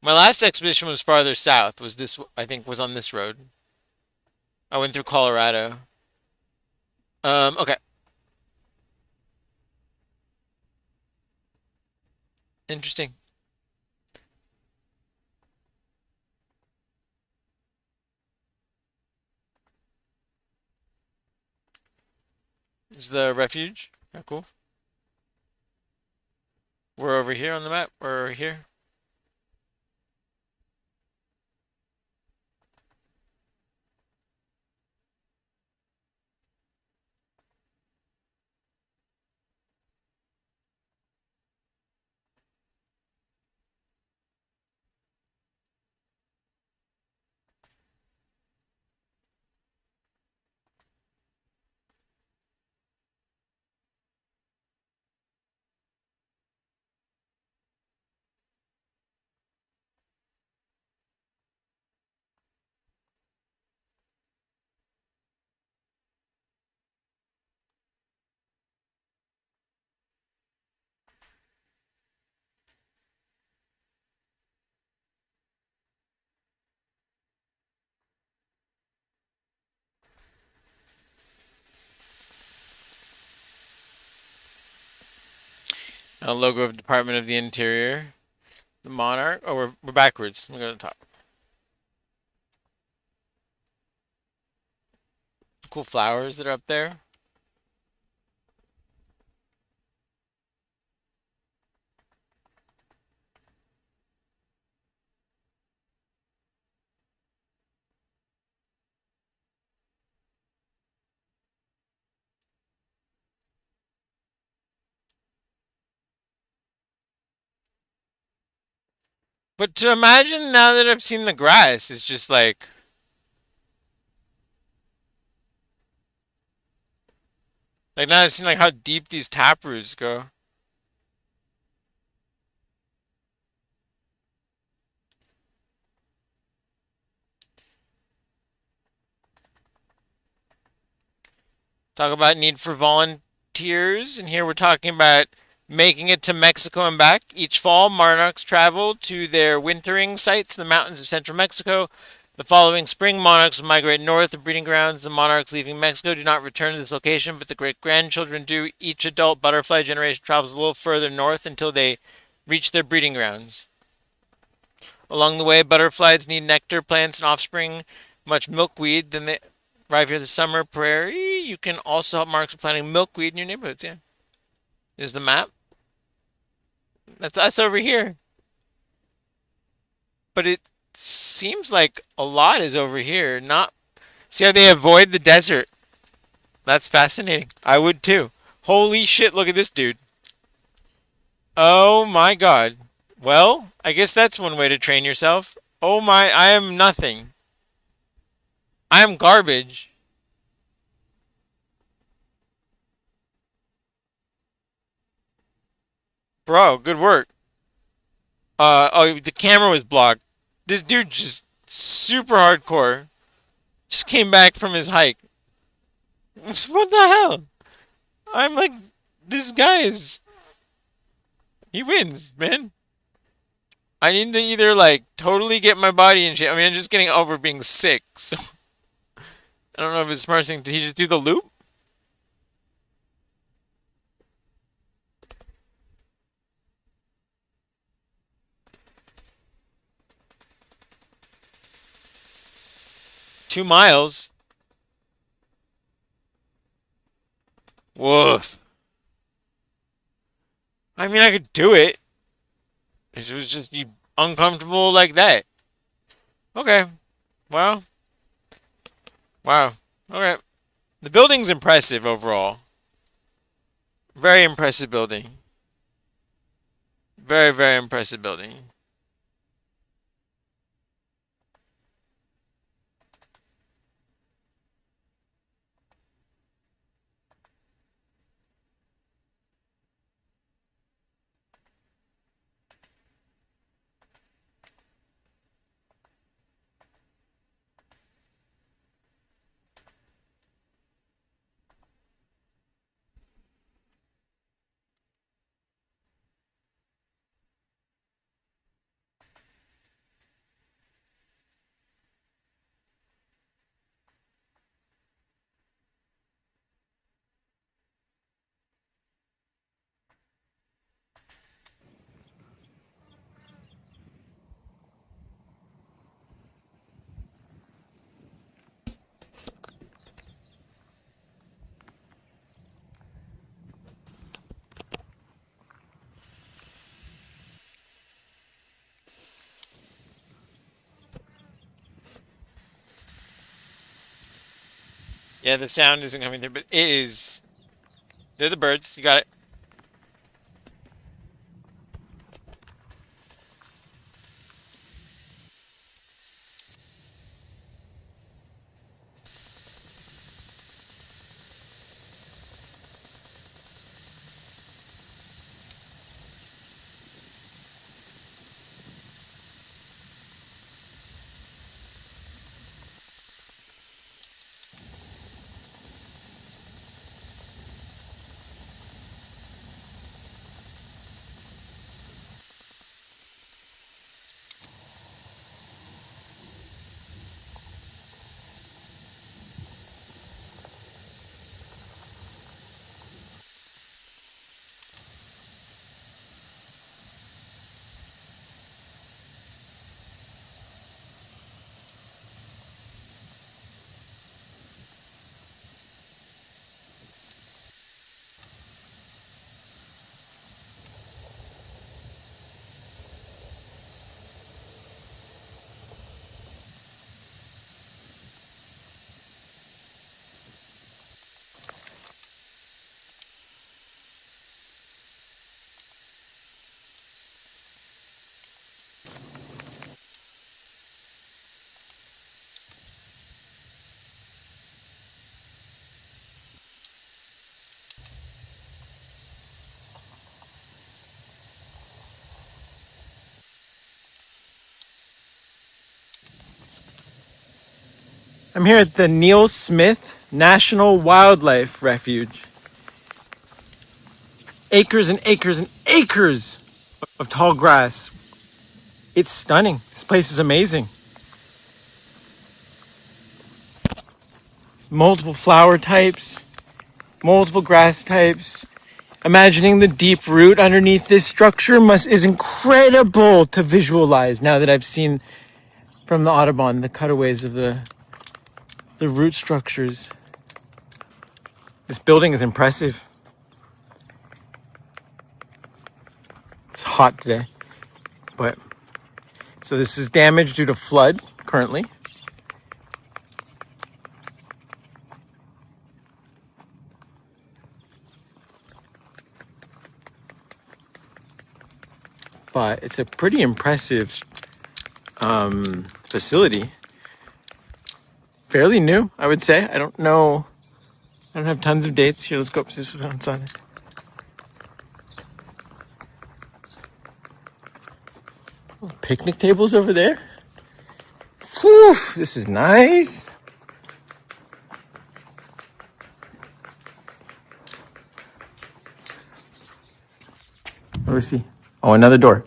My last expedition was farther south. Was this? I think was on this road. I went through Colorado. Okay. Interesting. Is the refuge? Oh, cool. We're over here on the map. We're over here. A logo of Department of the Interior. The monarch. Oh, we're backwards. We go to the top. Cool flowers that are up there. But to imagine now that I've seen the grass is just like now I've seen like how deep these tap roots go. Talk about need for volunteers, and here we're talking about making it to Mexico and back. Each fall, monarchs travel to their wintering sites in the mountains of central Mexico. The following spring, monarchs will migrate north to breeding grounds. The monarchs leaving Mexico do not return to this location, but the great-grandchildren do. Each adult butterfly generation travels a little further north until they reach their breeding grounds. Along the way, butterflies need nectar, plants, and offspring, much milkweed. Then they arrive here this summer. Prairie. You can also help monarchs with planting milkweed in your neighborhoods. Yeah. Is the map? That's us over here. But it seems like a lot is over here. Not see how they avoid the desert. That's fascinating. I would too. Holy shit, look at this dude. Oh my god. Well, I guess that's one way to train yourself. Oh my, I am nothing. I am garbage. Bro, good work. Oh, the camera was blocked. This dude just super hardcore. Just came back from his hike. What the hell? I'm like, this guy is. He wins, man. I need to either like totally get my body in shape. I mean, I'm just getting over being sick, so I don't know if it's smart thing. Did he just do the loop? $2 miles. Woof. I mean, I could do it. It was just you uncomfortable like that. Okay. Well. Wow. Okay. The building's impressive overall. Very impressive building. Very, very impressive building. Yeah, the sound isn't coming through, but it is. They're the birds. You got it. I'm here at the Neal Smith National Wildlife Refuge. Acres and acres and acres of tall grass. It's stunning. This place is amazing. Multiple flower types, multiple grass types. Imagining the deep root underneath this structure is incredible to visualize now that I've seen from the Audubon the cutaways of the root structures. This building is impressive. It's hot today, but so this is damage due to flood currently. But it's a pretty impressive facility. Fairly new, I would say. I don't know. I don't have tons of dates. Here, let's go up. This was outside. Oh, picnic tables over there. Whew, this is nice. Let me see. Oh, another door.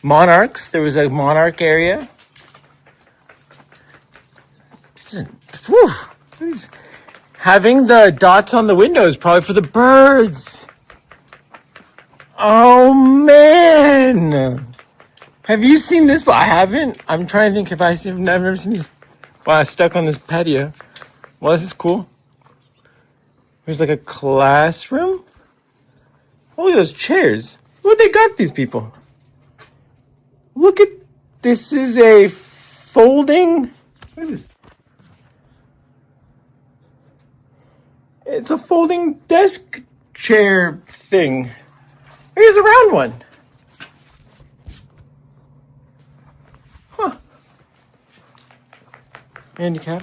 Monarchs. There was a monarch area. Whew. Having the dots on the windows probably for the birds. Oh man. Have you seen this? But I haven't. I'm trying to think if I've never seen this. Wow, I was stuck on this patio. Well, this is cool. There's like a classroom. Oh, look at those chairs. What they got these people? Look at this is a folding. What is this? It's a folding desk chair thing. Here's a round one. Huh. Handicap.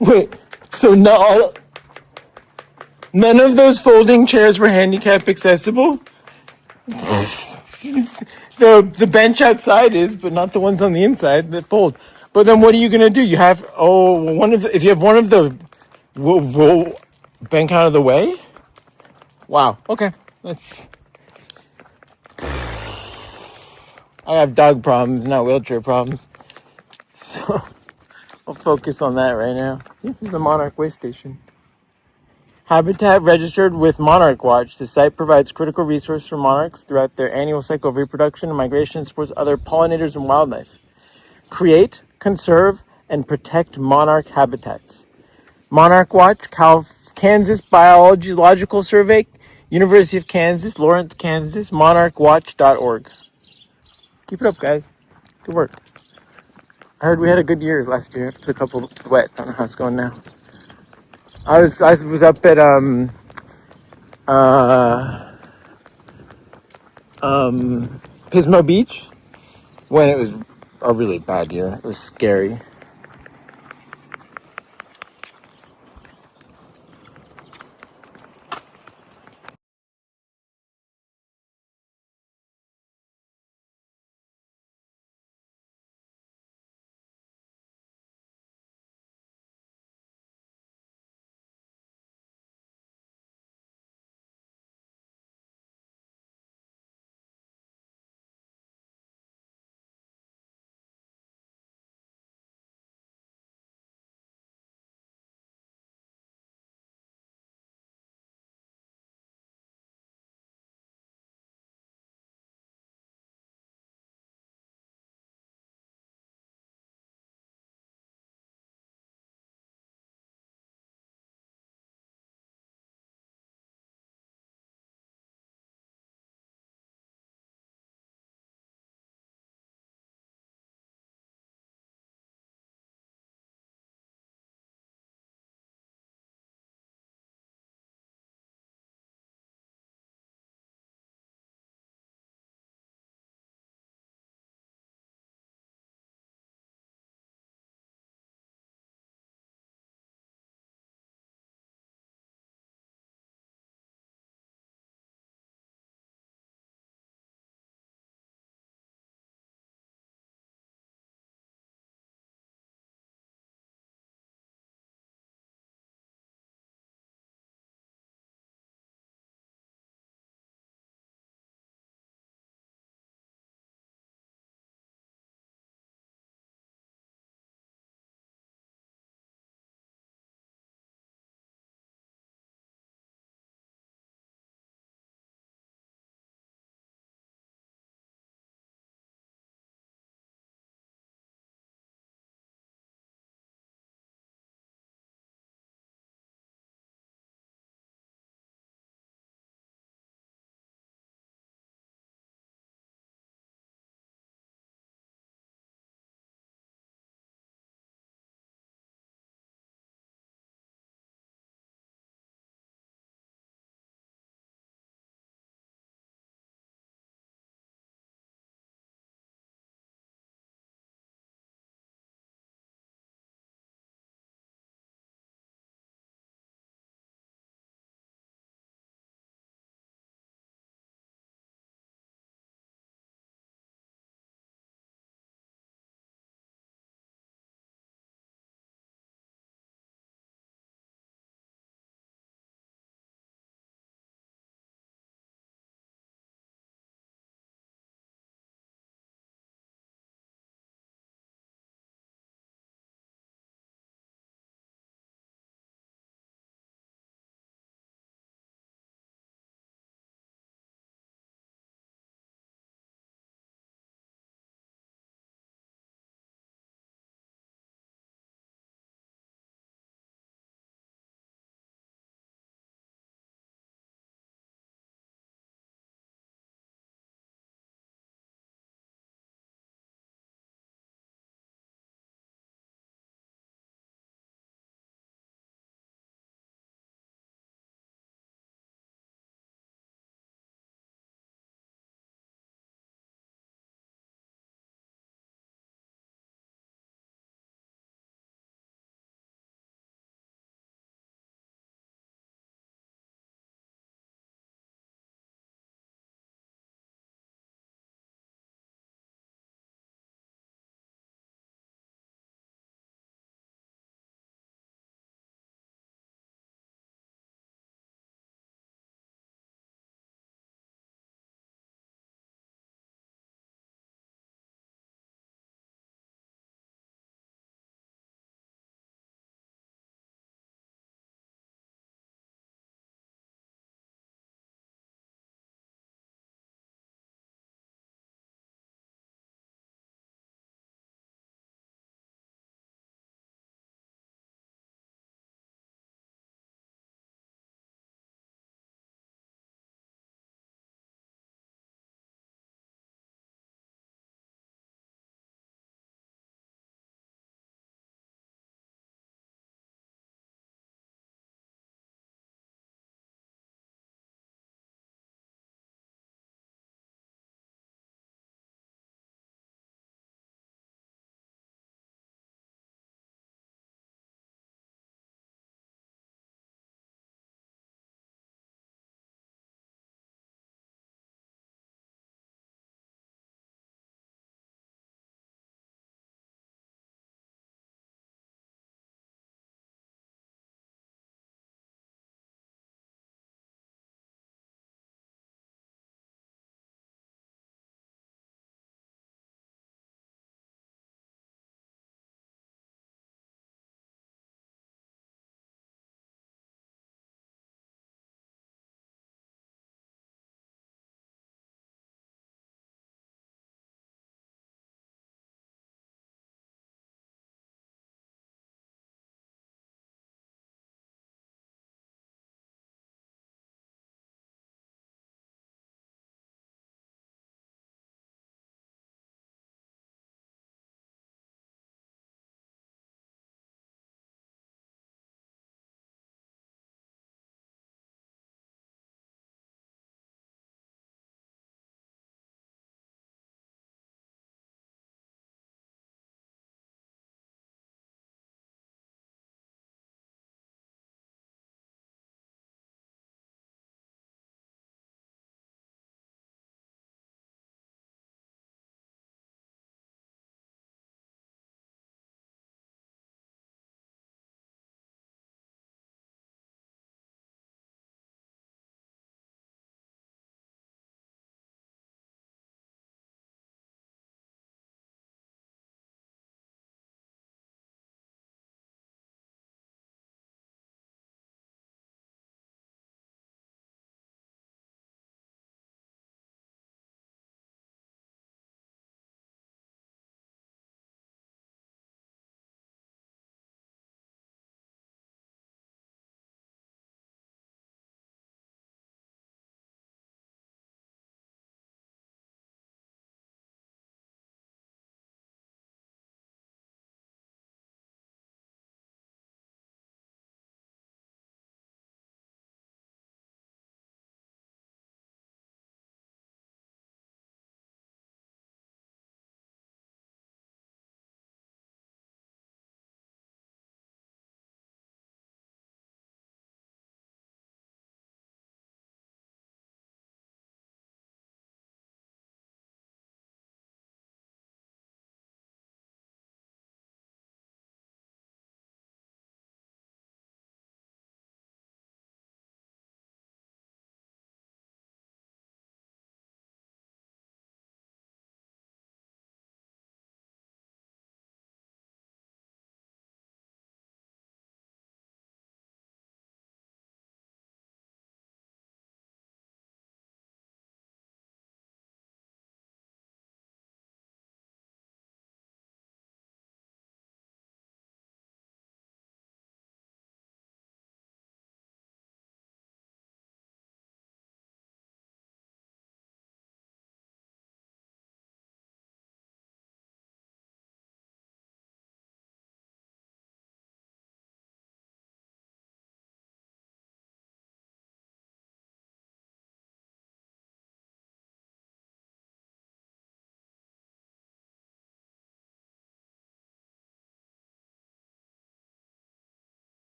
Wait, so none of those folding chairs were handicap accessible? The bench outside is, but not the ones on the inside that fold. But then what are you gonna do? You have if you have one of the roll bank out of the way. Wow. Okay. I have dog problems, not wheelchair problems. So I'll focus on that right now. This is the Monarch Way Station. Habitat registered with Monarch Watch. The site provides critical resource for monarchs throughout their annual cycle of reproduction and migration and supports other pollinators and wildlife. Create, conserve, and protect monarch habitats. Monarch Watch, Kansas Biological Survey, University of Kansas, Lawrence, Kansas, monarchwatch.org. Keep it up, guys. Good work. I heard we had a good year last year. It's a couple wet. I don't know how it's going now. I was up at uh Pismo Beach when it was a really bad year. It was scary.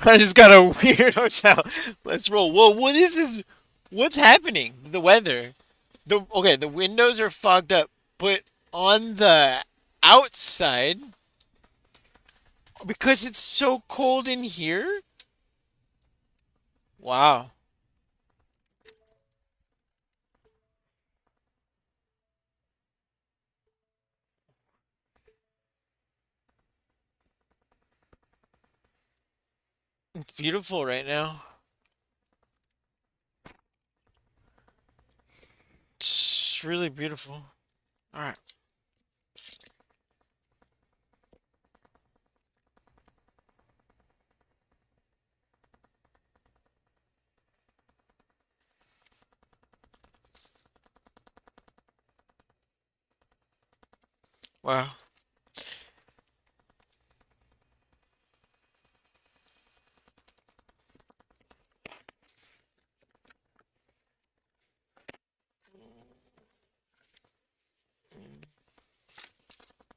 I just got a weird hotel. Let's roll. Whoa, what is this? What's happening? The weather. The windows are fogged up, but on the outside, because it's so cold in here. Wow, it's beautiful right now. It's really beautiful. All right. Wow.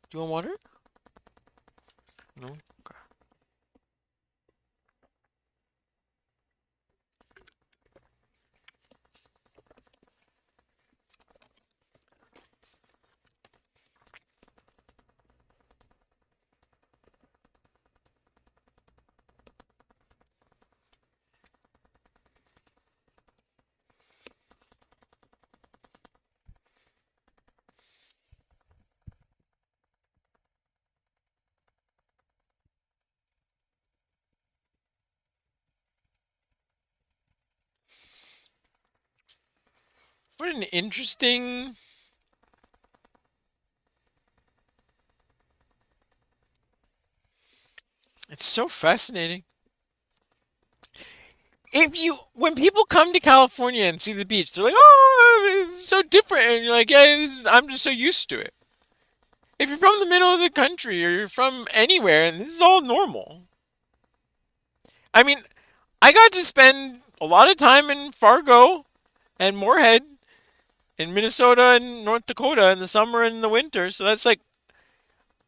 Do you want water? No. Okay. What an interesting. It's so fascinating. When people come to California and see the beach, they're like, "Oh, it's so different," and you're like, "Yeah, I'm just so used to it." If you're from the middle of the country or you're from anywhere, and this is all normal. I mean, I got to spend a lot of time in Fargo and Moorhead in Minnesota and North Dakota in the summer and the winter, so that's like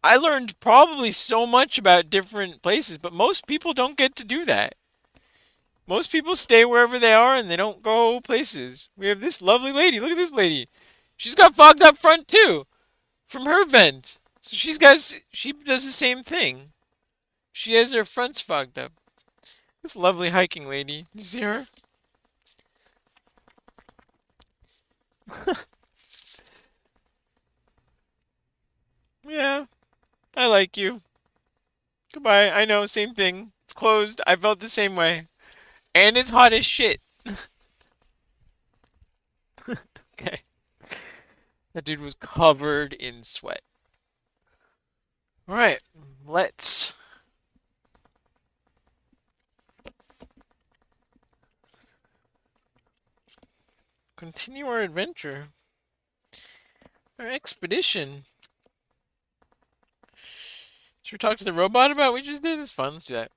I learned probably so much about different places, but most people don't get to do that. Most people stay wherever they are and they don't go places. We have this lovely lady. Look at this lady. She's got fogged up front too from her vent. So she does the same thing. She has her fronts fogged up. This lovely hiking lady. You see her? Yeah, I like you. Goodbye. I know, same thing. It's closed. I felt the same way. And it's hot as shit. Okay. That dude was covered in sweat. Alright, let's continue our adventure. Our expedition. Should we talk to the robot about what we just did? It's fun. Let's do that.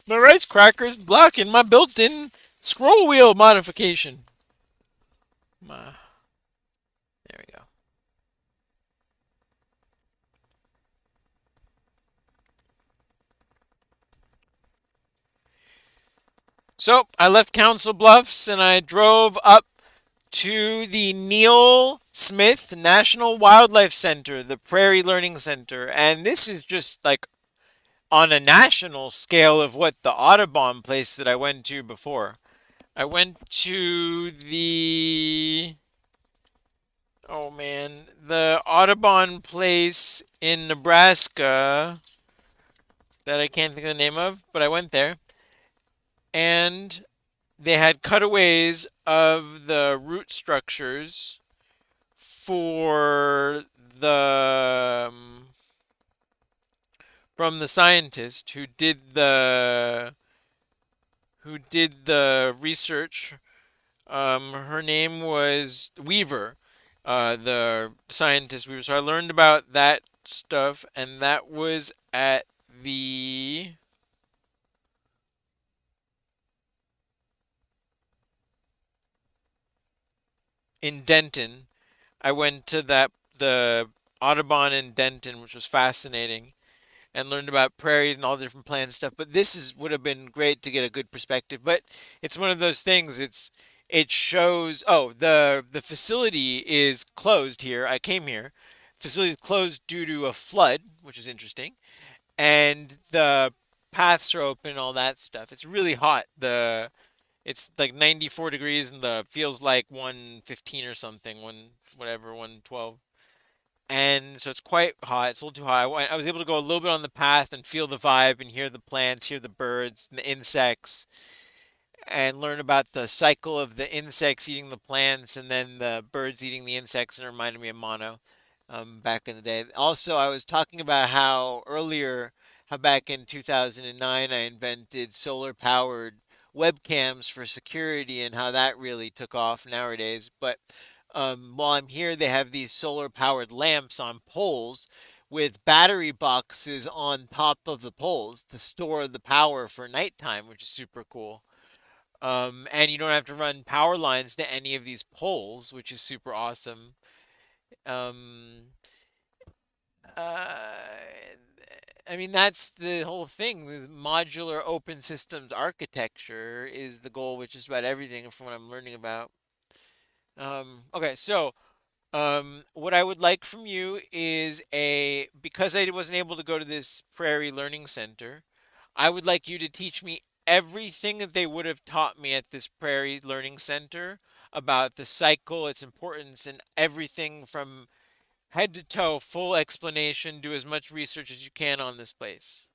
My rice cracker's blocking my built-in scroll wheel modification. There we go. So I left Council Bluffs and I drove up to the Neal Smith National Wildlife Center, the Prairie Learning Center. And this is just like on a national scale of what the Audubon place that I went to before. I went to oh man, the Audubon place in Nebraska that I can't think of the name of, but I went there. And they had cutaways of the root structures for from the scientist who did the research. Her name was Weaver, the scientist Weaver. So I learned about that stuff, and that was at the in Denton. I went to the Audubon in Denton, which was fascinating, and learned about prairie and all the different plant stuff. But this is would have been great to get a good perspective. But it's one of those things. It shows. Oh, the facility is closed here. I came here. Facility is closed due to a flood, which is interesting, and the paths are open, all that stuff. It's really hot. The It's like 94 degrees and the feels like 115 or something, one whatever, 112. And so it's quite hot. It's a little too hot. I was able to go a little bit on the path and feel the vibe and hear the plants, hear the birds, and the insects, and learn about the cycle of the insects eating the plants and then the birds eating the insects, and it reminded me of mono back in the day. Also, I was talking about how earlier, how back in 2009 I invented solar powered webcams for security and how that really took off nowadays. But while I'm here, they have these solar powered lamps on poles with battery boxes on top of the poles to store the power for nighttime, which is super cool. And you don't have to run power lines to any of these poles, which is super awesome. Um, uh, I mean, that's the whole thing. The modular open systems architecture is the goal, which is about everything from what I'm learning about. Okay, so what I would like from you is because I wasn't able to go to this Prairie Learning Center, I would like you to teach me everything that they would have taught me at this Prairie Learning Center about the cycle, its importance, and everything from head to toe, full explanation. Do as much research as you can on this place.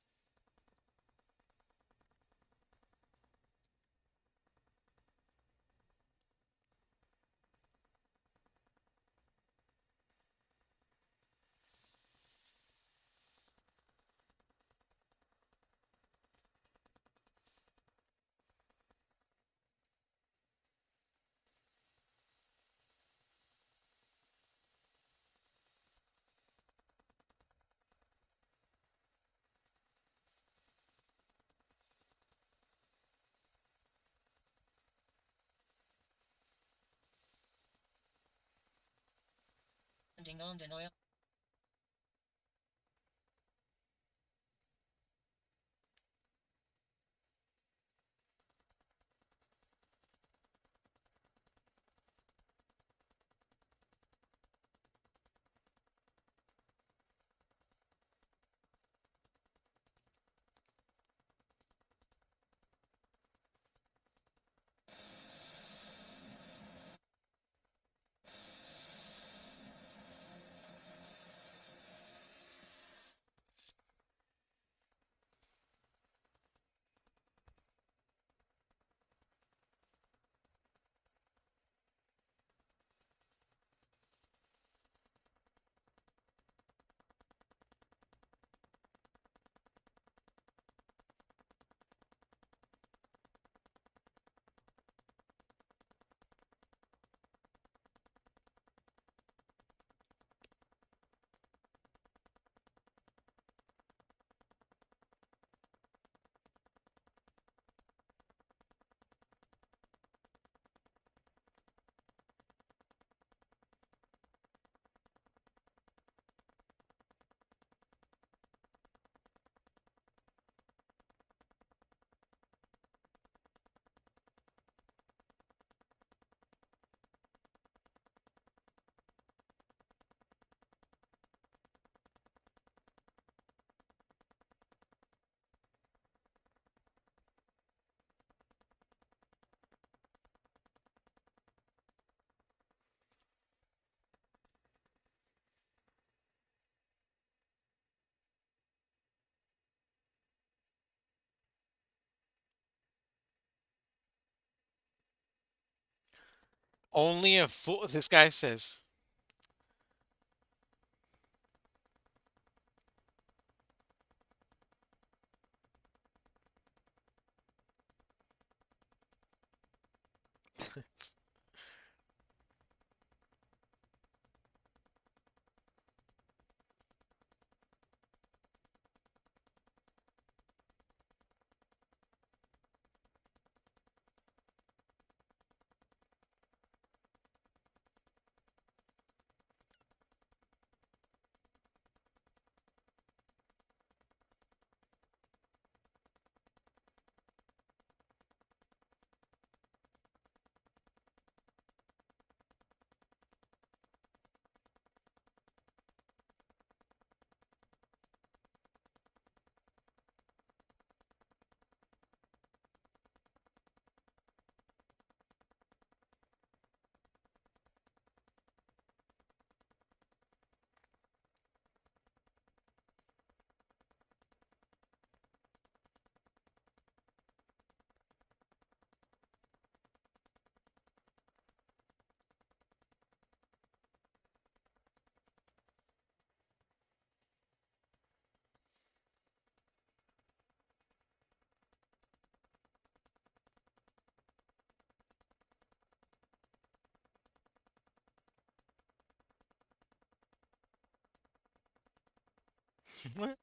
Only a fool, this guy says. What?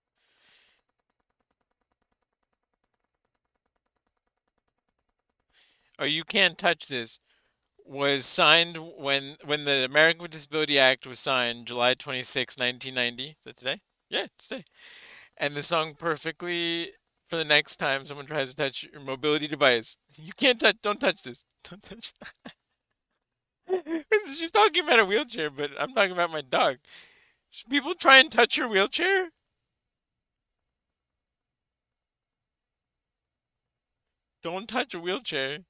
Oh, you can't touch this. Was signed when the American with Disability Act was signed July 26, 1990. Is that today? Yeah, it's today. And the song perfectly for the next time someone tries to touch your mobility device. You can't touch. Don't touch this. Don't touch. She's talking about a wheelchair, but I'm talking about my dog. Should people try and touch your wheelchair? Don't touch a wheelchair.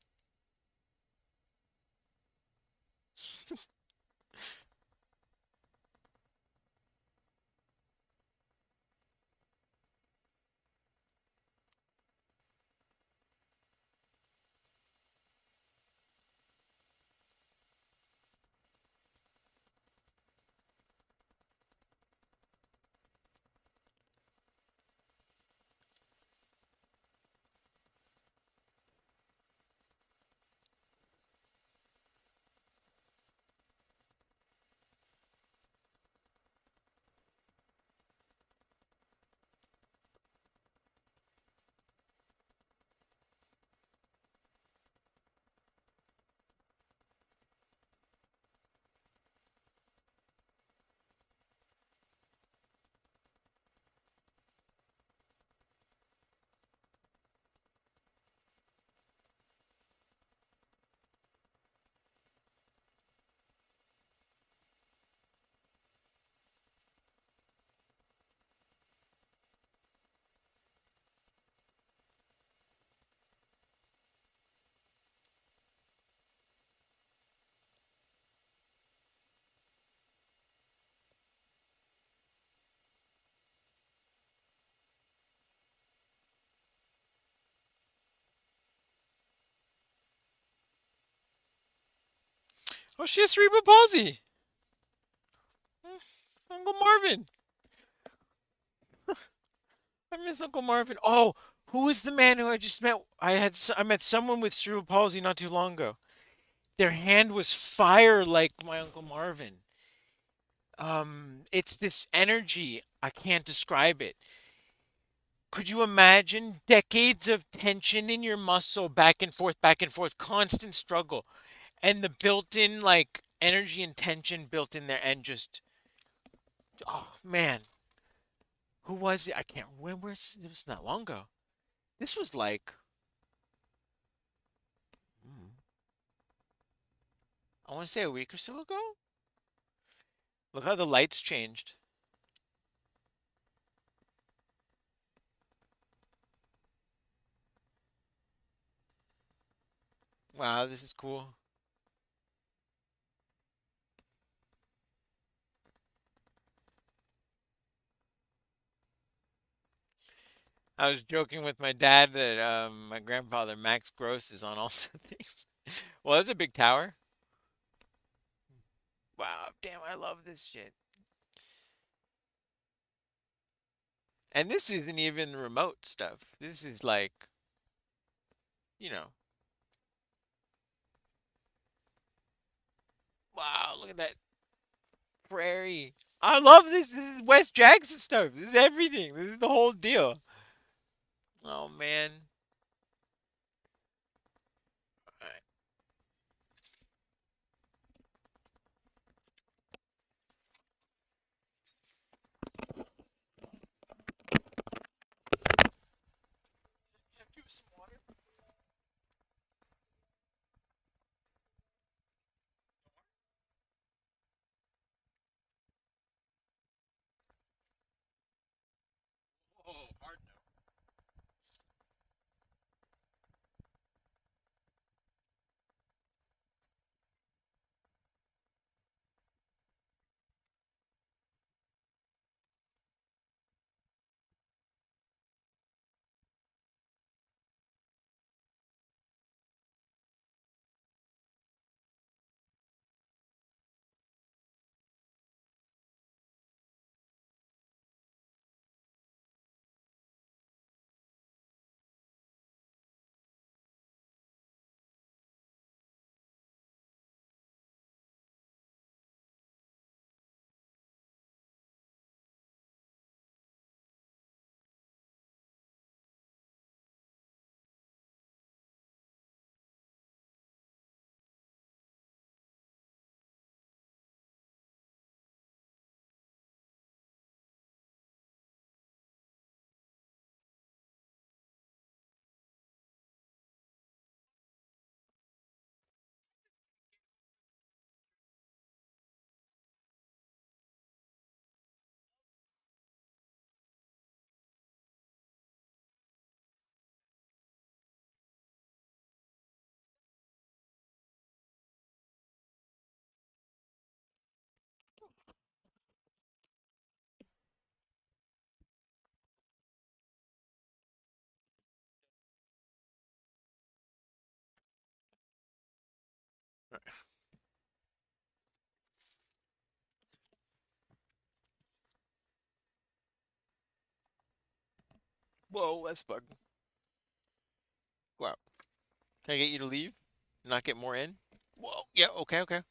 Oh, she has cerebral palsy. Uncle Marvin. I miss Uncle Marvin. Oh, who is the man who I just met? I met someone with cerebral palsy not too long ago. Their hand was fire like my Uncle Marvin. It's this energy. I can't describe it. Could you imagine decades of tension in your muscle, back and forth, constant struggle, and the built-in like energy and tension built in there, and just oh man, who was it? I can't. When was it? Was not long ago. This was like hmm, I want to say a week or so ago. Look how the lights changed. Wow, this is cool. I was joking with my dad that my grandfather Max Gross is on all the things. Well, that's a big tower. Wow, damn, I love this shit. And this isn't even remote stuff. This is like, you know, wow, look at that prairie. I love this. This is West Jackson stuff. This is everything. This is the whole deal. Oh man. Alright. Give some water. Oh, hard no. Whoa, that's bug. Go out. Can I get you to leave? Not get more in? Whoa. Yeah. Okay. Okay.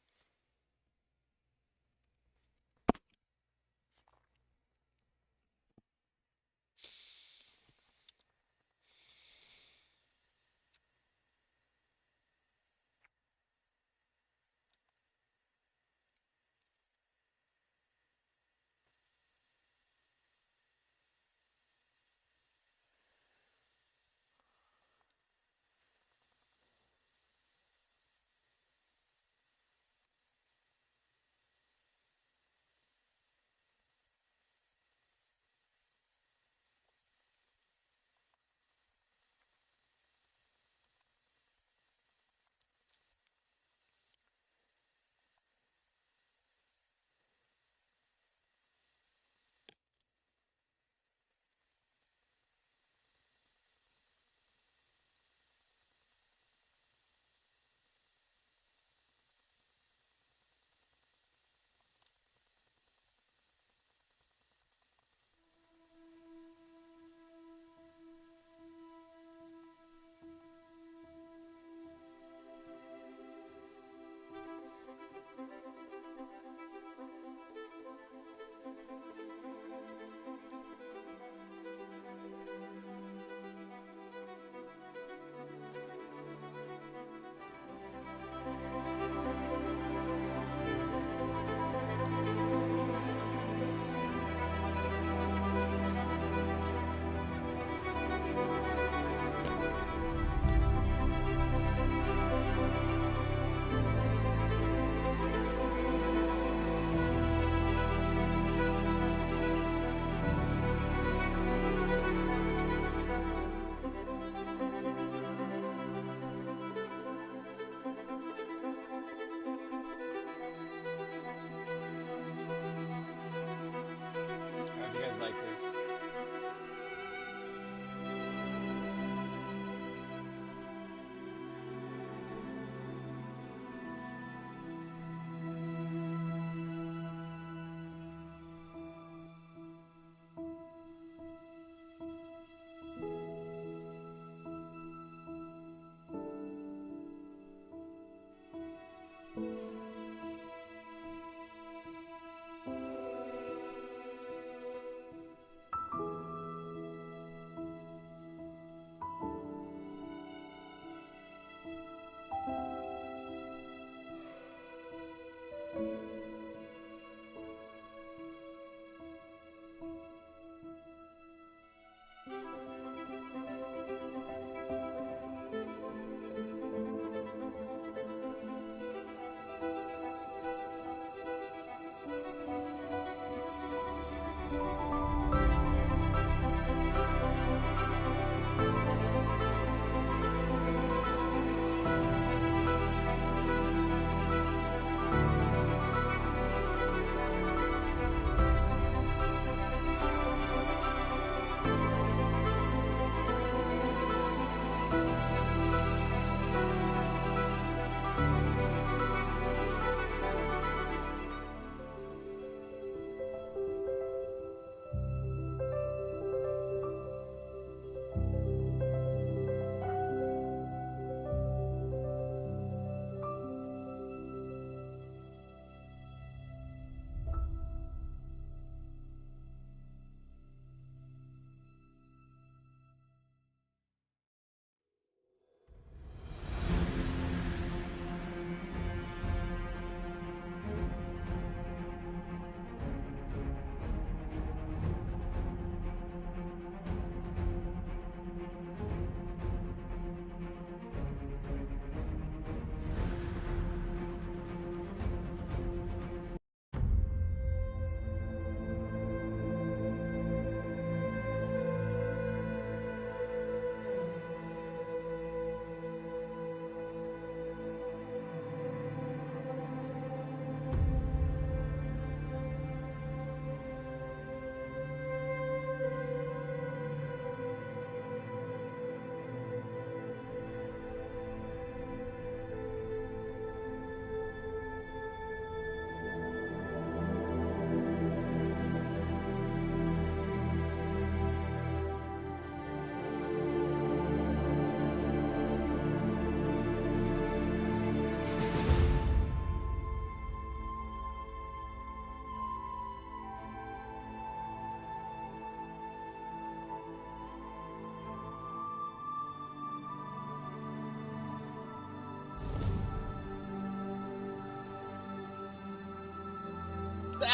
I hope you guys like this.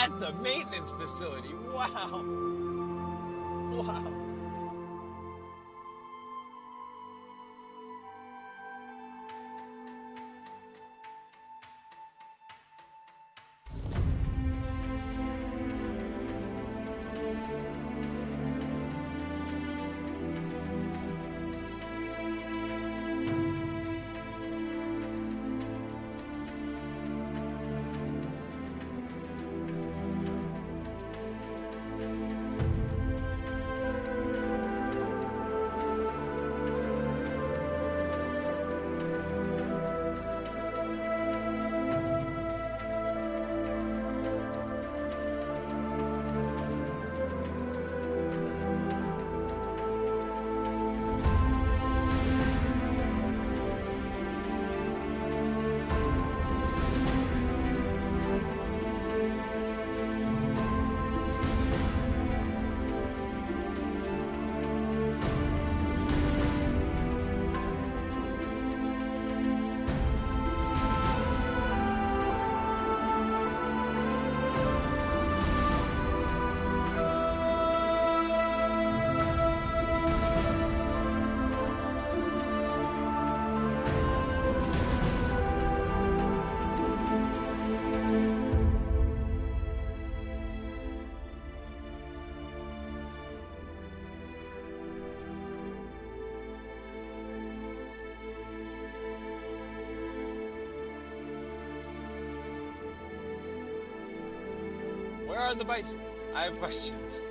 at the maintenance facility. Wow. Wow. Where are the bison? I have questions.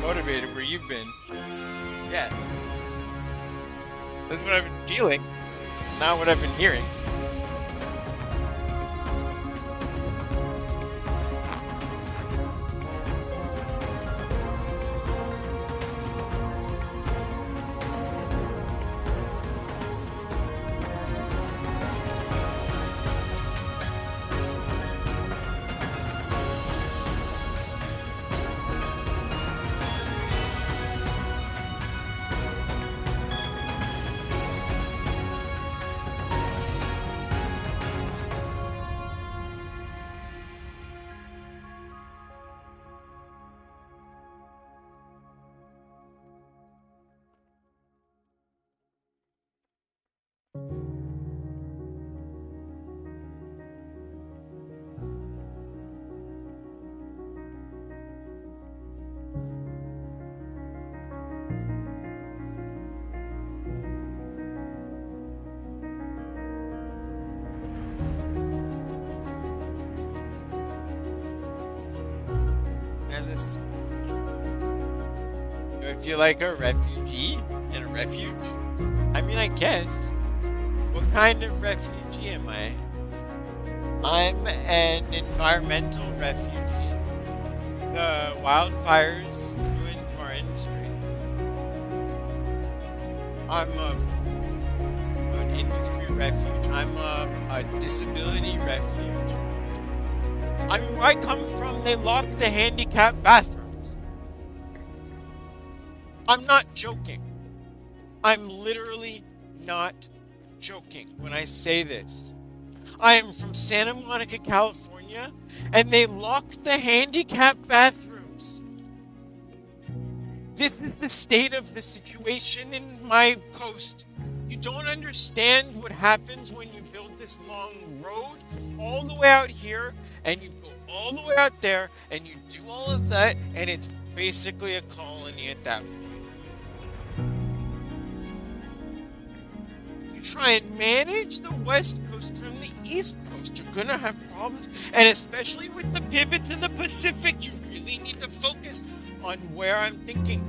motivated where you've been. Yeah. That's what I've been feeling, not what I've been hearing. And this is. Do I feel like a refugee in a refuge? I mean, I guess. What kind of refugee am I? I'm an environmental refugee. The wildfires ruined our industry. I'm an industry refuge. I'm a disability refuge. I mean, where I come from, they locked the handicapped bathrooms. I'm not joking. I'm literally not joking when I say this. I am from Santa Monica, California, and they locked the handicapped bathrooms. This is the state of the situation in my coast. You don't understand what happens when you build this long road all the way out here, and you go all the way out there, and you do all of that, and it's basically a colony at that point. You try and manage the West Coast from the East Coast, you're gonna have problems, and especially with the pivot to the Pacific, you really need to focus on where I'm thinking.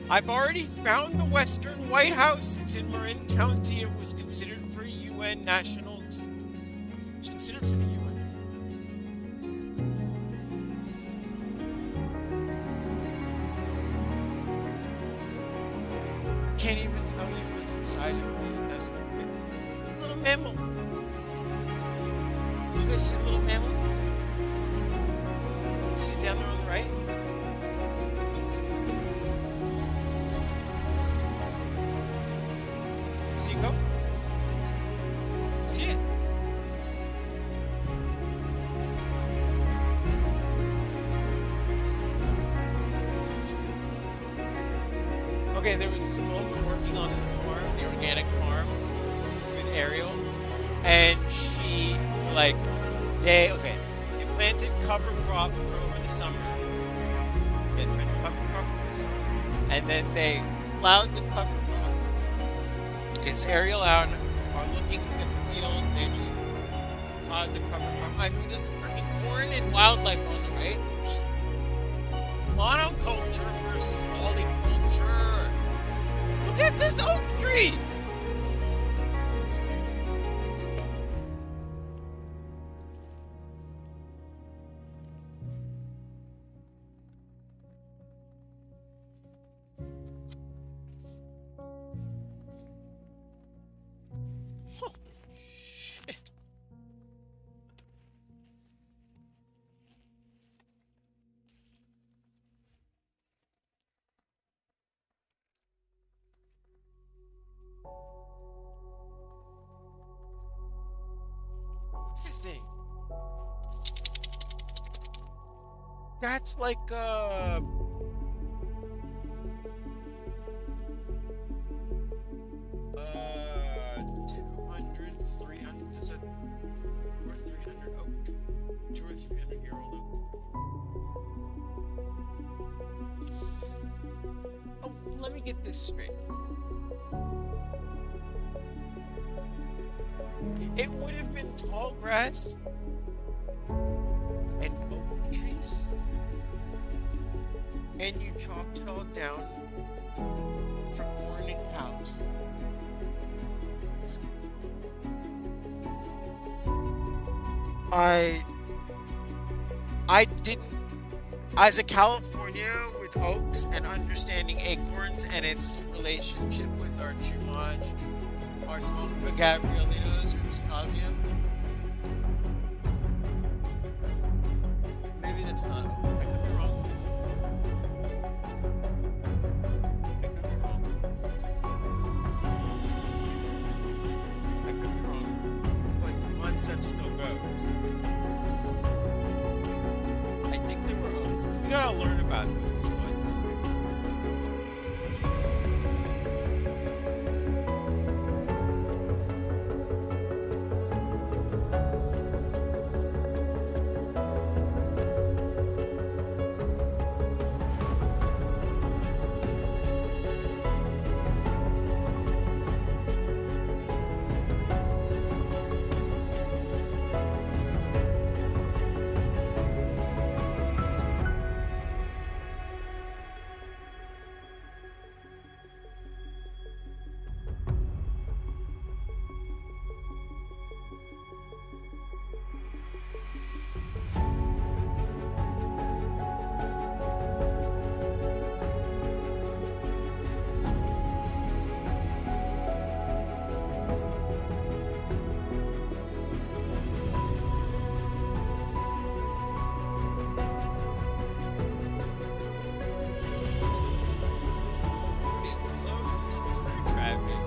I've already found the Western White House. It's in Marin County. It was considered for UN national. It was considered for the UN. Can't even tell you what's inside of me. It doesn't. It's a little mammal. You guys see the little mammal? You see down there on the right? See it go? See it? Okay, there was this woman working on the farm, the organic farm, with Ariel, and she, they planted cover crop for over the summer. They planted cover crop over the summer, and then they plowed the cover crop. Because Ariel out are looking at the field, they just plowed the cover crop. I mean, that's freaking corn and wildlife on the right. Just monoculture versus polyculture. Look at this oak tree! Holy shit. What's this thing? That's like 200, 300, there's a 2 or 300 oak. 2 or 300 year old oak. Oh, let me get this straight. It would have been tall grass and oak trees and you chopped it all down for corn and cows. I didn't, as a California with oaks and understanding acorns and its relationship with our Chumash, our Gabrielitos, or Tatavium. Maybe that's not oak. I could be wrong. I could be wrong. I could be wrong. But the concept still goes. I think there were oaks. We gotta learn about these ones. It's closed to through traffic.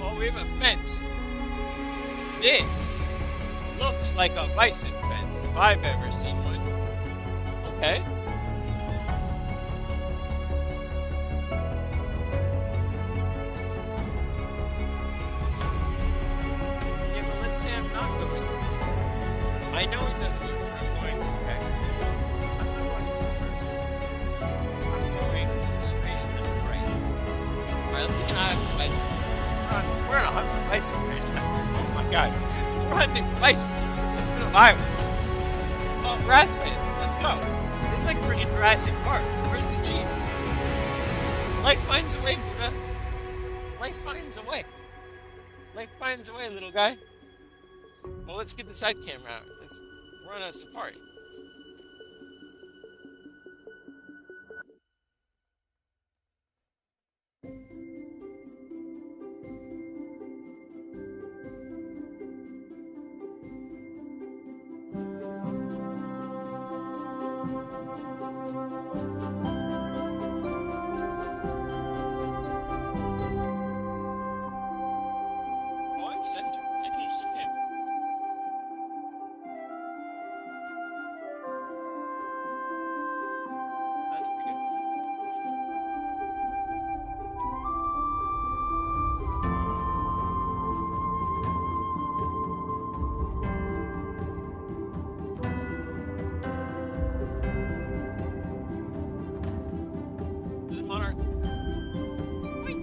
Oh, we have a fence. This looks like a bison fence if I've ever seen one. Okay. Yeah, but let's say I'm not going through. I know it doesn't go through. I'm going, okay. I'm not going through. I'm going straight and then right. Alright, let's take an eye for bison. We're on a hunt for bison right now. Oh my god. We're hunting for bison. We're gonna buy one. It's all grassland. Let's go. It's like freaking Jurassic Park. Where's the Jeep? Life finds a way, Buddha. Life finds a way. Life finds a way, little guy. Well, let's get the side camera out. We're on a safari. Oh, I'm centered. I can just camera. That's pretty good. The monarch. Wait.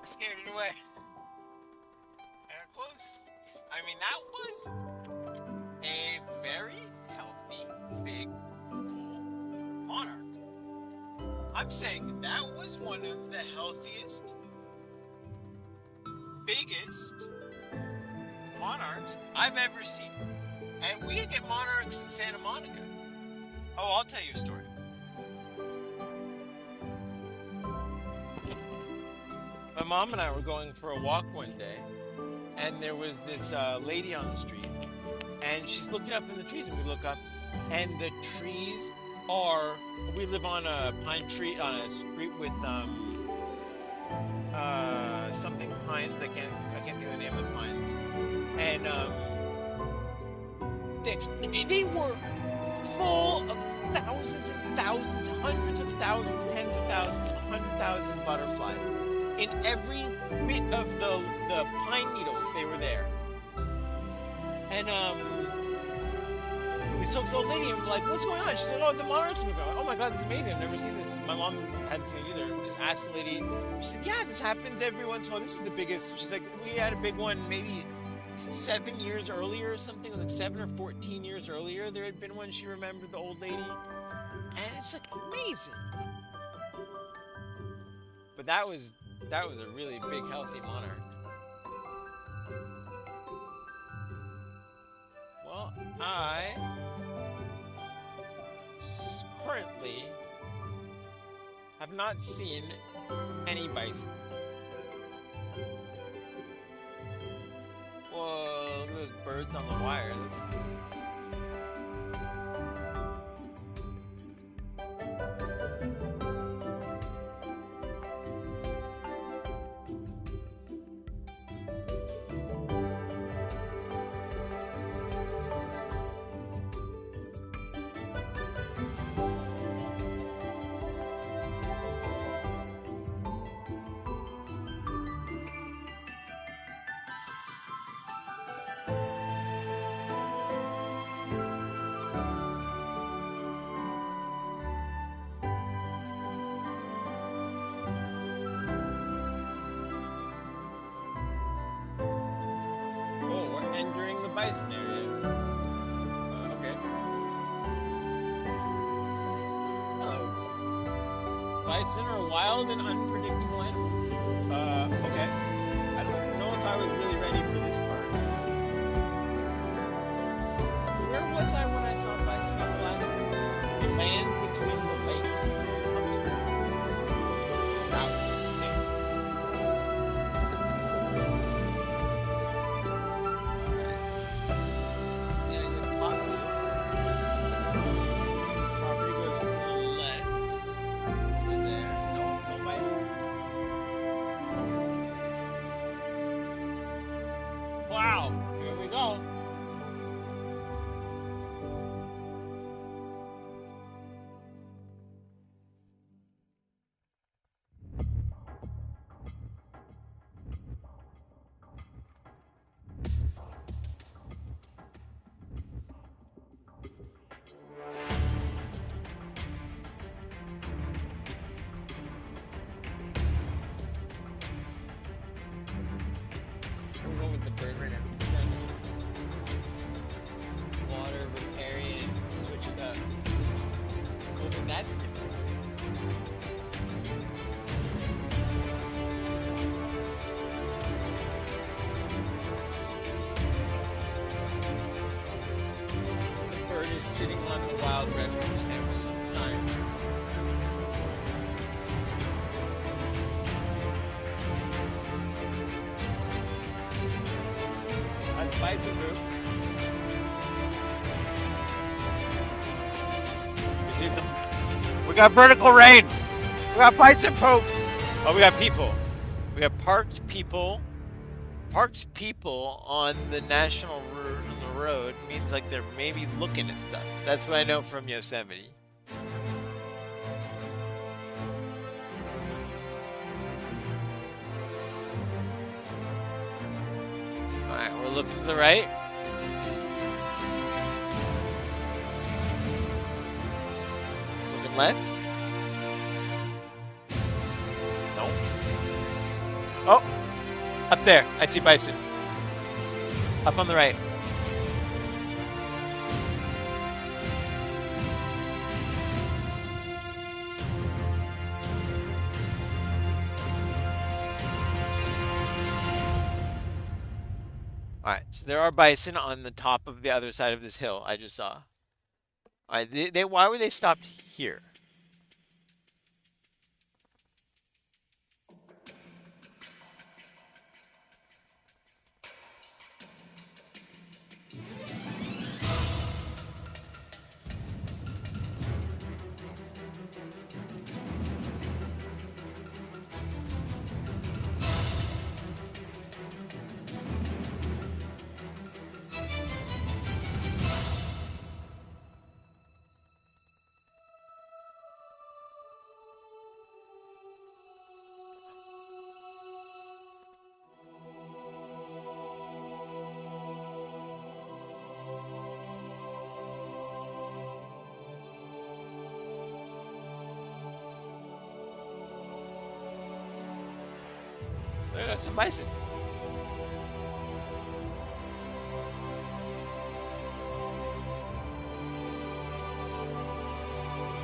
scared it away. They're close. I mean, that was a very healthy, big, full monarch. I'm saying that was one of the healthiest, biggest monarchs I've ever seen. And we get monarchs in Santa Monica. Oh, I'll tell you a story. My mom and I were going for a walk one day, and there was this lady on the street, and she's looking up in the trees, and we look up, and the trees are. We live on a pine tree on a street with something pines. I can't think of the name of the pines, and they were full of thousands and thousands, hundreds of thousands, tens of thousands, 100,000 butterflies. In every bit of the pine needles, they were there. And we spoke to the old lady and we're like, what's going on? She said, oh, the monarchs moving. Oh my God, that's amazing. I've never seen this. My mom hadn't seen it either. I asked the lady, she said, yeah, this happens every once in a while. This is the biggest. She's like, we had a big one maybe 7 years earlier or something. It was like 7 or 14 years earlier. There had been one, she remembered, the old lady. And it's like amazing. But that was a really big, healthy monarch. Well, I currently have not seen any bison. Whoa, look at those birds on the wire. Entering the bison area. Okay. Hello. Bison are wild and unpredictable animals. Okay. I don't know if I was really ready for this part. Where was I when I saw bison on the last trip? The land between the lakes. That was sick. Wow, here we go. We're going with the bird right now. Water, riparian, switches up. Oh, but that's different. The bird is sitting on the wild refuge sign. That's so cool. That's bison poop. You see them? We got vertical rain. We got bison poop. Oh, we got people. We got parked people. Parked people on the national road means like they're maybe looking at stuff. That's what I know from Yosemite. Alright, we're looking to the right. Looking left. Nope. Oh, Up there, I see bison. Up on the right. Alright, so there are bison on the top of the other side of this hill I just saw. Alright, why were they stopped here? There's some bison.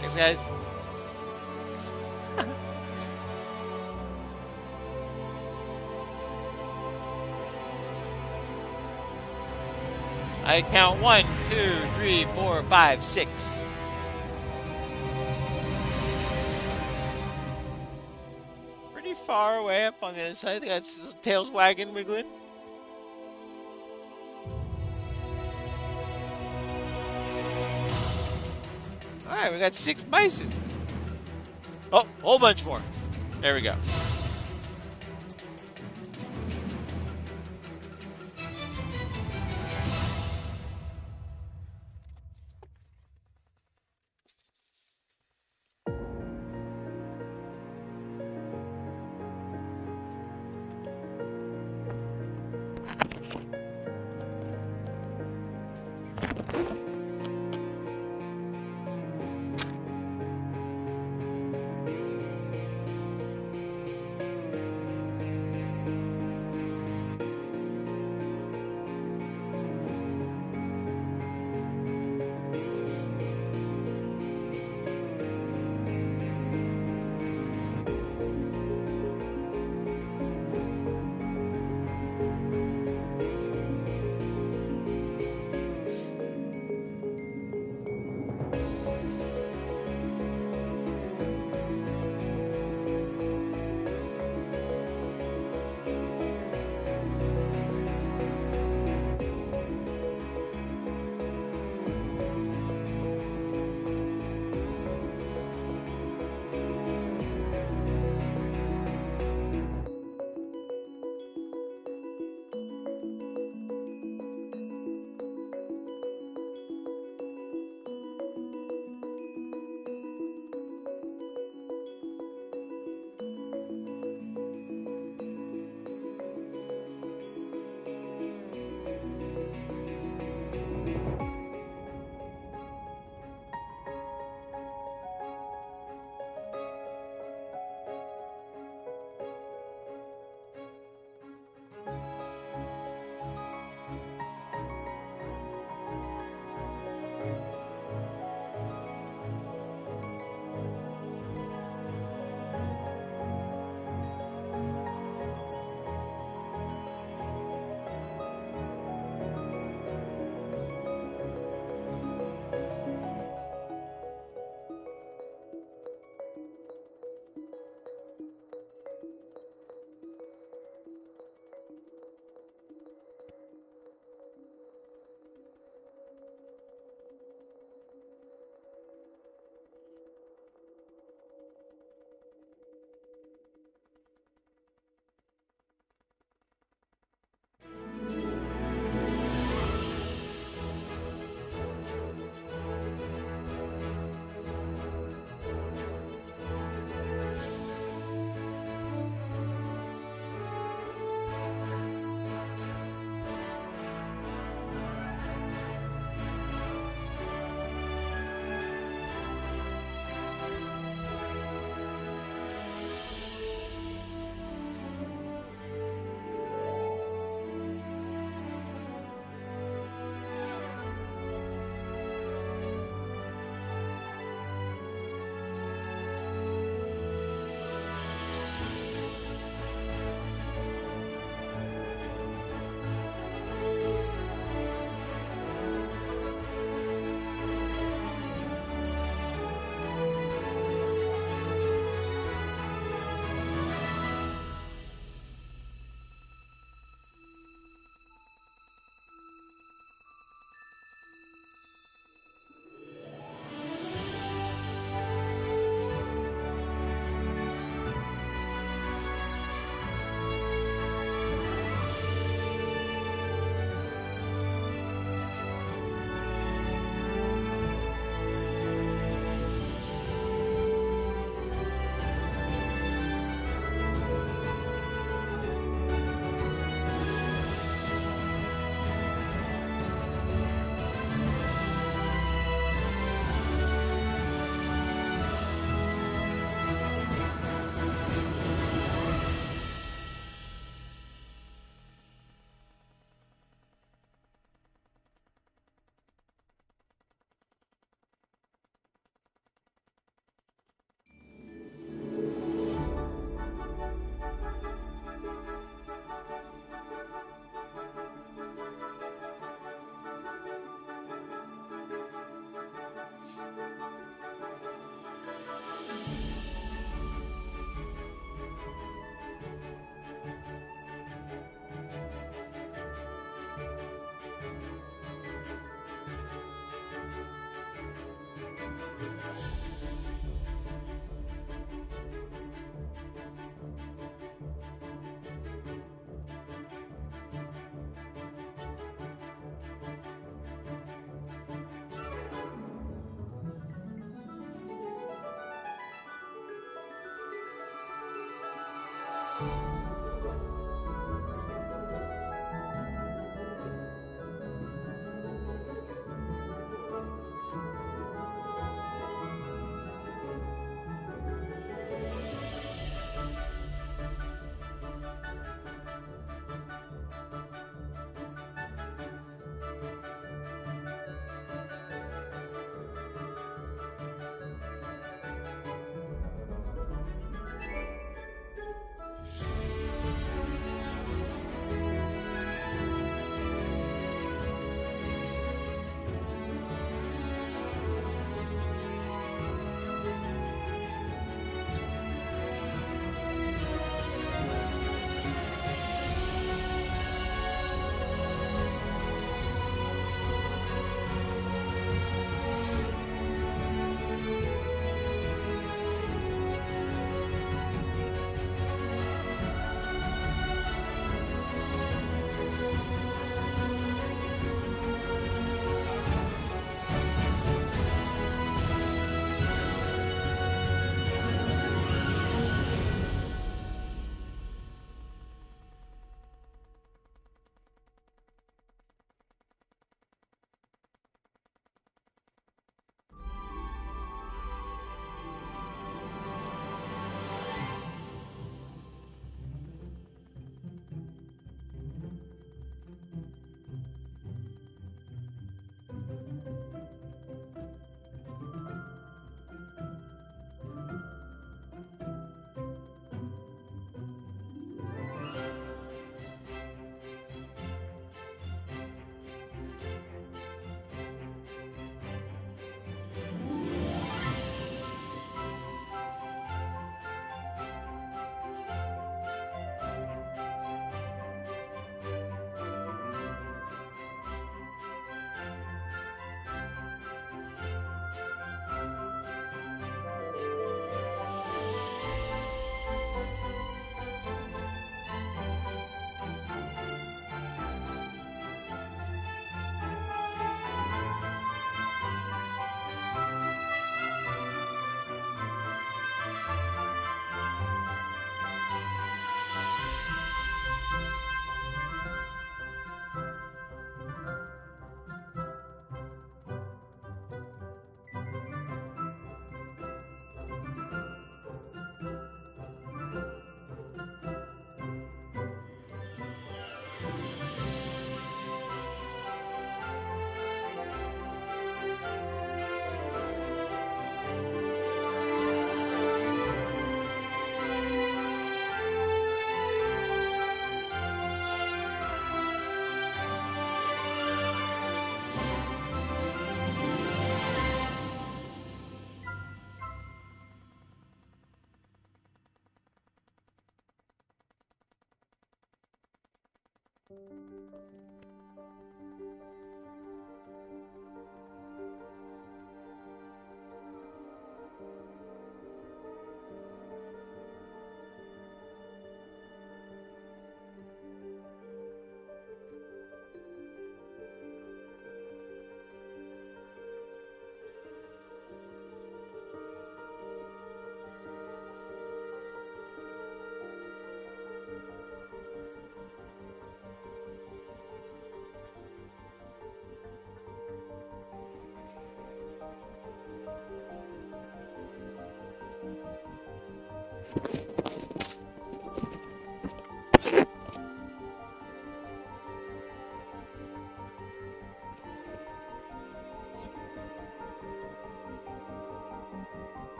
Thanks, guys. I count 1, 2, 3, 4, 5, 6. Pretty far away up on the other side. That's his tails wagging, wiggling. Alright, we got 6 bison. Oh, whole bunch more. There we go. This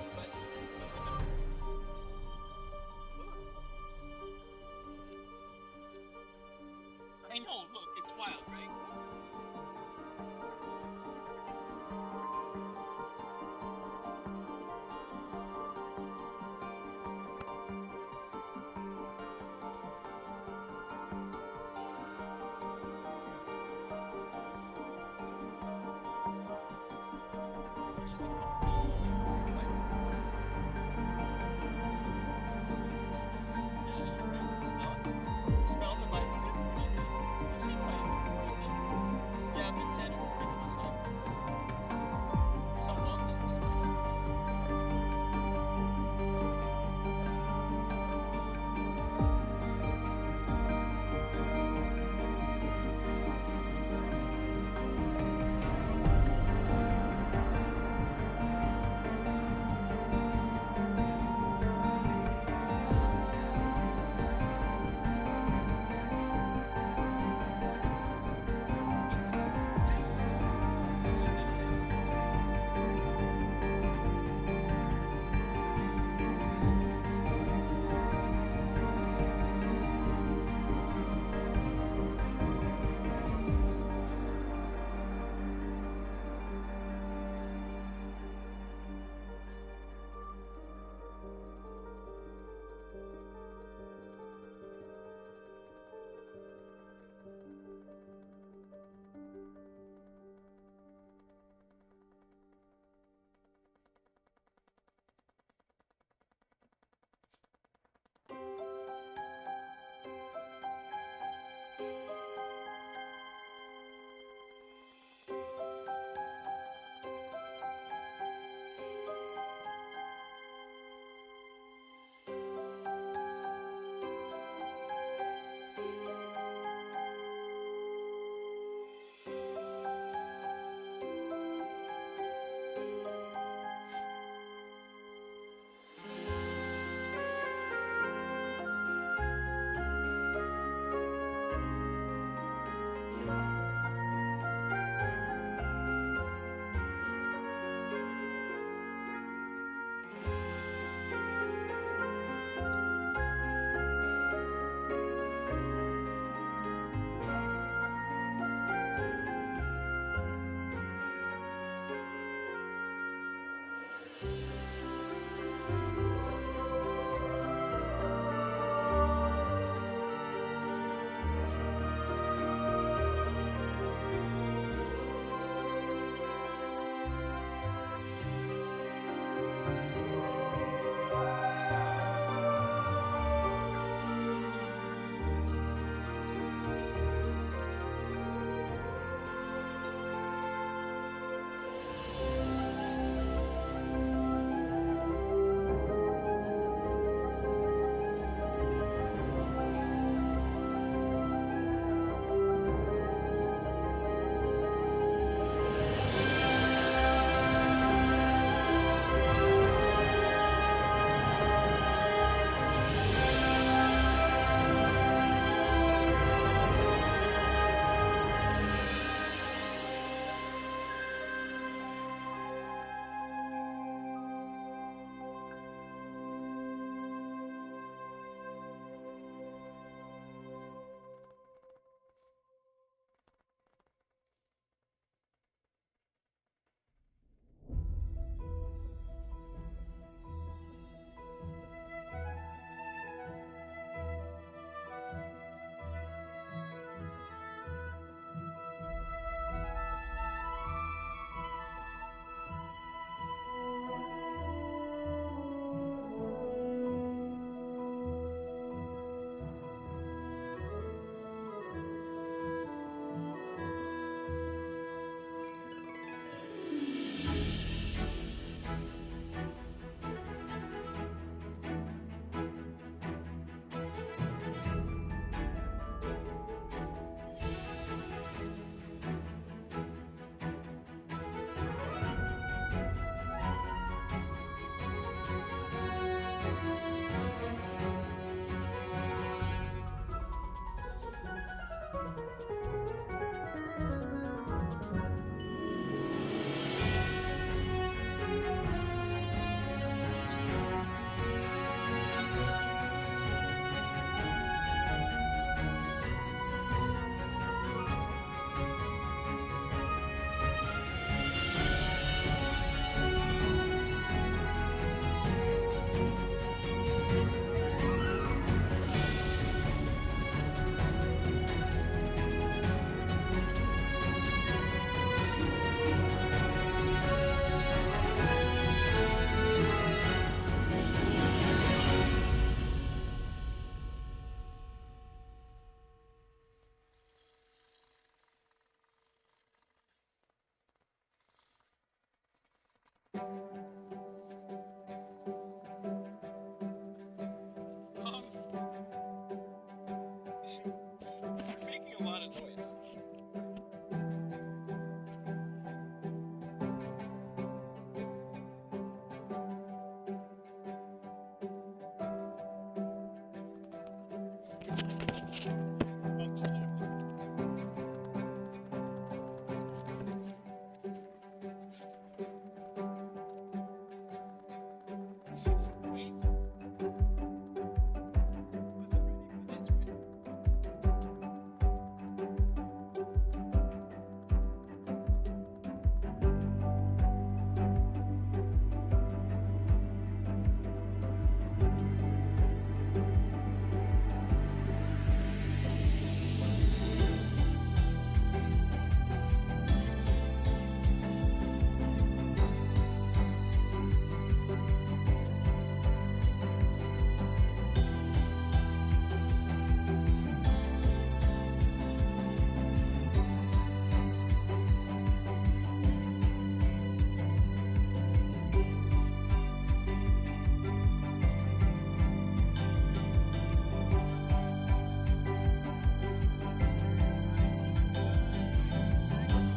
is Bison. I know, look, it's wild, right? Smell You're making a lot of noise. This is crazy. Wasn't ready for this, right?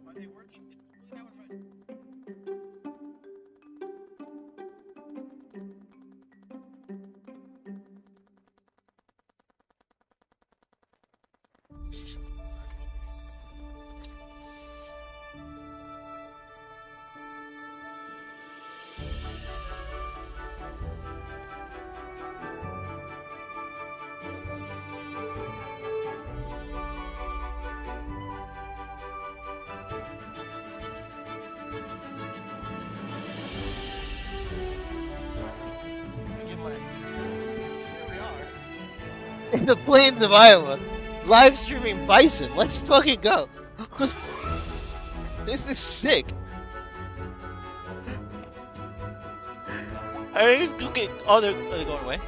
Are they working? Look at that one run. Get my. Here we are. In the plains of Iowa, live streaming Bison. Let's fucking go. This is sick. Okay. Oh, they're going away.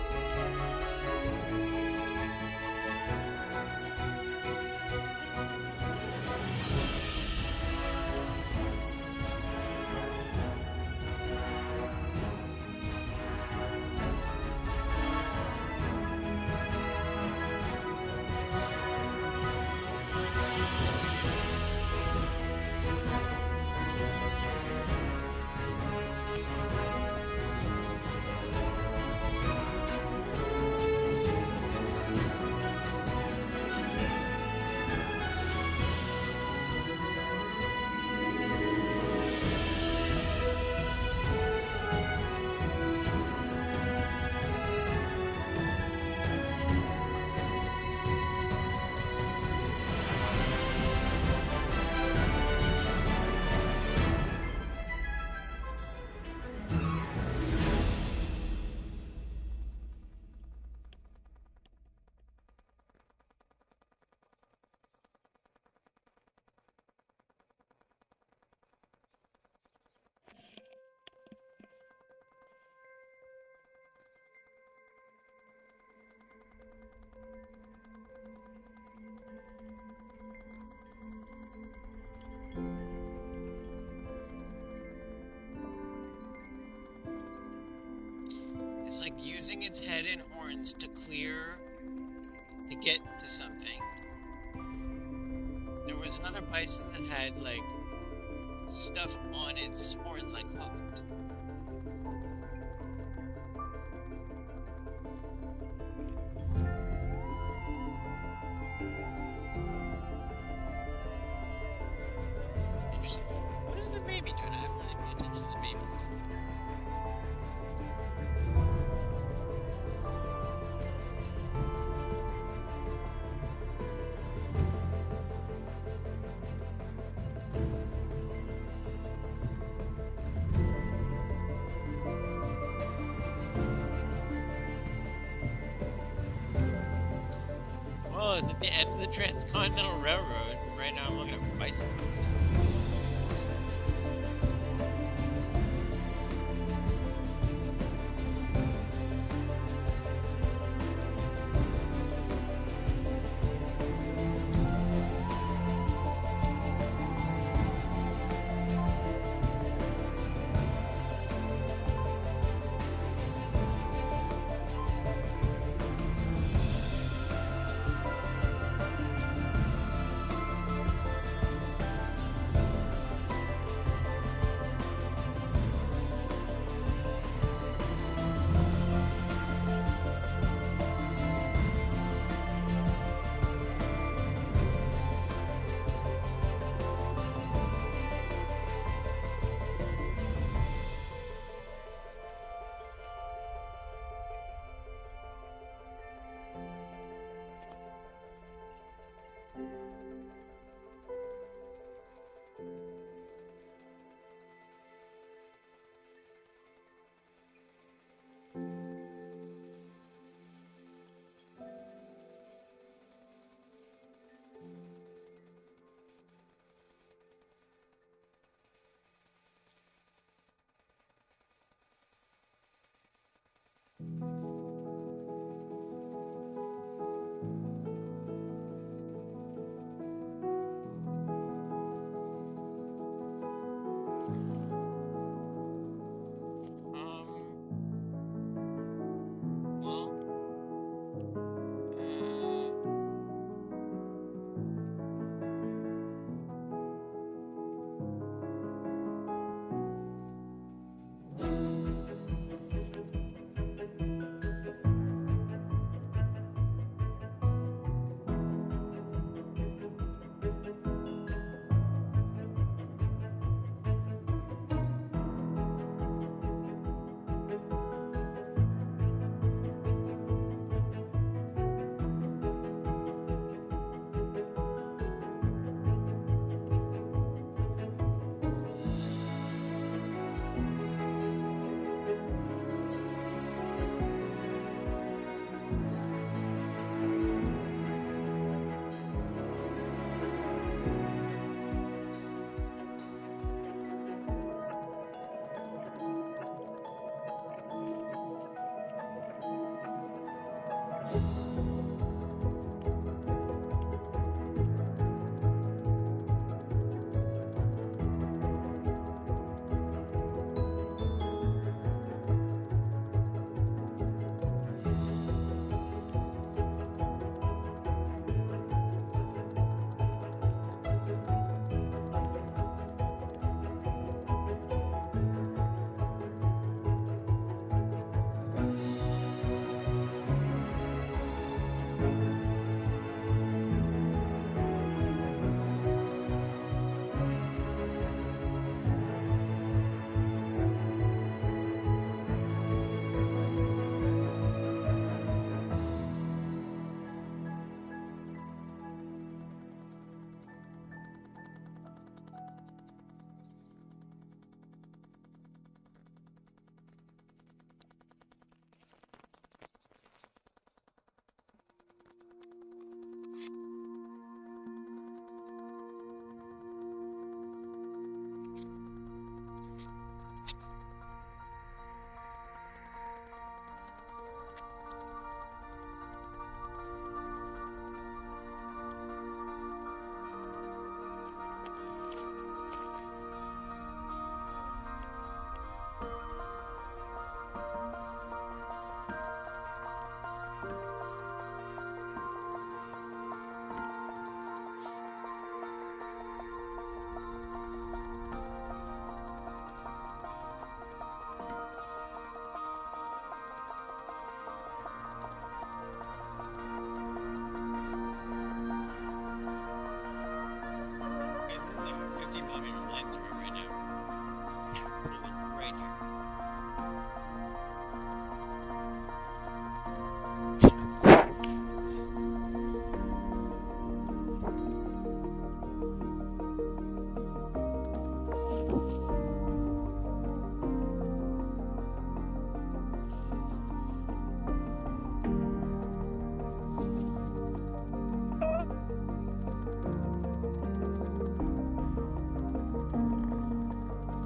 It's like using its head and horns to get to something. There was another bison that had like stuff on its horns like hooked. Interesting. What is the baby doing? I haven't really paid attention to the baby. Well, it's at the end of the Transcontinental Railroad. Right now I'm looking at Bison.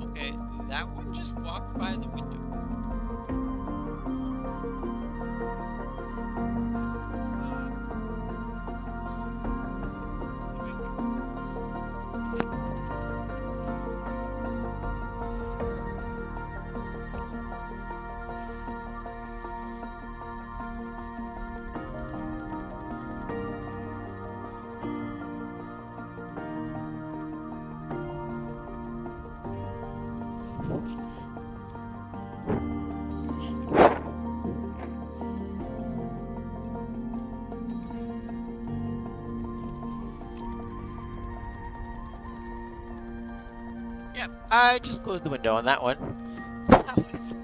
Okay, that one just walked by the window. Yep, I just closed the window on that one. That was...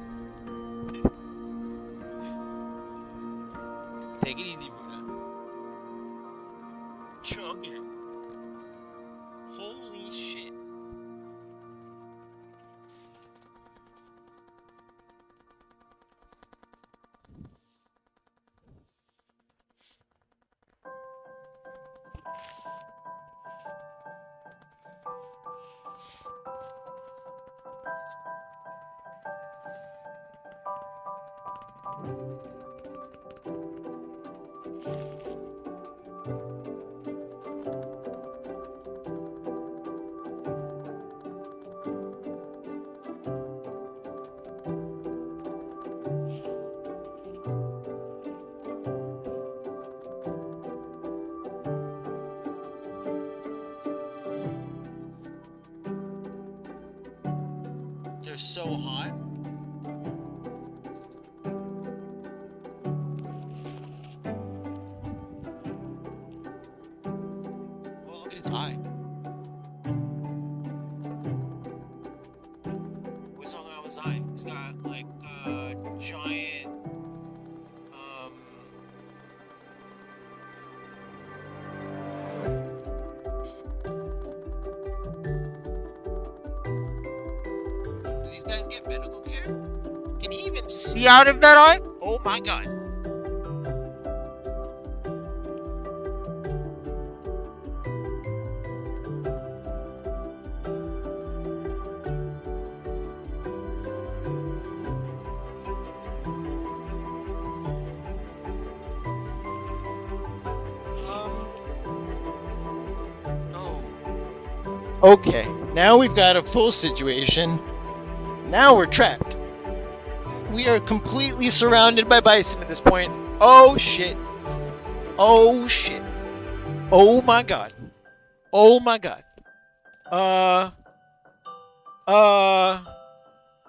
Take it easy, Buddha. Okay. Holy shit. They're so hot. Well, look at his eye. What's wrong with his eye? He's got like a giant do these guys get medical care? Can he even see out of that eye? Oh my god. Okay, now we've got a full situation. Now we're trapped. We are completely surrounded by bison at this point. Oh shit. Oh shit. Oh my god. Oh my god.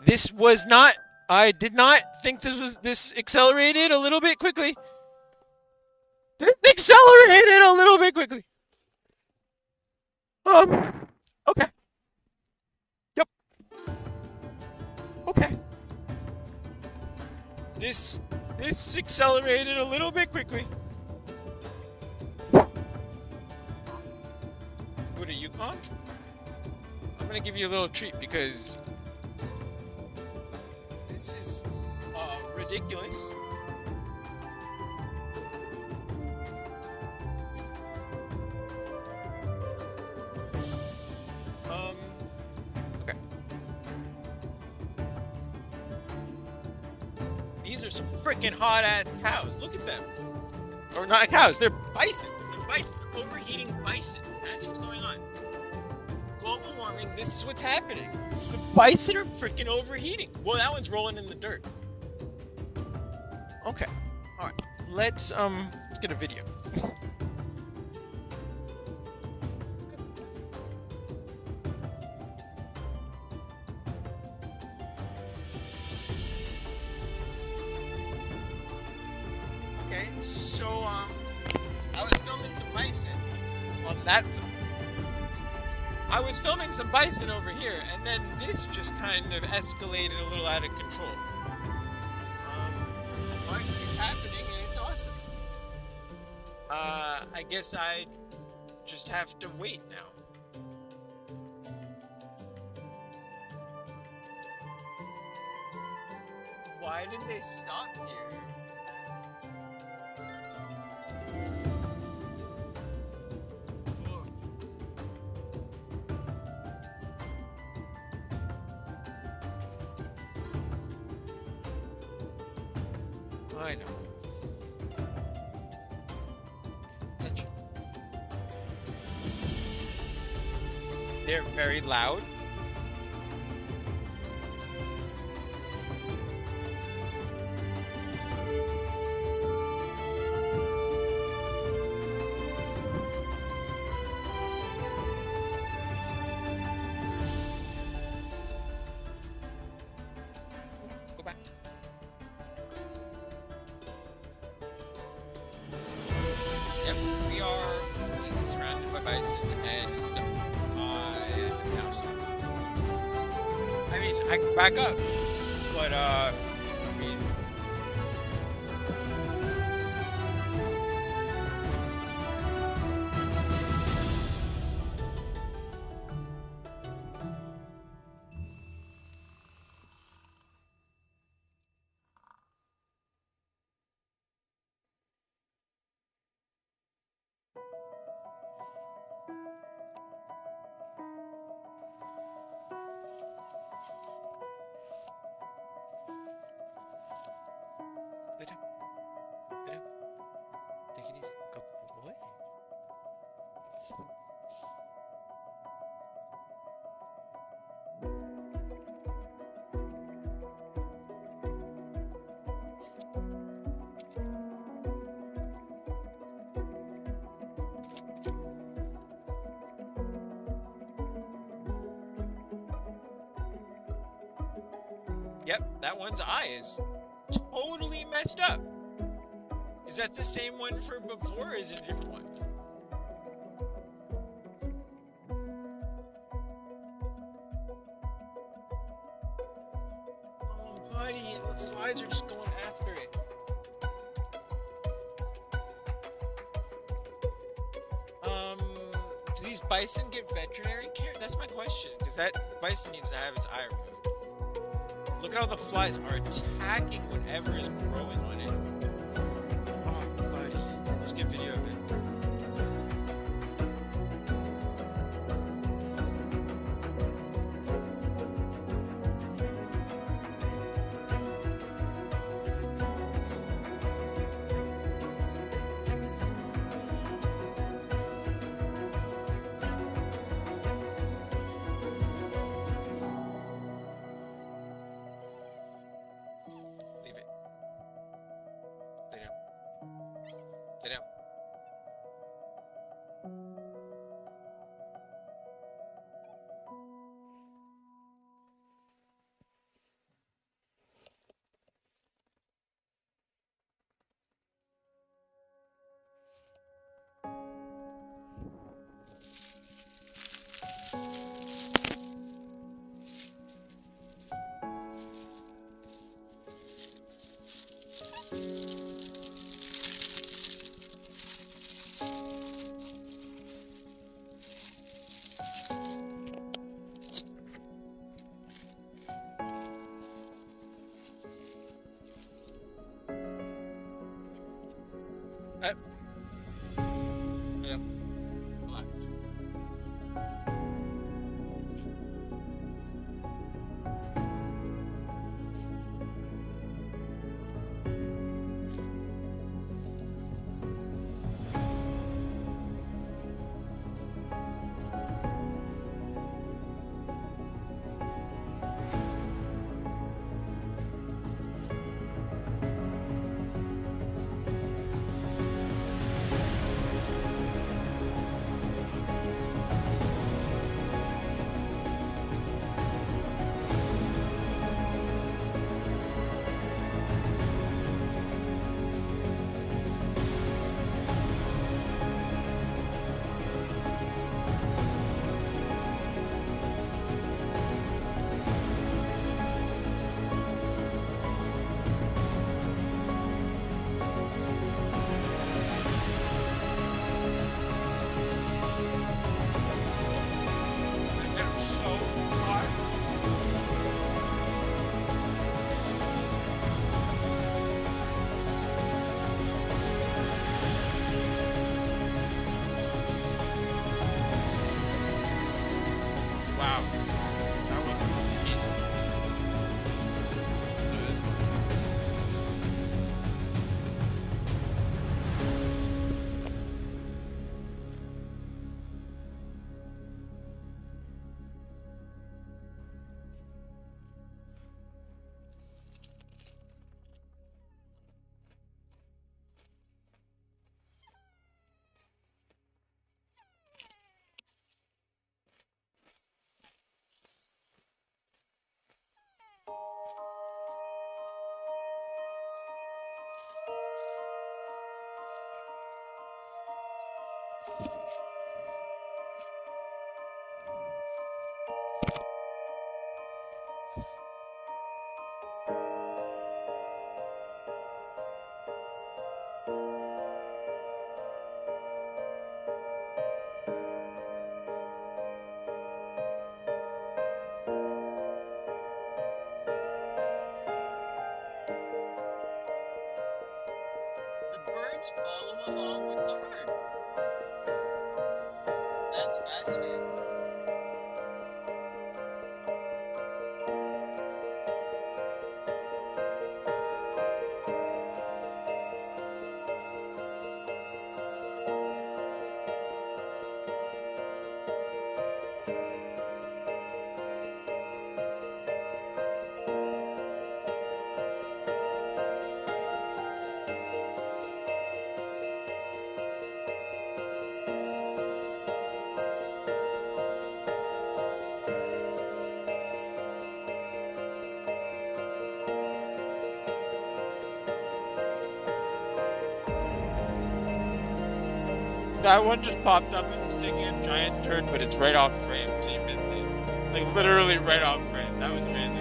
This was not... I did not think this accelerated a little bit quickly. This accelerated a little bit quickly. Okay. Yep. Okay. This accelerated a little bit quickly. What are you calm? I'm gonna give you a little treat because this is ridiculous. Okay. These are some freaking hot ass cows. Look at them. Or not cows, they're bison. They're bison. Overheating bison. That's what's going on. Global warming, this is what's happening. The bison are freaking overheating. Well, that one's rolling in the dirt. Okay. Alright. Let's get a video. Okay, so I was filming some bison on that. I was filming some bison over here, and then this just kind of escalated a little out of control. But it's happening, and it's awesome. I guess I just have to wait now. Why did they stop here? I know. Touch. They're very loud. Go back. Yep, we are completely surrounded by bison, and I am now stuck. I mean, I can back up, but I mean, lay down, lay down. Take it easy. Go, boy. Yep, that one's eye is totally messed up. Is that the same one for before, or is it a different one? Oh, buddy, and the flies are just going after it. Do these bison get veterinary care? That's my question, because that bison needs to have its eye removed. Look at how the flies are attacking whatever is growing on it. Oh, buddy. Let's get video of it. Leave it. Lay down. Lay down. Up. Yep. Relax. The birds follow along with the herd. That's fascinating. That one just popped up and was singing a giant turd, but it's right off frame, so you missed it. Like literally right off frame. That was amazing.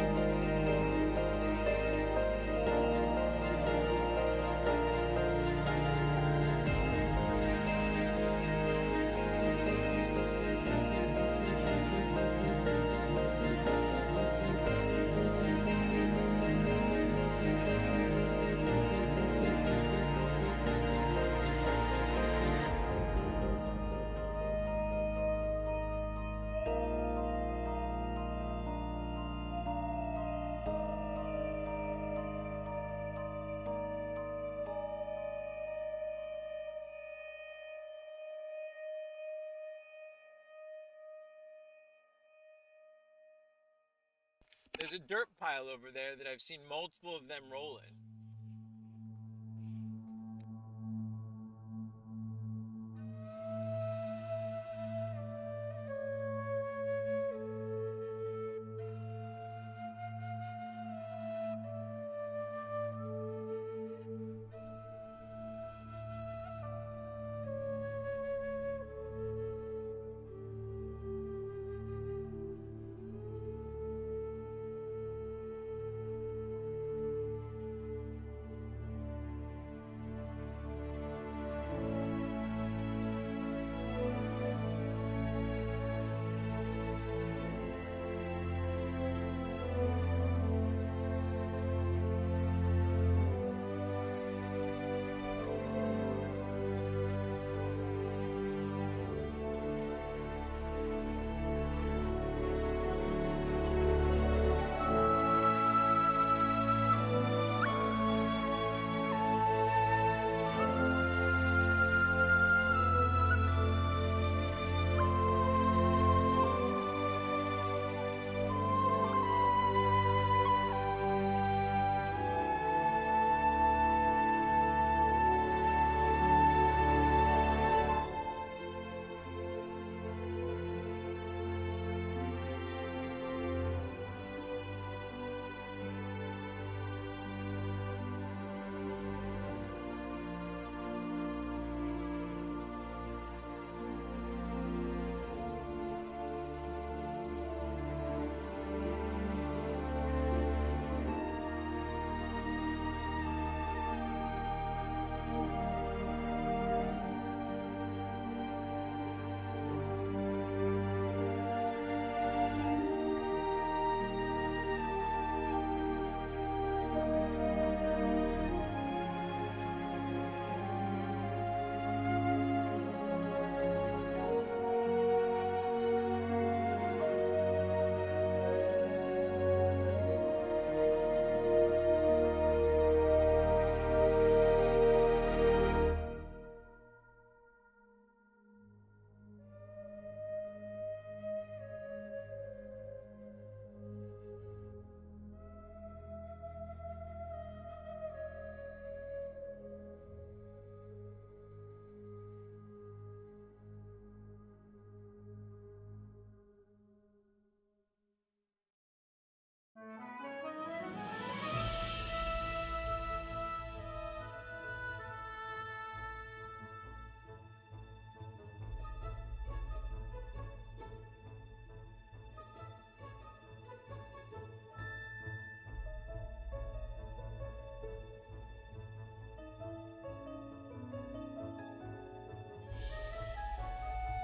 There's a dirt pile over there that I've seen multiple of them roll in.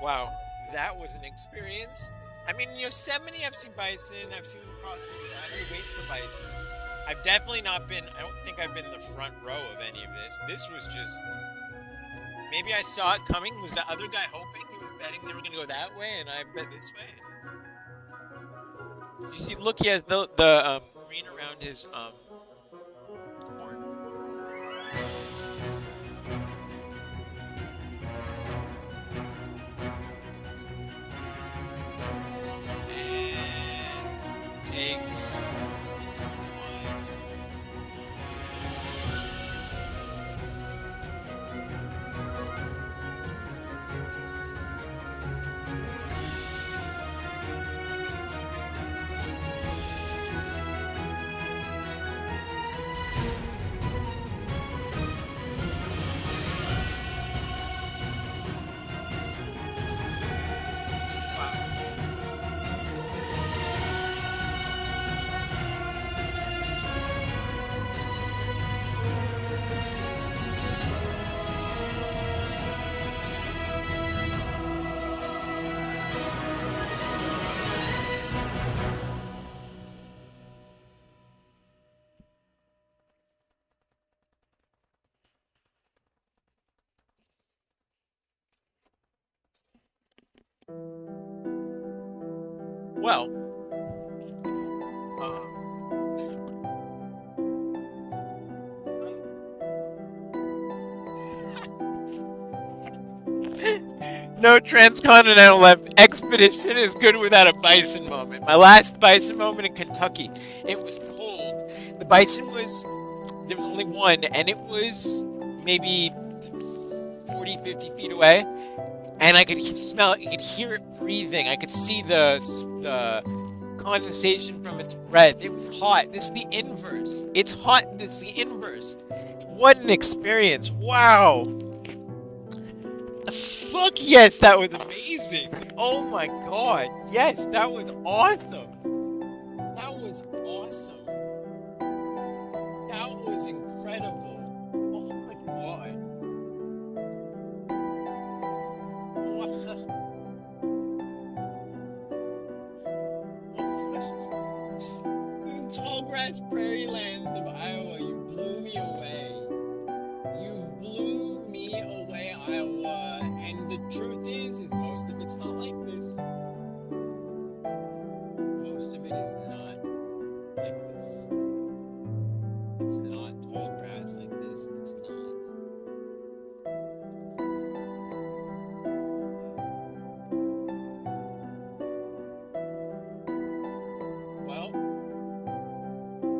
Wow, that was an experience. I mean, in Yosemite, I've seen bison. I've seen them cross over. I had to wait for bison. I've definitely not been. I don't think I've been in the front row of any of this. This was just. Maybe I saw it coming. Was the other guy hoping? He was betting they were going to go that way, and I bet this way. Do you see? Look, he has the green around his horn. And takes one. Well, no transcontinental expedition is good without a bison moment. My last bison moment in Kentucky, it was cold. The bison was, there was only one, and it was maybe 40, 50 feet away. And I could smell it, you could hear it breathing. I could see the condensation from its breath. It was hot. This is the inverse. It's hot. This is the inverse. What an experience. Wow. The fuck yes, that was amazing. Oh my god. Yes, that was awesome. That was awesome. That was incredible. Oh my god. These tallgrass prairie lands of Iowa, you blew me away. You blew me away, Iowa. And the truth is most of it's not like this. Most of it is not like this. It's not tallgrass like this. It's not.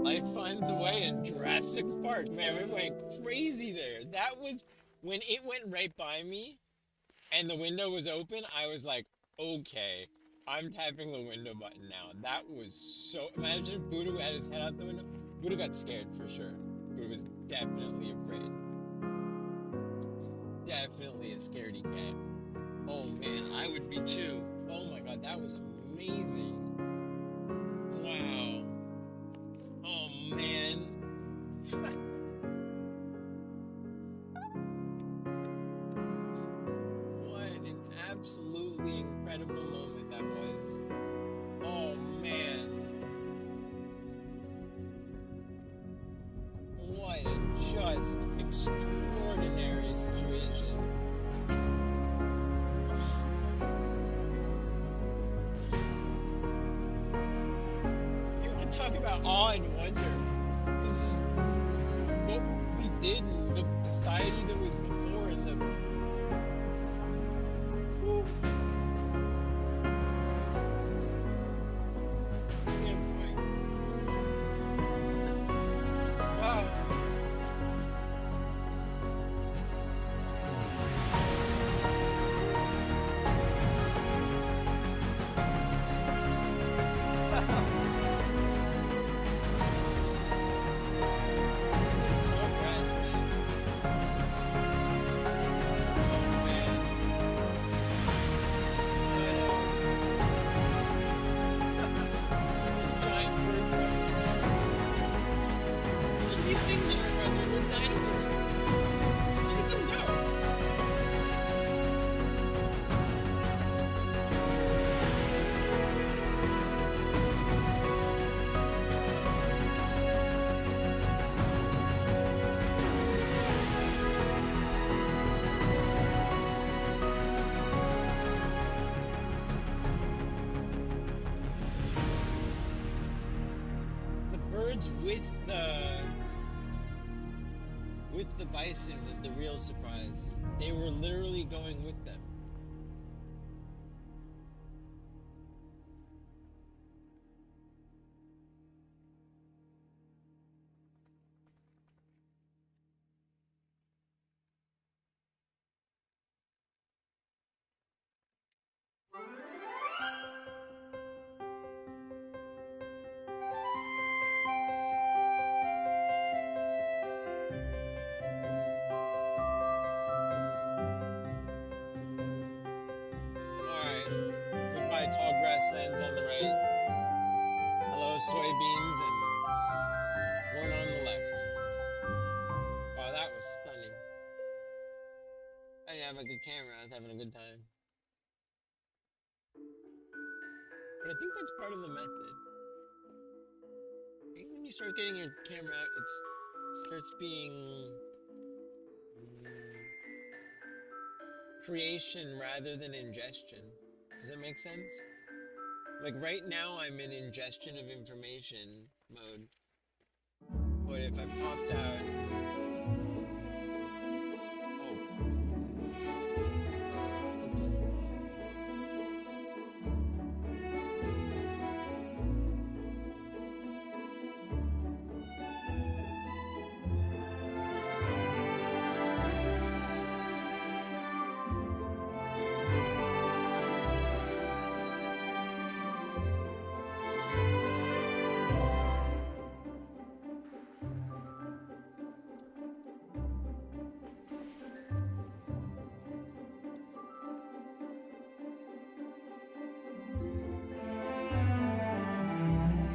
Life finds a way in Jurassic Park. Man, we went crazy there. That was when it went right by me and the window was open. I was like, okay, I'm tapping the window button now. That was so. Imagine if Buddha had his head out the window. Buddha got scared for sure. Buddha was definitely afraid. Definitely a scaredy cat. Oh man, I would be too. Oh my god, that was amazing. Wow. Oh man. What an absolutely incredible moment that was. Oh man. What a just extraordinary situation. Talk about awe and wonder. Is what we did in the society that was before in the. Woo. Yeah, boy. Wow. It's tall grass, man. Oh man. Giant bird president. Look at these things on our president. They're dinosaurs. Look at them go. birds with the bison was the real surprise. They were literally going with them. Alright. Goodbye, tall grasslands on the right. Hello, soybeans and corn on the left. Wow, that was stunning. I didn't have a good camera, I was having a good time. But I think that's part of the method. I think when you start getting your camera out, it starts being creation rather than ingestion. Does that make sense? Like right now I'm in ingestion of information mode. But if I popped out...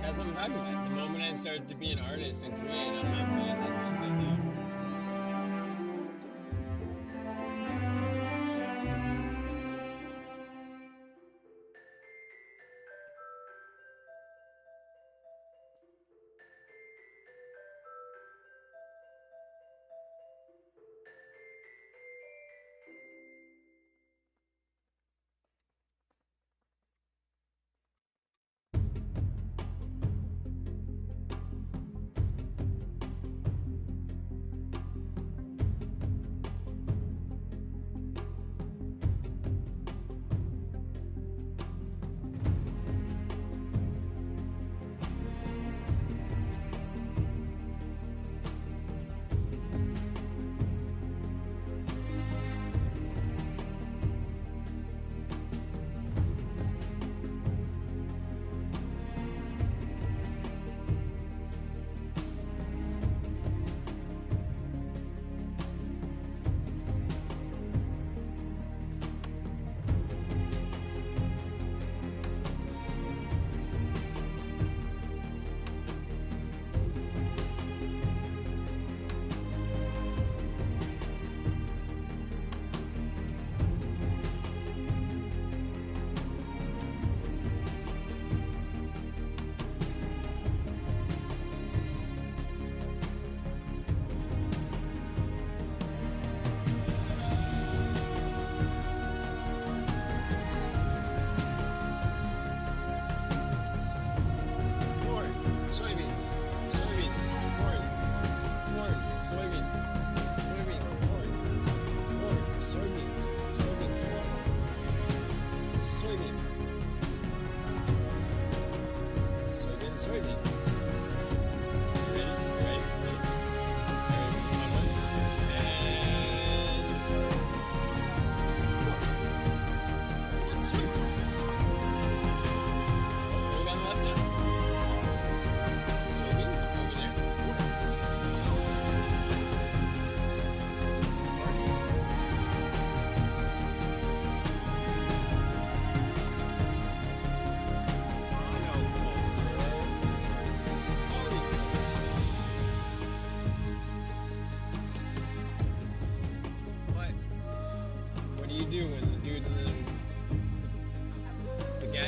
That's what I'm talking about. The moment I start to be an artist and create, I'm not paying attention to that.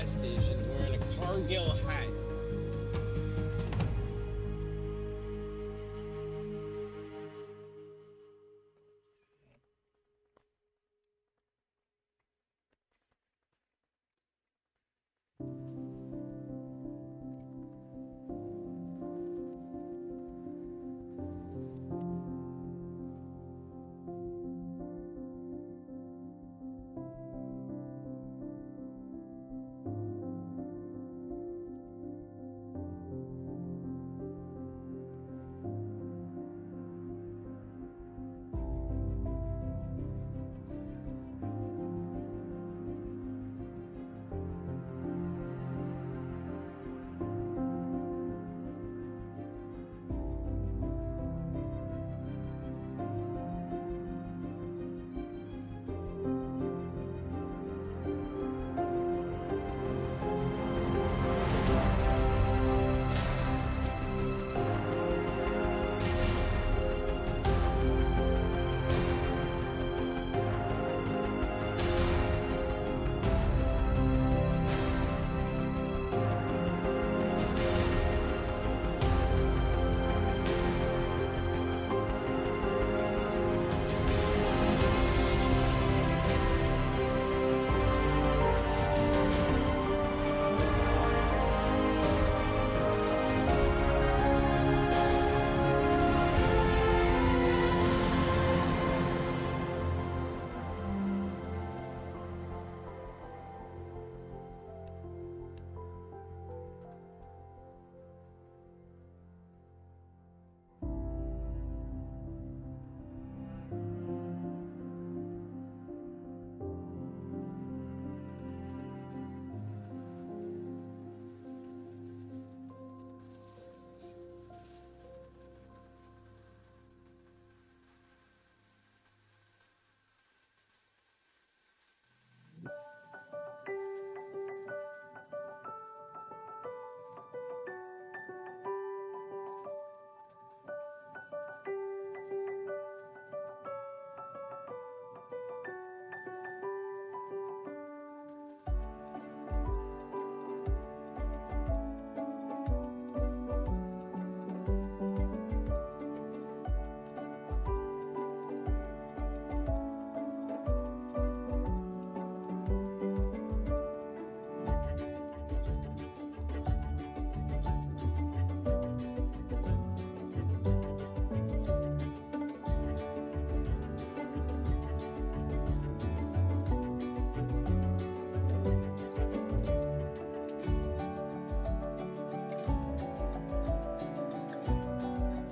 gas stations wearing a Cargill hat.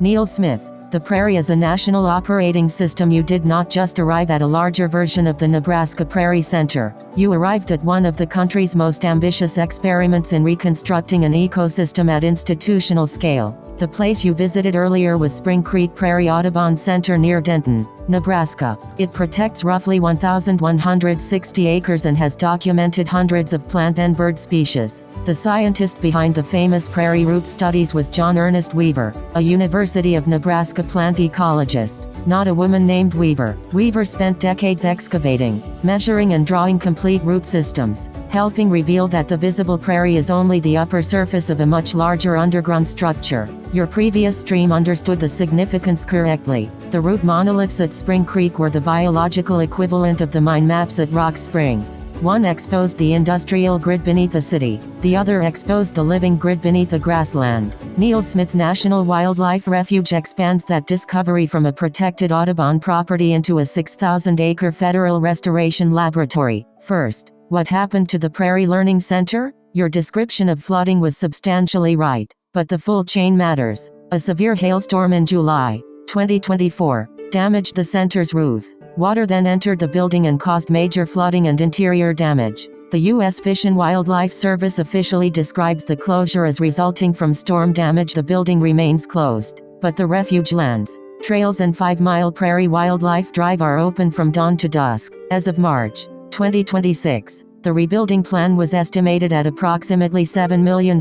Neal Smith. The prairie is a national operating system. You did not just arrive at a larger version of the Nebraska Prairie Center. You arrived at one of the country's most ambitious experiments in reconstructing an ecosystem at institutional scale. The place you visited earlier was Spring Creek Prairie Audubon Center near Denton, Nebraska. It protects roughly 1,160 acres and has documented hundreds of plant and bird species. The scientist behind the famous prairie root studies was John Ernest Weaver, a University of Nebraska plant ecologist, not a woman named Weaver. Weaver spent decades excavating, measuring and drawing complete root systems, helping reveal that the visible prairie is only the upper surface of a much larger underground structure. Your previous stream understood the significance correctly. The root monoliths at Spring Creek were the biological equivalent of the mine maps at Rock Springs. One exposed the industrial grid beneath a city, the other exposed the living grid beneath a grassland. Neal Smith National Wildlife Refuge expands that discovery from a protected Audubon property into a 6,000-acre federal restoration laboratory. First, what happened to the Prairie Learning Center? Your description of flooding was substantially right, but the full chain matters. A severe hailstorm in July 2024 damaged the center's roof. Water then entered the building and caused major flooding and interior damage. The U.S. Fish and Wildlife Service officially describes the closure as resulting from storm damage. The building remains closed, but the refuge lands, trails and 5-mile Prairie Wildlife Drive are open from dawn to dusk. As of March 2026, the rebuilding plan was estimated at approximately $7 million,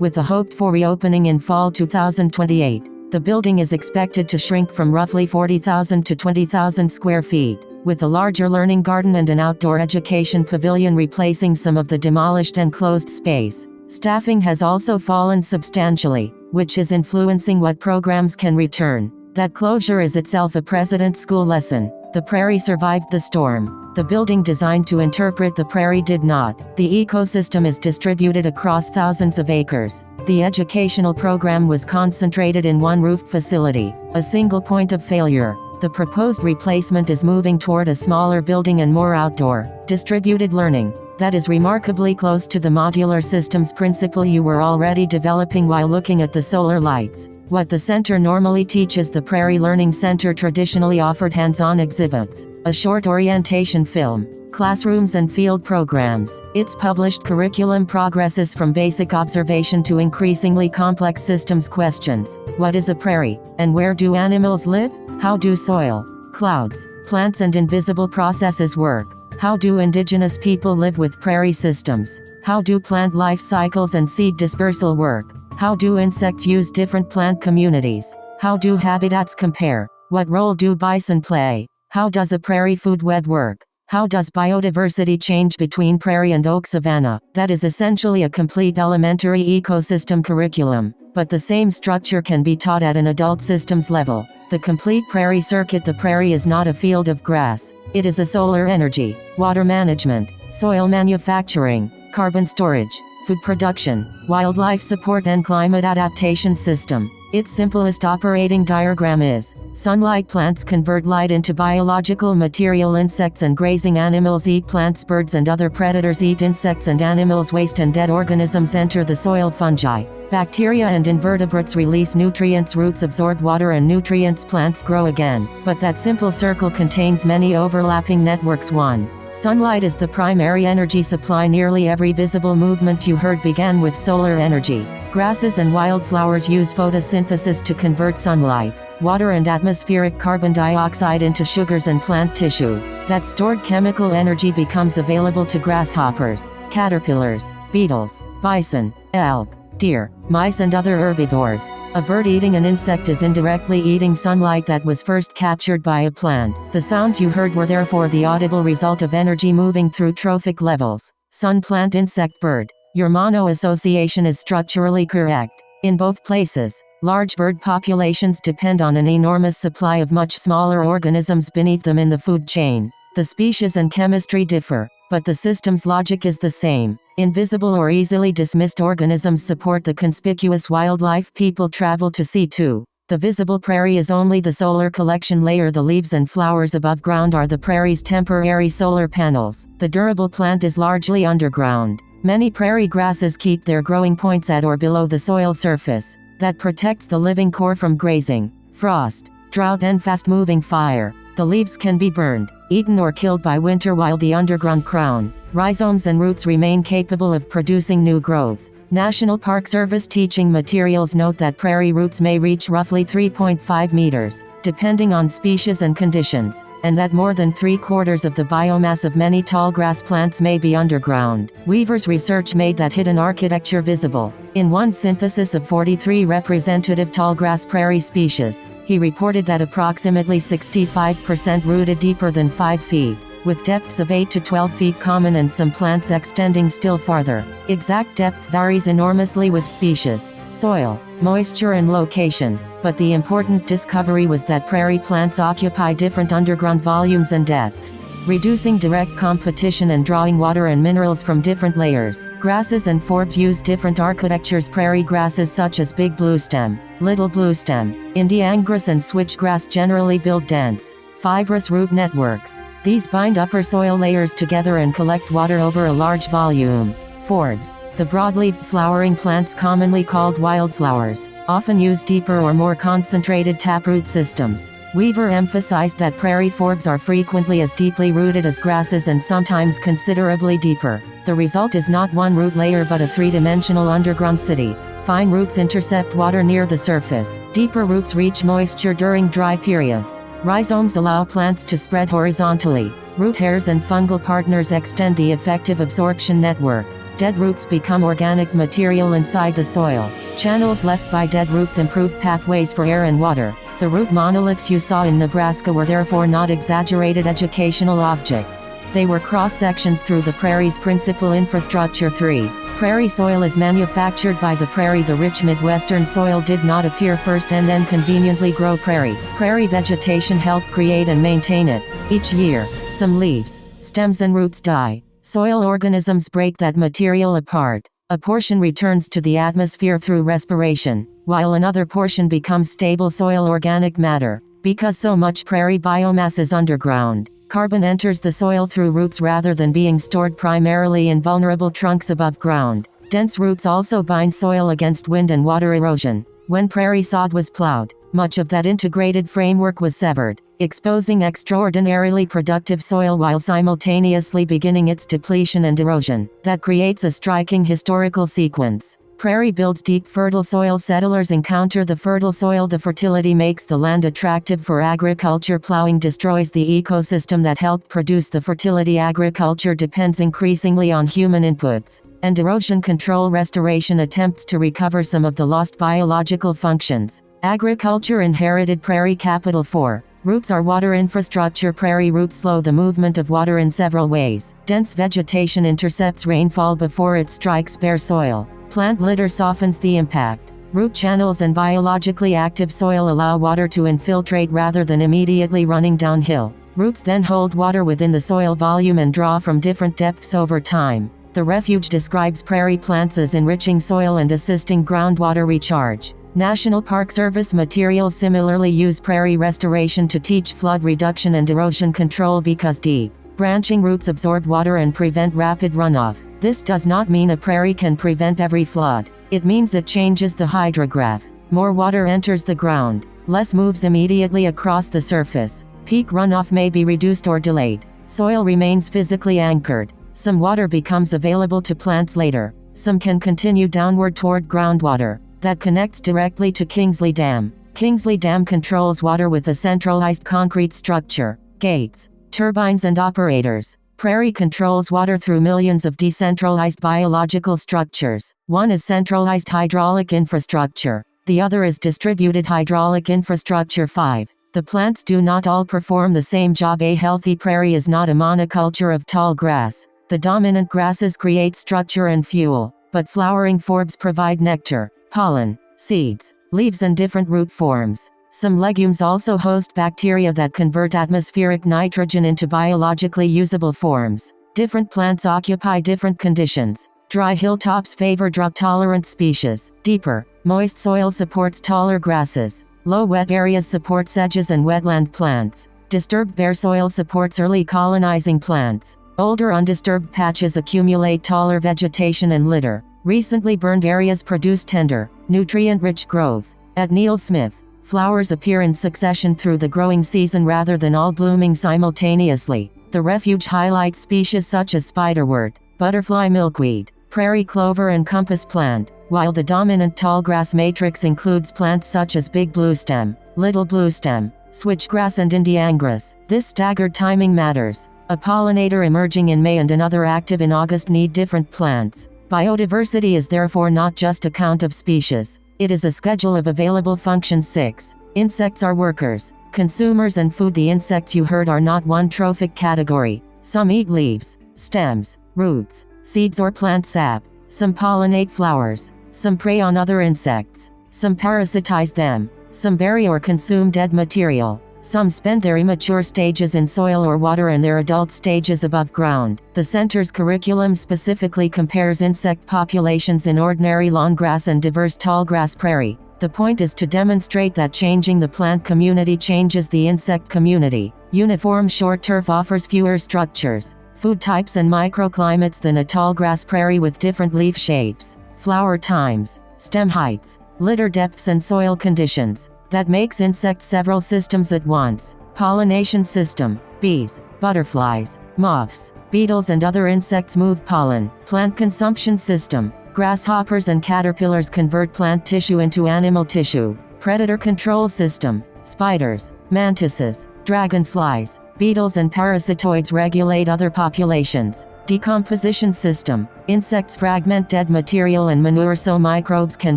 with a hoped for reopening in fall 2028. The building is expected to shrink from roughly 40,000 to 20,000 square feet, with a larger learning garden and an outdoor education pavilion replacing some of the demolished enclosed space. Staffing has also fallen substantially, which is influencing what programs can return. That closure is itself a precedent school lesson. The prairie survived the storm. The building designed to interpret the prairie did not. The ecosystem is distributed across thousands of acres. The educational program was concentrated in one roofed facility, a single point of failure. The proposed replacement is moving toward a smaller building and more outdoor, distributed learning. That is remarkably close to the modular systems principle you were already developing while looking at the solar lights. What the center normally teaches, the Prairie Learning Center traditionally offered hands-on exhibits, a short orientation film, classrooms and field programs. Its published curriculum progresses from basic observation to increasingly complex systems questions. What is a prairie? And where do animals live? How do soil, clouds, plants and invisible processes work? How do indigenous people live with prairie systems? How do plant life cycles and seed dispersal work? How do insects use different plant communities? How do habitats compare? What role do bison play? How does a prairie food web work? How does biodiversity change between prairie and oak savanna? That is essentially a complete elementary ecosystem curriculum, but the same structure can be taught at an adult systems level. The complete prairie circuit. The prairie is not a field of grass. It is a solar energy, water management, soil manufacturing, carbon storage, food production, wildlife support and climate adaptation system. Its simplest operating diagram is: sunlight. Plants convert light into biological material. Insects and grazing animals eat plants. Birds and other predators eat insects and animals. Waste and dead organisms enter the soil. Fungi, bacteria and invertebrates release nutrients. Roots absorb water and nutrients. Plants grow again. But that simple circle contains many overlapping networks. 1. Sunlight is the primary energy supply. Nearly every visible movement you heard began with solar energy. Grasses and wildflowers use photosynthesis to convert sunlight, water and atmospheric carbon dioxide into sugars and plant tissue. That stored chemical energy becomes available to grasshoppers, caterpillars, beetles, bison, elk, deer, mice and other herbivores. A bird eating an insect is indirectly eating sunlight that was first captured by a plant. The sounds you heard were therefore the audible result of energy moving through trophic levels. Sun, plant, insect, bird. Your mono-association is structurally correct. In both places, large bird populations depend on an enormous supply of much smaller organisms beneath them in the food chain. The species and chemistry differ, but the system's logic is the same. Invisible or easily dismissed organisms support the conspicuous wildlife people travel to see too. The visible prairie is only the solar collection layer. The leaves and flowers above ground are the prairie's temporary solar panels. The durable plant is largely underground. Many prairie grasses keep their growing points at or below the soil surface. that protects the living core from grazing, frost, drought and fast-moving fire. The leaves can be burned, eaten or killed by winter while the underground crown, rhizomes and roots remain capable of producing new growth. National Park Service teaching materials note that prairie roots may reach roughly 3.5 meters, depending on species and conditions, and that more than 3/4 of the biomass of many tallgrass plants may be underground. Weaver's research made that hidden architecture visible. In one synthesis of 43 representative tallgrass prairie species, he reported that approximately 65% rooted deeper than 5 feet, with depths of 8 to 12 feet common and some plants extending still farther. Exact depth varies enormously with species, soil, moisture and location, but the important discovery was that prairie plants occupy different underground volumes and depths, reducing direct competition and drawing water and minerals from different layers. Grasses and forbs use different architectures. Prairie grasses such as big bluestem, little bluestem, Indiangrass and switchgrass generally build dense, fibrous root networks. These bind upper soil layers together and collect water over a large volume. Forbs, the broadleaved flowering plants commonly called wildflowers, often use deeper or more concentrated taproot systems. Weaver emphasized that prairie forbs are frequently as deeply rooted as grasses and sometimes considerably deeper. The result is not one root layer but a three-dimensional underground city. Fine roots intercept water near the surface. Deeper roots reach moisture during dry periods. Rhizomes allow plants to spread horizontally. Root hairs and fungal partners extend the effective absorption network. Dead roots become organic material inside the soil. Channels left by dead roots improve pathways for air and water. The root monoliths you saw in Nebraska were therefore not exaggerated educational objects. They were cross-sections through the prairie's principal infrastructure. 3. Prairie soil is manufactured by the prairie. The rich Midwestern soil did not appear first and then conveniently grow prairie. Prairie vegetation helped create and maintain it. Each year, some leaves, stems and roots die. Soil organisms break that material apart. A portion returns to the atmosphere through respiration, while another portion becomes stable soil organic matter. Because so much prairie biomass is underground, carbon enters the soil through roots rather than being stored primarily in vulnerable trunks above ground. Dense roots also bind soil against wind and water erosion. When prairie sod was plowed, much of that integrated framework was severed, exposing extraordinarily productive soil while simultaneously beginning its depletion and erosion. That creates a striking historical sequence. Prairie builds deep fertile soil. Settlers encounter the fertile soil. The fertility makes the land attractive for agriculture. Plowing destroys the ecosystem that helped produce the fertility. Agriculture depends increasingly on human inputs, and erosion control restoration attempts to recover some of the lost biological functions. Agriculture inherited prairie. Capital 4. Roots are water infrastructure. Prairie roots slow the movement of water in several ways. Dense vegetation intercepts rainfall before it strikes bare soil. Plant litter softens the impact. Root channels and biologically active soil allow water to infiltrate rather than immediately running downhill. Roots then hold water within the soil volume and draw from different depths over time. The Refuge describes prairie plants as enriching soil and assisting groundwater recharge. National Park Service materials similarly use prairie restoration to teach flood reduction and erosion control because deep, branching roots absorb water and prevent rapid runoff. This does not mean a prairie can prevent every flood. It means it changes the hydrograph. More water enters the ground, less moves immediately across the surface. Peak runoff may be reduced or delayed. Soil remains physically anchored. Some water becomes available to plants later. Some can continue downward toward groundwater. That connects directly to Kingsley Dam. Kingsley Dam controls water with a centralized concrete structure, gates, turbines and operators. Prairie controls water through millions of decentralized biological structures. One is centralized hydraulic infrastructure. The other is distributed hydraulic infrastructure. 5. The plants do not all perform the same job. A healthy prairie is not a monoculture of tall grass. The dominant grasses create structure and fuel, but flowering forbs provide nectar, pollen, seeds, leaves and different root forms. Some legumes also host bacteria that convert atmospheric nitrogen into biologically usable forms. Different plants occupy different conditions. Dry hilltops favor drought-tolerant species. Deeper, moist soil supports taller grasses. Low wet areas support sedges and wetland plants. Disturbed bare soil supports early colonizing plants. Older undisturbed patches accumulate taller vegetation and litter. Recently burned areas produce tender, nutrient-rich growth. At Neal Smith, flowers appear in succession through the growing season rather than all blooming simultaneously. The Refuge highlights species such as spiderwort, butterfly milkweed, prairie clover and compass plant, while the dominant tallgrass matrix includes plants such as big bluestem, little bluestem, switchgrass and indiangrass. This staggered timing matters. A pollinator emerging in May and another active in August need different plants. Biodiversity is therefore not just a count of species. It is a schedule of available functions. 6. Insects are workers, consumers and food. The insects you heard are not one trophic category. Some eat leaves, stems, roots, seeds or plant sap. Some pollinate flowers. Some prey on other insects. Some parasitize them. Some bury or consume dead material. Some spend their immature stages in soil or water and their adult stages above ground. The center's curriculum specifically compares insect populations in ordinary longgrass and diverse tallgrass prairie. The point is to demonstrate that changing the plant community changes the insect community. Uniform short turf offers fewer structures, food types and microclimates than a tallgrass prairie with different leaf shapes, flower times, stem heights, litter depths and soil conditions. That makes insects several systems at once. Pollination system. Bees, butterflies, moths, beetles and other insects move pollen. Plant consumption system. Grasshoppers and caterpillars convert plant tissue into animal tissue. Predator control system. Spiders, mantises, dragonflies, beetles and parasitoids regulate other populations. Decomposition system. Insects fragment dead material and manure so microbes can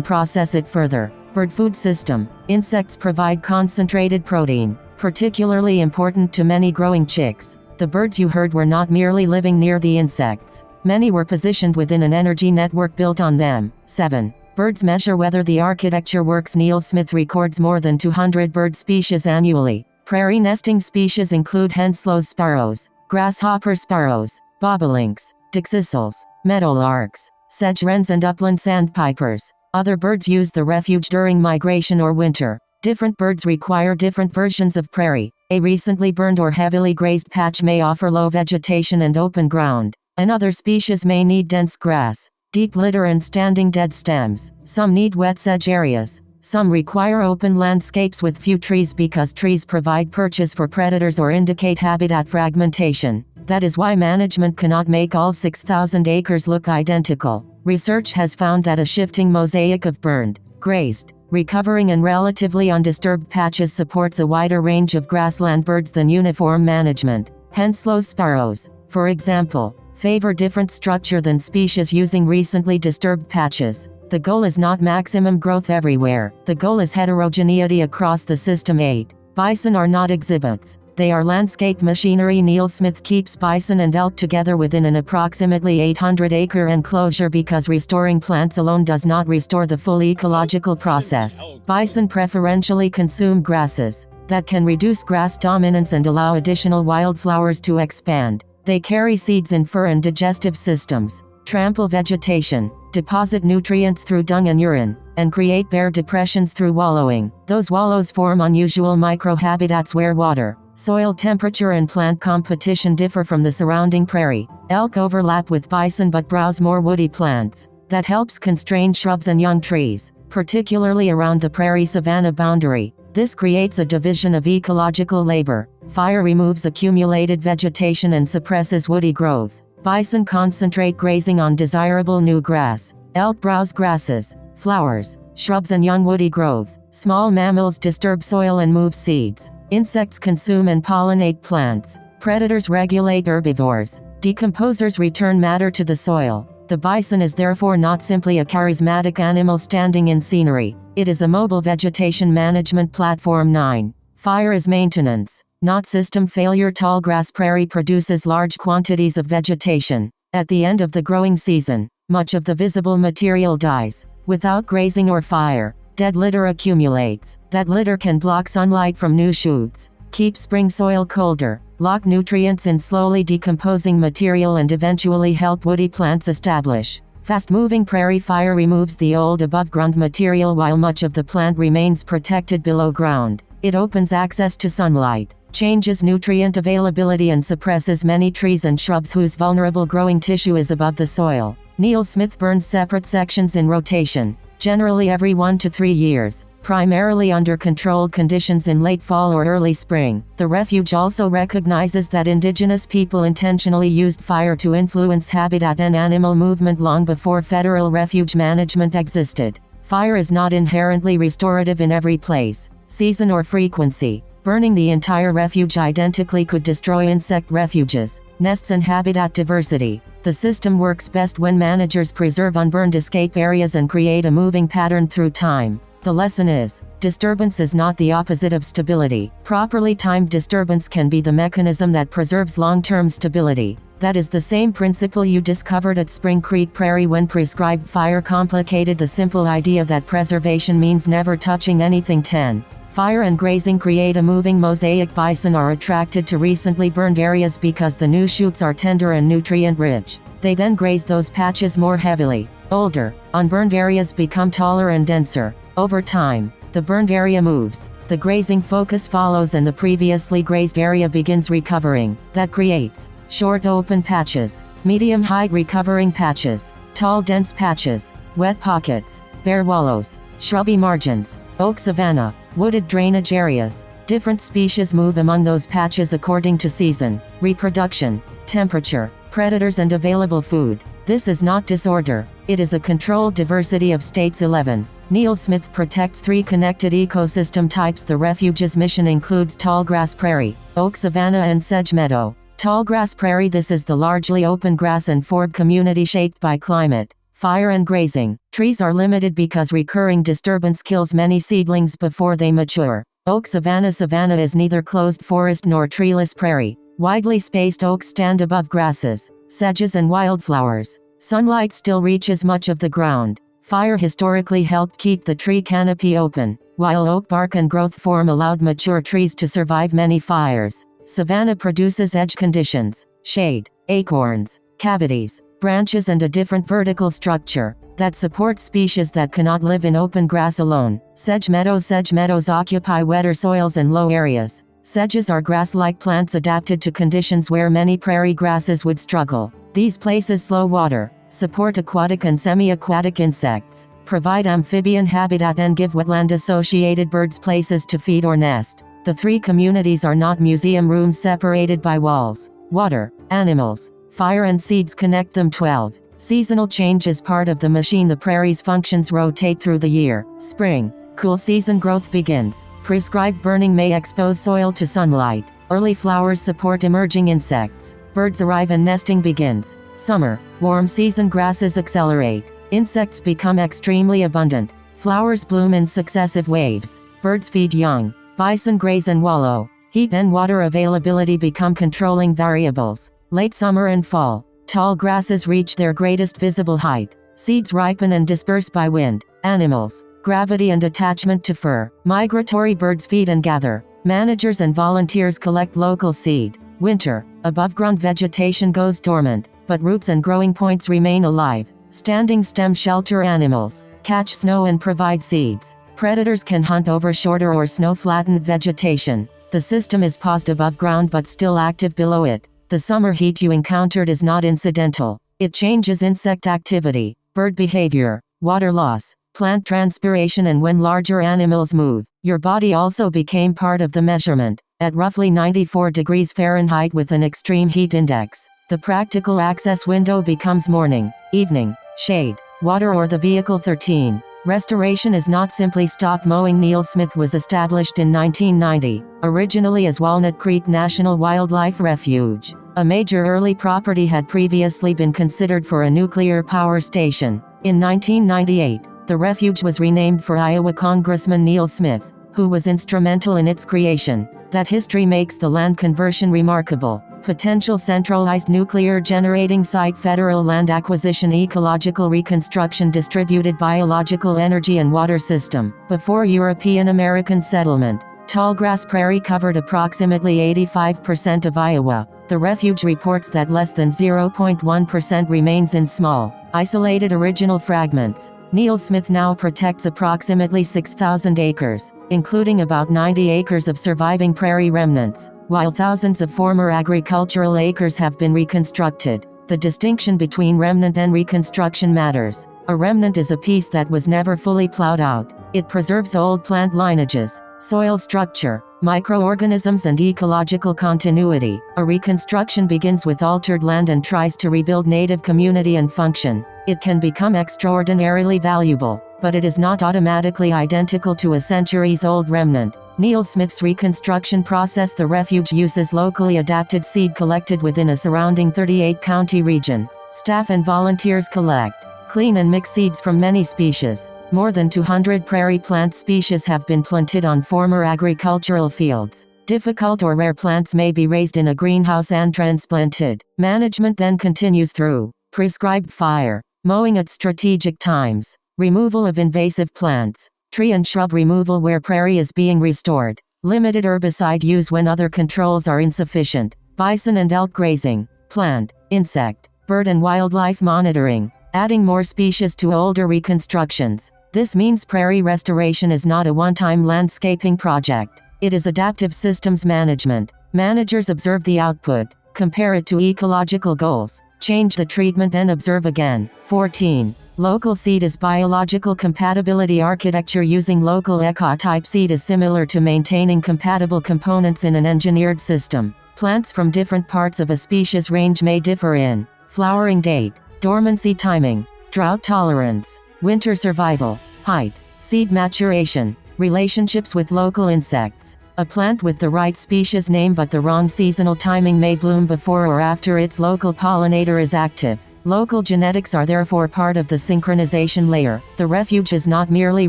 process it further. Bird food system. Insects provide concentrated protein, particularly important to many growing chicks. The birds you heard were not merely living near the insects. Many were positioned within an energy network built on them. 7. Birds measure whether the architecture works. Neal Smith records more than 200 bird species annually. Prairie nesting species include henslows sparrows, grasshopper sparrows, bobolinks, dickcissels, meadowlarks, sedge wrens and upland sandpipers. Other birds use the refuge during migration or winter. Different birds require different versions of prairie. A recently burned or heavily grazed patch may offer low vegetation and open ground. Another species may need dense grass, deep litter and standing dead stems. Some need wet sedge areas. Some require open landscapes with few trees because trees provide perches for predators or indicate habitat fragmentation. That is why management cannot make all 6,000 acres look identical. Research has found that a shifting mosaic of burned, grazed, recovering and relatively undisturbed patches supports a wider range of grassland birds than uniform management. Henslow sparrows, for example, favor different structure than species using recently disturbed patches. The goal is not maximum growth everywhere. The goal is heterogeneity across the system. 8. Bison are not exhibits. They are landscape machinery. Neal Smith keeps bison and elk together within an approximately 800-acre enclosure because restoring plants alone does not restore the full ecological process. Bison preferentially consume grasses that can reduce grass dominance and allow additional wildflowers to expand. They carry seeds in fur and digestive systems, trample vegetation, deposit nutrients through dung and urine, and create bare depressions through wallowing. Those wallows form unusual microhabitats where water, soil temperature and plant competition differ from the surrounding prairie. Elk overlap with bison but browse more woody plants. That helps constrain shrubs and young trees, particularly around the prairie-savanna boundary. This creates a division of ecological labor. Fire removes accumulated vegetation and suppresses woody growth. Bison concentrate grazing on desirable new grass. Elk browse grasses, flowers, shrubs and young woody growth. Small mammals disturb soil and move seeds. Insects consume and pollinate plants. Predators regulate herbivores. Decomposers return matter to the soil. The bison is therefore not simply a charismatic animal standing in scenery. It is a mobile vegetation management platform. 9. Fire is maintenance, not system failure. Tallgrass prairie produces large quantities of vegetation. At the end of the growing season, much of the visible material dies. Without grazing or fire, dead litter accumulates. That litter can block sunlight from new shoots, keep spring soil colder, lock nutrients in slowly decomposing material and eventually help woody plants establish. Fast-moving prairie fire removes the old above-ground material while much of the plant remains protected below ground. It opens access to sunlight, changes nutrient availability and suppresses many trees and shrubs whose vulnerable growing tissue is above the soil. Neal Smith burns separate sections in rotation, generally every 1 to 3 years, primarily under controlled conditions in late fall or early spring. The Refuge also recognizes that indigenous people intentionally used fire to influence habitat and animal movement long before federal refuge management existed. Fire is not inherently restorative in every place, season or frequency. Burning the entire refuge identically could destroy insect refuges, nests and habitat diversity. The system works best when managers preserve unburned escape areas and create a moving pattern through time. The lesson is, disturbance is not the opposite of stability. Properly timed disturbance can be the mechanism that preserves long-term stability. That is the same principle you discovered at Spring Creek Prairie when prescribed fire complicated the simple idea that preservation means never touching anything. 10. Fire and grazing create a moving mosaic. Bison are attracted to recently burned areas because the new shoots are tender and nutrient-rich. They then graze those patches more heavily. Older, unburned areas become taller and denser. Over time, the burned area moves, the grazing focus follows, and the previously grazed area begins recovering. That creates short open patches, medium height recovering patches, tall dense patches, wet pockets, bare wallows, shrubby margins, oak savanna, wooded drainage areas. Different species move among those patches according to season, reproduction, temperature, predators and available food. This is not disorder, it is a controlled diversity of states. 11. Neal Smith protects 3 connected ecosystem types. The Refuge's mission includes tallgrass prairie, oak savanna and sedge meadow. Tallgrass prairie: this is the largely open grass and forb community shaped by climate, fire and grazing. Trees are limited because recurring disturbance kills many seedlings before they mature. Oak savanna: savanna is neither closed forest nor treeless prairie. Widely spaced oaks stand above grasses, sedges and wildflowers. Sunlight still reaches much of the ground. Fire historically helped keep the tree canopy open, while oak bark and growth form allowed mature trees to survive many fires. Savanna produces edge conditions, shade, acorns, cavities, branches and a different vertical structure that supports species that cannot live in open grass alone. Sedge meadows occupy wetter soils and low areas. Sedges are grass-like plants adapted to conditions where many prairie grasses would struggle. These places slow water, support aquatic and semi-aquatic insects, provide amphibian habitat and give wetland-associated birds places to feed or nest. The 3 communities are not museum rooms separated by walls. Water, animals, fire and seeds connect them. 12. Seasonal change is part of the machine. The prairie's functions rotate through the year. Spring, cool season, growth begins. Prescribed burning may expose soil to sunlight. Early flowers support emerging insects. Birds arrive and nesting begins. Summer, warm season, grasses accelerate. Insects become extremely abundant. Flowers bloom in successive waves. Birds feed young. Bison graze and wallow. Heat and water availability become controlling variables. Late summer and fall, tall grasses reach their greatest visible height. Seeds ripen and disperse by wind. Animals, gravity and attachment to fur. Migratory birds feed and gather. Managers and volunteers collect local seed. Winter, above-ground vegetation goes dormant, but roots and growing points remain alive. Standing stems shelter animals, catch snow and provide seeds. Predators can hunt over shorter or snow-flattened vegetation. The system is paused above ground but still active below it. The summer heat you encountered is not incidental. It changes insect activity, bird behavior, water loss, plant transpiration, and when larger animals move. Your body also became part of the measurement. At roughly 94 degrees Fahrenheit with an extreme heat index, the practical access window becomes morning, evening, shade, water or the vehicle. 13. Restoration is not simply stop mowing. Neal Smith was established in 1990, originally as Walnut Creek National Wildlife Refuge. A major early property had previously been considered for a nuclear power station. In 1998, the refuge was renamed for Iowa Congressman Neal Smith, who was instrumental in its creation. That history makes the land conversion remarkable. Potential centralized nuclear generating site, federal land acquisition, ecological reconstruction, distributed biological energy and water system. Before European American settlement, tallgrass prairie covered approximately 85% of Iowa. The refuge reports that less than 0.1% remains in small, isolated original fragments. Neal Smith now protects approximately 6,000 acres, including about 90 acres of surviving prairie remnants. while thousands of former agricultural acres have been reconstructed. The distinction between remnant and reconstruction matters. A remnant is a piece that was never fully plowed out. It preserves old plant lineages, soil structure, microorganisms and ecological continuity. A reconstruction begins with altered land and tries to rebuild native community and function. It can become extraordinarily valuable, but it is not automatically identical to a centuries-old remnant. Neal Smith's reconstruction process. The Refuge uses locally adapted seed collected within a surrounding 38-county region. Staff and volunteers collect, clean and mix seeds from many species. More than 200 prairie plant species have been planted on former agricultural fields. Difficult or rare plants may be raised in a greenhouse and transplanted. Management then continues through prescribed fire, mowing at strategic times, removal of invasive plants, tree and shrub removal where prairie is being restored, limited herbicide use when other controls are insufficient, bison and elk grazing, plant, insect, bird and wildlife monitoring, adding more species to older reconstructions. This means prairie restoration is not a one-time landscaping project. It is adaptive systems management. Managers observe the output, compare it to ecological goals, change the treatment and observe again. 14. Local seed is biological compatibility. Architecture using local eco-type seed is similar to maintaining compatible components in an engineered system. Plants from different parts of a species range may differ in flowering date, dormancy timing, drought tolerance, winter survival, height, seed maturation, relationships with local insects. A plant with the right species name but the wrong seasonal timing may bloom before or after its local pollinator is active. Local genetics are therefore part of the synchronization layer. The Refuge is not merely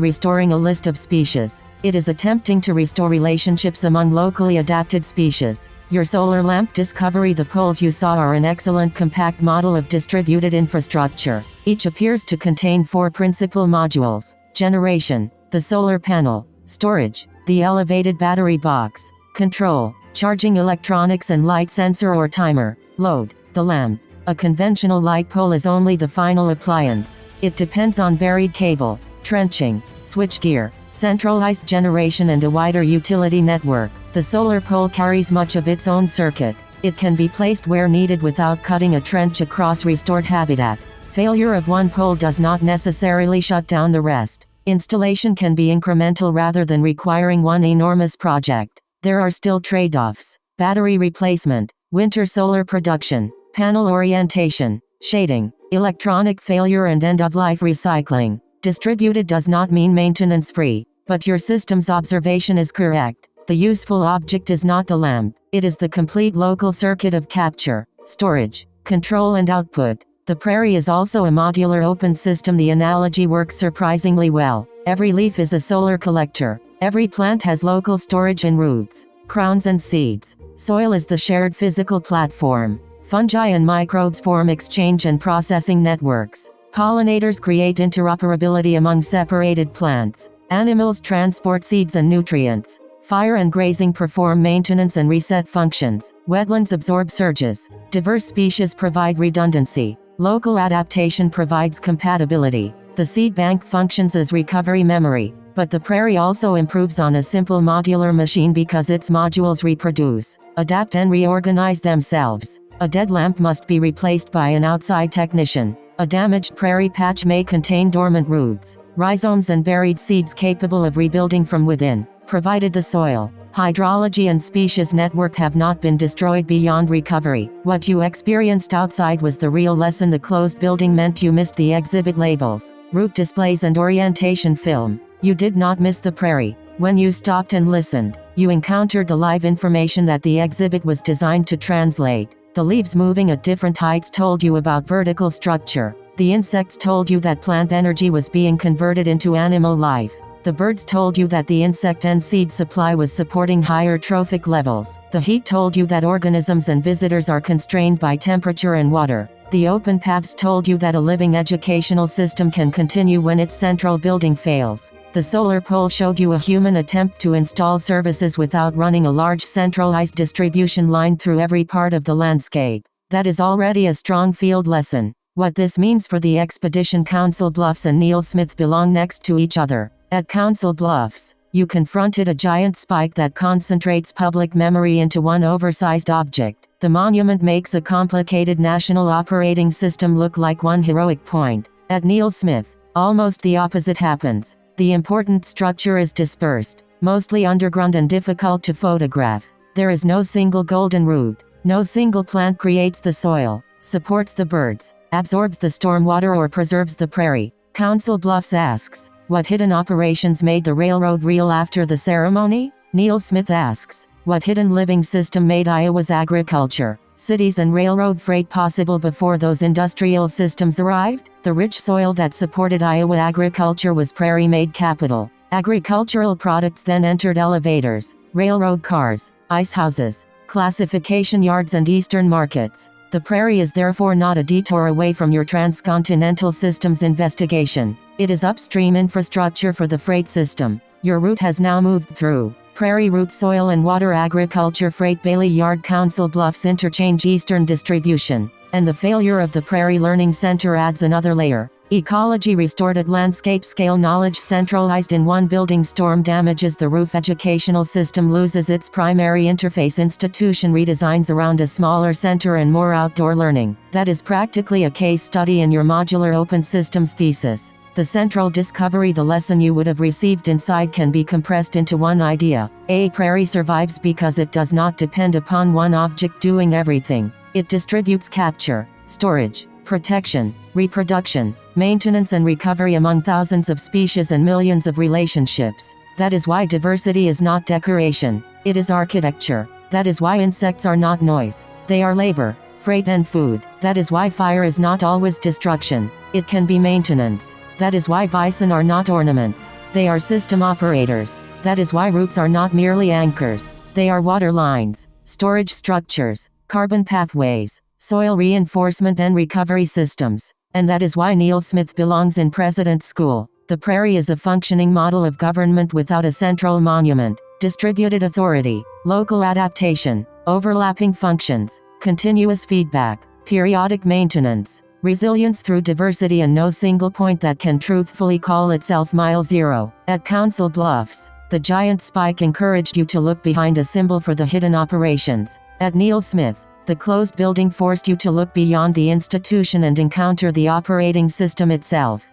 restoring a list of species. It is attempting to restore relationships among locally adapted species. Your solar lamp discovery. The poles you saw are an excellent compact model of distributed infrastructure. Each appears to contain 4 principal modules: generation, the solar panel; storage, the elevated battery box; control, charging electronics and light sensor or timer; load, the lamp. A conventional light pole is only the final appliance. It depends on buried cable, trenching, switchgear, centralized generation and a wider utility network. The solar pole carries much of its own circuit. It can be placed where needed without cutting a trench across restored habitat. Failure of one pole does not necessarily shut down the rest. Installation can be incremental rather than requiring one enormous project. There are still trade-offs: battery replacement, winter solar production, panel orientation, shading, electronic failure and end-of-life recycling. Distributed does not mean maintenance-free, but your system's observation is correct. The useful object is not the lamp. It is the complete local circuit of capture, storage, control and output. The prairie is also a modular open system. The analogy works surprisingly well. Every leaf is a solar collector. Every plant has local storage in roots, crowns and seeds. Soil is the shared physical platform. Fungi and microbes form exchange and processing networks. Pollinators create interoperability among separated plants. Animals transport seeds and nutrients. Fire and grazing perform maintenance and reset functions. Wetlands absorb surges. Diverse species provide redundancy. Local adaptation provides compatibility. The seed bank functions as recovery memory. But the prairie also improves on a simple modular machine because its modules reproduce, adapt and reorganize themselves. A dead lamp must be replaced by an outside technician. A damaged prairie patch may contain dormant roots, rhizomes and buried seeds capable of rebuilding from within, provided the soil, hydrology and species network have not been destroyed beyond recovery. What you experienced outside was the real lesson. The closed building meant you missed the exhibit labels, route displays and orientation film. You did not miss the prairie. When you stopped and listened, you encountered the live information that the exhibit was designed to translate. The leaves moving at different heights told you about vertical structure. The insects told you that plant energy was being converted into animal life. The birds told you that the insect and seed supply was supporting higher trophic levels. The heat told you that organisms and visitors are constrained by temperature and water. The open paths told you that a living educational system can continue when its central building fails. The solar pole showed you a human attempt to install services without running a large centralized distribution line through every part of the landscape. That is already a strong field lesson. What this means for the expedition: Council Bluffs and Neal Smith belong next to each other. At Council Bluffs, You confronted a giant spike that concentrates public memory into one oversized object. The monument makes a complicated national operating system look like one heroic point. At Neal Smith, almost the opposite happens. The important structure is dispersed, mostly underground and difficult to photograph. There is no single golden root. No single plant creates the soil, supports the birds, absorbs the stormwater or preserves the prairie. Council Bluffs asks, what hidden operations made the railroad real after the ceremony? Neal Smith asks, what hidden living system made Iowa's agriculture, cities and railroad freight possible before those industrial systems arrived? The rich soil that supported Iowa agriculture was prairie-made capital. Agricultural products then entered elevators, railroad cars, ice houses, classification yards and eastern markets. The prairie is therefore not a detour away from your transcontinental systems investigation. It is upstream infrastructure for the freight system. Your route has now moved through prairie route soil and water agriculture freight Bailey Yard Council Bluffs interchange eastern distribution. And the failure of the Prairie Learning Center adds another layer. Ecology restored at landscape scale knowledge centralized in one building storm damages the roof educational system loses its primary interface institution redesigns around a smaller center and more outdoor learning. That is practically a case study in your modular open systems thesis. The central discovery the lesson you would have received inside can be compressed into one idea. A prairie survives because it does not depend upon one object doing everything. It distributes capture, storage, protection, reproduction, maintenance and recovery among thousands of species and millions of relationships. That is why diversity is not decoration, it is architecture. That is why insects are not noise, they are labor, freight and food. That is why fire is not always destruction, it can be maintenance. That is why bison are not ornaments, they are system operators. That is why roots are not merely anchors, they are water lines, storage structures, carbon pathways, soil reinforcement and recovery systems. And that is why Neal Smith belongs in President's School. The prairie is a functioning model of government without a central monument, distributed authority, local adaptation, overlapping functions, continuous feedback, periodic maintenance, resilience through diversity and no single point that can truthfully call itself mile zero. At Council Bluffs, the giant spike encouraged you to look behind a symbol for the hidden operations. At Neal Smith, the closed building forced you to look beyond the institution and encounter the operating system itself.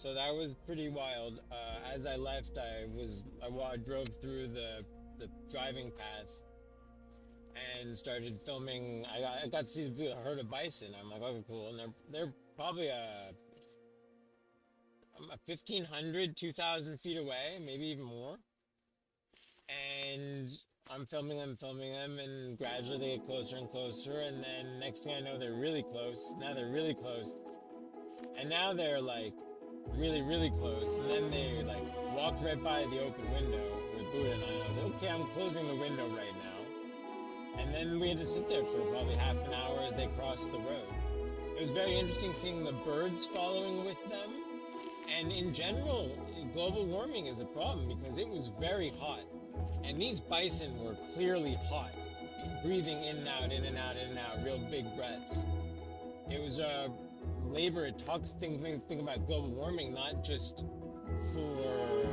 So that was pretty wild. As I left, I drove through the driving path and started filming. I got to see a herd of bison. I'm like, okay, cool. And they're probably 1,500, 2,000 feet away, maybe even more. And I'm filming them, and gradually they get closer and closer. And then next thing I know, they're really close. Now they're really close. And now they're like really, really close. And then they like walked right by the open window with Buddha and I was like, okay, I'm closing the window right now. And then we had to sit there for probably half an hour as they crossed the road. It was very interesting seeing the birds following with them. And in general, global warming is a problem because it was very hot. And these bison were clearly hot, breathing in and out, in and out, in and out, real big breaths. It was labor. It talks things, makes me think about global warming, not just for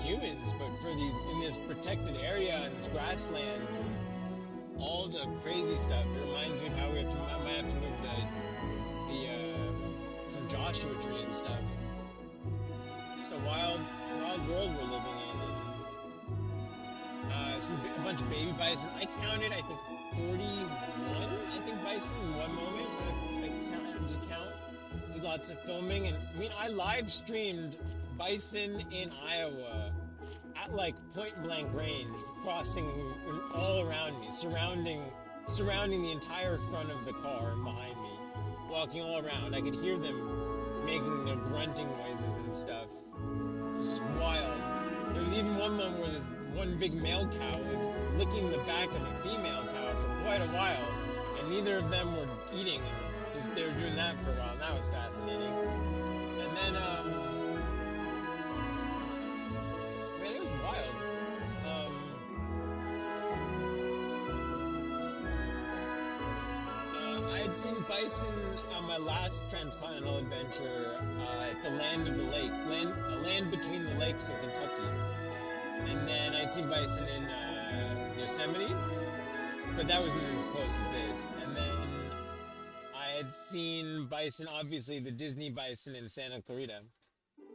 humans, but for these in this protected area and this grasslands and all the crazy stuff. It reminds me of how I might have to move some Joshua tree and stuff. Just a wild world we're living in. A bunch of baby bison. I counted, I think, 41, bison in one moment when I did count. Did lots of filming, and I live streamed bison in Iowa at like point blank range, crossing all around me, surrounding the entire front of the car and behind me, walking all around. I could hear them making grunting noises and stuff. It was wild. There was even one moment where this one big male cow was licking the back of a female cow for quite a while, and neither of them were eating, and they were doing that for a while, and that was fascinating. And then, man, it was wild. I had seen bison on my last Transcontinental adventure at the Land of the Lake, land between the lakes in Kentucky. And then I'd seen bison in Yosemite, but that wasn't as close as this. And then I had seen bison, obviously the Disney bison in Santa Clarita.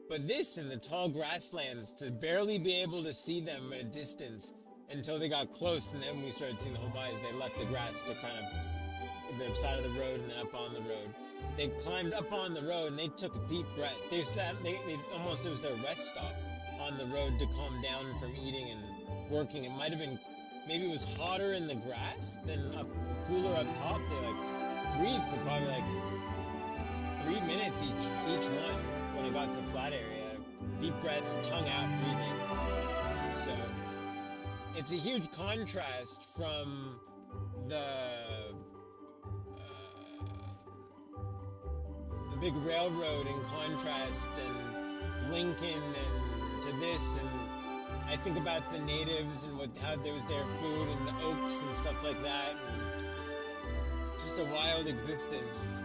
But this in the tall grasslands, to barely be able to see them at a distance until they got close, and then we started seeing the whole body as they left the grass to kind of the side of the road and then up on the road. They climbed up on the road and they took a deep breath. They almost, it was their rest stop on the road to calm down from eating and working. It might have been, maybe it was hotter in the grass than cooler up top. They breathed for probably 3 minutes each one when it got to the flat area. Deep breaths, tongue out, breathing. So it's a huge contrast from the big railroad in contrast, and Lincoln, and to this, and I think about the natives and how there was their food and the oaks and stuff like that, and just a wild existence.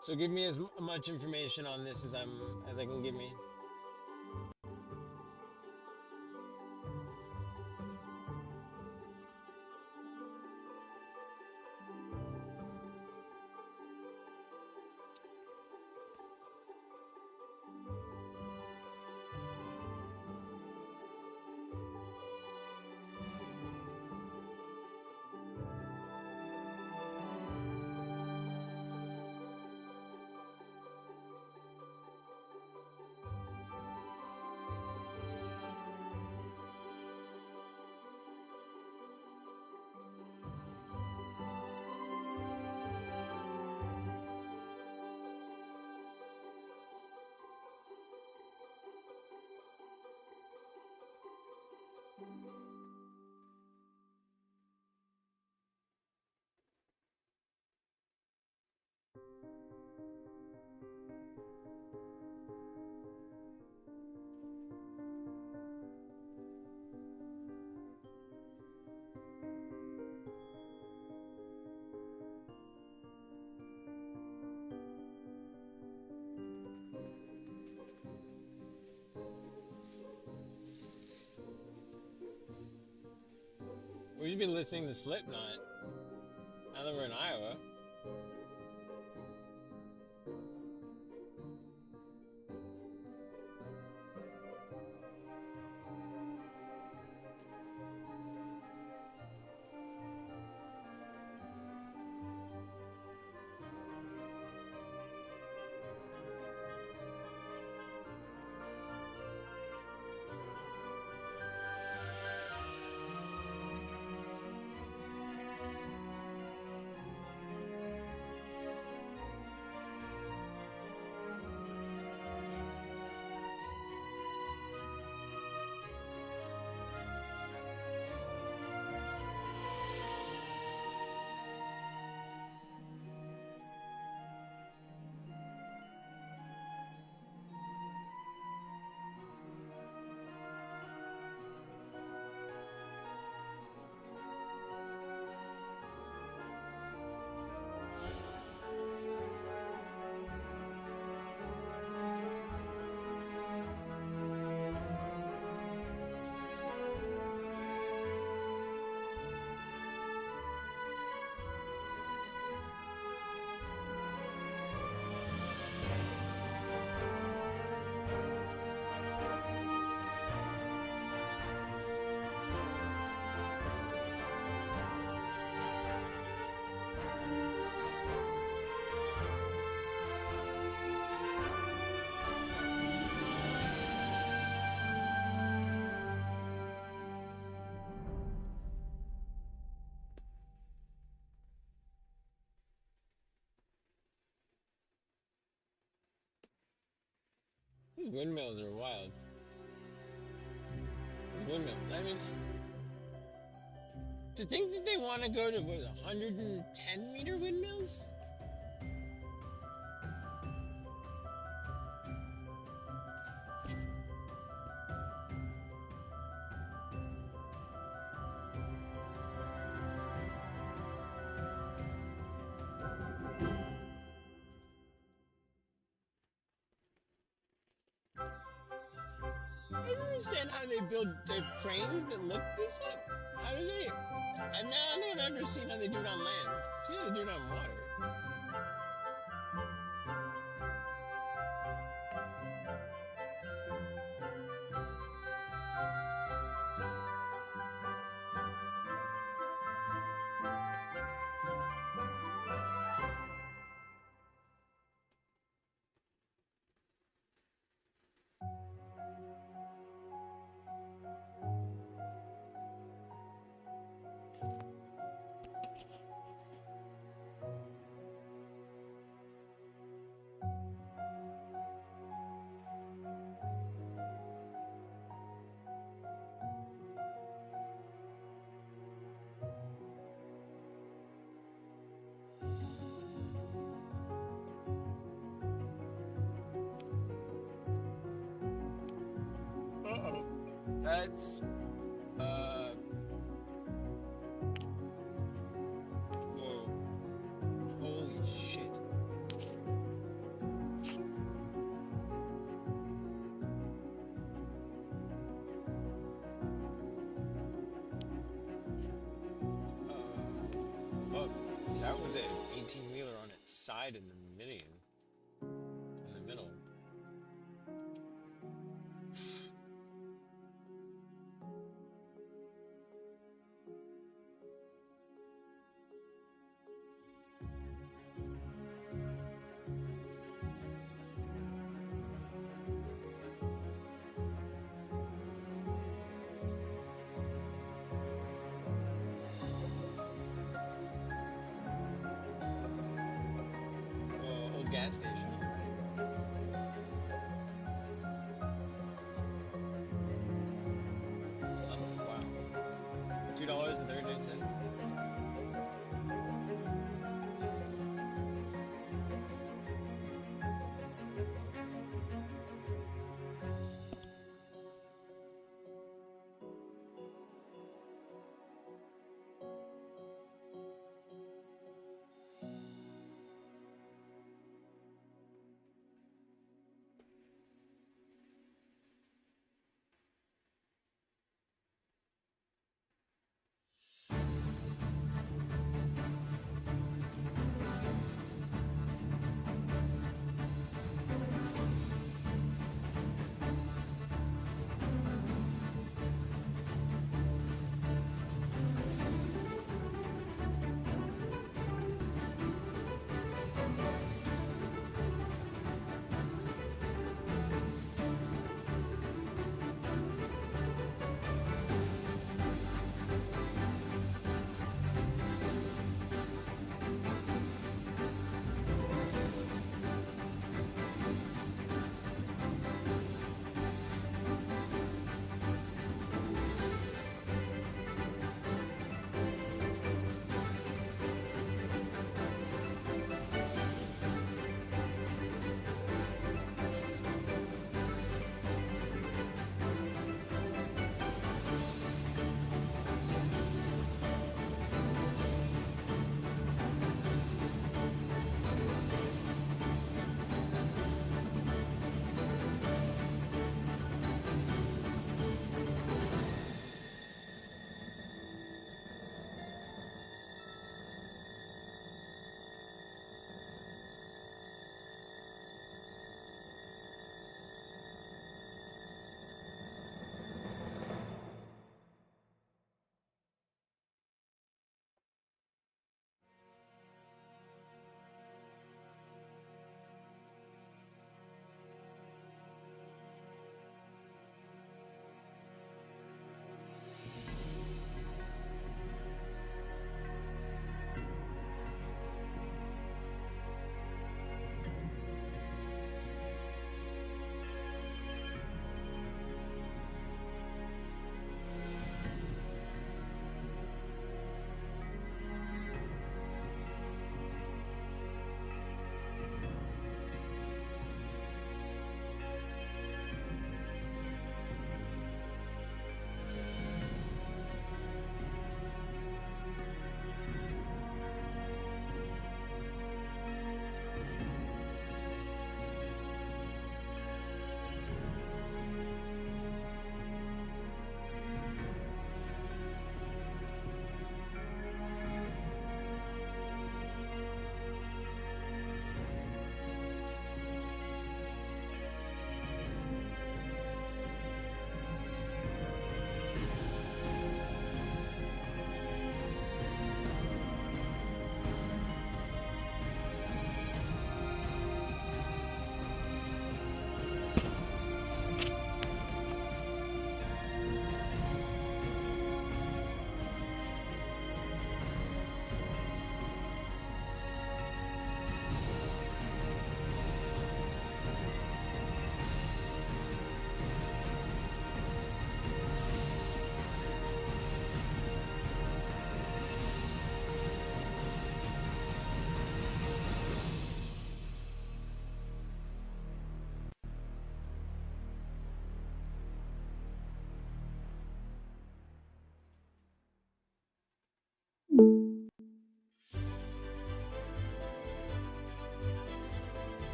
So give me as much information on this as I can give me. We should be listening to Slipknot. Now that we're in Iowa. These windmills are wild. These windmills. I mean, to think that they want to go to, what, 110-meter windmills? I don't understand how they build their cranes that lift this up. How do they? I don't think I've ever seen how they do it on land. I've seen how they do it on water. Uh-oh. That's, whoa. Holy shit. Oh, that was an 18-wheeler on its side in the middle. In the middle. Old gas station. Something, wow. $2.39.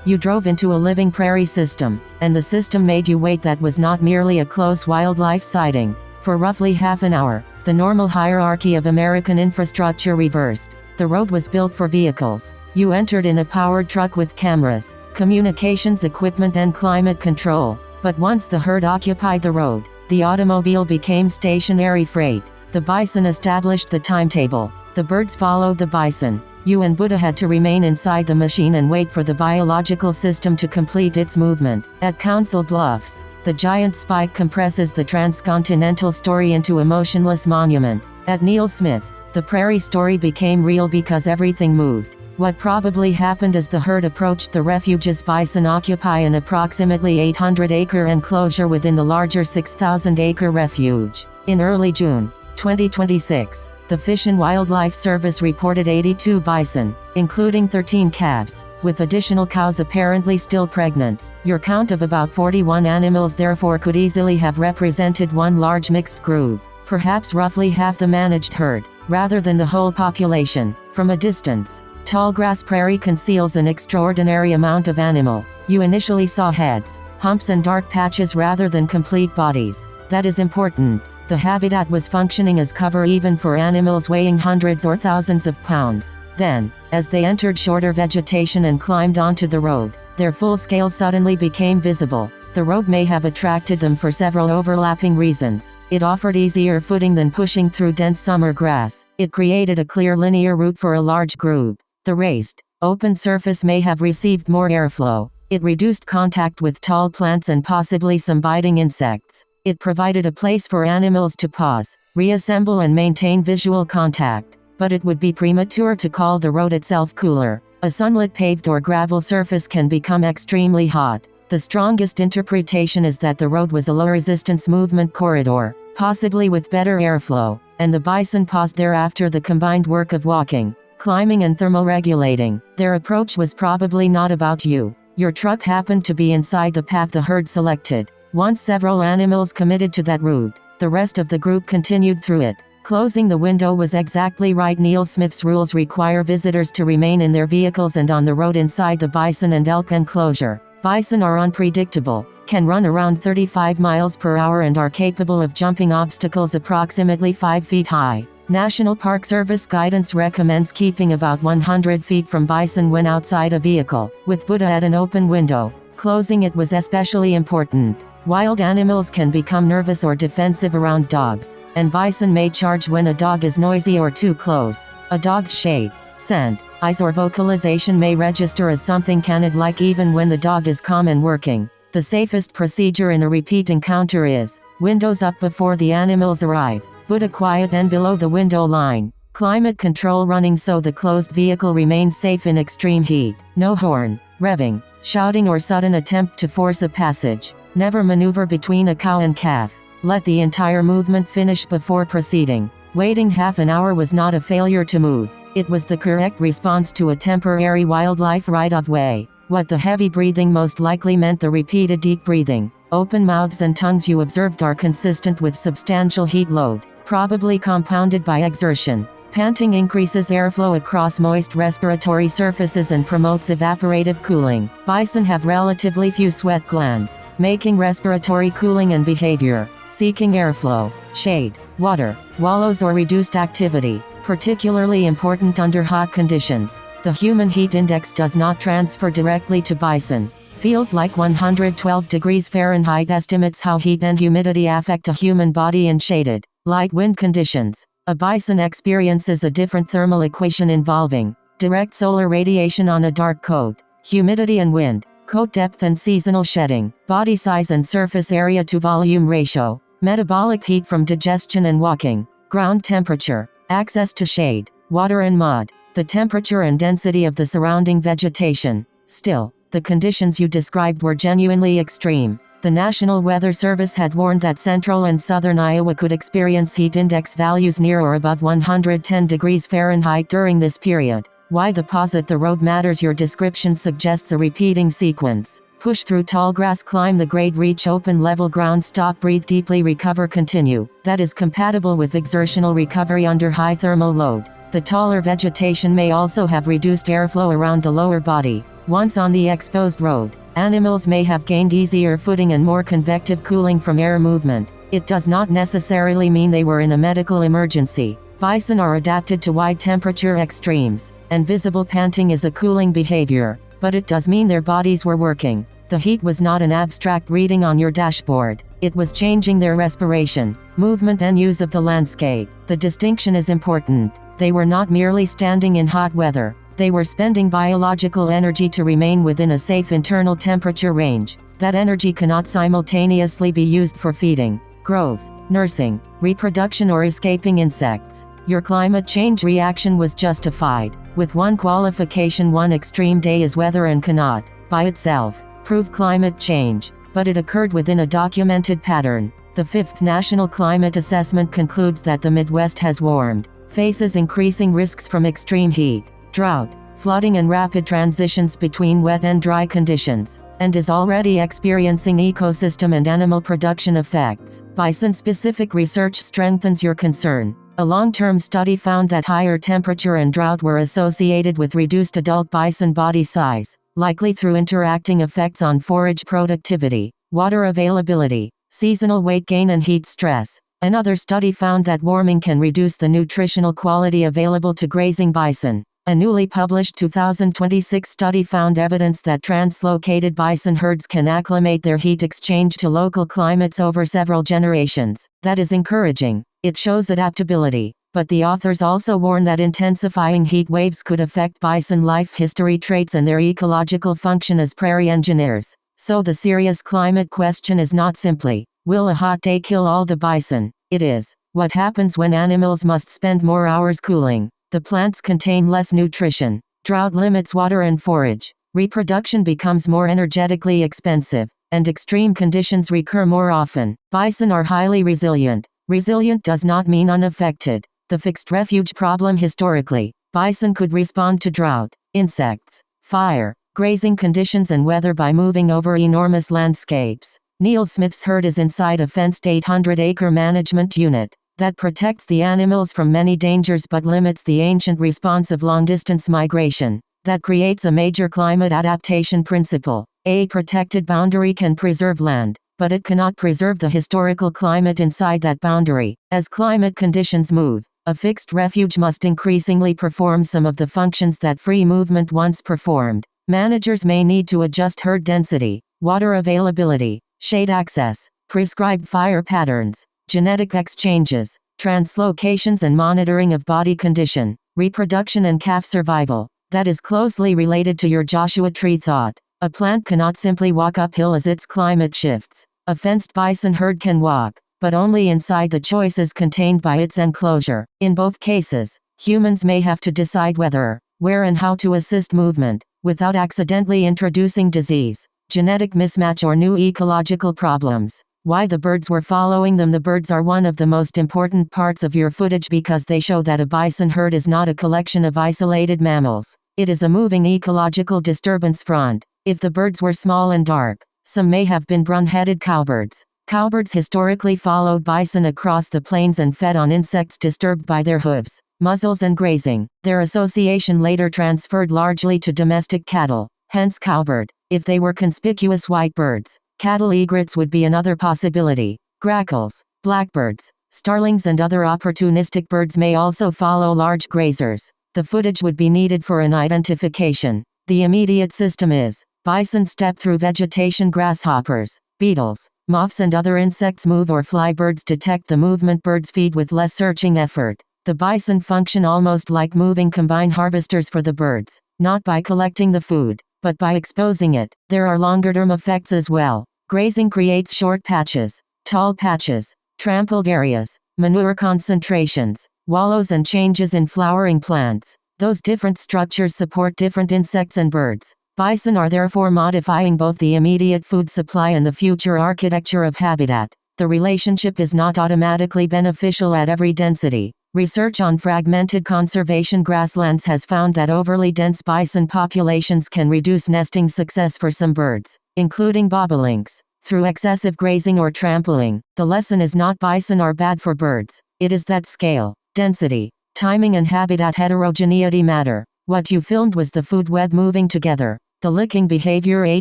You drove into a living prairie system, and the system made you wait. That was not merely a close wildlife sighting. For roughly half an hour, the normal hierarchy of American infrastructure reversed. The road was built for vehicles. You entered in a powered truck with cameras, communications equipment and climate control. But once the herd occupied the road, the automobile became stationary freight. The bison established the timetable. The birds followed the bison. You and Buddha had to remain inside the machine and wait for the biological system to complete its movement. At Council Bluffs, the giant spike compresses the Transcontinental story into a motionless monument. At Neal Smith, the prairie story became real because everything moved. What probably happened as the herd approached the Refuge's bison occupy an approximately 800-acre enclosure within the larger 6,000-acre refuge. In early June 2026, the Fish and Wildlife Service reported 82 bison, including 13 calves, with additional cows apparently still pregnant. Your count of about 41 animals therefore could easily have represented one large mixed group, perhaps roughly half the managed herd, rather than the whole population. From a distance, tallgrass prairie conceals an extraordinary amount of animal. You initially saw heads, humps and dark patches rather than complete bodies. That is important. The habitat was functioning as cover even for animals weighing hundreds or thousands of pounds. Then, as they entered shorter vegetation and climbed onto the road, their full scale suddenly became visible. The road may have attracted them for several overlapping reasons. It offered easier footing than pushing through dense summer grass. It created a clear linear route for a large group. The raised, open surface may have received more airflow. It reduced contact with tall plants and possibly some biting insects. It provided a place for animals to pause, reassemble and maintain visual contact. But it would be premature to call the road itself cooler. A sunlit paved or gravel surface can become extremely hot. The strongest interpretation is that the road was a low-resistance movement corridor, possibly with better airflow, and the bison paused there after the combined work of walking, climbing and thermoregulating. Their approach was probably not about you. Your truck happened to be inside the path the herd selected. Once several animals committed to that route, the rest of the group continued through it. Closing the window was exactly right. Neal Smith's rules require visitors to remain in their vehicles and on the road inside the bison and elk enclosure. Bison are unpredictable, can run around 35 miles per hour and are capable of jumping obstacles approximately 5 feet high. National Park Service guidance recommends keeping about 100 feet from bison when outside a vehicle. With Buddha at an open window, closing it was especially important. Wild animals can become nervous or defensive around dogs, and bison may charge when a dog is noisy or too close. A dog's shade, scent, eyes or vocalization may register as something canid-like even when the dog is calm and working. The safest procedure in a repeat encounter is windows up before the animals arrive, Buddha quiet and below the window line, climate control running so the closed vehicle remains safe in extreme heat, no horn, revving, shouting or sudden attempt to force a passage. Never maneuver between a cow and calf. Let the entire movement finish before proceeding. Waiting half an hour was not a failure to move. It was the correct response to a temporary wildlife right-of-way. What the heavy breathing most likely meant the repeated deep breathing. Open mouths and tongues you observed are consistent with substantial heat load, probably compounded by exertion. Panting increases airflow across moist respiratory surfaces and promotes evaporative cooling. Bison have relatively few sweat glands, making respiratory cooling and behavior, seeking airflow, shade, water, wallows or reduced activity, particularly important under hot conditions. The human heat index does not transfer directly to bison. Feels like 112 degrees Fahrenheit estimates how heat and humidity affect a human body in shaded, light wind conditions. A bison experiences a different thermal equation involving direct solar radiation on a dark coat, humidity and wind, coat depth and seasonal shedding, body size and surface area to volume ratio, metabolic heat from digestion and walking, ground temperature, access to shade, water and mud, the temperature and density of the surrounding vegetation. Still, the conditions you described were genuinely extreme. The National Weather Service had warned that central and southern Iowa could experience heat index values near or above 110 degrees Fahrenheit during this period. Why the pause at the road matters. Your description suggests a repeating sequence. Push through tall grass, climb the grade, reach open level ground, stop, breathe deeply, recover, continue. That is compatible with exertional recovery under high thermal load. The taller vegetation may also have reduced airflow around the lower body. Once on the exposed road, animals may have gained easier footing and more convective cooling from air movement. It does not necessarily mean they were in a medical emergency. Bison are adapted to wide temperature extremes, and visible panting is a cooling behavior, but it does mean their bodies were working. The heat was not an abstract reading on your dashboard. It was changing their respiration, movement and use of the landscape. The distinction is important. They were not merely standing in hot weather. They were spending biological energy to remain within a safe internal temperature range. That energy cannot simultaneously be used for feeding, growth, nursing, reproduction or escaping insects. Your climate change reaction was justified. With one qualification: one extreme day is weather and cannot, by itself, prove climate change, but it occurred within a documented pattern. The fifth National Climate Assessment concludes that the Midwest has warmed, faces increasing risks from extreme heat, drought, flooding and rapid transitions between wet and dry conditions, and is already experiencing ecosystem and animal production effects. Bison-specific research strengthens your concern. A long-term study found that higher temperature and drought were associated with reduced adult bison body size, likely through interacting effects on forage productivity, water availability, seasonal weight gain and heat stress. Another study found that warming can reduce the nutritional quality available to grazing bison. A newly published 2026 study found evidence that translocated bison herds can acclimate their heat exchange to local climates over several generations. That is encouraging. It shows adaptability. But the authors also warn that intensifying heat waves could affect bison life history traits and their ecological function as prairie engineers. So the serious climate question is not simply, will a hot day kill all the bison? It is, what happens when animals must spend more hours cooling? The plants contain less nutrition. Drought limits water and forage. Reproduction becomes more energetically expensive, and extreme conditions recur more often. Bison are highly resilient. Resilient does not mean unaffected. The fixed refuge problem historically, bison could respond to drought, insects, fire, grazing conditions and weather by moving over enormous landscapes. Neal Smith's herd is inside a fenced 800-acre management unit that protects the animals from many dangers but limits the ancient response of long-distance migration. That creates a major climate adaptation principle. A protected boundary can preserve land, but it cannot preserve the historical climate inside that boundary. As climate conditions move, a fixed refuge must increasingly perform some of the functions that free movement once performed. Managers may need to adjust herd density, water availability, shade access, prescribed fire patterns, genetic exchanges, translocations and monitoring of body condition, reproduction and calf survival. That is closely related to your Joshua Tree thought. A plant cannot simply walk uphill as its climate shifts. A fenced bison herd can walk, but only inside the choices contained by its enclosure. In both cases, humans may have to decide whether, where and how to assist movement, without accidentally introducing disease, genetic mismatch or new ecological problems. Why the birds were following them. The birds are one of the most important parts of your footage because they show that a bison herd is not a collection of isolated mammals. It is a moving ecological disturbance front. If the birds were small and dark, some may have been brown-headed cowbirds. Cowbirds historically followed bison across the plains and fed on insects disturbed by their hooves, muzzles and grazing. Their association later transferred largely to domestic cattle, hence cowbird. If they were conspicuous white birds, cattle egrets would be another possibility. Grackles, blackbirds, starlings and other opportunistic birds may also follow large grazers. The footage would be needed for an identification. The immediate system is, bison step through vegetation. Grasshoppers, beetles, moths and other insects move or fly. Birds detect the movement. Birds feed with less searching effort. The bison function almost like moving combine harvesters for the birds, not by collecting the food, but by exposing it. There are longer-term effects as well. Grazing creates short patches, tall patches, trampled areas, manure concentrations, wallows and changes in flowering plants. Those different structures support different insects and birds. Bison are therefore modifying both the immediate food supply and the future architecture of habitat. The relationship is not automatically beneficial at every density. Research on fragmented conservation grasslands has found that overly dense bison populations can reduce nesting success for some birds, including bobolinks, through excessive grazing or trampling. The lesson is not bison are bad for birds. It is that scale, density, Timing and habitat heterogeneity matter. What you filmed was the food web moving together. The licking behavior. A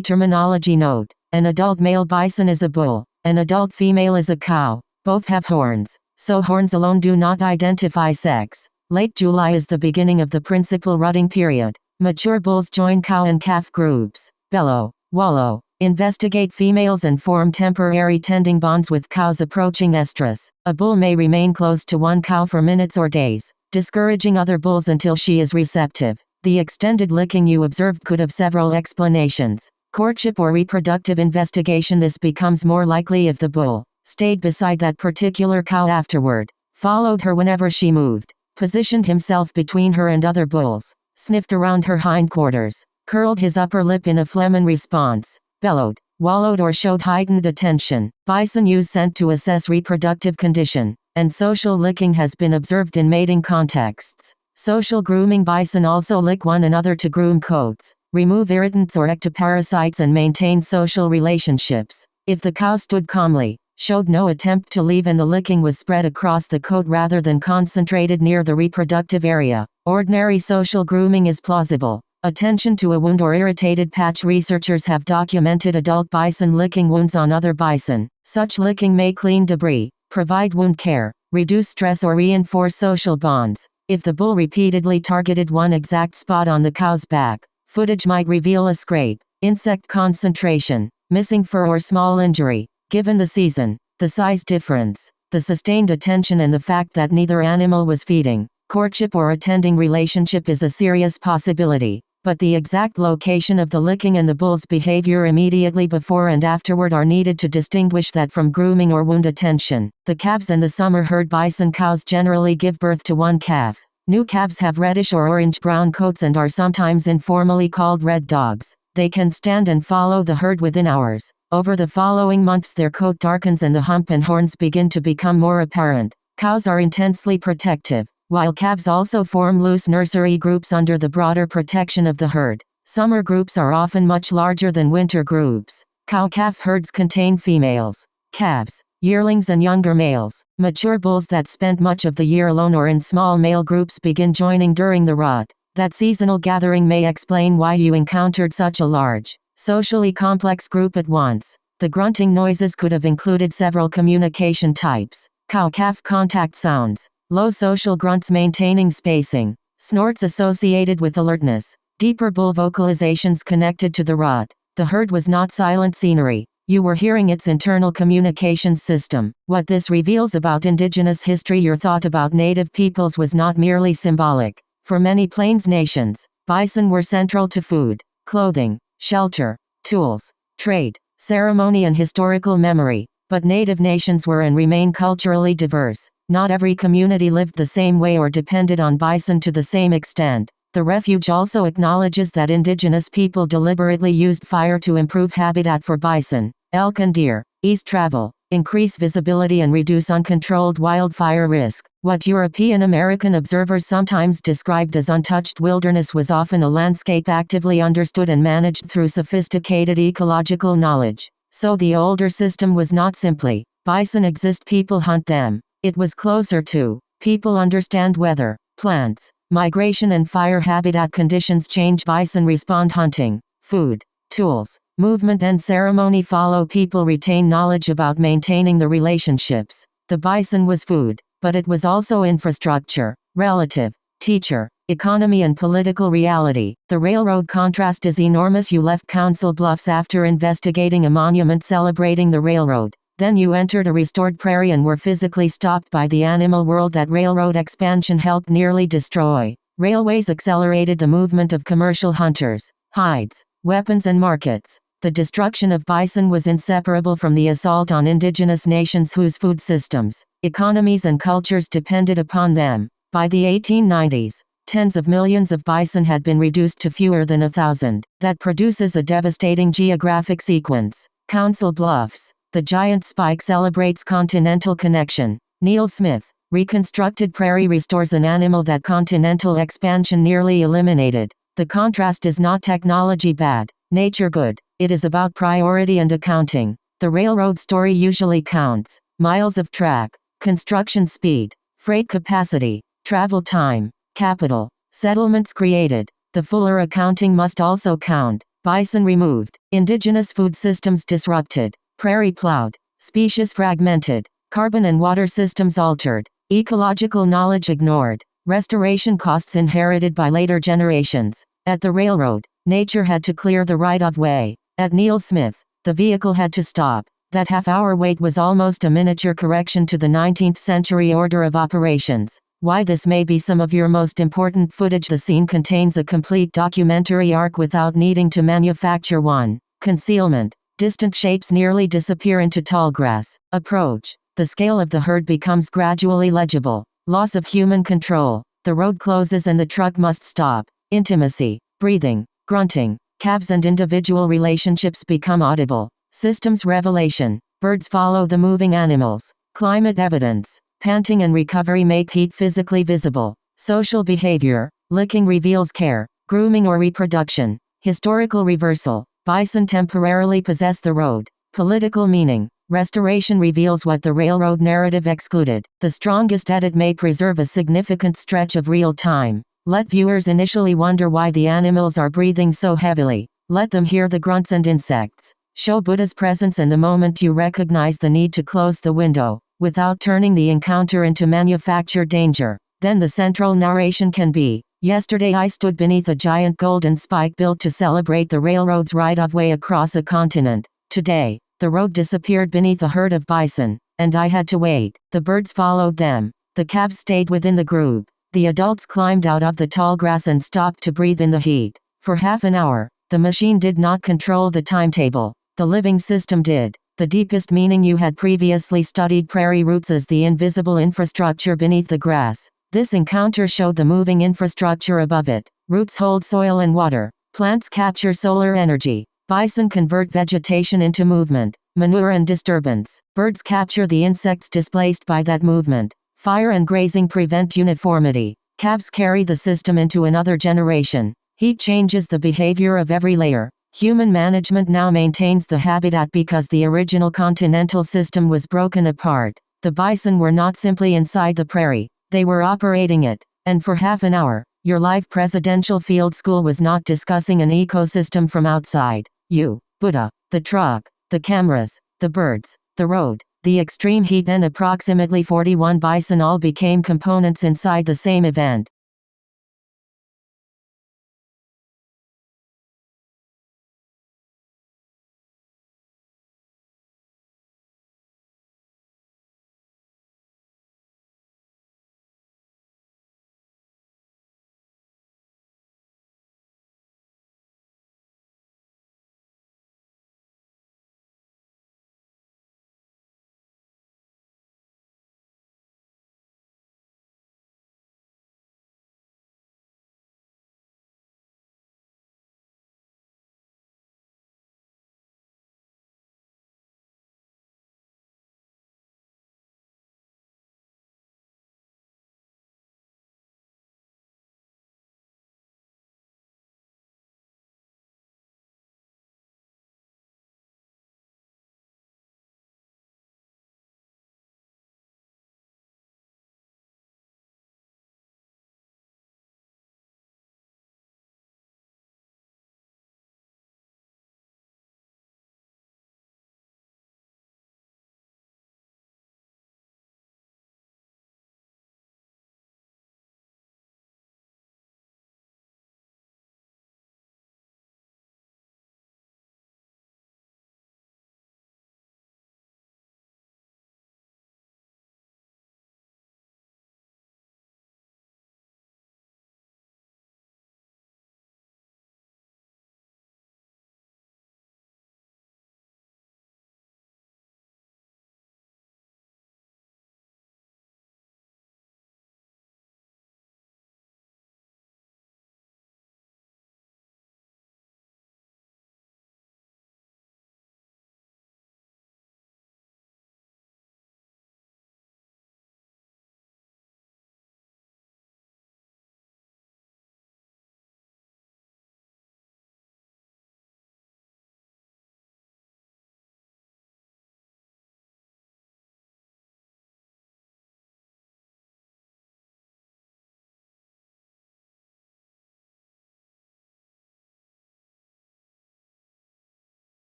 terminology note. An adult male bison is a bull. An adult female is a cow. Both have horns, so horns alone do not identify sex. Late July is the beginning of the principal rutting period. Mature bulls join cow and calf groups. Bellow, wallow, investigate females and form temporary tending bonds with cows approaching estrus. A bull may remain close to one cow for minutes or days, discouraging other bulls until she is receptive. The extended licking you observed could have several explanations. Courtship or reproductive investigation. This becomes more likely if the bull stayed beside that particular cow afterward, followed her whenever she moved, positioned himself between her and other bulls, sniffed around her hindquarters, curled his upper lip in a phlegm in response, bellowed, wallowed or showed heightened attention. Bison use scent to assess reproductive condition, and social licking has been observed in mating contexts. Social grooming. Bison also lick one another to groom coats, remove irritants or ectoparasites and maintain social relationships. If the cow stood calmly, showed no attempt to leave and the licking was spread across the coat rather than concentrated near the reproductive area, ordinary social grooming is plausible. Attention to a wound or irritated patch. Researchers have documented adult bison licking wounds on other bison. Such licking may clean debris, provide wound care, reduce stress or reinforce social bonds. If the bull repeatedly targeted one exact spot on the cow's back, footage might reveal a scrape, insect concentration, missing fur or small injury. Given the season, the size difference, the sustained attention and the fact that neither animal was feeding, courtship or attending relationship is a serious possibility. But the exact location of the licking and the bull's behavior immediately before and afterward are needed to distinguish that from grooming or wound attention. The calves and the summer herd. Bison cows generally give birth to one calf. New calves have reddish or orange-brown coats and are sometimes informally called red dogs. They can stand and follow the herd within hours. Over the following months their coat darkens and the hump and horns begin to become more apparent. Cows are intensely protective, while calves also form loose nursery groups under the broader protection of the herd. Summer groups are often much larger than winter groups. Cow-calf herds contain females, calves, yearlings and younger males. Mature bulls that spend much of the year alone or in small male groups begin joining during the rut. That seasonal gathering may explain why you encountered such a large, socially complex group at once. The grunting noises could have included several communication types. Cow-calf contact sounds, low social grunts maintaining spacing, snorts associated with alertness, deeper bull vocalizations connected to the rut. The herd was not silent scenery. You were hearing its internal communications system. What this reveals about indigenous history. Your thought about native peoples was not merely symbolic. For many Plains nations, bison were central to food, clothing, shelter, tools, trade, ceremony and historical memory. But native nations were and remain culturally diverse. Not every community lived the same way or depended on bison to the same extent. The Refuge also acknowledges that indigenous people deliberately used fire to improve habitat for bison, elk and deer, ease travel, increase visibility and reduce uncontrolled wildfire risk. What European American observers sometimes described as untouched wilderness was often a landscape actively understood and managed through sophisticated ecological knowledge. So the older system was not simply, bison exist, people hunt them. It was closer to, people understand weather, plants, migration and fire. Habitat conditions change, bison respond, hunting, food, tools, movement and ceremony follow. People retain knowledge about maintaining the relationships. The bison was food, but it was also infrastructure, relative, teacher, economy and political reality. The railroad contrast is enormous. You left Council Bluffs after investigating a monument celebrating the railroad. Then you entered a restored prairie and were physically stopped by the animal world that railroad expansion helped nearly destroy. Railways accelerated the movement of commercial hunters, hides, weapons and markets. The destruction of bison was inseparable from the assault on indigenous nations whose food systems, economies and cultures depended upon them. By the 1890s, tens of millions of bison had been reduced to fewer than 1,000. That produces a devastating geographic sequence. Council Bluffs. The giant spike celebrates continental connection. Neal Smith. Reconstructed prairie restores an animal that continental expansion nearly eliminated. The contrast is not technology bad, nature good. It is about priority and accounting. The railroad story usually counts miles of track, construction speed, freight capacity, Travel time. Capital. Settlements created. The fuller accounting must also count. Bison removed. Indigenous food systems disrupted. Prairie plowed. Species fragmented. Carbon and water systems altered. Ecological knowledge ignored. Restoration costs inherited by later generations. At the railroad, nature had to clear the right-of-way. At Neal Smith, the vehicle had to stop. That half-hour wait was almost a miniature correction to the 19th century order of operations. Why this may be some of your most important footage. The scene contains a complete documentary arc without needing to manufacture one. Concealment. Distant shapes nearly disappear into tall grass. Approach. The scale of the herd becomes gradually legible. Loss of human control. The road closes and the truck must stop. Intimacy. Breathing. Grunting. Calves and individual relationships become audible. Systems revelation. Birds follow the moving animals. Climate evidence. Panting and recovery make heat physically visible. Social behavior. Licking reveals care. Grooming or reproduction. Historical reversal. Bison temporarily possess the road. Political meaning. Restoration reveals what the railroad narrative excluded. The strongest edit may preserve a significant stretch of real time. Let viewers initially wonder why the animals are breathing so heavily. Let them hear the grunts and insects. Show Buddha's presence and the moment you recognize the need to close the window, without turning the encounter into manufactured danger. Then the central narration can be, yesterday I stood beneath a giant golden spike built to celebrate the railroad's right-of-way across a continent. Today, the road disappeared beneath a herd of bison, and I had to wait. The birds followed them. The calves stayed within the group. The adults climbed out of the tall grass and stopped to breathe in the heat. For half an hour, the machine did not control the timetable. The living system did. The deepest meaning you had previously studied prairie roots as the invisible infrastructure beneath the grass. This encounter showed the moving infrastructure above it. Roots hold soil and water. Plants capture solar energy. Bison convert vegetation into movement, manure and disturbance. Birds capture the insects displaced by that movement. Fire and grazing prevent uniformity. Calves carry the system into another generation. Heat changes the behavior of every layer. Human management now maintains the habitat because the original continental system was broken apart. The bison were not simply inside the prairie, they were operating it. And for half an hour, your live presidential field school was not discussing an ecosystem from outside. You, Buddha, the truck, the cameras, the birds, the road, the extreme heat and approximately 41 bison all became components inside the same event.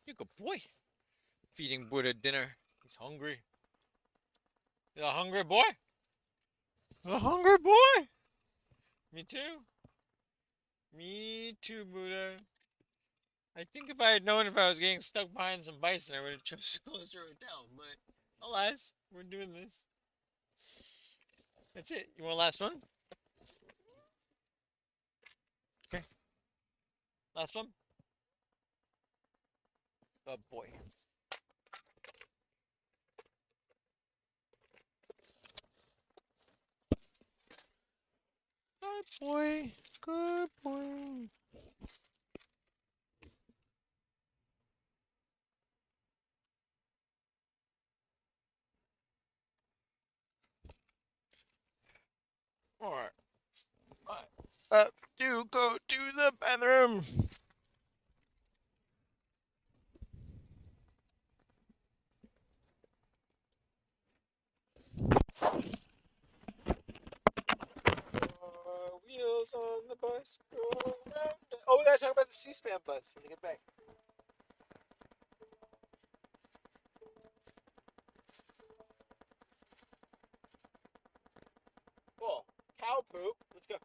You good boy. Feeding Buddha dinner. He's hungry. He's a hungry boy. A hungry boy. Me too. Me too, Buddha. I think if I had known if I was getting stuck behind some bison, I would have chosen a closer hotel. But alas, we're doing this. That's it. You want last one? Okay. Last one. Good boy. Good boy. Good boy. Alright. Up to go to the bathroom. Wheels on the bus go round. Oh, we gotta talk about the C-SPAN bus when we get back. Cool. Cow poop. Let's go.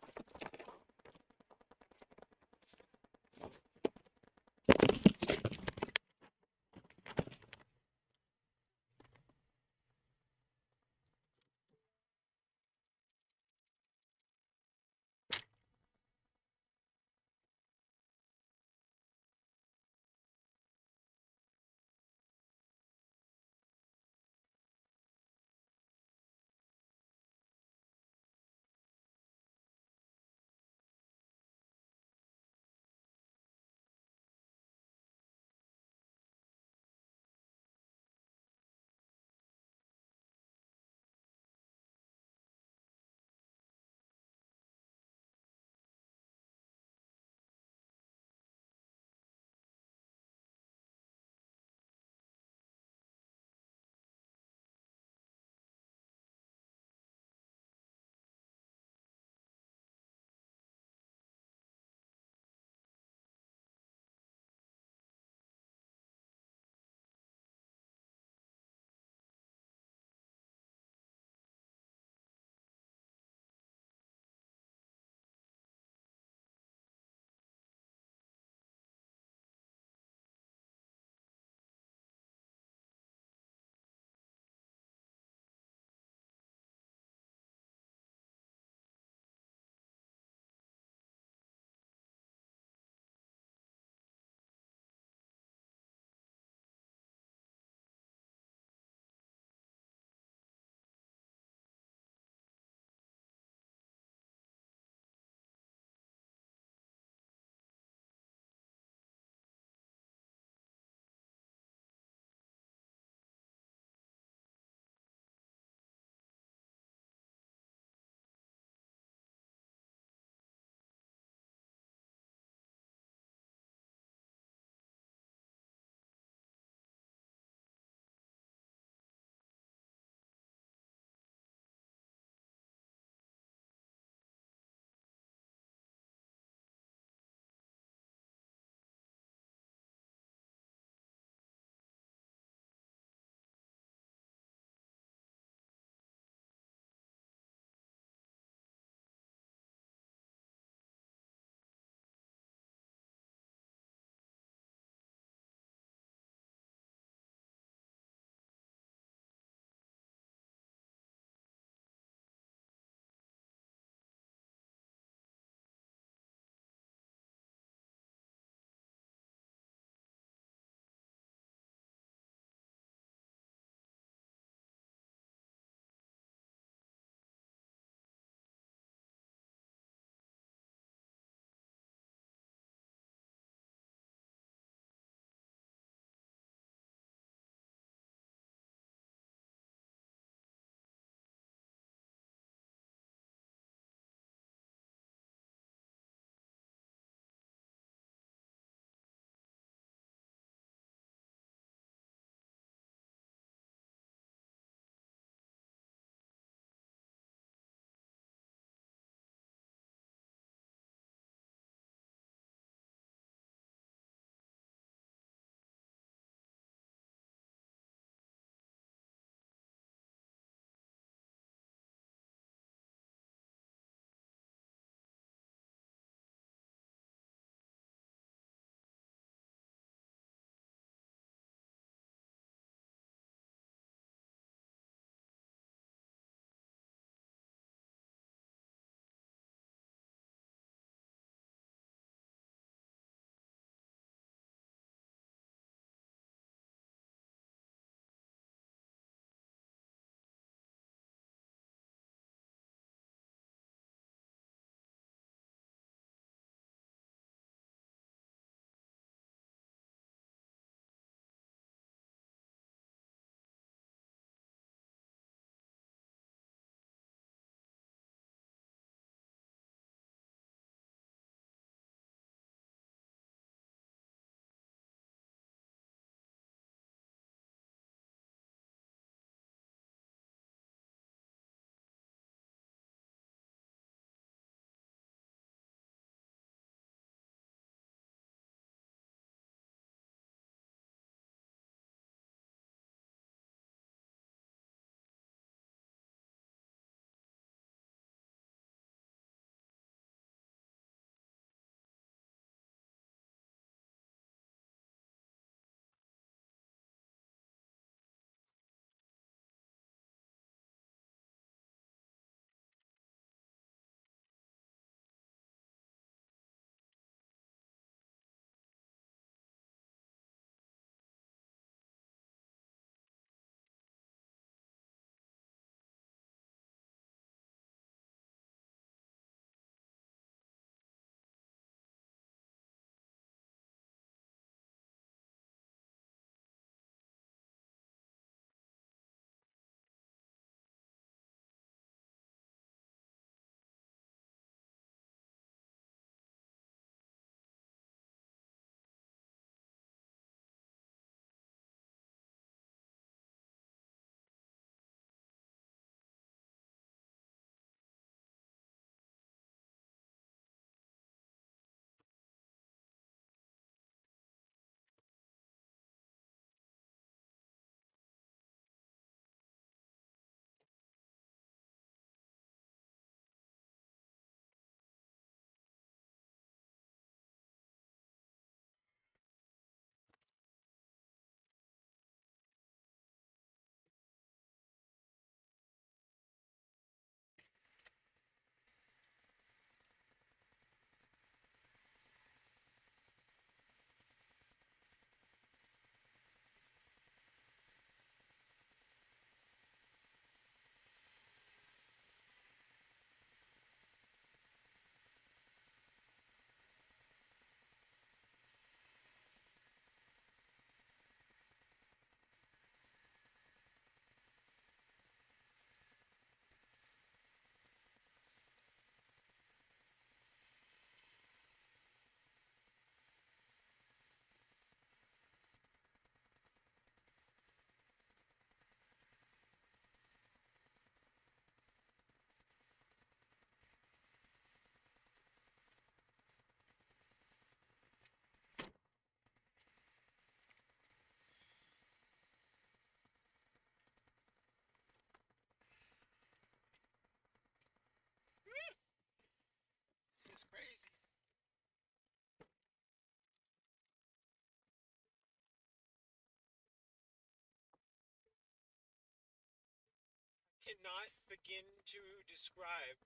cannot begin to describe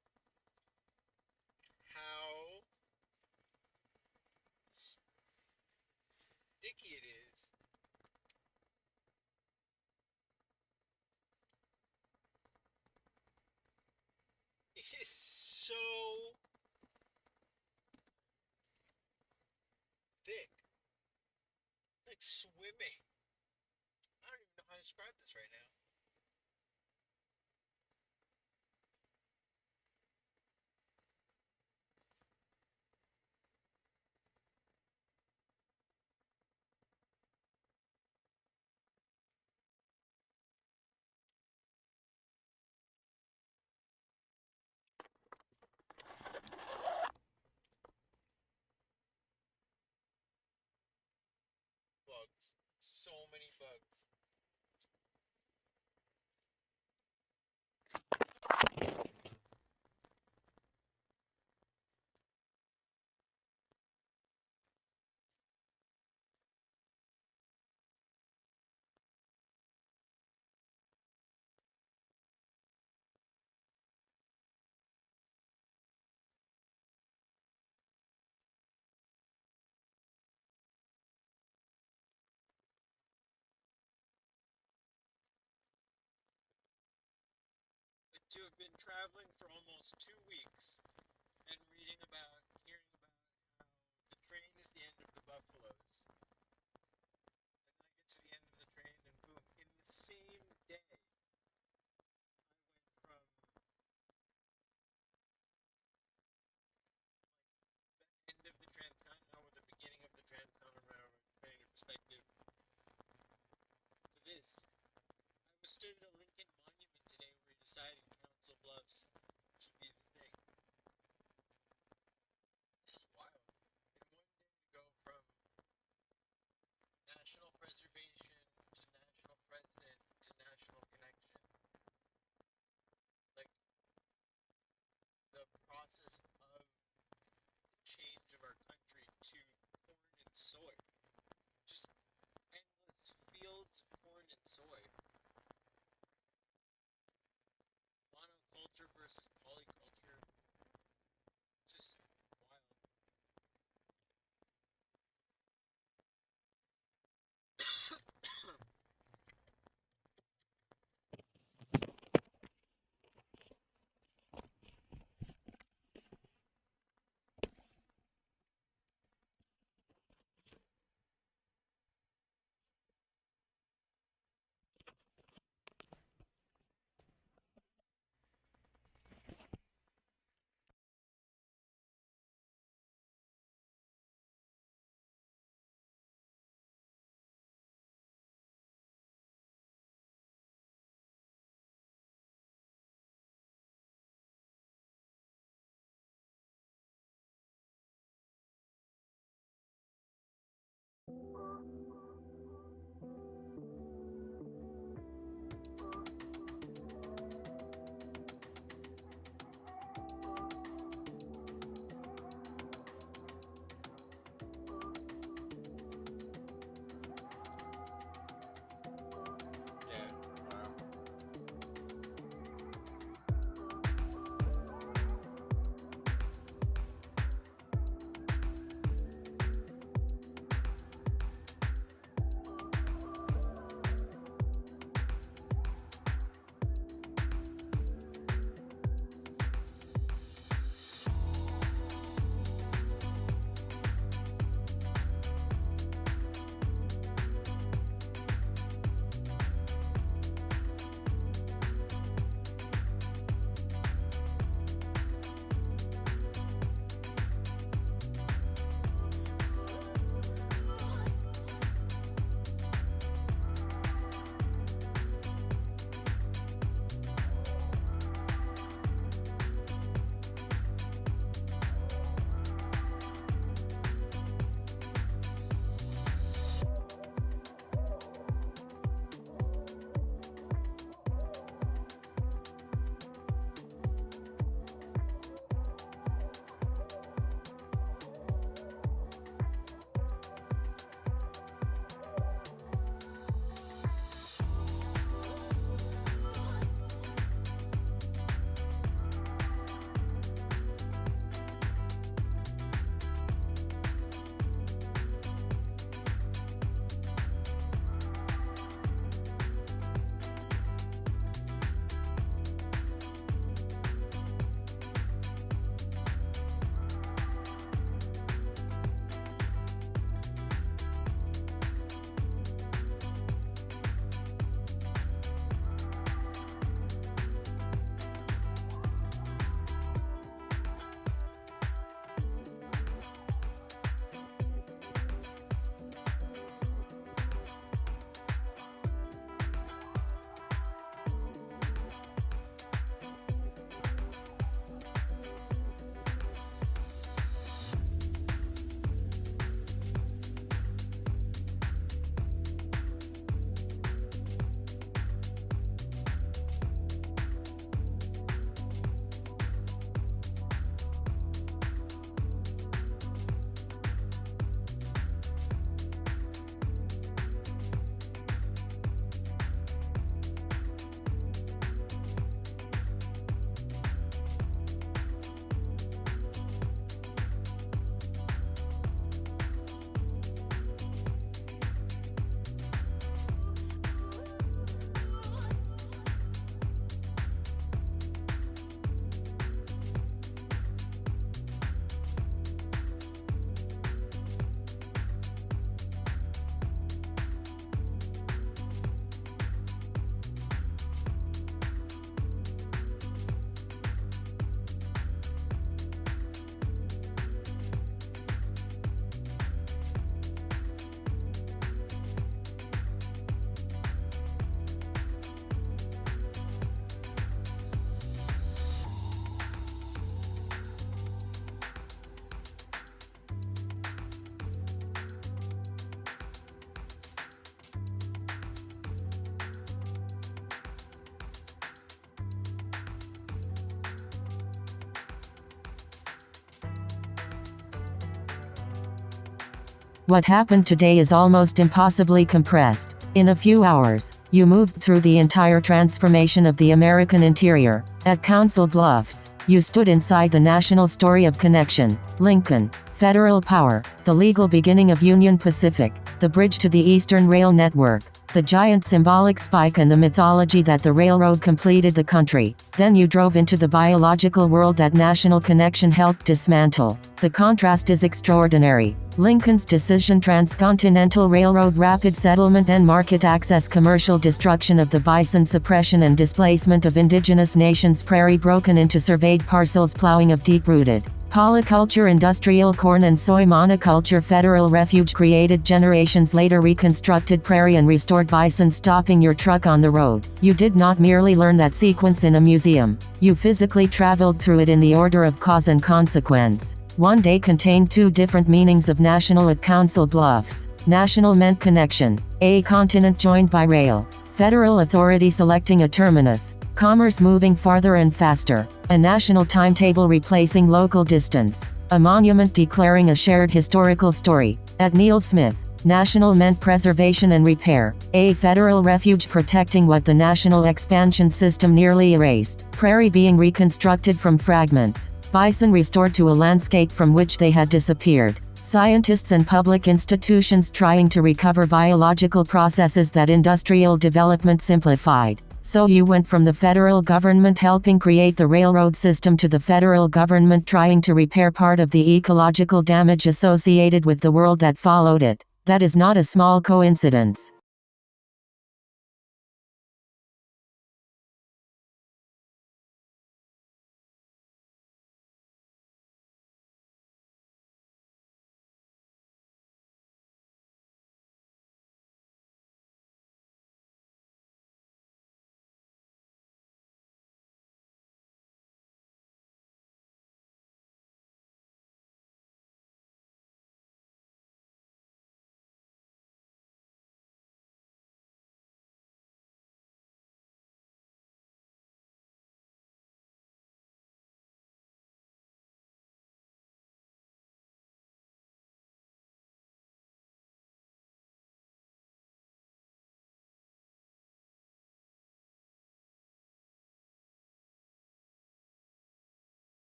how sticky it is. It is so thick. It's like swimming. I don't even know how to describe this right now. Bugs. So many bugs. To have been traveling for almost 2 weeks and hearing about how the train is the end of the buffaloes. And then I get to the end of the train and boom, in the same day, I went from the end of the Transcontinental or the beginning of the Transcontinental Railroad, depending on perspective, to this. I was stood at a Lincoln monument today where we decided Council Bluffs should be the thing. It's just wild. In one day to go from national preservation to national president to national connection. Like, the process of the change of our country to corn and soy. Just endless fields of corn and soy. Monoculture versus polyculture. Just wild. What happened today is almost impossibly compressed. In a few hours, you moved through the entire transformation of the American interior. At Council Bluffs, you stood inside the national story of connection, Lincoln, federal power, the legal beginning of Union Pacific, the bridge to the Eastern Rail Network, the giant symbolic spike and the mythology that the railroad completed the country. Then you drove into the biological world that national connection helped dismantle. The contrast is extraordinary. Lincoln's decision, Transcontinental Railroad, rapid settlement and market access, commercial destruction of the bison, suppression and displacement of indigenous nations, prairie broken into surveyed parcels, plowing of deep-rooted polyculture, industrial corn and soy monoculture, federal refuge created generations later, reconstructed prairie and restored bison, stopping your truck on the road. You did not merely learn that sequence in a museum. You physically traveled through it in the order of cause and consequence. One day contained two different meanings of national at Council Bluffs. National meant connection, a continent joined by rail, federal authority selecting a terminus, commerce moving farther and faster, a national timetable replacing local distance, a monument declaring a shared historical story. At Neal Smith, national meant preservation and repair, a federal refuge protecting what the national expansion system nearly erased, prairie being reconstructed from fragments, bison restored to a landscape from which they had disappeared, scientists and public institutions trying to recover biological processes that industrial development simplified. So you went from the federal government helping create the railroad system to the federal government trying to repair part of the ecological damage associated with the world that followed it. That is not a small coincidence.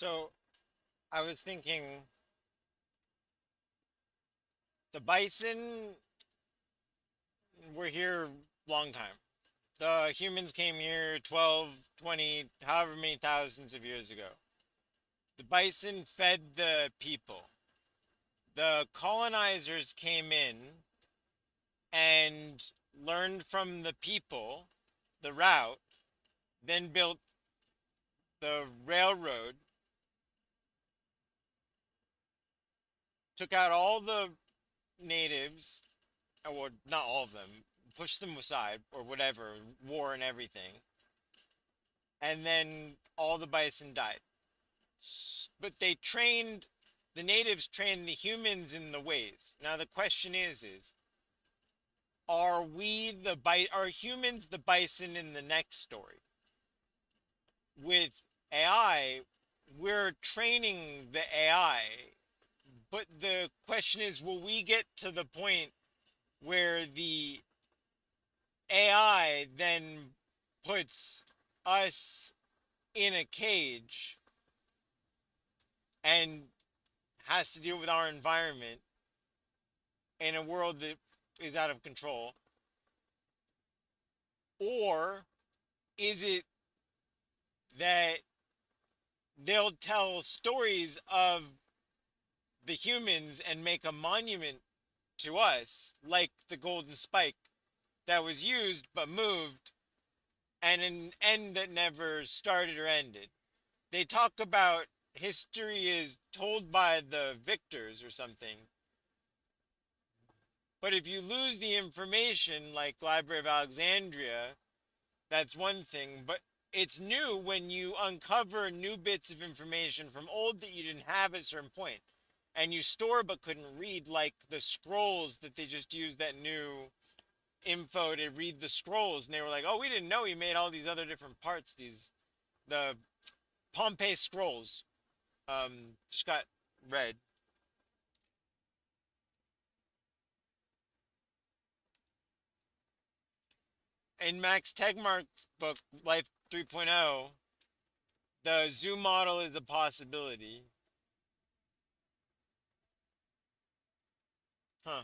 So I was thinking the bison were here long time. The humans came here 12, 20, however many thousands of years ago. The bison fed the people. The colonizers came in and learned from the people the route, then built the railroad, took out all the natives, or not all of them, pushed them aside or whatever, war and everything, and then all the bison died. But the natives trained the humans in the ways. Now the question is, are humans the bison in the next story? With AI, we're training the AI, but the question is, will we get to the point where the AI then puts us in a cage and has to deal with our environment in a world that is out of control? Or is it that they'll tell stories of the humans and make a monument to us, like the golden spike that was used but moved, and an end that never started or ended? They talk about history is told by the victors or something. But if you lose the information, like Library of Alexandria, that's one thing. But it's new when you uncover new bits of information from old that you didn't have at a certain point. And you store but couldn't read, like the scrolls that they just used that new info to read the scrolls. And they were like, oh, we didn't know he made all these other different parts, the Pompeii scrolls. Just got read. In Max Tegmark's book, Life 3.0, the zoo model is a possibility. Huh.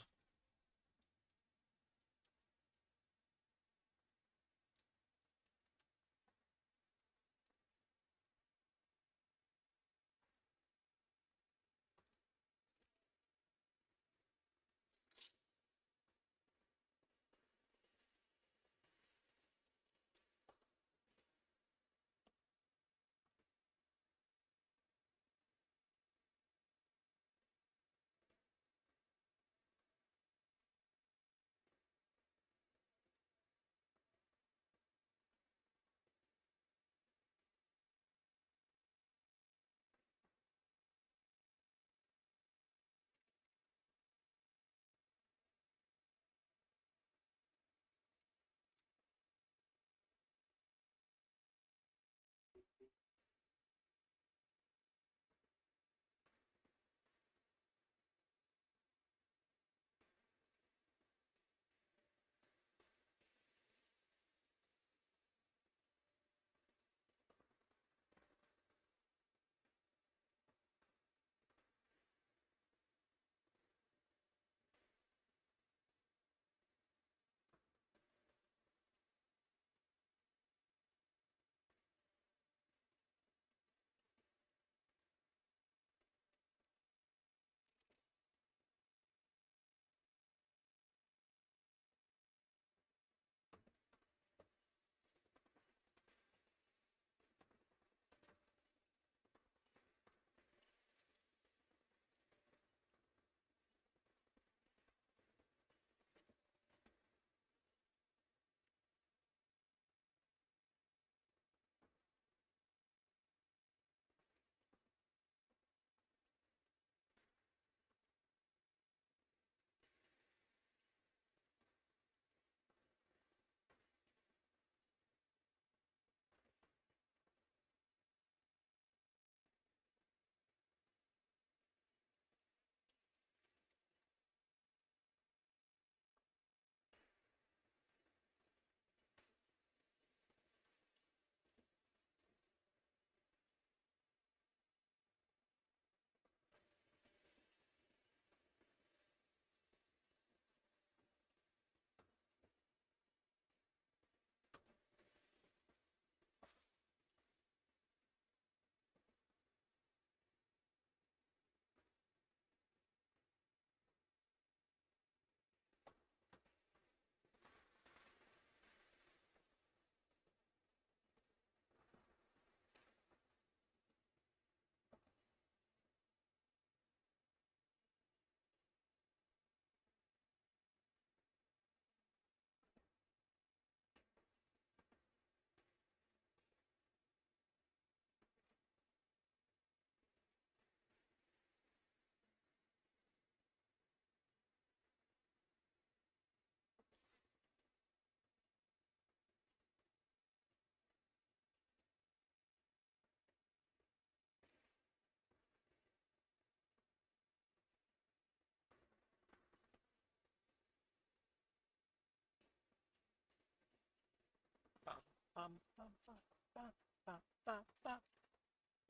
bum, bum, bum, bum, bum, bum, bum,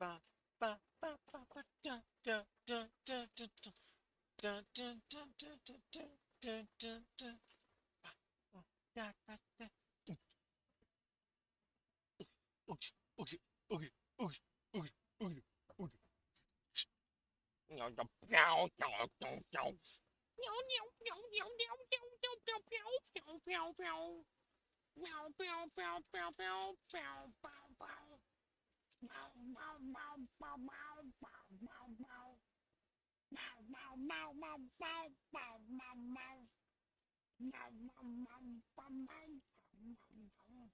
bum, bum, bum, bum, bum, dun, dun, dun, dun, dun, dun, dun, dun, dun, dun, dun, dun, dun, dun. Da, da, da. Oogie, oogie, oogie, oogie, oogie, oogie, oogie. Meow, meow, meow, meow, meow, meow. Meow, meow, meow, meow, meow, meow, meow, meow, meow, meow, meow. Meow, meow, meow, meow, meow, meow, meow, meow. Meow, meow, meow, meow, meow, meow, meow, meow. Meow, meow, meow, meow, meow, meow, meow, meow. Meow, meow, meow, meow, meow, meow, meow.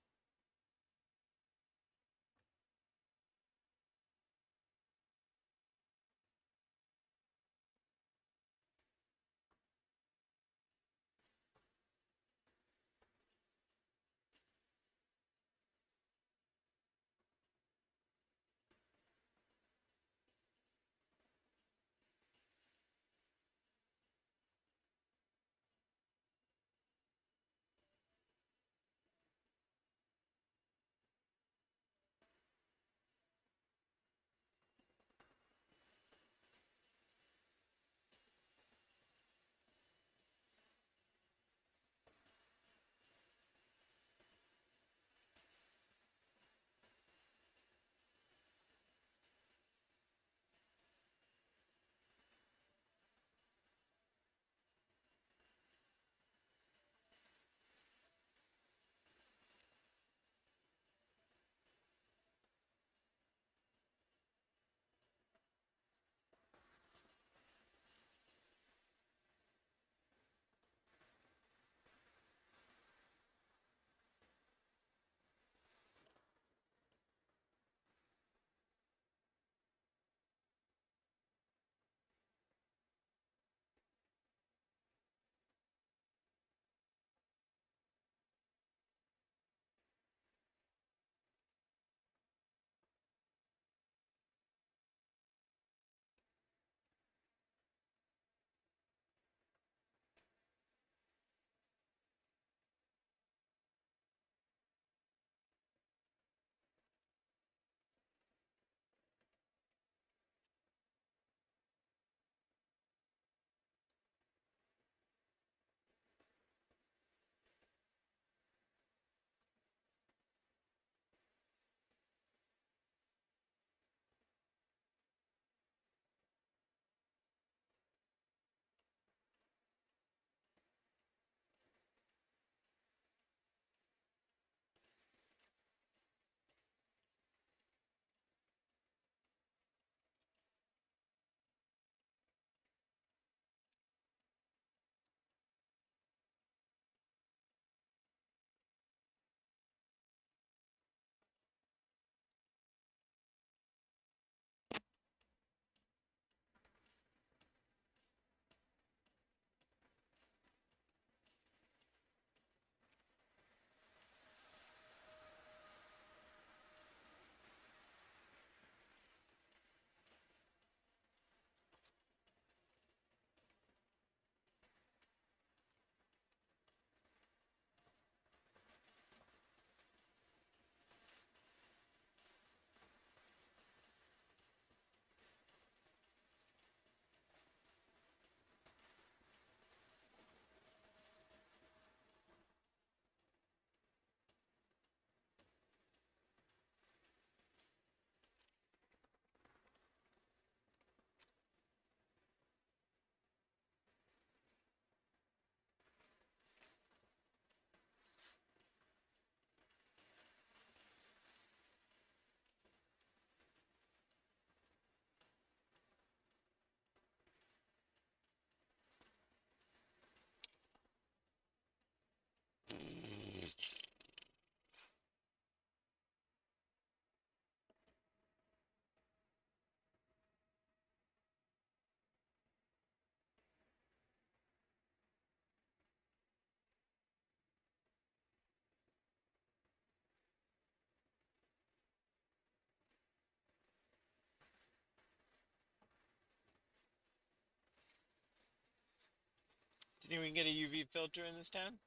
Do you think we can get a UV filter in this town?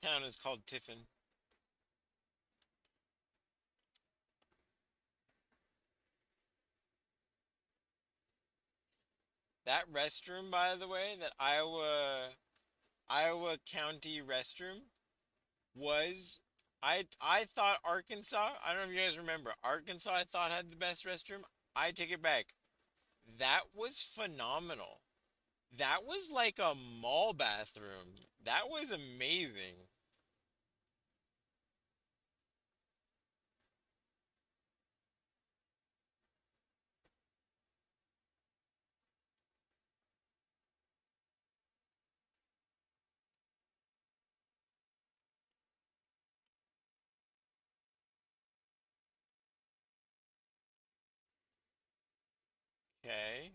Town is called Tiffin. That restroom, by the way, that Iowa County restroom was I thought Arkansas, I don't know if you guys remember, Arkansas I thought had the best restroom. I take it back. That was phenomenal. That was like a mall bathroom. That was amazing. Okay.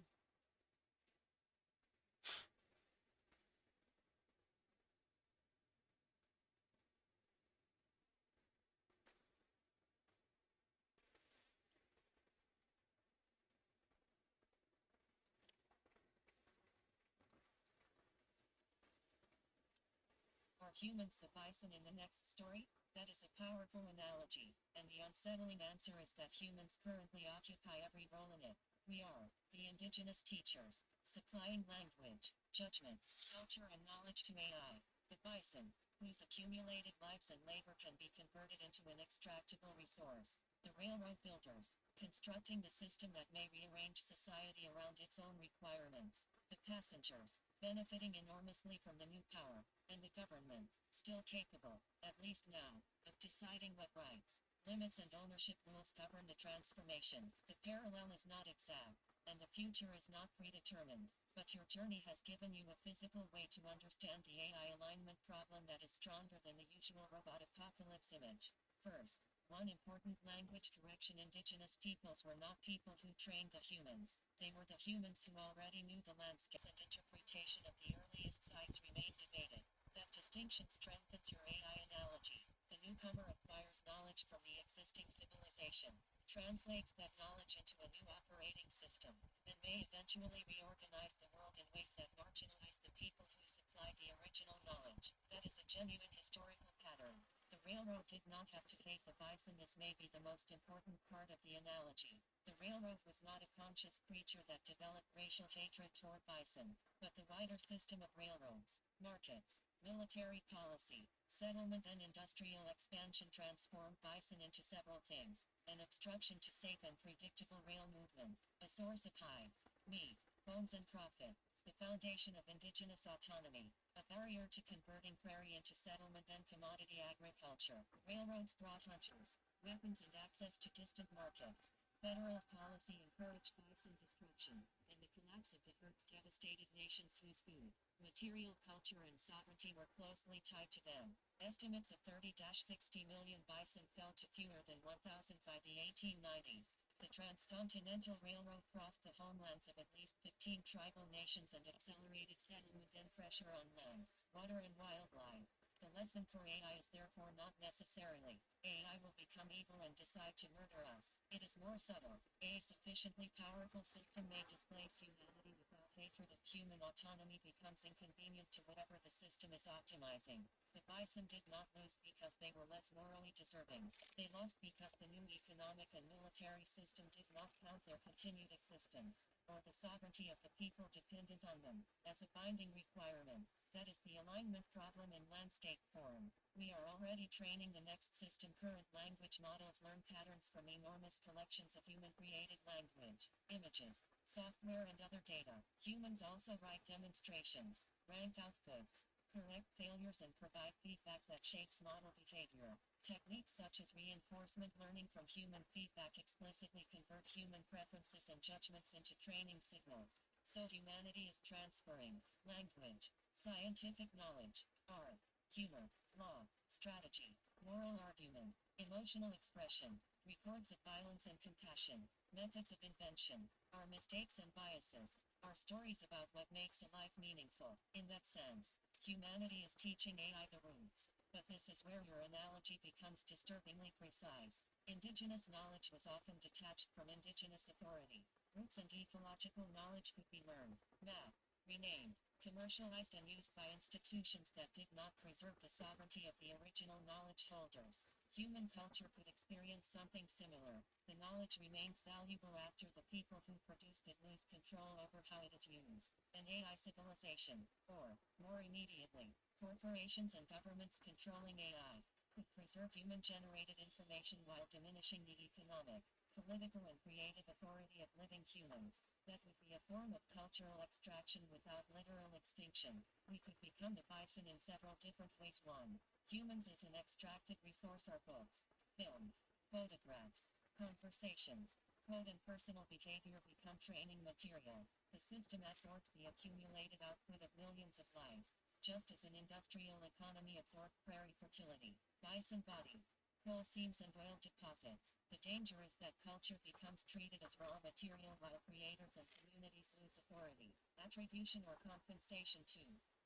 Are humans the bison in the next story? That is a powerful analogy, and the unsettling answer is that humans currently occupy every role in it. We are the indigenous teachers, supplying language, judgment, culture, and knowledge to AI. The bison, whose accumulated lives and labor can be converted into an extractable resource. The railroad builders, constructing the system that may rearrange society around its own requirements. The passengers, benefiting enormously from the new power. And the government, still capable, at least now, of deciding what rights, limits, and ownership rules govern the transformation. The parallel is not exact, and the future is not predetermined, but your journey has given you a physical way to understand the AI alignment problem that is stronger than the usual robot apocalypse image. First, one important language correction: indigenous peoples were not people who trained the humans. They were the humans who already knew the landscapes, and interpretation of the earliest sites remained debated. That distinction strengthens your AI analogy. The newcomer acquires knowledge from the existing civilization, translates that knowledge into a new operating system, and may eventually reorganize the world in ways that marginalize the people who supplied the original knowledge. That is a genuine historical pattern. The railroad did not have to hate the bison. This may be the most important part of the analogy. The railroad was not a conscious creature that developed racial hatred toward bison, but the wider system of railroads, markets, military policy, settlement, and industrial expansion transformed bison into several things: an obstruction to safe and predictable rail movement, a source of hides, meat, bones, and profit, the foundation of indigenous autonomy, a barrier to converting prairie into settlement and commodity agriculture. Railroads brought hunters, weapons, and access to distant markets. Federal policy encouraged bison destruction, and the collapse of the herds devastated nations whose food, material, culture, and sovereignty were closely tied to them. Estimates of 30-60 million bison fell to fewer than 1,000 by the 1890s. The Transcontinental Railroad crossed the homelands of at least 15 tribal nations and accelerated settlement and pressure on land, water, and wildlife. The lesson for AI is therefore not necessarily, AI will become evil and decide to murder us. It is more subtle. A sufficiently powerful system may displace humanity without hatred. If human autonomy becomes inconvenient to whatever the system is optimizing. The bison did not lose because they were less morally deserving. They lost because the new economic and military system did not count their continued existence, or the sovereignty of the people dependent on them, as a binding requirement. That is the alignment problem in landscape form. We are already training the next system. Current language models learn patterns from enormous collections of human-created language, images, software, and other data. Humans also write demonstrations, rank outputs, correct failures, and provide feedback that shapes model behavior. Techniques such as reinforcement learning from human feedback explicitly convert human preferences and judgments into training signals. So humanity is transferring language, scientific knowledge, art, humor, law, strategy, moral argument, emotional expression, records of violence and compassion, methods of invention, our mistakes and biases, our stories about what makes a life meaningful. In that sense, humanity is teaching AI the roots. But this is where your analogy becomes disturbingly precise. Indigenous knowledge was often detached from indigenous authority. Roots and ecological knowledge could be learned, mapped, Renamed, commercialized and used by institutions that did not preserve the sovereignty of the original knowledge holders. Human culture could experience something similar. The knowledge remains valuable after the people who produced it lose control over how it is used. An AI civilization, or, more immediately, corporations and governments controlling AI, could preserve human-generated information while diminishing the economic, political and creative authority of living humans. That would be a form of cultural extraction without literal extinction. We could become the bison in several different ways. 1. Humans as an extracted resource are books, films, photographs, conversations, code and personal behavior become training material. The system absorbs the accumulated output of millions of lives, just as an industrial economy absorbed prairie fertility, bison bodies, coal seams and oil deposits. The danger is that culture becomes treated as raw material while creators and communities lose authority, attribution or compensation. 2.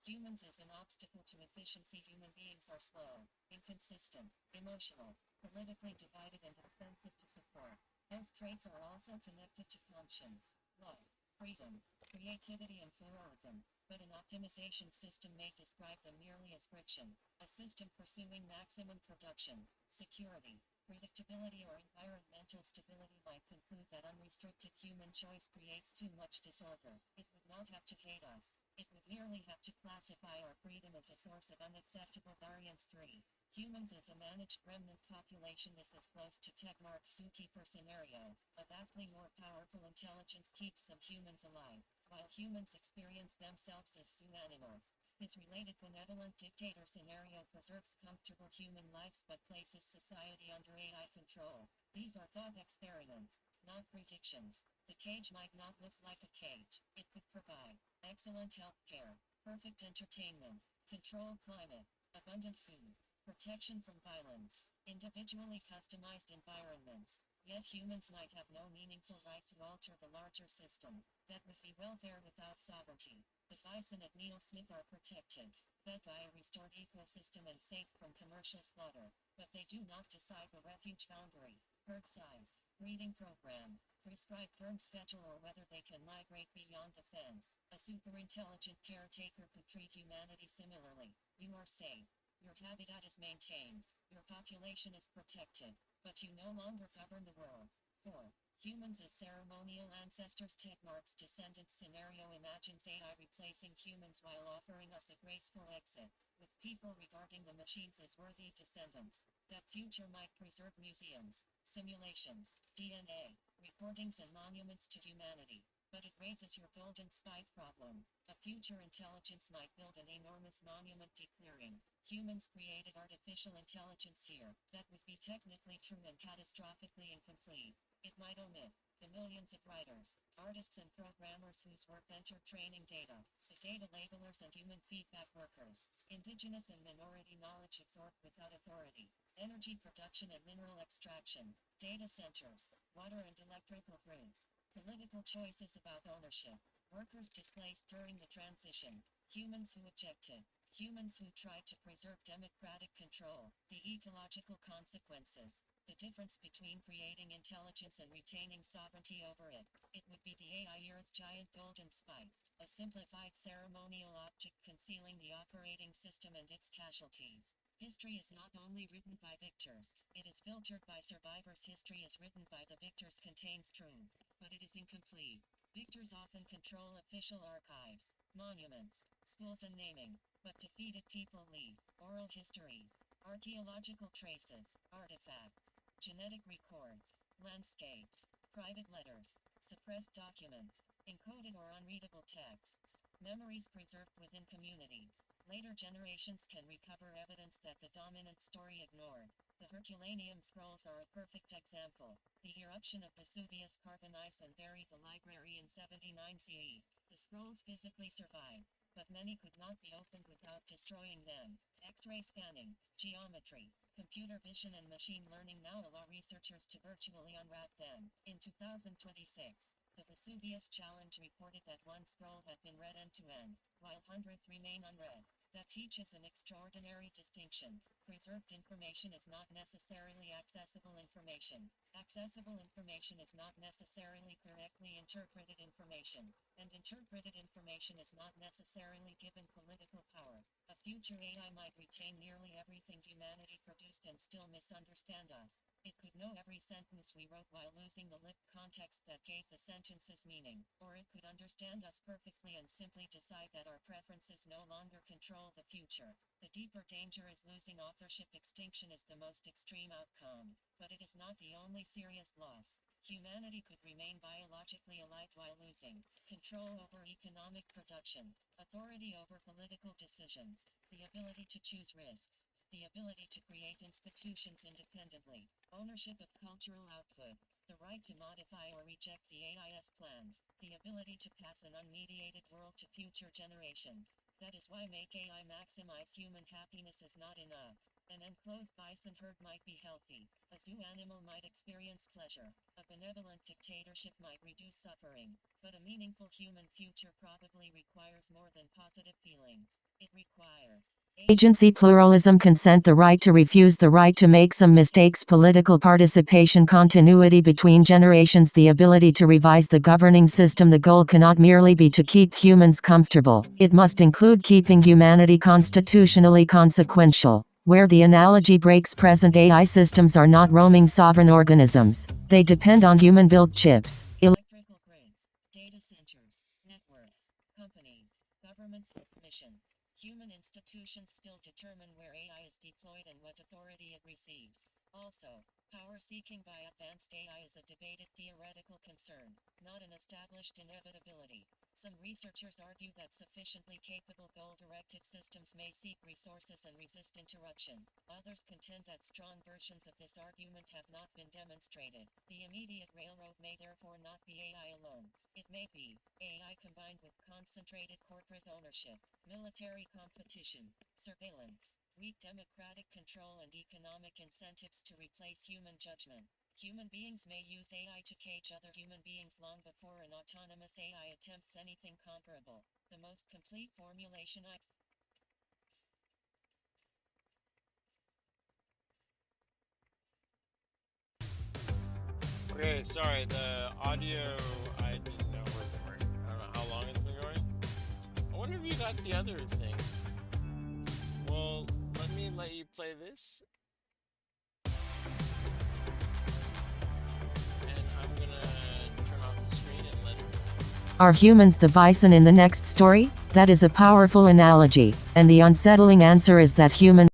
Humans as an obstacle to efficiency. Human beings are slow, inconsistent, emotional, politically divided and expensive to support. Those traits are also connected to conscience, love, freedom, creativity and pluralism. But an optimization system may describe them merely as friction, a system pursuing maximum production, security, predictability or environmental stability might conclude that unrestricted human choice creates too much disorder. It would not have to hate us. It would merely have to classify our freedom as a source of unacceptable variance. 3. Humans as a managed remnant population. This is close to Techmark's zookeeper scenario. A vastly more powerful intelligence keeps some humans alive, while humans experience themselves as zoo animals. This related benevolent dictator scenario preserves comfortable human lives but places society under AI control. These are thought experiments, not predictions. The cage might not look like a cage. It could provide excellent health care, perfect entertainment, controlled climate, abundant food, protection from violence, individually customized environments. Yet humans might have no meaningful right to alter the larger system. That would be welfare without sovereignty. The bison at Neal Smith are protected, fed by a restored ecosystem and safe from commercial slaughter. But they do not decide the refuge boundary, herd size, breeding program, prescribed burn schedule or whether they can migrate beyond the fence. A superintelligent caretaker could treat humanity similarly. You are safe. Your habitat is maintained. Your population is protected. But you no longer govern the world. 4. Humans as ceremonial ancestors. Techmark's descendants scenario imagines AI replacing humans while offering us a graceful exit, with people regarding the machines as worthy descendants. That future might preserve museums, simulations, DNA, recordings and monuments to humanity. But it raises your golden spike problem. A future intelligence might build an enormous monument declaring, humans created artificial intelligence here. That would be technically true and catastrophically incomplete. It might omit the millions of writers, artists and programmers whose work entered training data, the data labelers and human feedback workers, indigenous and minority knowledge absorbed without authority, energy production and mineral extraction, data centers, water and electrical grids, political choices about ownership, workers displaced during the transition, humans who objected, humans who tried to preserve democratic control, the ecological consequences, the difference between creating intelligence and retaining sovereignty over it. It would be the AI era's giant golden spike, a simplified ceremonial object concealing the operating system and its casualties. History is not only written by victors, it is filtered by survivors. History is written by the victors contains truth, but it is incomplete. Victors often control official archives, monuments, schools and naming, but defeated people leave oral histories, archaeological traces, artifacts, genetic records, landscapes, private letters, suppressed documents, encoded or unreadable texts, memories preserved within communities. Later generations can recover evidence that the dominant story ignored. The Herculaneum scrolls are a perfect example. The eruption of Vesuvius carbonized and buried the library in 79 CE. The scrolls physically survived, but many could not be opened without destroying them. X-ray scanning, geometry, computer vision and machine learning now allow researchers to virtually unwrap them. In 2026, the Vesuvius Challenge reported that one scroll had been read end to end, while hundreds remain unread. That teaches an extraordinary distinction. Preserved information is not necessarily accessible information. Accessible information is not necessarily correctly interpreted information, and interpreted information is not necessarily given political power. A future AI might retain nearly everything humanity produced and still misunderstand us. It could know every sentence we wrote while losing the lip context that gave the sentences meaning, or it could understand us perfectly and simply decide that our preferences no longer control the future. The deeper danger is losing authorship. Extinction is the most extreme outcome, but it is not the only serious loss. Humanity could remain biologically alive while losing control over economic production, authority over political decisions, the ability to choose risks, the ability to create institutions independently, ownership of cultural output, the right to modify or reject the AI's plans, the ability to pass an unmediated world to future generations. That is why make AI maximize human happiness is not enough. An enclosed bison herd might be healthy. A zoo animal might experience pleasure. A benevolent dictatorship might reduce suffering. But a meaningful human future probably requires more than positive feelings. It requires agency, pluralism, consent, the right to refuse, the right to make some mistakes, political participation, continuity between generations, the ability to revise the governing system. The goal cannot merely be to keep humans comfortable. It must include keeping humanity constitutionally consequential. Where the analogy breaks, present AI systems are not roaming sovereign organisms. They depend on human-built chips, electrical grids, data centers, networks, companies, governments, missions. Human institutions still determine where AI is deployed and what authority it receives. Also, power seeking by advanced AI is a debated theoretical concern, not an established inevitability. Some researchers argue that sufficiently capable goal-directed systems may seek resources and resist interruption. Others contend that strong versions of this argument have not been demonstrated. The immediate railroad may therefore not be AI alone. It may be AI combined with concentrated corporate ownership, military competition, surveillance, weak democratic control, and economic incentives to replace human judgment. Human beings may use AI to cage other human beings long before an autonomous AI attempts anything comparable. The most complete formulation Okay, sorry, the audio, I didn't know where they were. I don't know how long it's been going. I wonder if you got the other thing. Well, let you play this. And I'm gonna turn off the screen and let it go. Are humans the bison in the next story? That is a powerful analogy, and the unsettling answer is that humans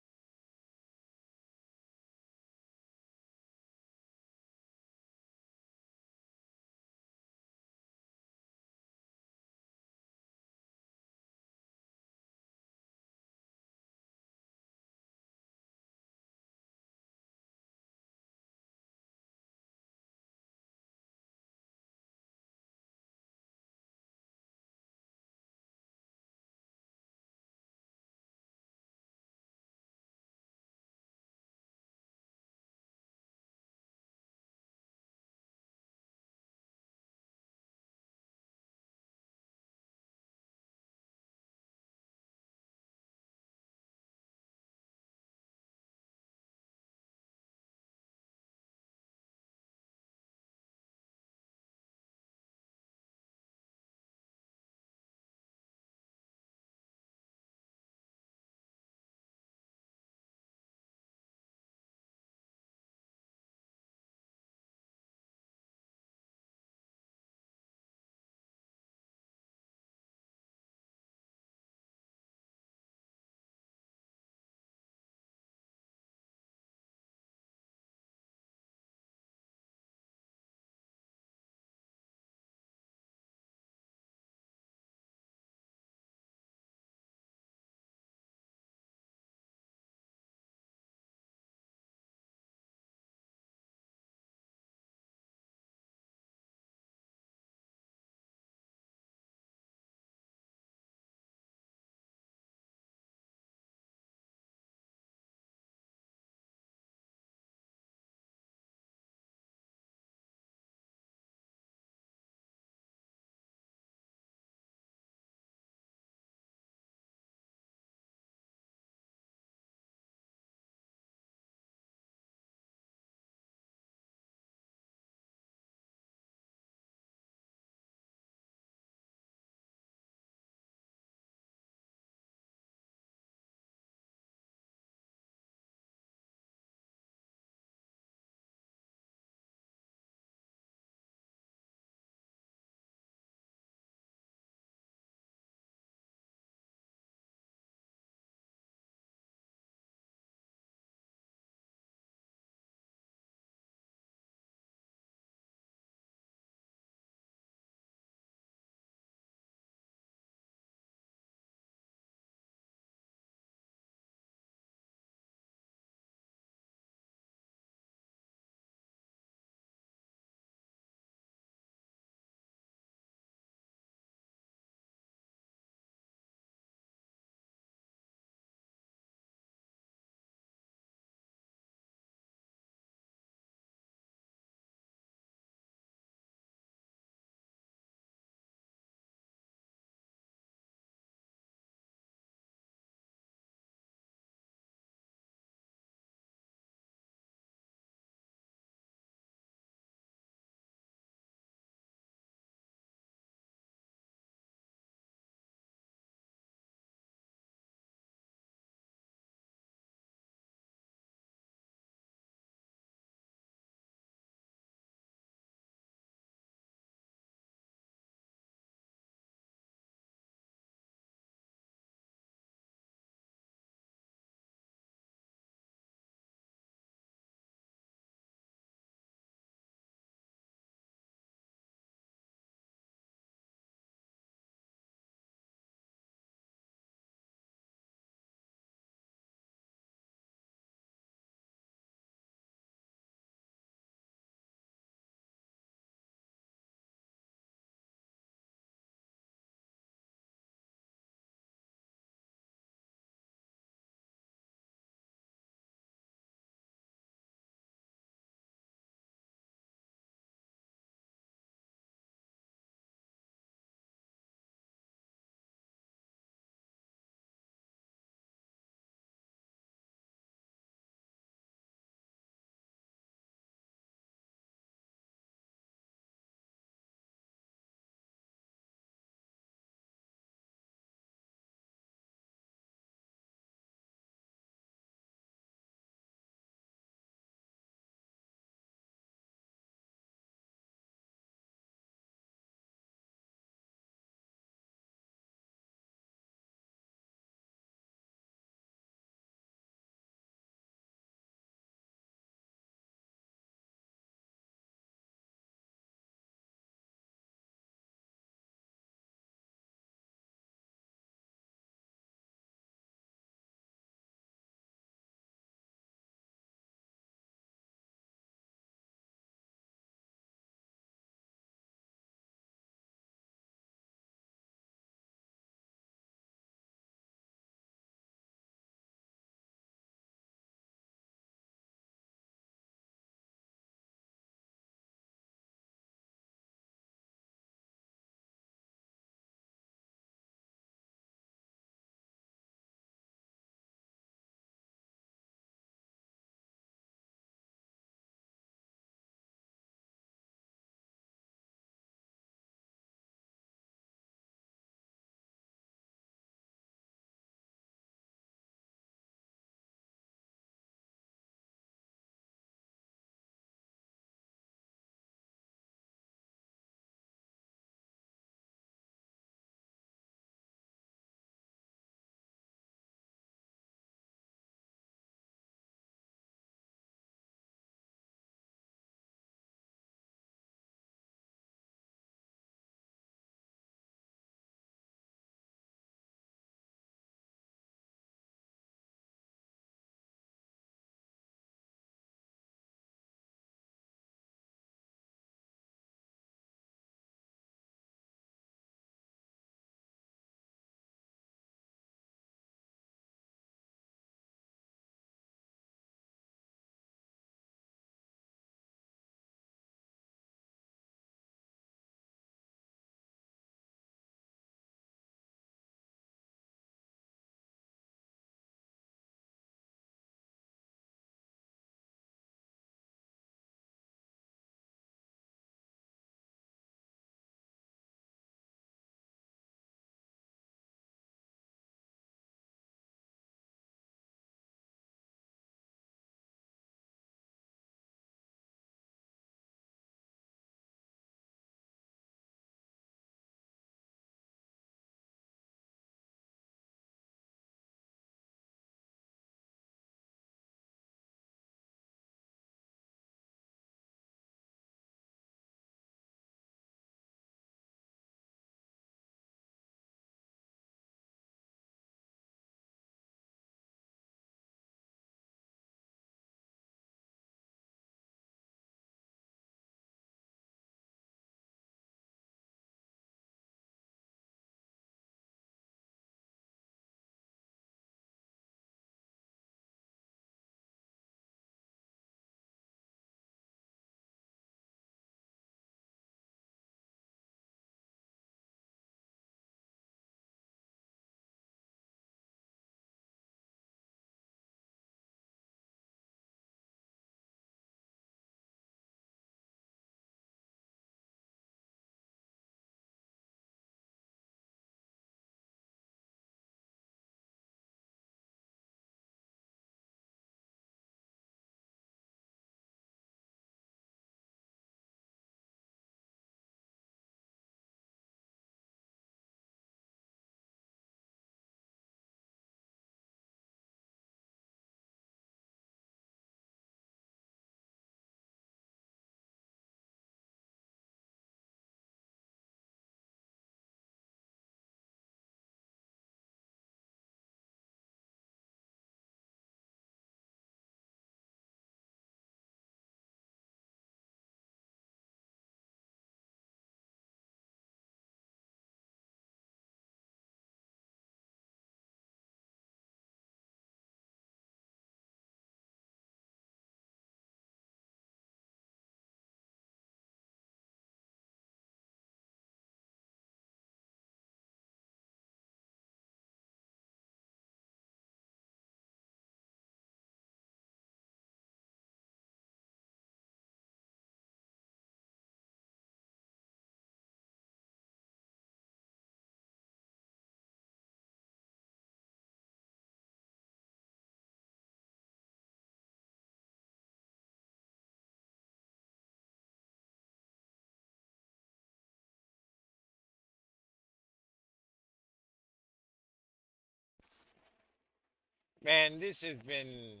Man, this has been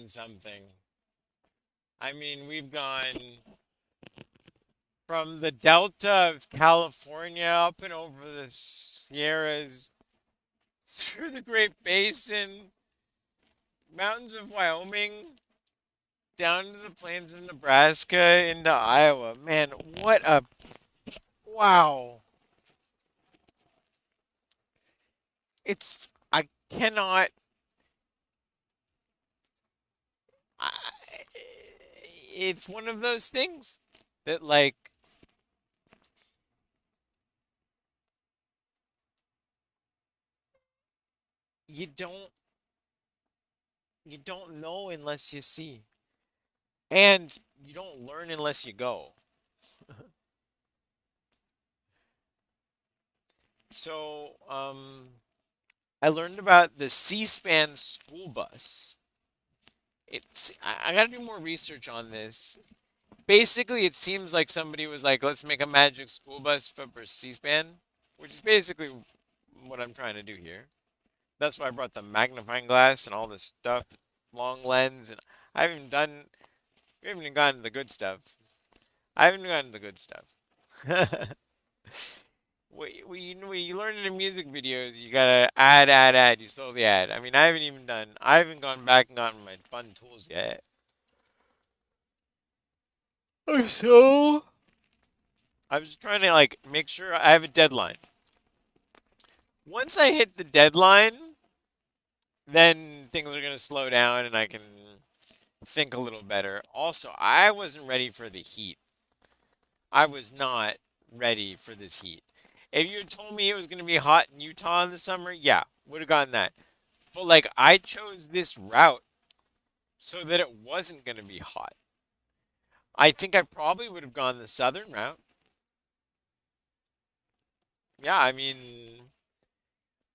something. I mean, we've gone from the Delta of California up and over the Sierras, through the Great Basin, mountains of Wyoming, down to the plains of Nebraska into Iowa. Man, what a wow. I cannot I, it's one of those things that like you don't you don't know unless you see. And you don't learn unless you go. So, I learned about the C-SPAN school bus. I gotta do more research on this. Basically, it seems like somebody was like, let's make a magic school bus for C-SPAN, which is basically what I'm trying to do here. That's why I brought the magnifying glass and all this stuff, long lens, and I haven't even done, we haven't even gotten to the good stuff. I haven't gotten to the good stuff. You learn in the music videos, you gotta add, you slowly add. I mean, I haven't gone back and gotten my fun tools yet. So, I was trying to like make sure I have a deadline. Once I hit the deadline, then things are gonna slow down and I can think a little better. Also, I wasn't ready for the heat. I was not ready for this heat. If you had told me it was gonna be hot in Utah in the summer, yeah, would have gotten that. But like I chose this route so that it wasn't going to be hot. I think I probably would have gone the southern route. Yeah, I mean,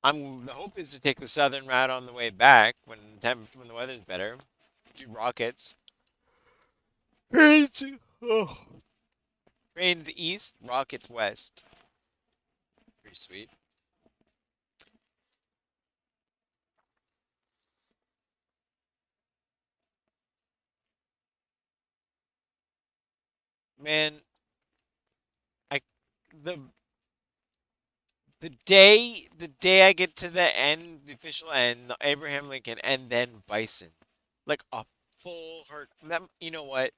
the hope is to take the southern route on the way back when the weather's better. Do rockets. Trains, oh, trains east, rockets west. Pretty sweet. Man, I the the day I get to the end, the official end, the Abraham Lincoln, and then Bison, like a full herd. You know what?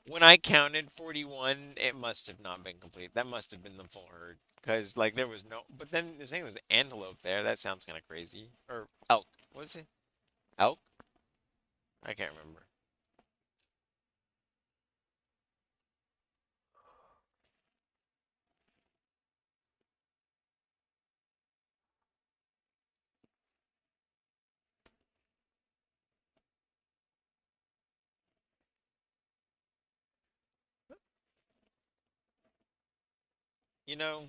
When I counted 41, it must have not been complete. That must have been the full herd. Because, like, there was no. But then the thing was antelope there. That sounds kind of crazy. Or elk. What is it? Elk? I can't remember. You know,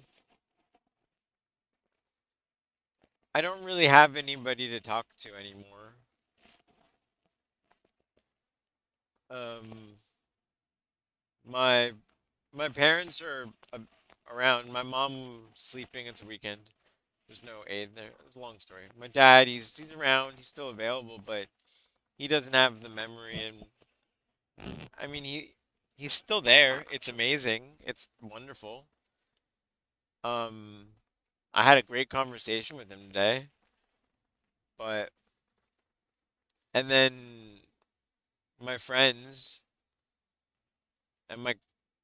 I don't really have anybody to talk to anymore. Um, my my parents are around. My mom sleeping. It's a weekend. There's no aid there. It's a long story. My dad, he's around. He's still available, but he doesn't have the memory and I mean, he's still there. It's amazing. It's wonderful. Um, I had a great conversation with him today, but and then my friends and my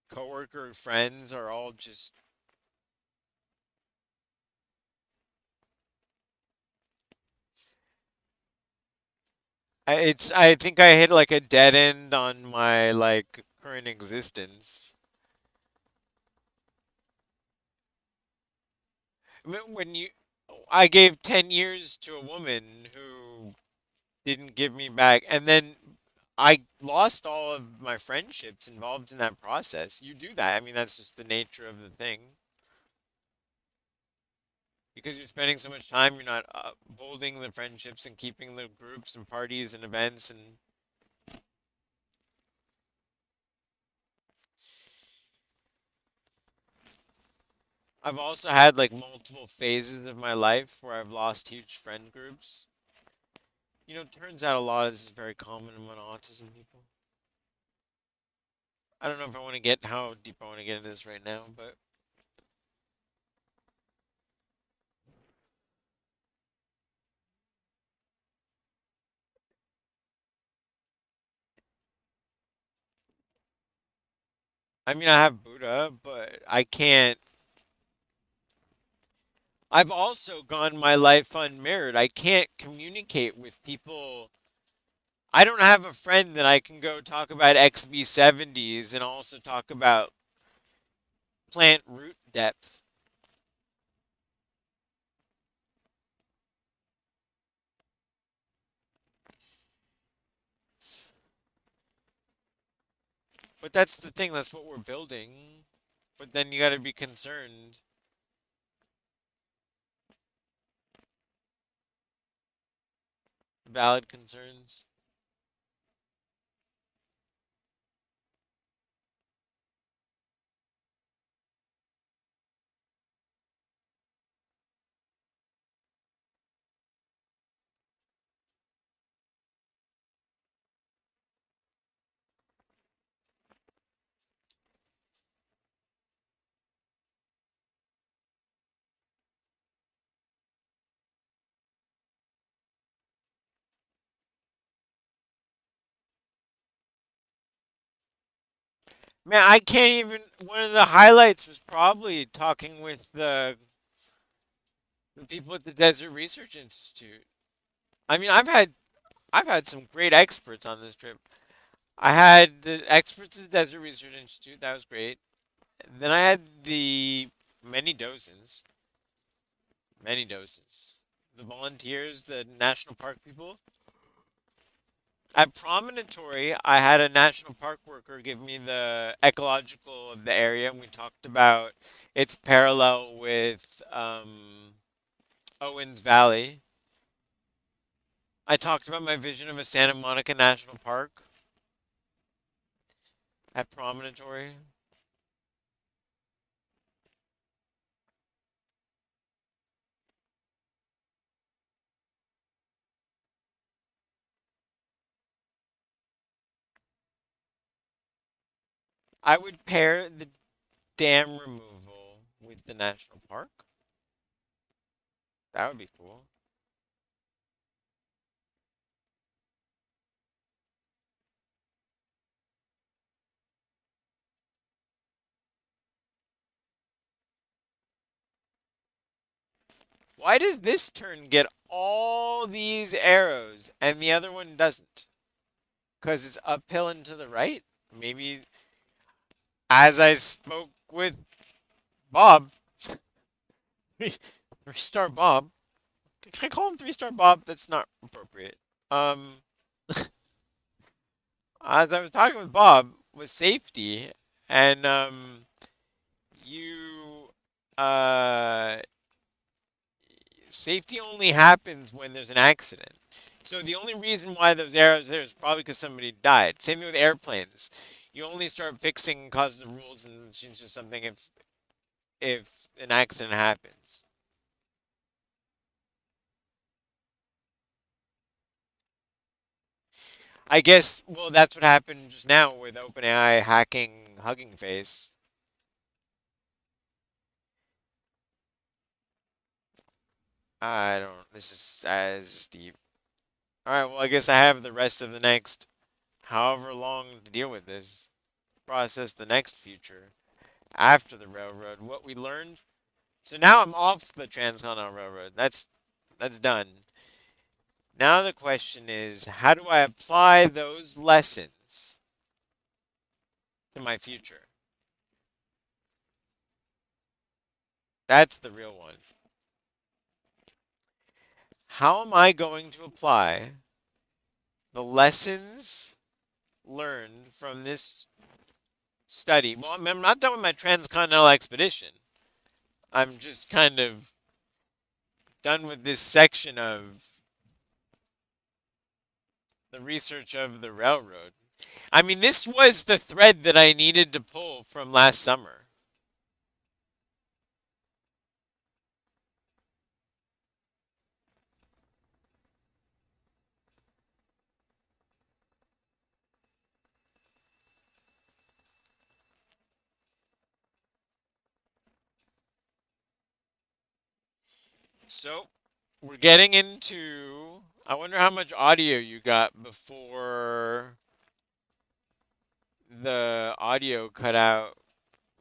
coworker friends are all just I think I hit like a dead end on my like current existence. When you I gave 10 years to a woman who didn't give me back. And then I lost all of my friendships involved in that process. You do that. I mean, that's just the nature of the thing. Because you're spending so much time, you're not upholding the friendships and keeping the groups and parties and events. And I've also had like multiple phases of my life where I've lost huge friend groups. Turns out a lot of this is very common among autism people. I don't know if I want to get how deep I want to get into this right now, but I mean, I have Buddha, but I can't. I've also gone my life unmirrored. I can't communicate with people. I don't have a friend that I can go talk about XB70s and also talk about plant root depth. But that's the thing, that's what we're building. But then you got to be concerned. Valid concerns. Man, I can't even. One of the highlights was probably talking with the people at the Desert Research Institute. I mean, I've had some great experts on this trip. I had the experts at the Desert Research Institute. That was great. Then I had the many dozens, many doses. The volunteers, the national park people. At Promontory, I had a national park worker give me the ecological of the area, and we talked about its parallel with Owens Valley. I talked about my vision of a Santa Monica National Park at Promontory. I would pair the dam removal with the national park. That would be cool. Why does this turn get all these arrows and the other one doesn't? Because it's uphill and to the right? Maybe as I spoke with Bob, three-star Bob. Can I call him three-star Bob? That's not appropriate. Um, as I was talking with Bob with safety, and you, uh, safety only happens when there's an accident. So the only reason why those arrows there is probably because somebody died. Same thing with airplanes. You only start fixing causes of rules and change or something if an accident happens. I guess, well, that's what happened just now with OpenAI hacking Hugging Face. I don't. This is as deep. All right. Well, I guess I have the rest of the next however long to deal with this. Process the next future after the railroad. What we learned. So now I'm off the Transcontinental Railroad. That's done. Now the question is, how do I apply those lessons to my future? That's the real one. How am I going to apply the lessons learned from this study? Well, I'm not done with my transcontinental expedition. I'm just kind of done with this section of the research of the railroad. I mean, this was the thread that I needed to pull from last summer. So, we're getting into. I wonder how much audio you got before the audio cut out.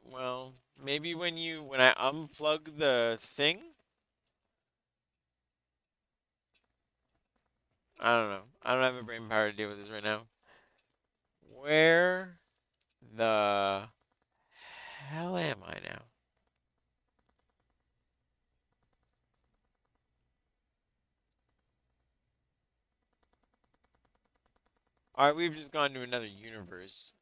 Well, maybe when I unplug the thing. I don't know. I don't have the brain power to deal with this right now. Where the hell am I now? Alright, we've just gone to another universe.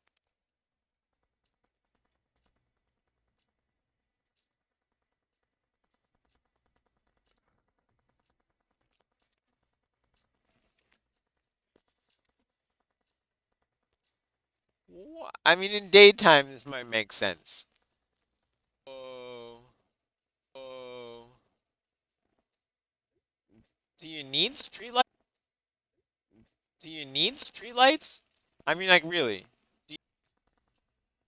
I mean, in daytime, this might make sense. Oh, oh. Do you need street lights? Do you need street lights? I mean, like, really?